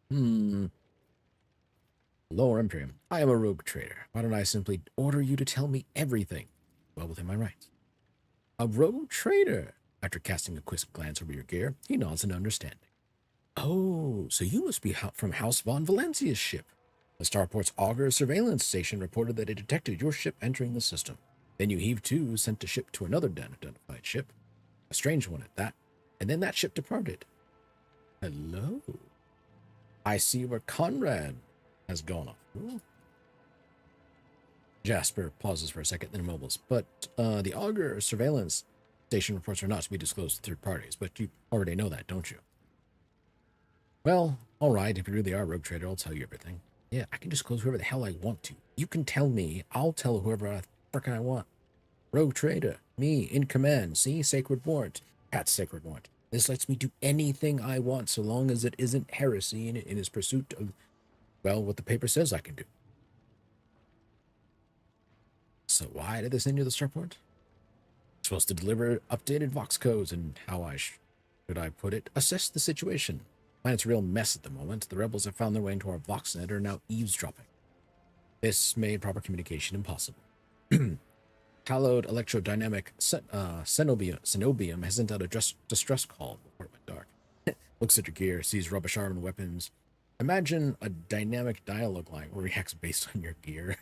it. Lower Emprah, I am a rogue trader. Why don't I simply order you to tell me everything? Well within my rights. A rogue trader? After casting a quick glance over your gear, he nods in understanding. Oh, so you must be from House von Valencia's ship. The starport's auger surveillance station reported that it detected your ship entering the system. Then you heaved to, sent a ship to another unidentified ship. A strange one at that. And then that ship departed. Hello? I see where Conrad has gone off. Ooh. Jasper pauses for a second, then mumbles. But the auger surveillance station reports are not to be disclosed to third parties, but you already know that, don't you? Well, all right, if you really are a rogue trader, I'll tell you everything. Yeah, I can disclose whoever the hell I want to. You can tell me, I'll tell whoever frickin' I want. Rogue trader, me, in command, see, sacred warrant. Pat's sacred warrant. This lets me do anything I want so long as it isn't heresy in his pursuit of, well, what the paper says I can do. So why did they send you the starport? Supposed to deliver updated Vox codes and how should I put it, assess the situation. Planet's a real mess at the moment. The rebels have found their way into our VoxNet and are now eavesdropping. This made proper communication impossible. Hallowed electrodynamic Cenobium has sent out a distress call before it went dark. Looks at your gear, sees rubbish arm and weapons. Imagine a dynamic dialogue line where reacts based on your gear.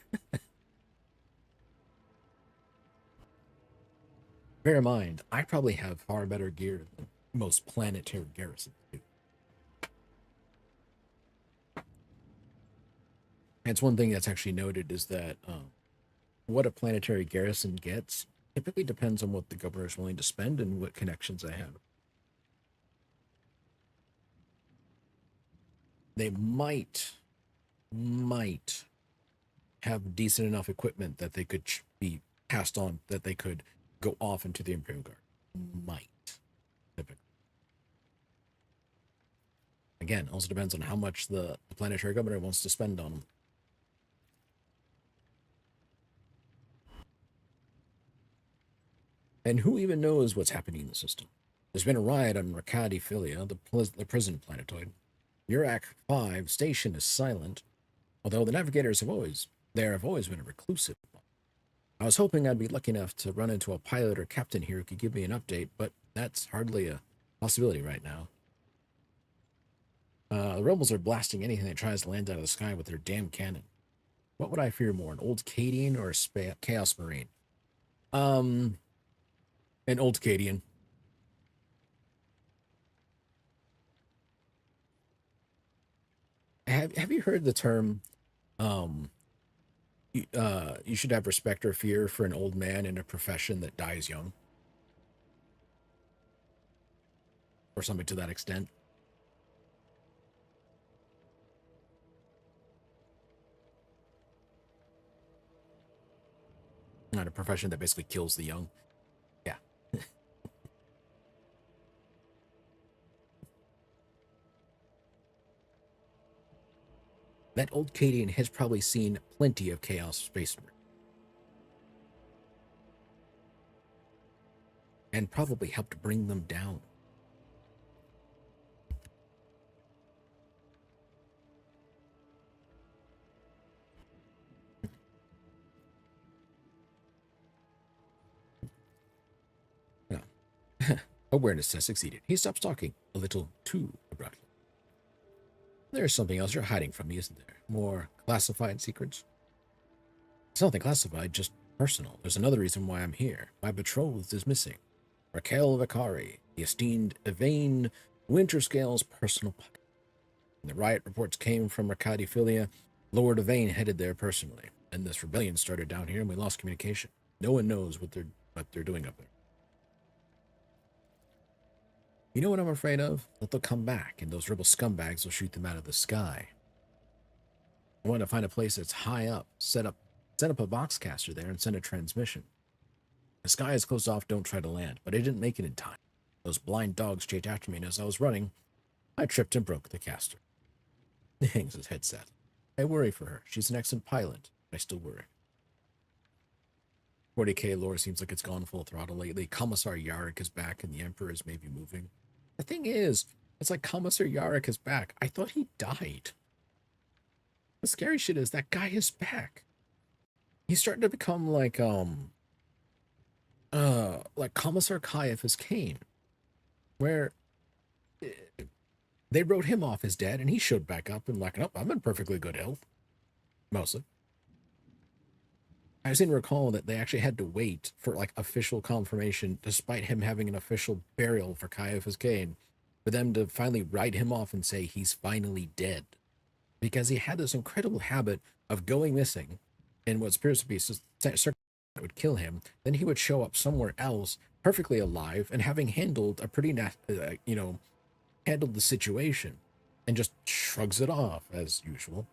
Bear in mind, I probably have far better gear than most planetary garrisons do. It's one thing that's actually noted is that what a planetary garrison gets typically depends on what the governor is willing to spend and what connections they have. They might have decent enough equipment that they could be passed on, that they could go off into the Imperial Guard. Might. Typically. Again, also depends on how much the planetary governor wants to spend on them. And who even knows what's happening in the system? There's been a riot on Rakadi Philia, the prison planetoid. Urak 5 station is silent, although the navigators have always been a reclusive one. I was hoping I'd be lucky enough to run into a pilot or captain here who could give me an update, but that's hardly a possibility right now. The rebels are blasting anything that tries to land out of the sky with their damn cannon. What would I fear more, an old Cadian or a Chaos Marine? An old Cadian. Have you heard the term, you should have respect or fear for an old man in a profession that dies young? Or something to that extent? Not a profession that basically kills the young. Yeah. That old Cadian has probably seen plenty of Chaos Space Marine. And probably helped bring them down. No. Awareness has succeeded. He stops talking a little too abruptly. There's something else you're hiding from me, isn't there? More classified secrets? It's nothing classified, just personal. There's another reason why I'm here. My betrothed is missing. Raquel Vicari, the esteemed Evane Winterscale's personal puppet. When the riot reports came from Rakadi Philia, Lord Evane headed there personally. And this rebellion started down here and we lost communication. No one knows what they're doing up there. You know what I'm afraid of? That they'll come back and those rebel scumbags will shoot them out of the sky. I want to find a place that's high up, set up a boxcaster there and send a transmission. The sky is closed off, don't try to land, but I didn't make it in time. Those blind dogs chased after me, and as I was running, I tripped and broke the caster. He hangs his head sadly. I worry for her. She's an excellent pilot, but I still worry. 40K lore seems like it's gone full throttle lately. Commissar Yarrick is back, and the Emperor is maybe moving. The thing is, it's like Commissar Yarrick is back. I thought he died. The scary shit is that guy is back. He's starting to become like Commissar Caiaphas Kane, where they wrote him off as dead and he showed back up and like, nope, I'm in perfectly good health. Mostly. I seem to recall that they actually had to wait for like official confirmation, despite him having an official burial for Caiaphas Kane, for them to finally write him off and say he's finally dead. Because he had this incredible habit of going missing in what appears to be circumstances that would kill him. Then he would show up somewhere else, perfectly alive, and having handled a pretty, handled the situation, and just shrugs it off as usual.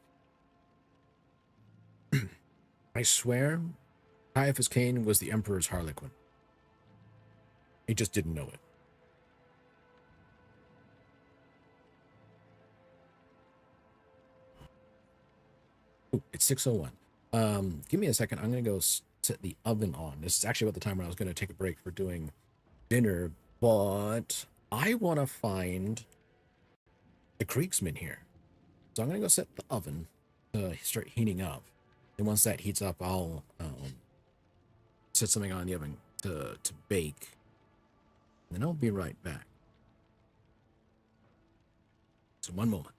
I swear, Caiaphas Kane was the Emperor's Harlequin. He just didn't know it. Ooh, it's 6:01. Give me a second. I'm going to go set the oven on. This is actually about the time when I was going to take a break for doing dinner, but I want to find the Kriegsman here. So I'm going to go set the oven to start heating up. And once that heats up, I'll set something on the oven to bake. And then I'll be right back. So one moment.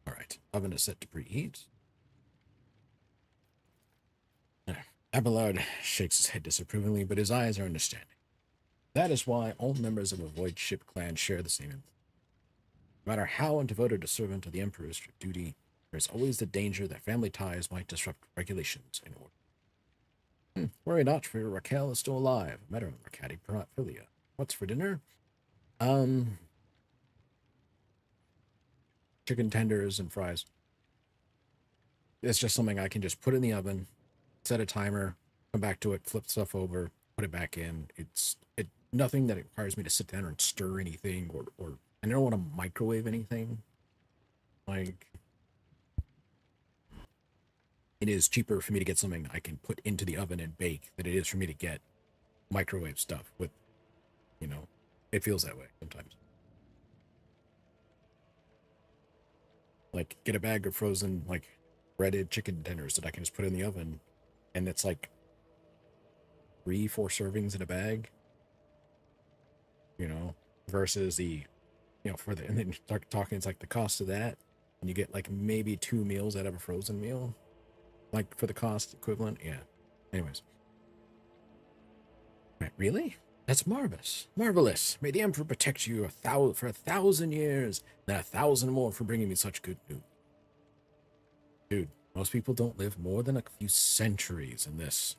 All right, oven is set to preheat. Abelard shakes his head disapprovingly, but his eyes are understanding. That is why all members of a Void Ship clan share the same impulse. No matter how devoted a servant to the Emperor's duty, there is always the danger that family ties might disrupt regulations and order. Worry not, for Raquel is still alive. Met her in Mercati Filia. What's for dinner? Chicken tenders and fries. It's just something I can just put in the oven, set a timer, come back to it, flip stuff over, put it back in. It's nothing that requires me to sit down and stir anything or I don't want to microwave anything. Like, it is cheaper for me to get something I can put into the oven and bake than it is for me to get microwave stuff with, you know, it feels that way sometimes. Like, get a bag of frozen, like, breaded chicken tenders that I can just put in the oven, and it's like 3-4 servings in a bag, you know, versus the, you know, and then start talking, it's like the cost of that, and you get like maybe 2 meals out of a frozen meal, like for the cost equivalent. Yeah. Anyways. Right, really? That's marvelous. Marvelous. May the Emperor protect you for 1,000 years, and 1,000 more for bringing me such good news. Dude, most people don't live more than a few centuries in this.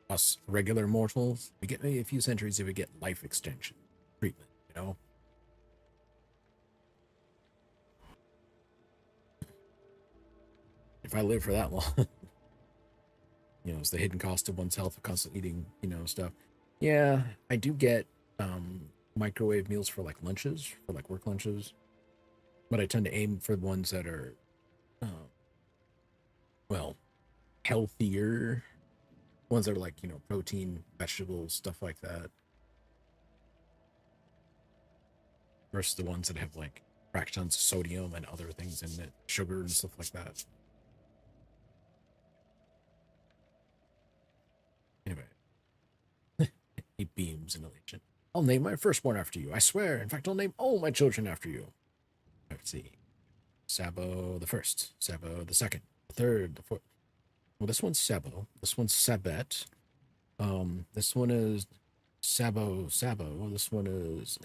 Us regular mortals, we get maybe a few centuries if we get life extension treatment, you know? If I live for that long, you know, it's the hidden cost of one's health of constantly eating, you know, stuff. Yeah, I do get microwave meals for like lunches, for like work lunches, but I tend to aim for the ones that are, well, healthier. Ones that are like, you know, protein, vegetables, stuff like that. Versus the ones that have like fractions of sodium and other things in it, sugar and stuff like that. Anyway. He beams in elation. I'll name my firstborn after you. I swear. In fact, I'll name all my children after you. Let's see. Sabot the first. Sabot the second. The third. The fourth. Well, this one's Sabot. This one's Sabot. This one is Sabot. This one is...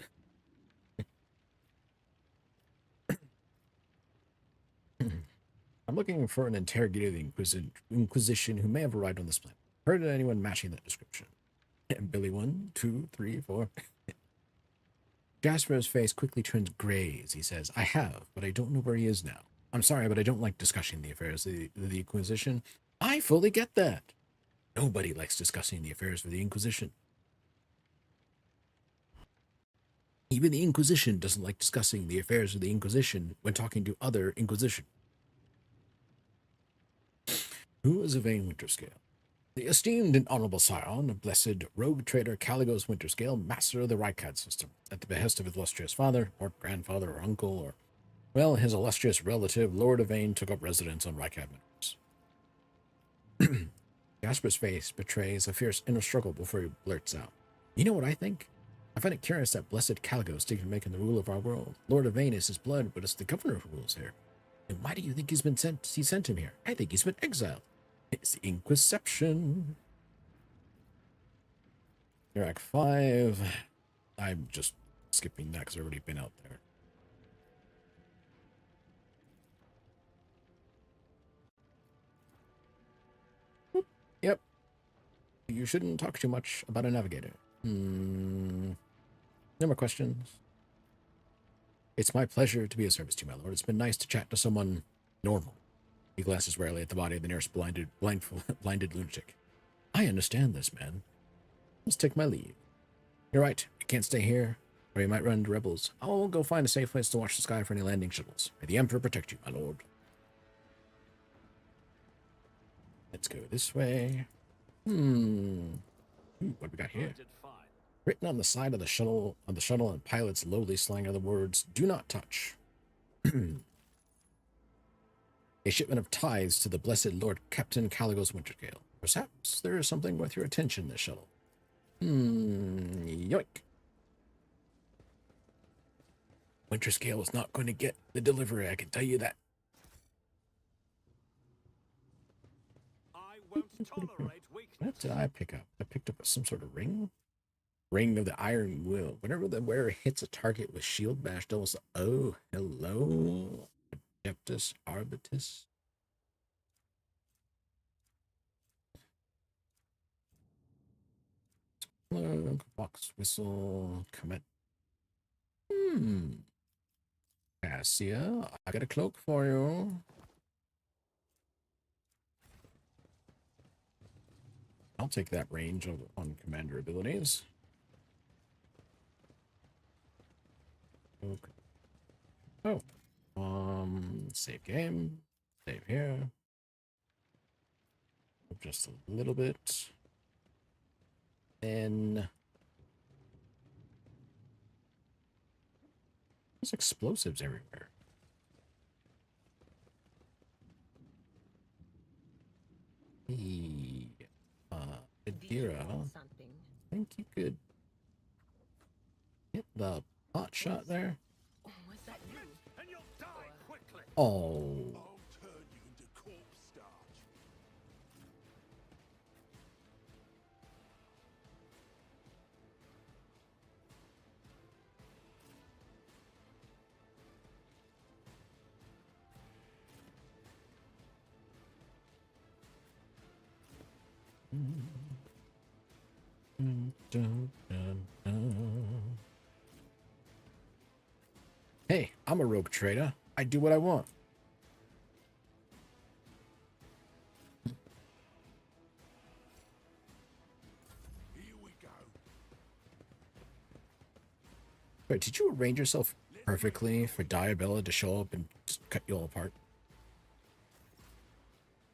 I'm looking for an interrogator of the Inquisition who may have arrived on this planet. Heard of anyone matching that description? And Billy 1, 2, 3, 4. Jasper's face quickly turns gray as he says, I have, but I don't know where he is now. I'm sorry, but I don't like discussing the affairs of the Inquisition. I fully get that. Nobody likes discussing the affairs of the Inquisition. Even the Inquisition doesn't like discussing the affairs of the Inquisition when talking to other Inquisition. Who is a Vane Winterscale? The esteemed and honorable scion of blessed rogue trader Caligos Winterscale, master of the Rycad system, at the behest of his illustrious father, or grandfather, or uncle, or, well, his illustrious relative, Lord Yvain, took up residence on Rycad Manors. Gasper's face betrays a fierce inner struggle before he blurts out, "You know what I think? I find it curious that blessed Caligos taking making the rule of our world. Lord Yvain is his blood, but it's the governor who rules here. And why do you think he sent him here? I think he's been exiled. It's the Inquisition." Act 5. I'm just skipping that because I've already been out there. Yep. You shouldn't talk too much about a navigator. No more questions. It's my pleasure to be of service to you, my lord. It's been nice to chat to someone normal. He glances warily at the body of the nearest blinded lunatic. I understand this, man. Let's take my leave. You're right. We can't stay here, or you might run into rebels. I'll go find a safe place to watch the sky for any landing shuttles. May the Emperor protect you, my lord. Let's go this way. Ooh, what do we got here? Written on the side of the shuttle, and pilot's lowly slang are the words, "Do not touch." A shipment of tithes to the blessed Lord Captain Caligos Winterscale. Perhaps there is something worth your attention in this shuttle. Yoink. Winterscale is not going to get the delivery, I can tell you that. I won't tolerate weakness. What did I pick up? I picked up some sort of ring? Ring of the Iron Will. Whenever the wearer hits a target with shield bashed, almost. Oh, hello. Adeptus Arbitus. Box whistle. Comet. Cassia, I got a cloak for you. I'll take that range on commander abilities. Okay. Oh. Save game. Save here. Just a little bit. Then there's explosives everywhere. Hey, Adira, I think you could hit the pot shot there. Was that you? And you'll die quickly. Oh. I'll turn you into corpse starch. Hey, I'm a rogue trader. I do what I want. Here we go. Wait, did you arrange yourself perfectly for Diabella to show up and just cut you all apart?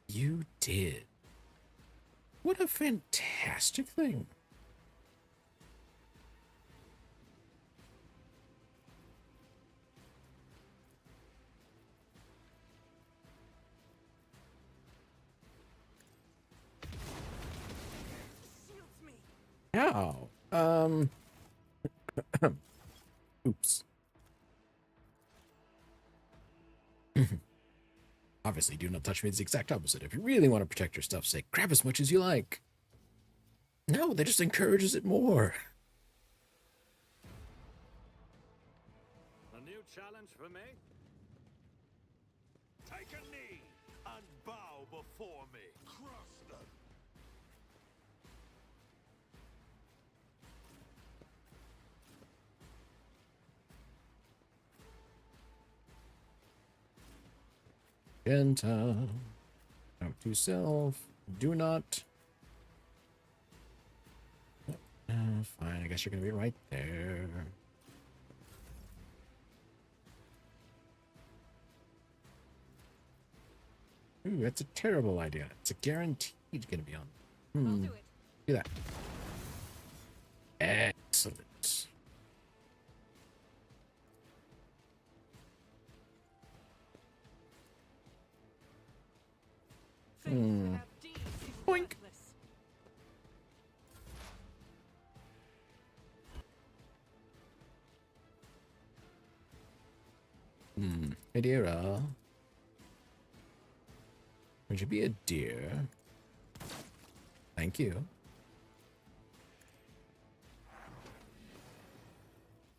You did. What a fantastic thing. Ow. Oops. Obviously, do not touch me is the exact opposite. If you really want to protect your stuff, say, grab as much as you like. No, that just encourages it more. A new challenge for me? Take a knee and bow before me. Crush them. Genta. Note to self. Do not. Fine, I guess you're going to be right there. Ooh, that's a terrible idea. It's a guaranteed going to be on. I'll do it. Do that. Excellent. Things without deeds is Boink. worthless. Hey, dear. Would you be a deer? Thank you.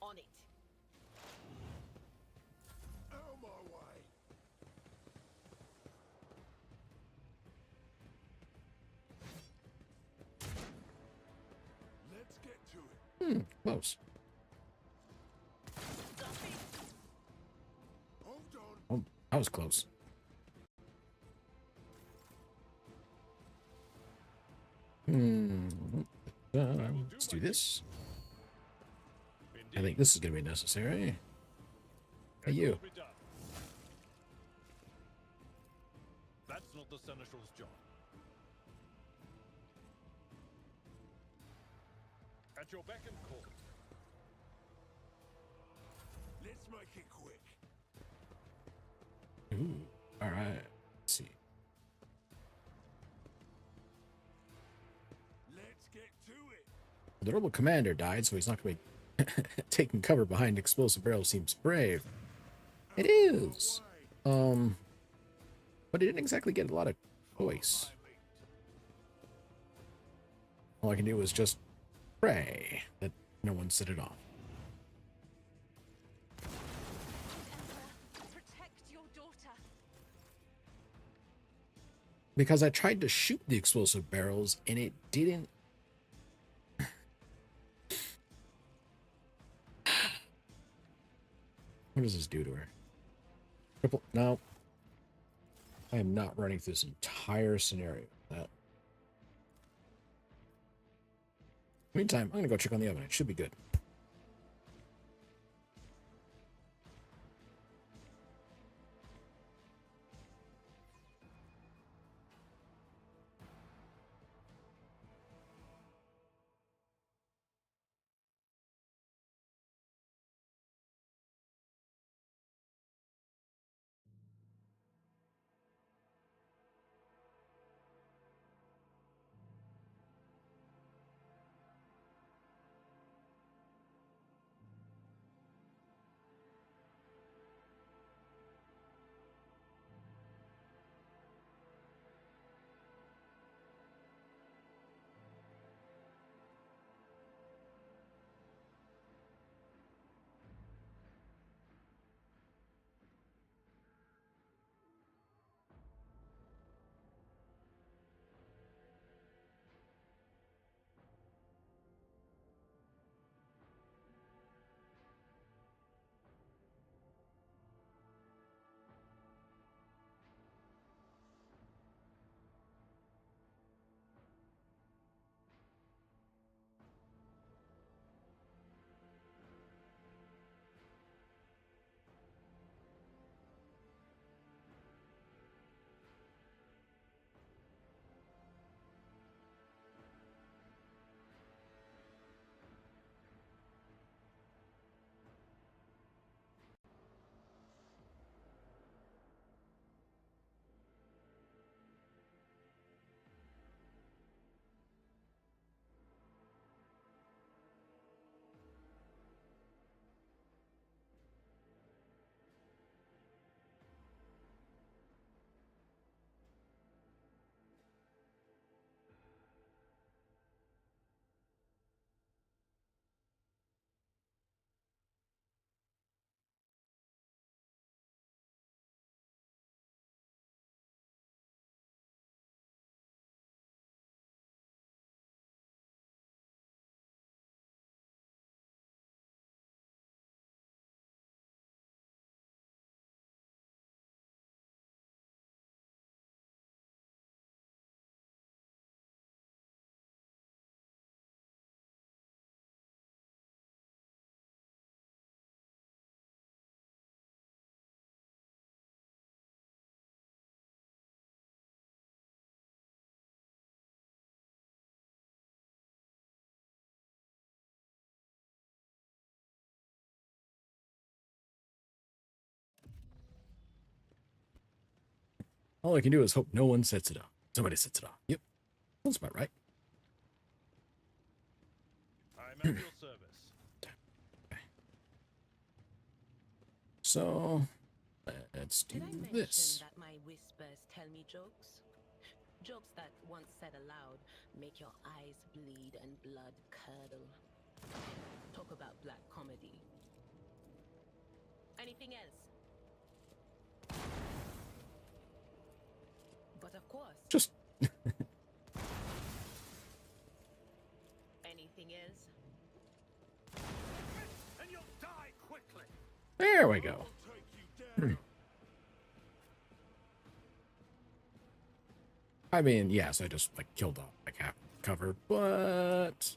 On it. Out of my way. Let's get to it. Close. Hold on. Oh, that was close. Let's do this. I think this is going to be necessary. Hey, you. That's not the Seneschal's job. At your beck and call. Let's make it quick. Ooh, all right. Let's see. Let's get to it. The rebel commander died, so he's not going to be taking cover behind explosive barrels. Seems brave. It is. But he didn't exactly get a lot of voice. All I can do was just pray that no one set it off. Emprah, protect your daughter. Because I tried to shoot the explosive barrels and it didn't. What does this do to her? Triple. No. I am not running through this entire scenario. That. Meantime, I'm going to go check on the oven. It should be good. All I can do is hope no one sets it up. Somebody sets it up. Yep. That's about right. I'm at your service. So, let's do Did I mention this. that my whispers tell me jokes? Jokes that, once said aloud, make your eyes bleed and blood curdle. Talk about black comedy. Anything else? But of course. Just Anything else? And you'll die quickly. there we go. I'll take you down. I mean, yes, I just like killed off like half cover, but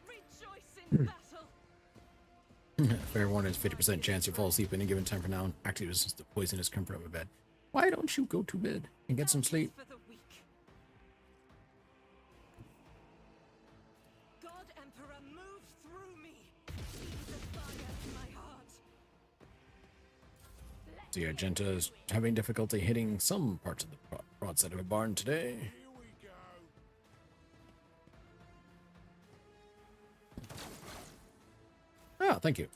Rejoice in battle! fair warning is 50% chance you fall asleep any given time from now on. Actually, this is the poisonous come from a bed. Why don't you go to bed and get some sleep? For the weak. God Emperor, move through me. See the fire in my heart. The Argenta is having difficulty hitting some parts of the broadside of a barn today. Here we go. Ah, thank you.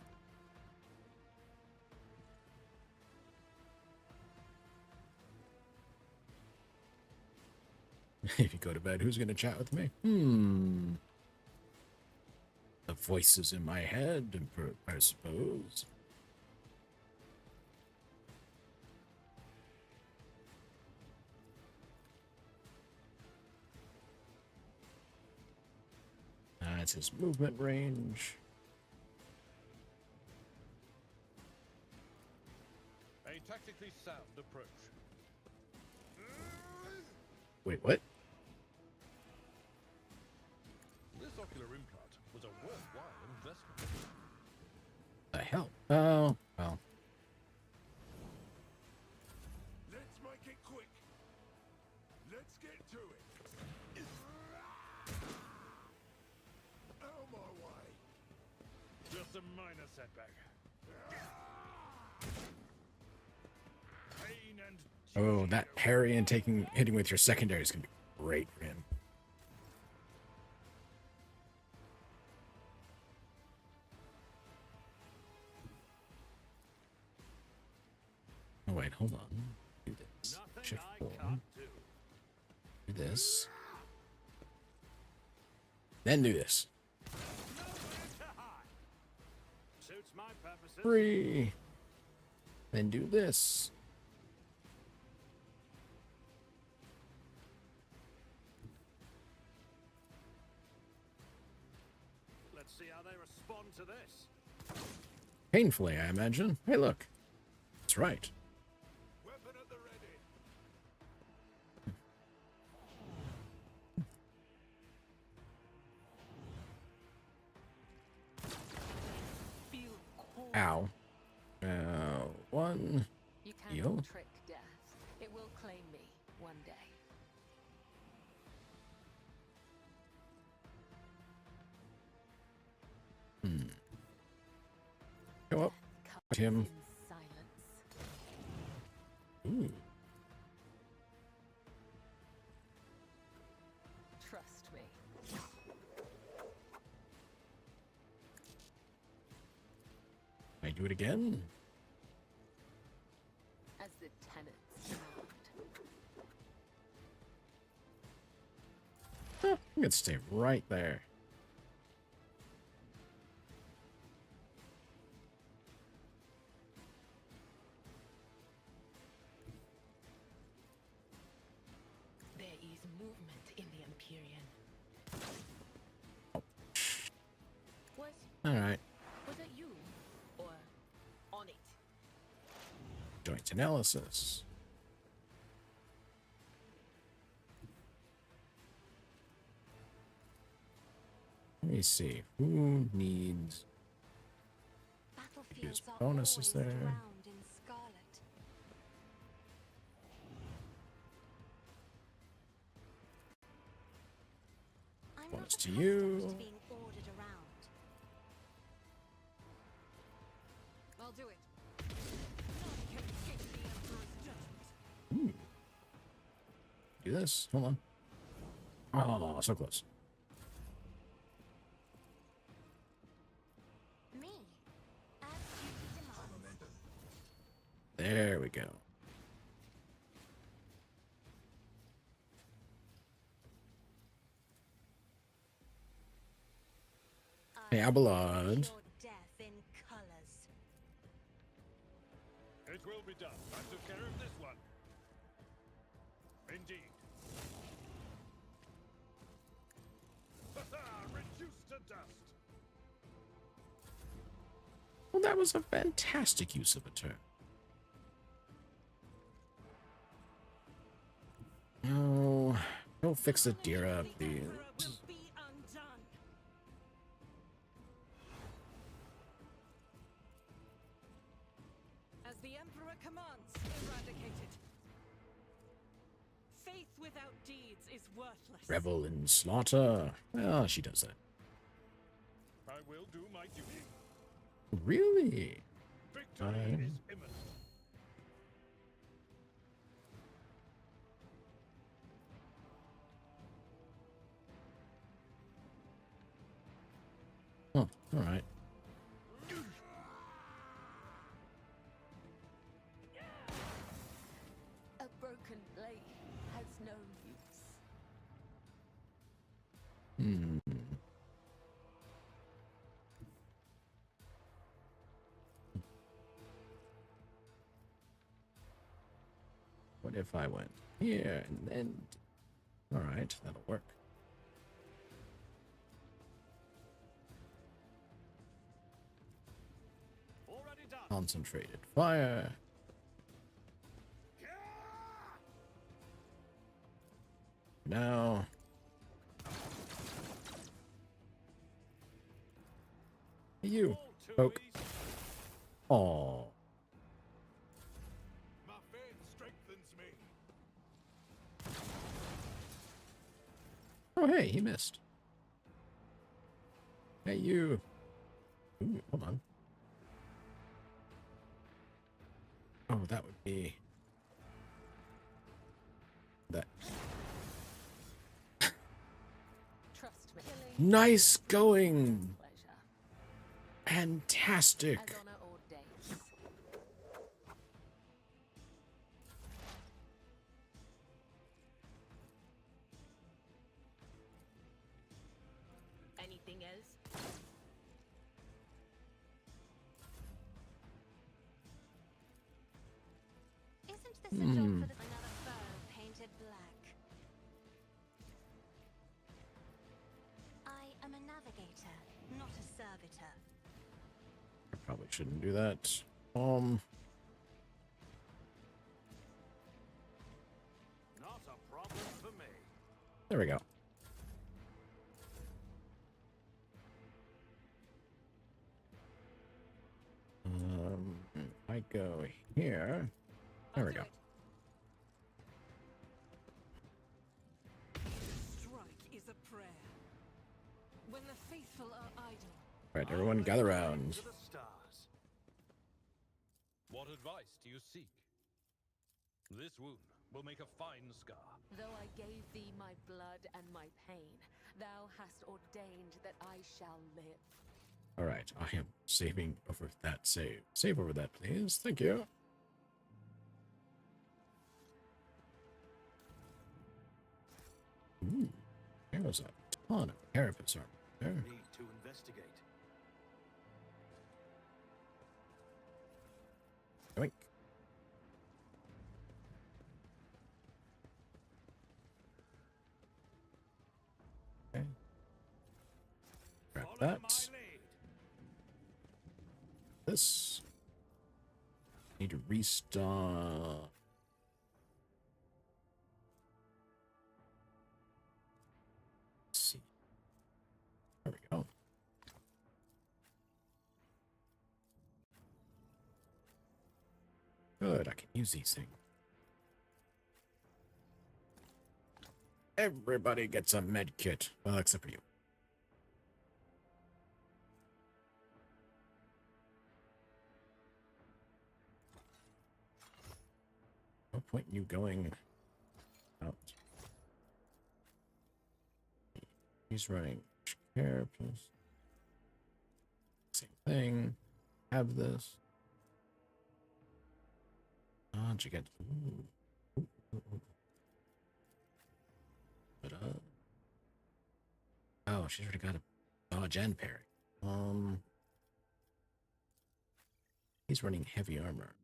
If you go to bed, who's going to chat with me? The voices in my head, I suppose. That's his movement range. A tactically sound approach. Wait, what? This ocular implant was a worthwhile investment. The hell? Oh, well. Let's make it quick. Let's get to it. Out of my way. Just a minor setback. Pain and Oh, that parry and hitting with your secondary is going to be great for him. Oh, wait, hold on. Do this. Nothing Shift I 4. can't do. Do this. Then do this. Nowhere to hide. Suits my purposes. 3. Then do this. Let's see how they respond to this. Painfully, I imagine. Hey, look. That's right. weapon at the ready. Feel cold. Ow. 1. You Heal. cannot trick death. It will claim me one day. Go up. Comes Him. in silence. Ooh. Trust me. I do it again. As the tenants demand. Huh, I'm going to stay right there. There is movement in the Empyrean. Alright. Was it you? Or on it? Joint analysis. Let me see. Who needs There's are bonuses always there. drowned in scarlet. I'm Bonus not to accustomed you. to being ordered around. I'll do it. None can escape the Emperor's judgment. Ooh. Do this. Hold on. Oh, so close. Me, as duty demands. There we go. Hey, I Abelard. your death in colors. It will be done. I took care of this one. Indeed. Reduced to dust. Well, that was a fantastic use of a turn. No, don't fix the deer up, The please. Emperor will be undone. As the Emperor commands, eradicated. Faith without deeds is worthless. Revel in slaughter. Well, she does that. I will do my duty. Really? Victory is imminent. Oh, all right. A broken blade has no use. Hmm. What if I went here and then... All right, that'll work. Already done. Concentrated fire. Now... You. All too Poke. easy. Oh. My faith strengthens me. Oh, hey, he missed. Hey, you. Ooh, hold on. Oh, that would be... That. Trust me. Nice going! Pleasure. Fantastic! As honor ordains. Anything else? Isn't this a job for another foe painted black? I am a navigator, not a servitor. I probably shouldn't do that. Not a problem for me. There we go. I go here. There we go. Strike is a prayer. When the faithful are idle, All right, everyone gather around. To the stars. What advice do you seek? This wound will make a fine scar. Though I gave thee my blood and my pain, thou hast ordained that I shall live. All right, I am saving over that save. Save over that, please. Thank you. Ooh, there's a ton of carapace armor there. Need to investigate. Yoink. Okay. Grab Follow that. my lead. This. Need to restart. Let's see. There we go. I can use these things. Everybody gets a med kit. Well, except for you. No point in you going out. He's running care. Same thing. Have this. Oh, did you get? Ooh. But oh, she's already got a dodge and parry. He's running heavy armor.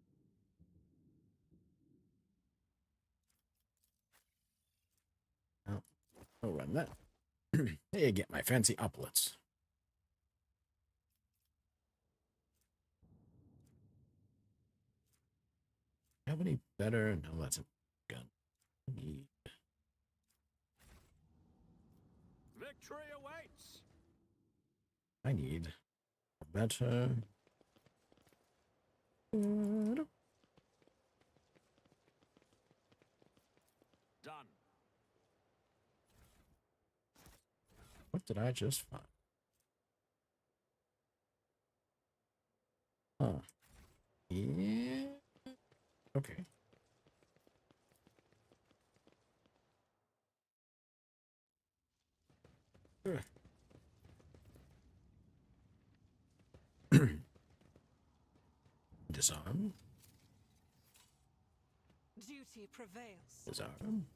Oh, I'll run that. Hey, get my fancy uplets. How many better? No, that's a gun. Victory awaits. I need a better. Done. What did I just find? Huh. Yeah. Okay. Disarm. Duty prevails. Disarm.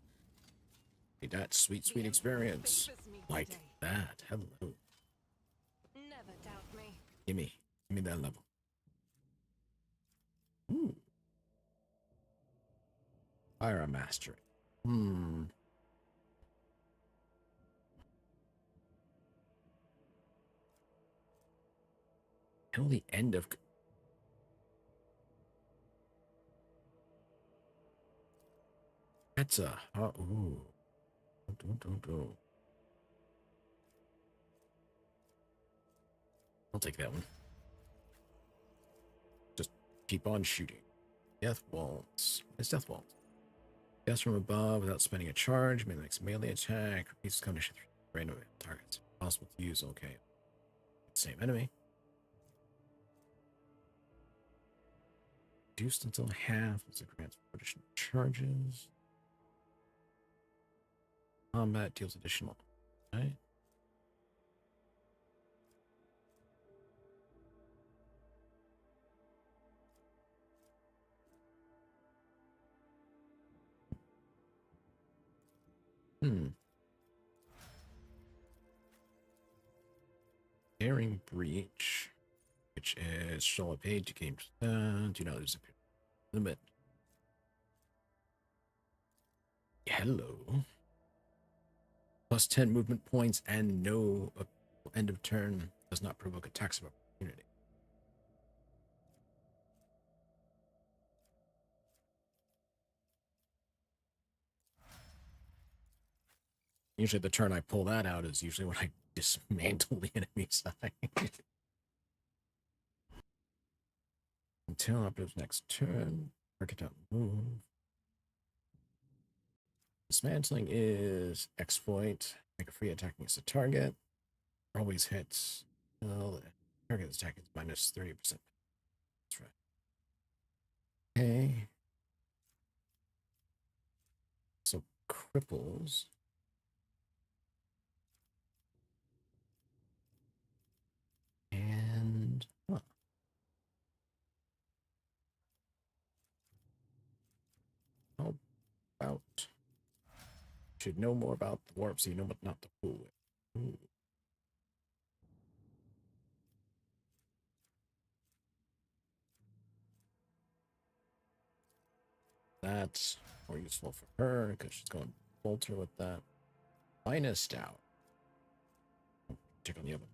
Hey, that sweet, sweet The experience. Emprah favors me Like today. that. Hello. Never doubt me. Give me that level. Ooh. Fire mastery. Till the end of. That's a. Ooh. Don't. I'll take that one. Just keep on shooting. Death waltz. It's death waltz. Death from above without spending a charge. Mimics melee attack. Repeats condition random targets. Possible to use. Okay. Same enemy. Reduced until half. It's a grant for additional charges. Combat deals additional. Right. Daring breach, which is show a page game. Do you know there's a limit? Hello. Plus 10 movement points and no end of turn does not provoke attacks of opportunity. Usually the turn I pull that out is usually when I dismantle the enemy side. Until after his next turn, archetype move. Dismantling is exploit. Make a free attack against the target. Always hits. Well, target attack is minus 30%. That's right. Okay. So cripples. And how about should know more about the warp so you know what not to fool with. Ooh. That's more useful for her because she's going bolter with that. Minus stout. Check on the other.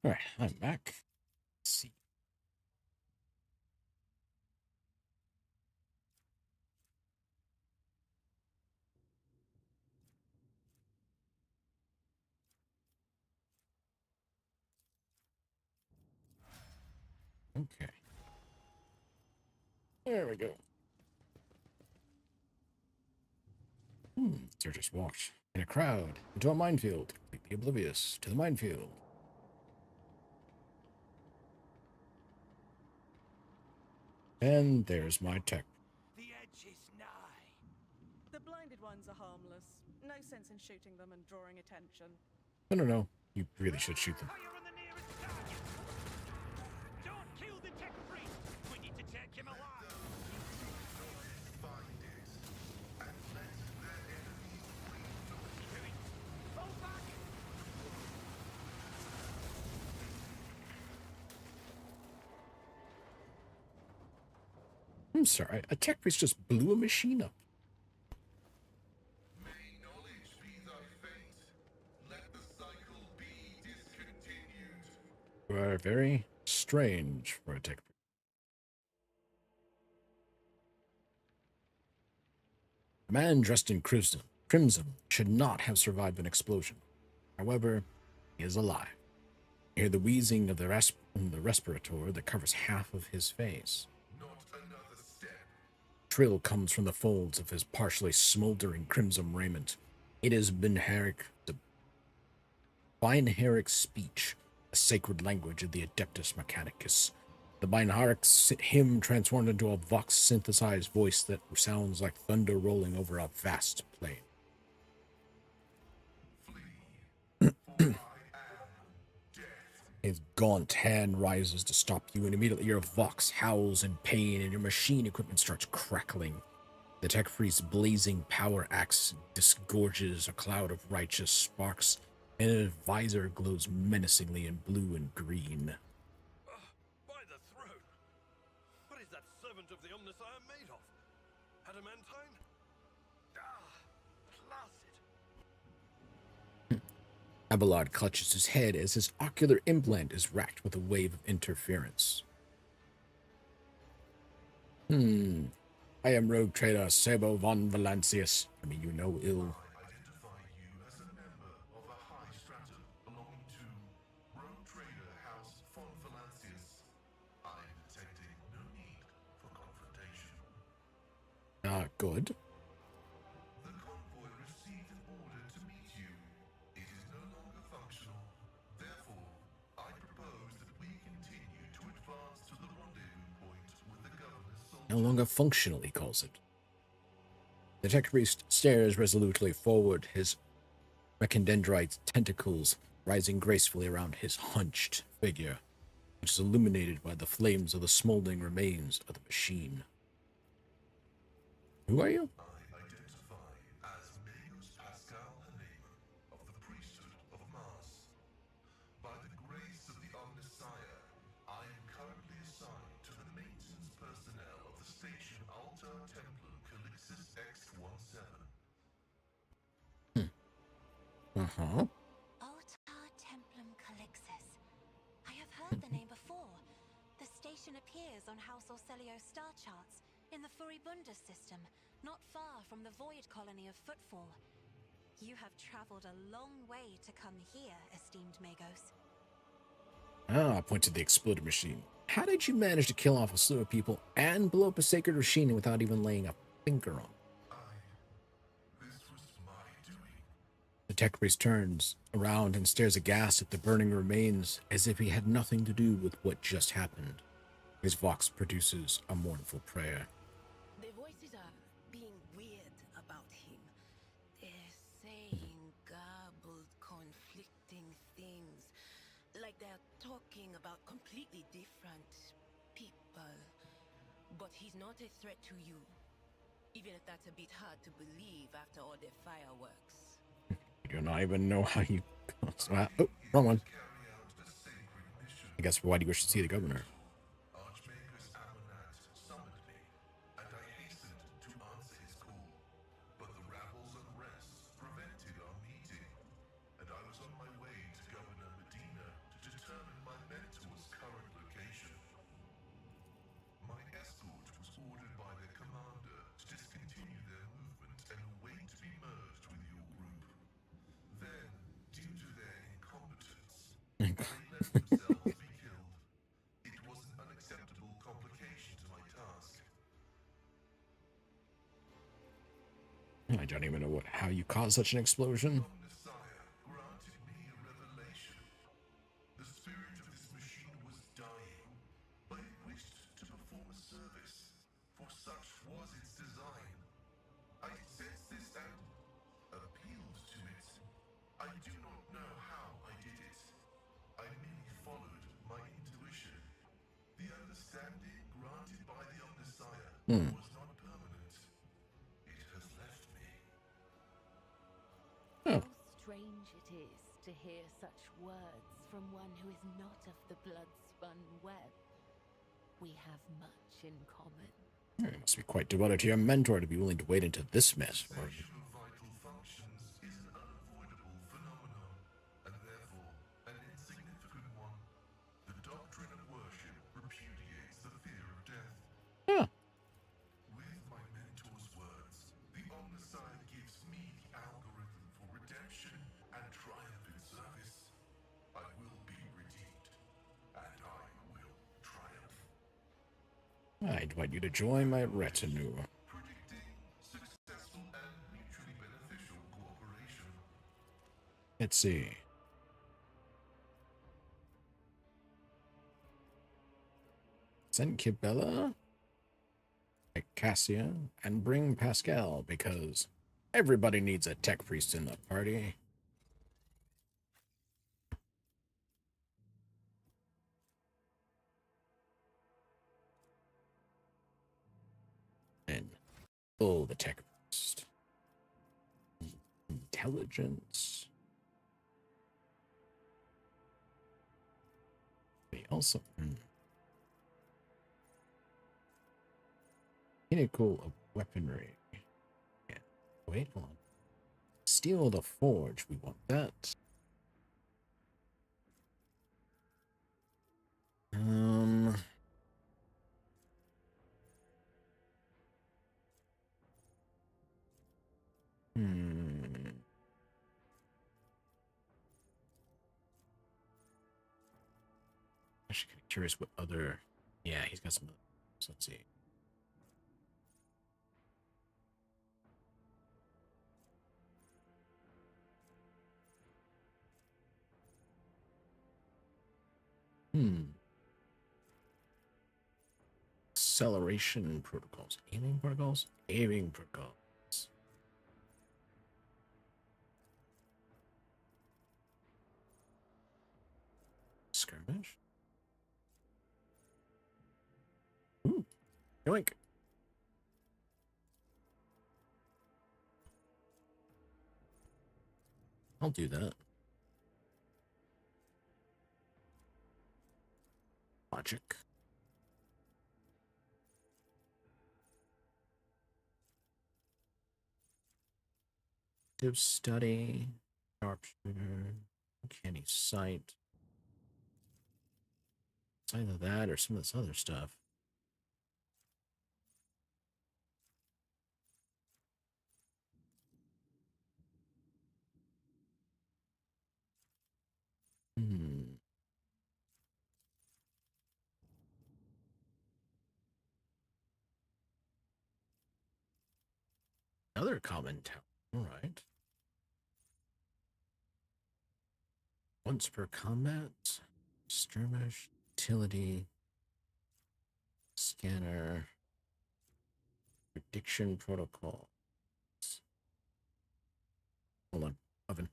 All right, I'm back. Let's see. Okay. There we go. They're just walked in a crowd into a minefield, completely oblivious to the minefield. And there's my tech. The edge is nigh. The blinded ones are harmless. No sense in shooting them and drawing attention. No. You really should shoot them. Fire on the nearest target. Don't kill the tech priest. We need to take him alive. Fall back. I'm sorry, a tech priest just blew a machine up. May knowledge be thy fate. Let the cycle be discontinued. You are very strange for a tech priest. A man dressed in crimson should not have survived an explosion. However, he is alive. You hear the wheezing of the respirator that covers half of his face. Not another step. Trill comes from the folds of his partially smoldering crimson raiment. It is the Binharic speech, a sacred language of the Adeptus Mechanicus. The Binharic hymn transformed into a vox-synthesized voice that sounds like thunder rolling over a vast plain. Flee, for I am death. His gaunt hand rises to stop you, and immediately your vox howls in pain and your machine equipment starts crackling. The tech priest's blazing power axe disgorges a cloud of righteous sparks, and his visor glows menacingly in blue and green. By the throat! What is that servant of the Omnissiah made of? Adamantine? Placid. Abelard clutches his head as his ocular implant is racked with a wave of interference. I am Rogue Trader Sabot von Valancius. I mean, you know ill. I identify you as a member of a high stratum belonging to Rogue Trader House von Valancius. I am detecting no need for confrontation. Good. The convoy received an order to meet you. It is no longer functional. Therefore, I propose that we continue to advance to the rendezvous point with the governor's soldiers. No longer functional, he calls it. The tech priest stares resolutely forward, his mechadendrite tentacles rising gracefully around his hunched figure, which is illuminated by the flames of the smoldering remains of the machine. Who are you? I identify as Magus Pascal Haneman of the priesthood of Mars. By the grace of the Omnissiah, I am currently assigned to the maintenance personnel of the station Altar Templum Calixis X-17. Altar Templum Calixis. I have heard the name before. The station appears on House Orcelio's star charts in the Furibunda system, not far from the void colony of Footfall. You have traveled a long way to come here, esteemed Magos. I point to the exploded machine. How did you manage to kill off a slew of people and blow up a sacred machine without even laying a finger on? This was my doing. The tech priest turns around and stares aghast at the burning remains as if he had nothing to do with what just happened. His vox produces a mournful prayer. The voices are being weird about him. They're saying garbled, conflicting things. Like they're talking about completely different people. But he's not a threat to you. Even if that's a bit hard to believe after all the fireworks. You do not even know how you... Oh, wrong one. Carry out a sacred mission. I guess why do you wish to see the governor? Archmagus Amonat summoned me, and I hastened to answer his call. But the rabble's unrest prevented our meeting, and I was on my way to Governor Medina to determine let themselves be killed. It was an unacceptable complication to my task. I don't even know how you caused such an explosion. Omnissiah granted me a revelation. The spirit of this machine was dying, but it wished to perform a service, for such was its design. I sensed this and appealed to it. I do not know how I did it. I merely followed my intuition. The understanding granted by the Omnissiah was not permanent. It has left me. Oh. How strange it is to hear such words from one who is not of the blood-spun web. We have much in common. You must be quite devoted to your mentor to be willing to wade into this mess. Cessation of vital functions is an unavoidable phenomenon, and therefore an insignificant one. The doctrine of worship repudiates the fear of death. Huh. With my mentor's words, the Omnissiah gives me the algorithm for redemption and triumph in service. I will be redeemed, and I will triumph. I invite you to join my retinue. Predicting successful and mutually beneficial cooperation. Let's see. Send Kibella, Cassia, and bring Pascal, because everybody needs a tech priest in the party. And the tech priest. Intelligence. They also pinnacle of weaponry. Yeah. Wait, hold on. Steal the forge. We want that. Actually, kind of curious what other. Yeah, he's got some. So let's see. Acceleration protocols. Aiming protocols? Aiming protocols. Skirmish? Ooh. Yoink. I'll do that. Logic. Active study. Sharpshooter. Uncanny sight. It's either that or some of this other stuff. Another common town. All right. Once per combat. Skirmish. Utility. Scanner. Prediction protocol. Hold on. Oven.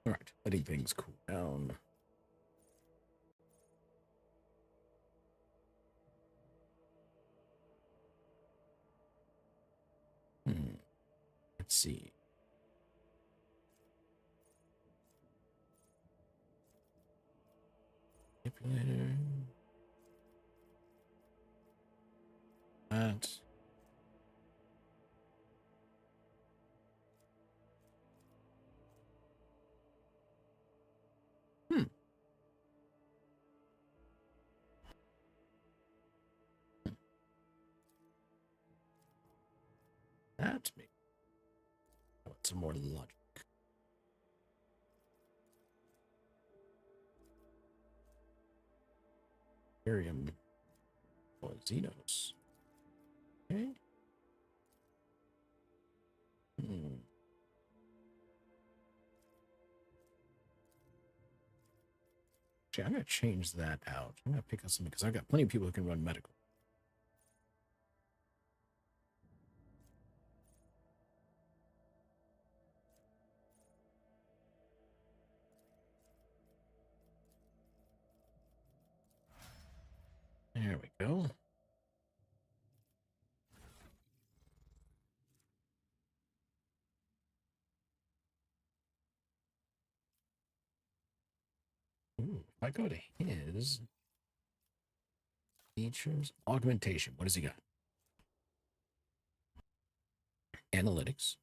All right, letting things cool down. Let's see. Manipulator. that. That's me. I want some more logic. Arium or Xenos. Okay. Actually, I'm gonna change that out. I'm gonna pick up something because I've got plenty of people who can run medical. There we go. Ooh, if I go to his features, augmentation, what does he got? Analytics.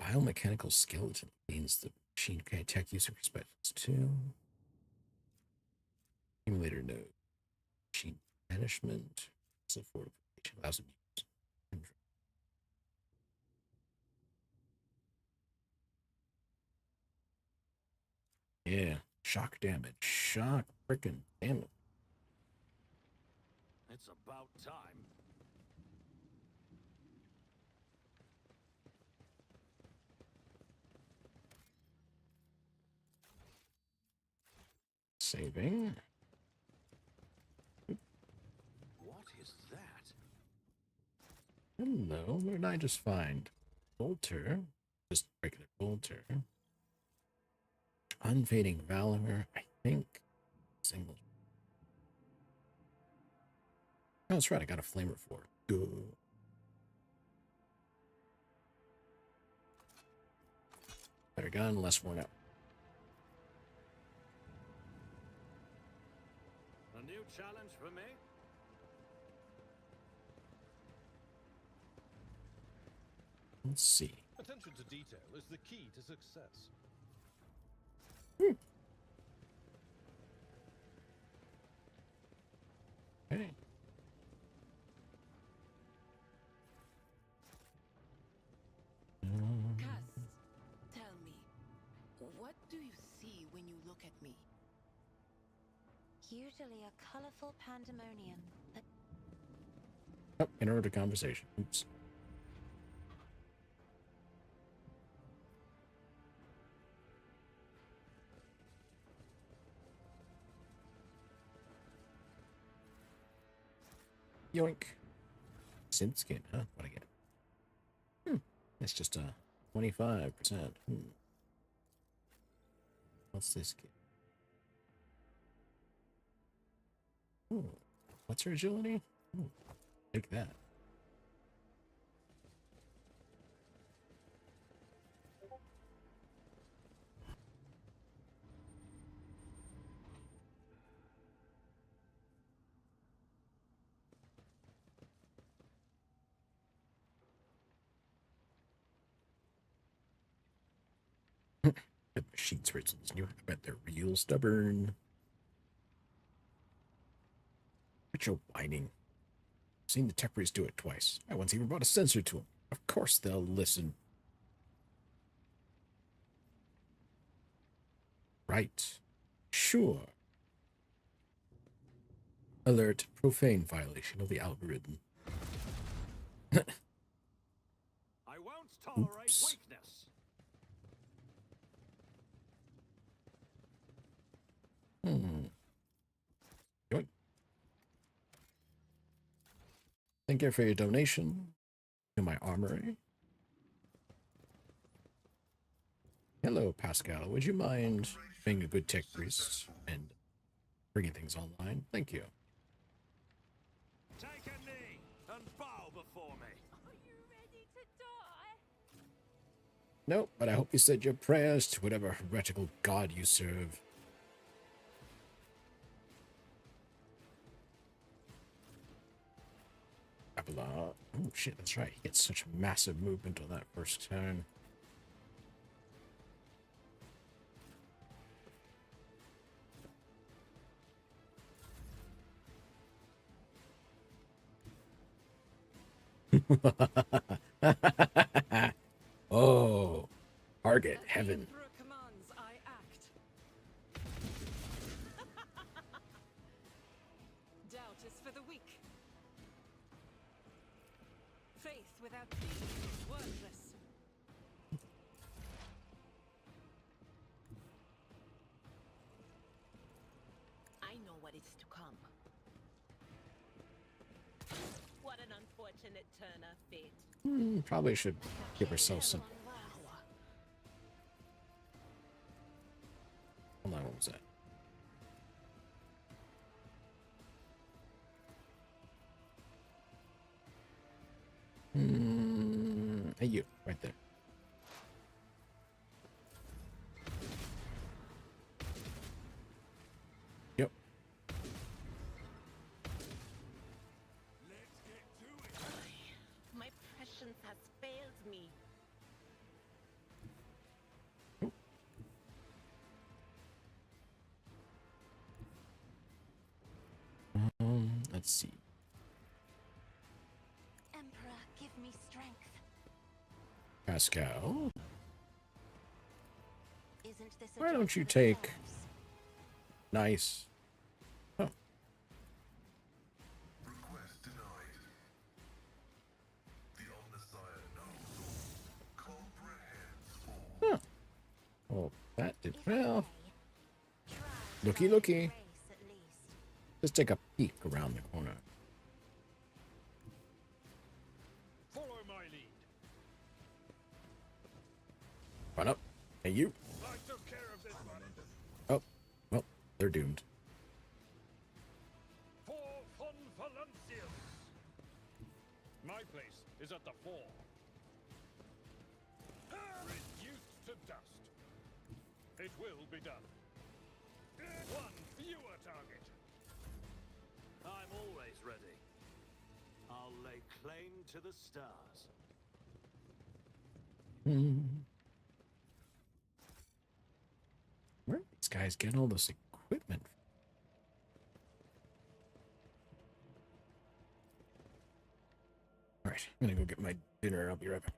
Biomechanical skeleton means the machine can attack user perspectives too. Accumulator node. Machine management. So fortification allows him to use. Yeah. Shock damage. Shock freaking damage. It's about time. Saving. What is that? Hello, what did I just find? Bolter. Just regular bolter. Unfading Valor, I think. Single. Oh, that's right, I got a flamer for it. Good. Better gun, less worn out. A new challenge for me? Let's see. Attention to detail is the key to success. Okay. Cass, tell me, what do you see when you look at me? Usually a colorful pandemonium, but Oh, interrupt a conversation. Oops. Yoink. Synth skin, huh? What I get? It's just a 25%. What's this kid? Ooh. What's her agility? Ooh. Take that. The machine spirits in this new. I bet they're real stubborn. But you're whining. I've seen the tech priest do it twice. I once even brought a sensor to them. Of course they'll listen. Right. Sure. Alert. Profane violation of the algorithm. I won't tolerate Oops. weakness. Yoink. Thank you for your donation to my armory. Hello, Pascal. Would you mind being a good tech priest and bringing things online? Thank you. Take a knee and bow before me. Are you ready to die? Nope, but I hope you said your prayers to whatever heretical god you serve. Oh shit, that's right. He gets such massive movement on that first turn. Oh, target As heaven. the Emperor commands, I act. Doubt is for the weak. Faith without faith is worthless. I know what is to come. What an unfortunate turn of fate. Probably should give ourselves some power. Hold on, what was that? Hey, you, right there. Yep. My prescience has failed me. Let's see. Emperor, give me strength. Pascal, Isn't this a why job don't you for the take stars? nice? Oh, Request denied. The Omnissiah knows. Comprehends all. well, that did If I well. may, try Looky, my looky. grace at least. Let's take a peek around the corner. Follow my lead. Run up. Hey, you. I took care of this one. Oh, well, they're doomed. For Fonfalancius. My place is at the fore. Reduced to dust. It will be done. One fewer target. I'm always ready. I'll lay claim to the stars. Where are these guys getting all this equipment? All right, I'm gonna go get my dinner. I'll be right back.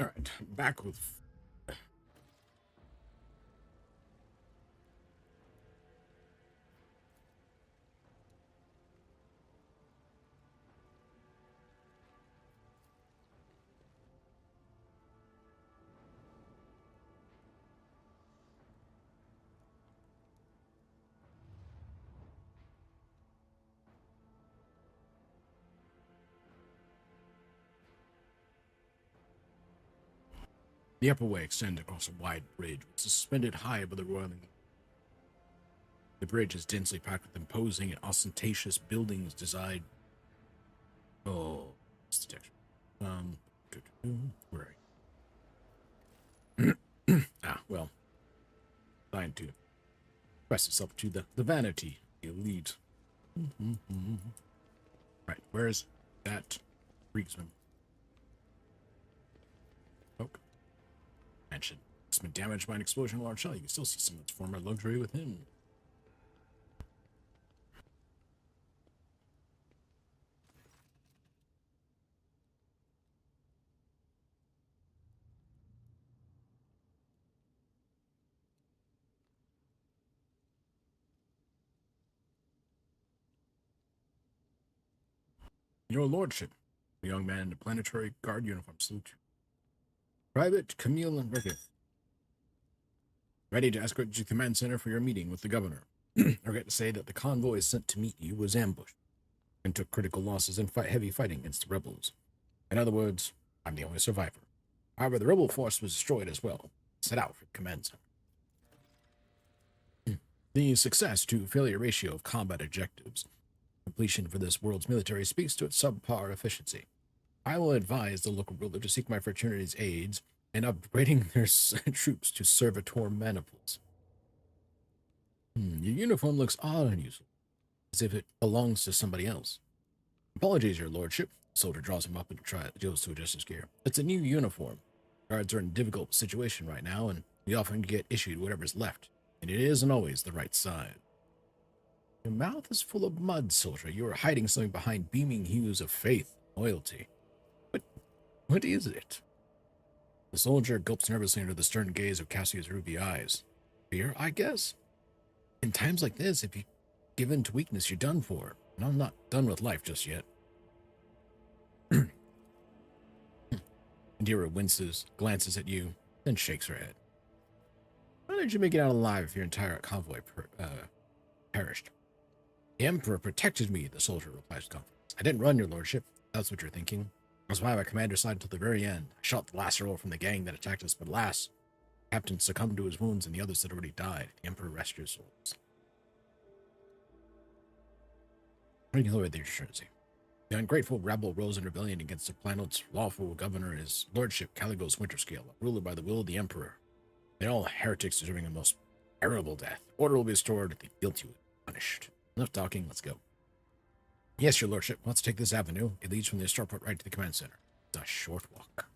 All right, back with. The upper way extends across a wide bridge, suspended high above the roiling. The bridge is densely packed with imposing and ostentatious buildings designed. Oh, what's the texture? Where are you? Well, designed to press itself to the vanity, the elite. Right, where's that Freaksman? Oak. Mansion. It's been damaged by an explosion of a large shell. You can still see some of its former luxury within. Your lordship, the young man in the planetary guard uniform salute you. Private Camille and Rickett. Ready to escort you to the command center for your meeting with the governor. I forget to say that the convoy sent to meet you was ambushed and took critical losses in heavy fighting against the rebels. In other words, I'm the only survivor. However, the rebel force was destroyed as well. Set out for the command center. The success to failure ratio of combat objectives completion for this world's military speaks to its subpar efficiency. I will advise the local ruler to seek my fraternity's aids in upgrading their troops to servitor maniples. Your uniform looks odd on you, as if it belongs to somebody else. Apologies, your lordship. The soldier draws him up and goes to adjust his gear. It's a new uniform. Guards are in a difficult situation right now, and we often get issued whatever's left, and it isn't always the right side. Your mouth is full of mud, soldier. You are hiding something behind beaming hues of faith and loyalty. What is it? The soldier gulps nervously under the stern gaze of Cassie's ruby eyes. Fear, I guess? In times like this, if you give in to weakness, you're done for. And I'm not done with life just yet. Indira winces, glances at you, then shakes her head. How did you make it out alive if your entire convoy perished? The Emperor protected me, the soldier replies with confidence. I didn't run, your lordship. That's what you're thinking. That's why my commander side until the very end. I shot the last arrow from the gang that attacked us, but alas, the captain succumbed to his wounds and the others had already died. The Emperor rest your souls. Regular with your surety. The ungrateful rebel rose in rebellion against the planet's lawful governor, his lordship Caligos Winterscale, ruler by the will of the Emperor. They're all heretics deserving a most terrible death. Order will be restored, the guilty will be punished. Enough talking, let's go. Yes, your lordship, let's take this avenue. It leads from the starport right to the command center. It's a short walk.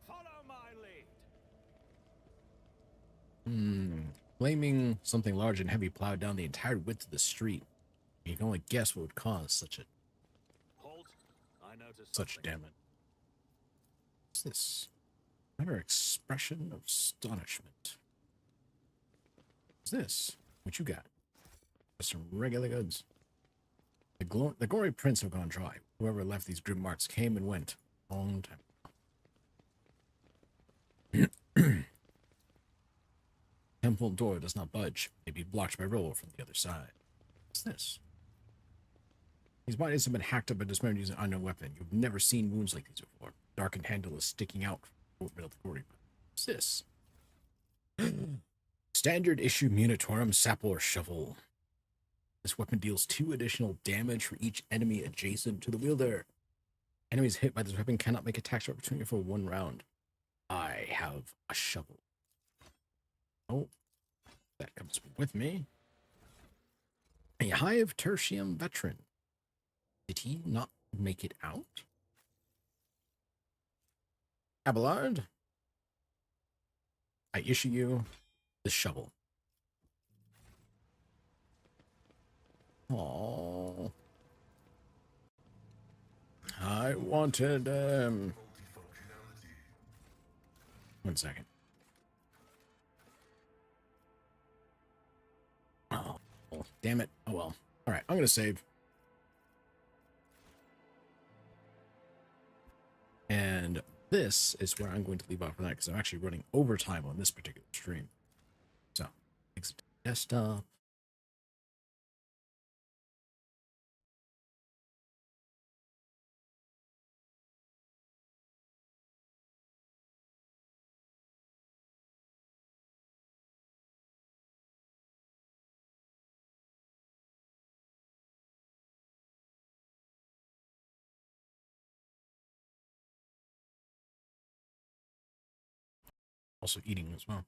Follow my lead. Flaming something large and heavy plowed down the entire width of the street. You can only guess what would cause such damage. What's this? Another expression of astonishment. What's this? What you got? Just some regular goods. The gory prints have gone dry. Whoever left these grim marks came and went. Long time. Temple door does not budge. May be blocked by rubble from the other side. What's this? These bodies have been hacked up and dismembered using an unknown weapon. You've never seen wounds like these before. Darkened handle is sticking out from the middle of the gory. What's this? Standard issue Munitorum Sapor Shovel. This weapon deals 2 additional damage for each enemy adjacent to the wielder. Enemies hit by this weapon cannot make attacks of opportunity for 1 round. I have a shovel. Oh, that comes with me. A Hive Tertium veteran. Did he not make it out? Abelard, I issue you the shovel. Aww. I wanted, Multifunctionality. 1 second. Oh, damn it. Oh, well. All right, I'm going to save. And this is where I'm going to leave off for that because I'm actually running overtime on this particular stream. So, exit to desktop. Also eating as well.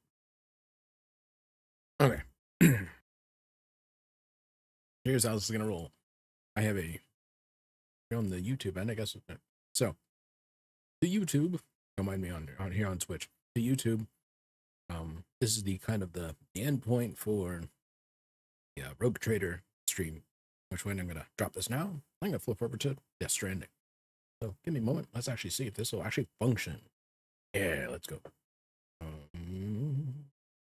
Okay. Here's how this is going to roll. I have a on the YouTube end, I guess. So, the YouTube, don't mind me on here on Twitch. The YouTube, this is the kind of the end point for the Rogue Trader stream, which when I'm going to drop this now, I'm going to flip over to Death Stranding. So give me a moment. Let's actually see if this will actually function. Yeah, let's go.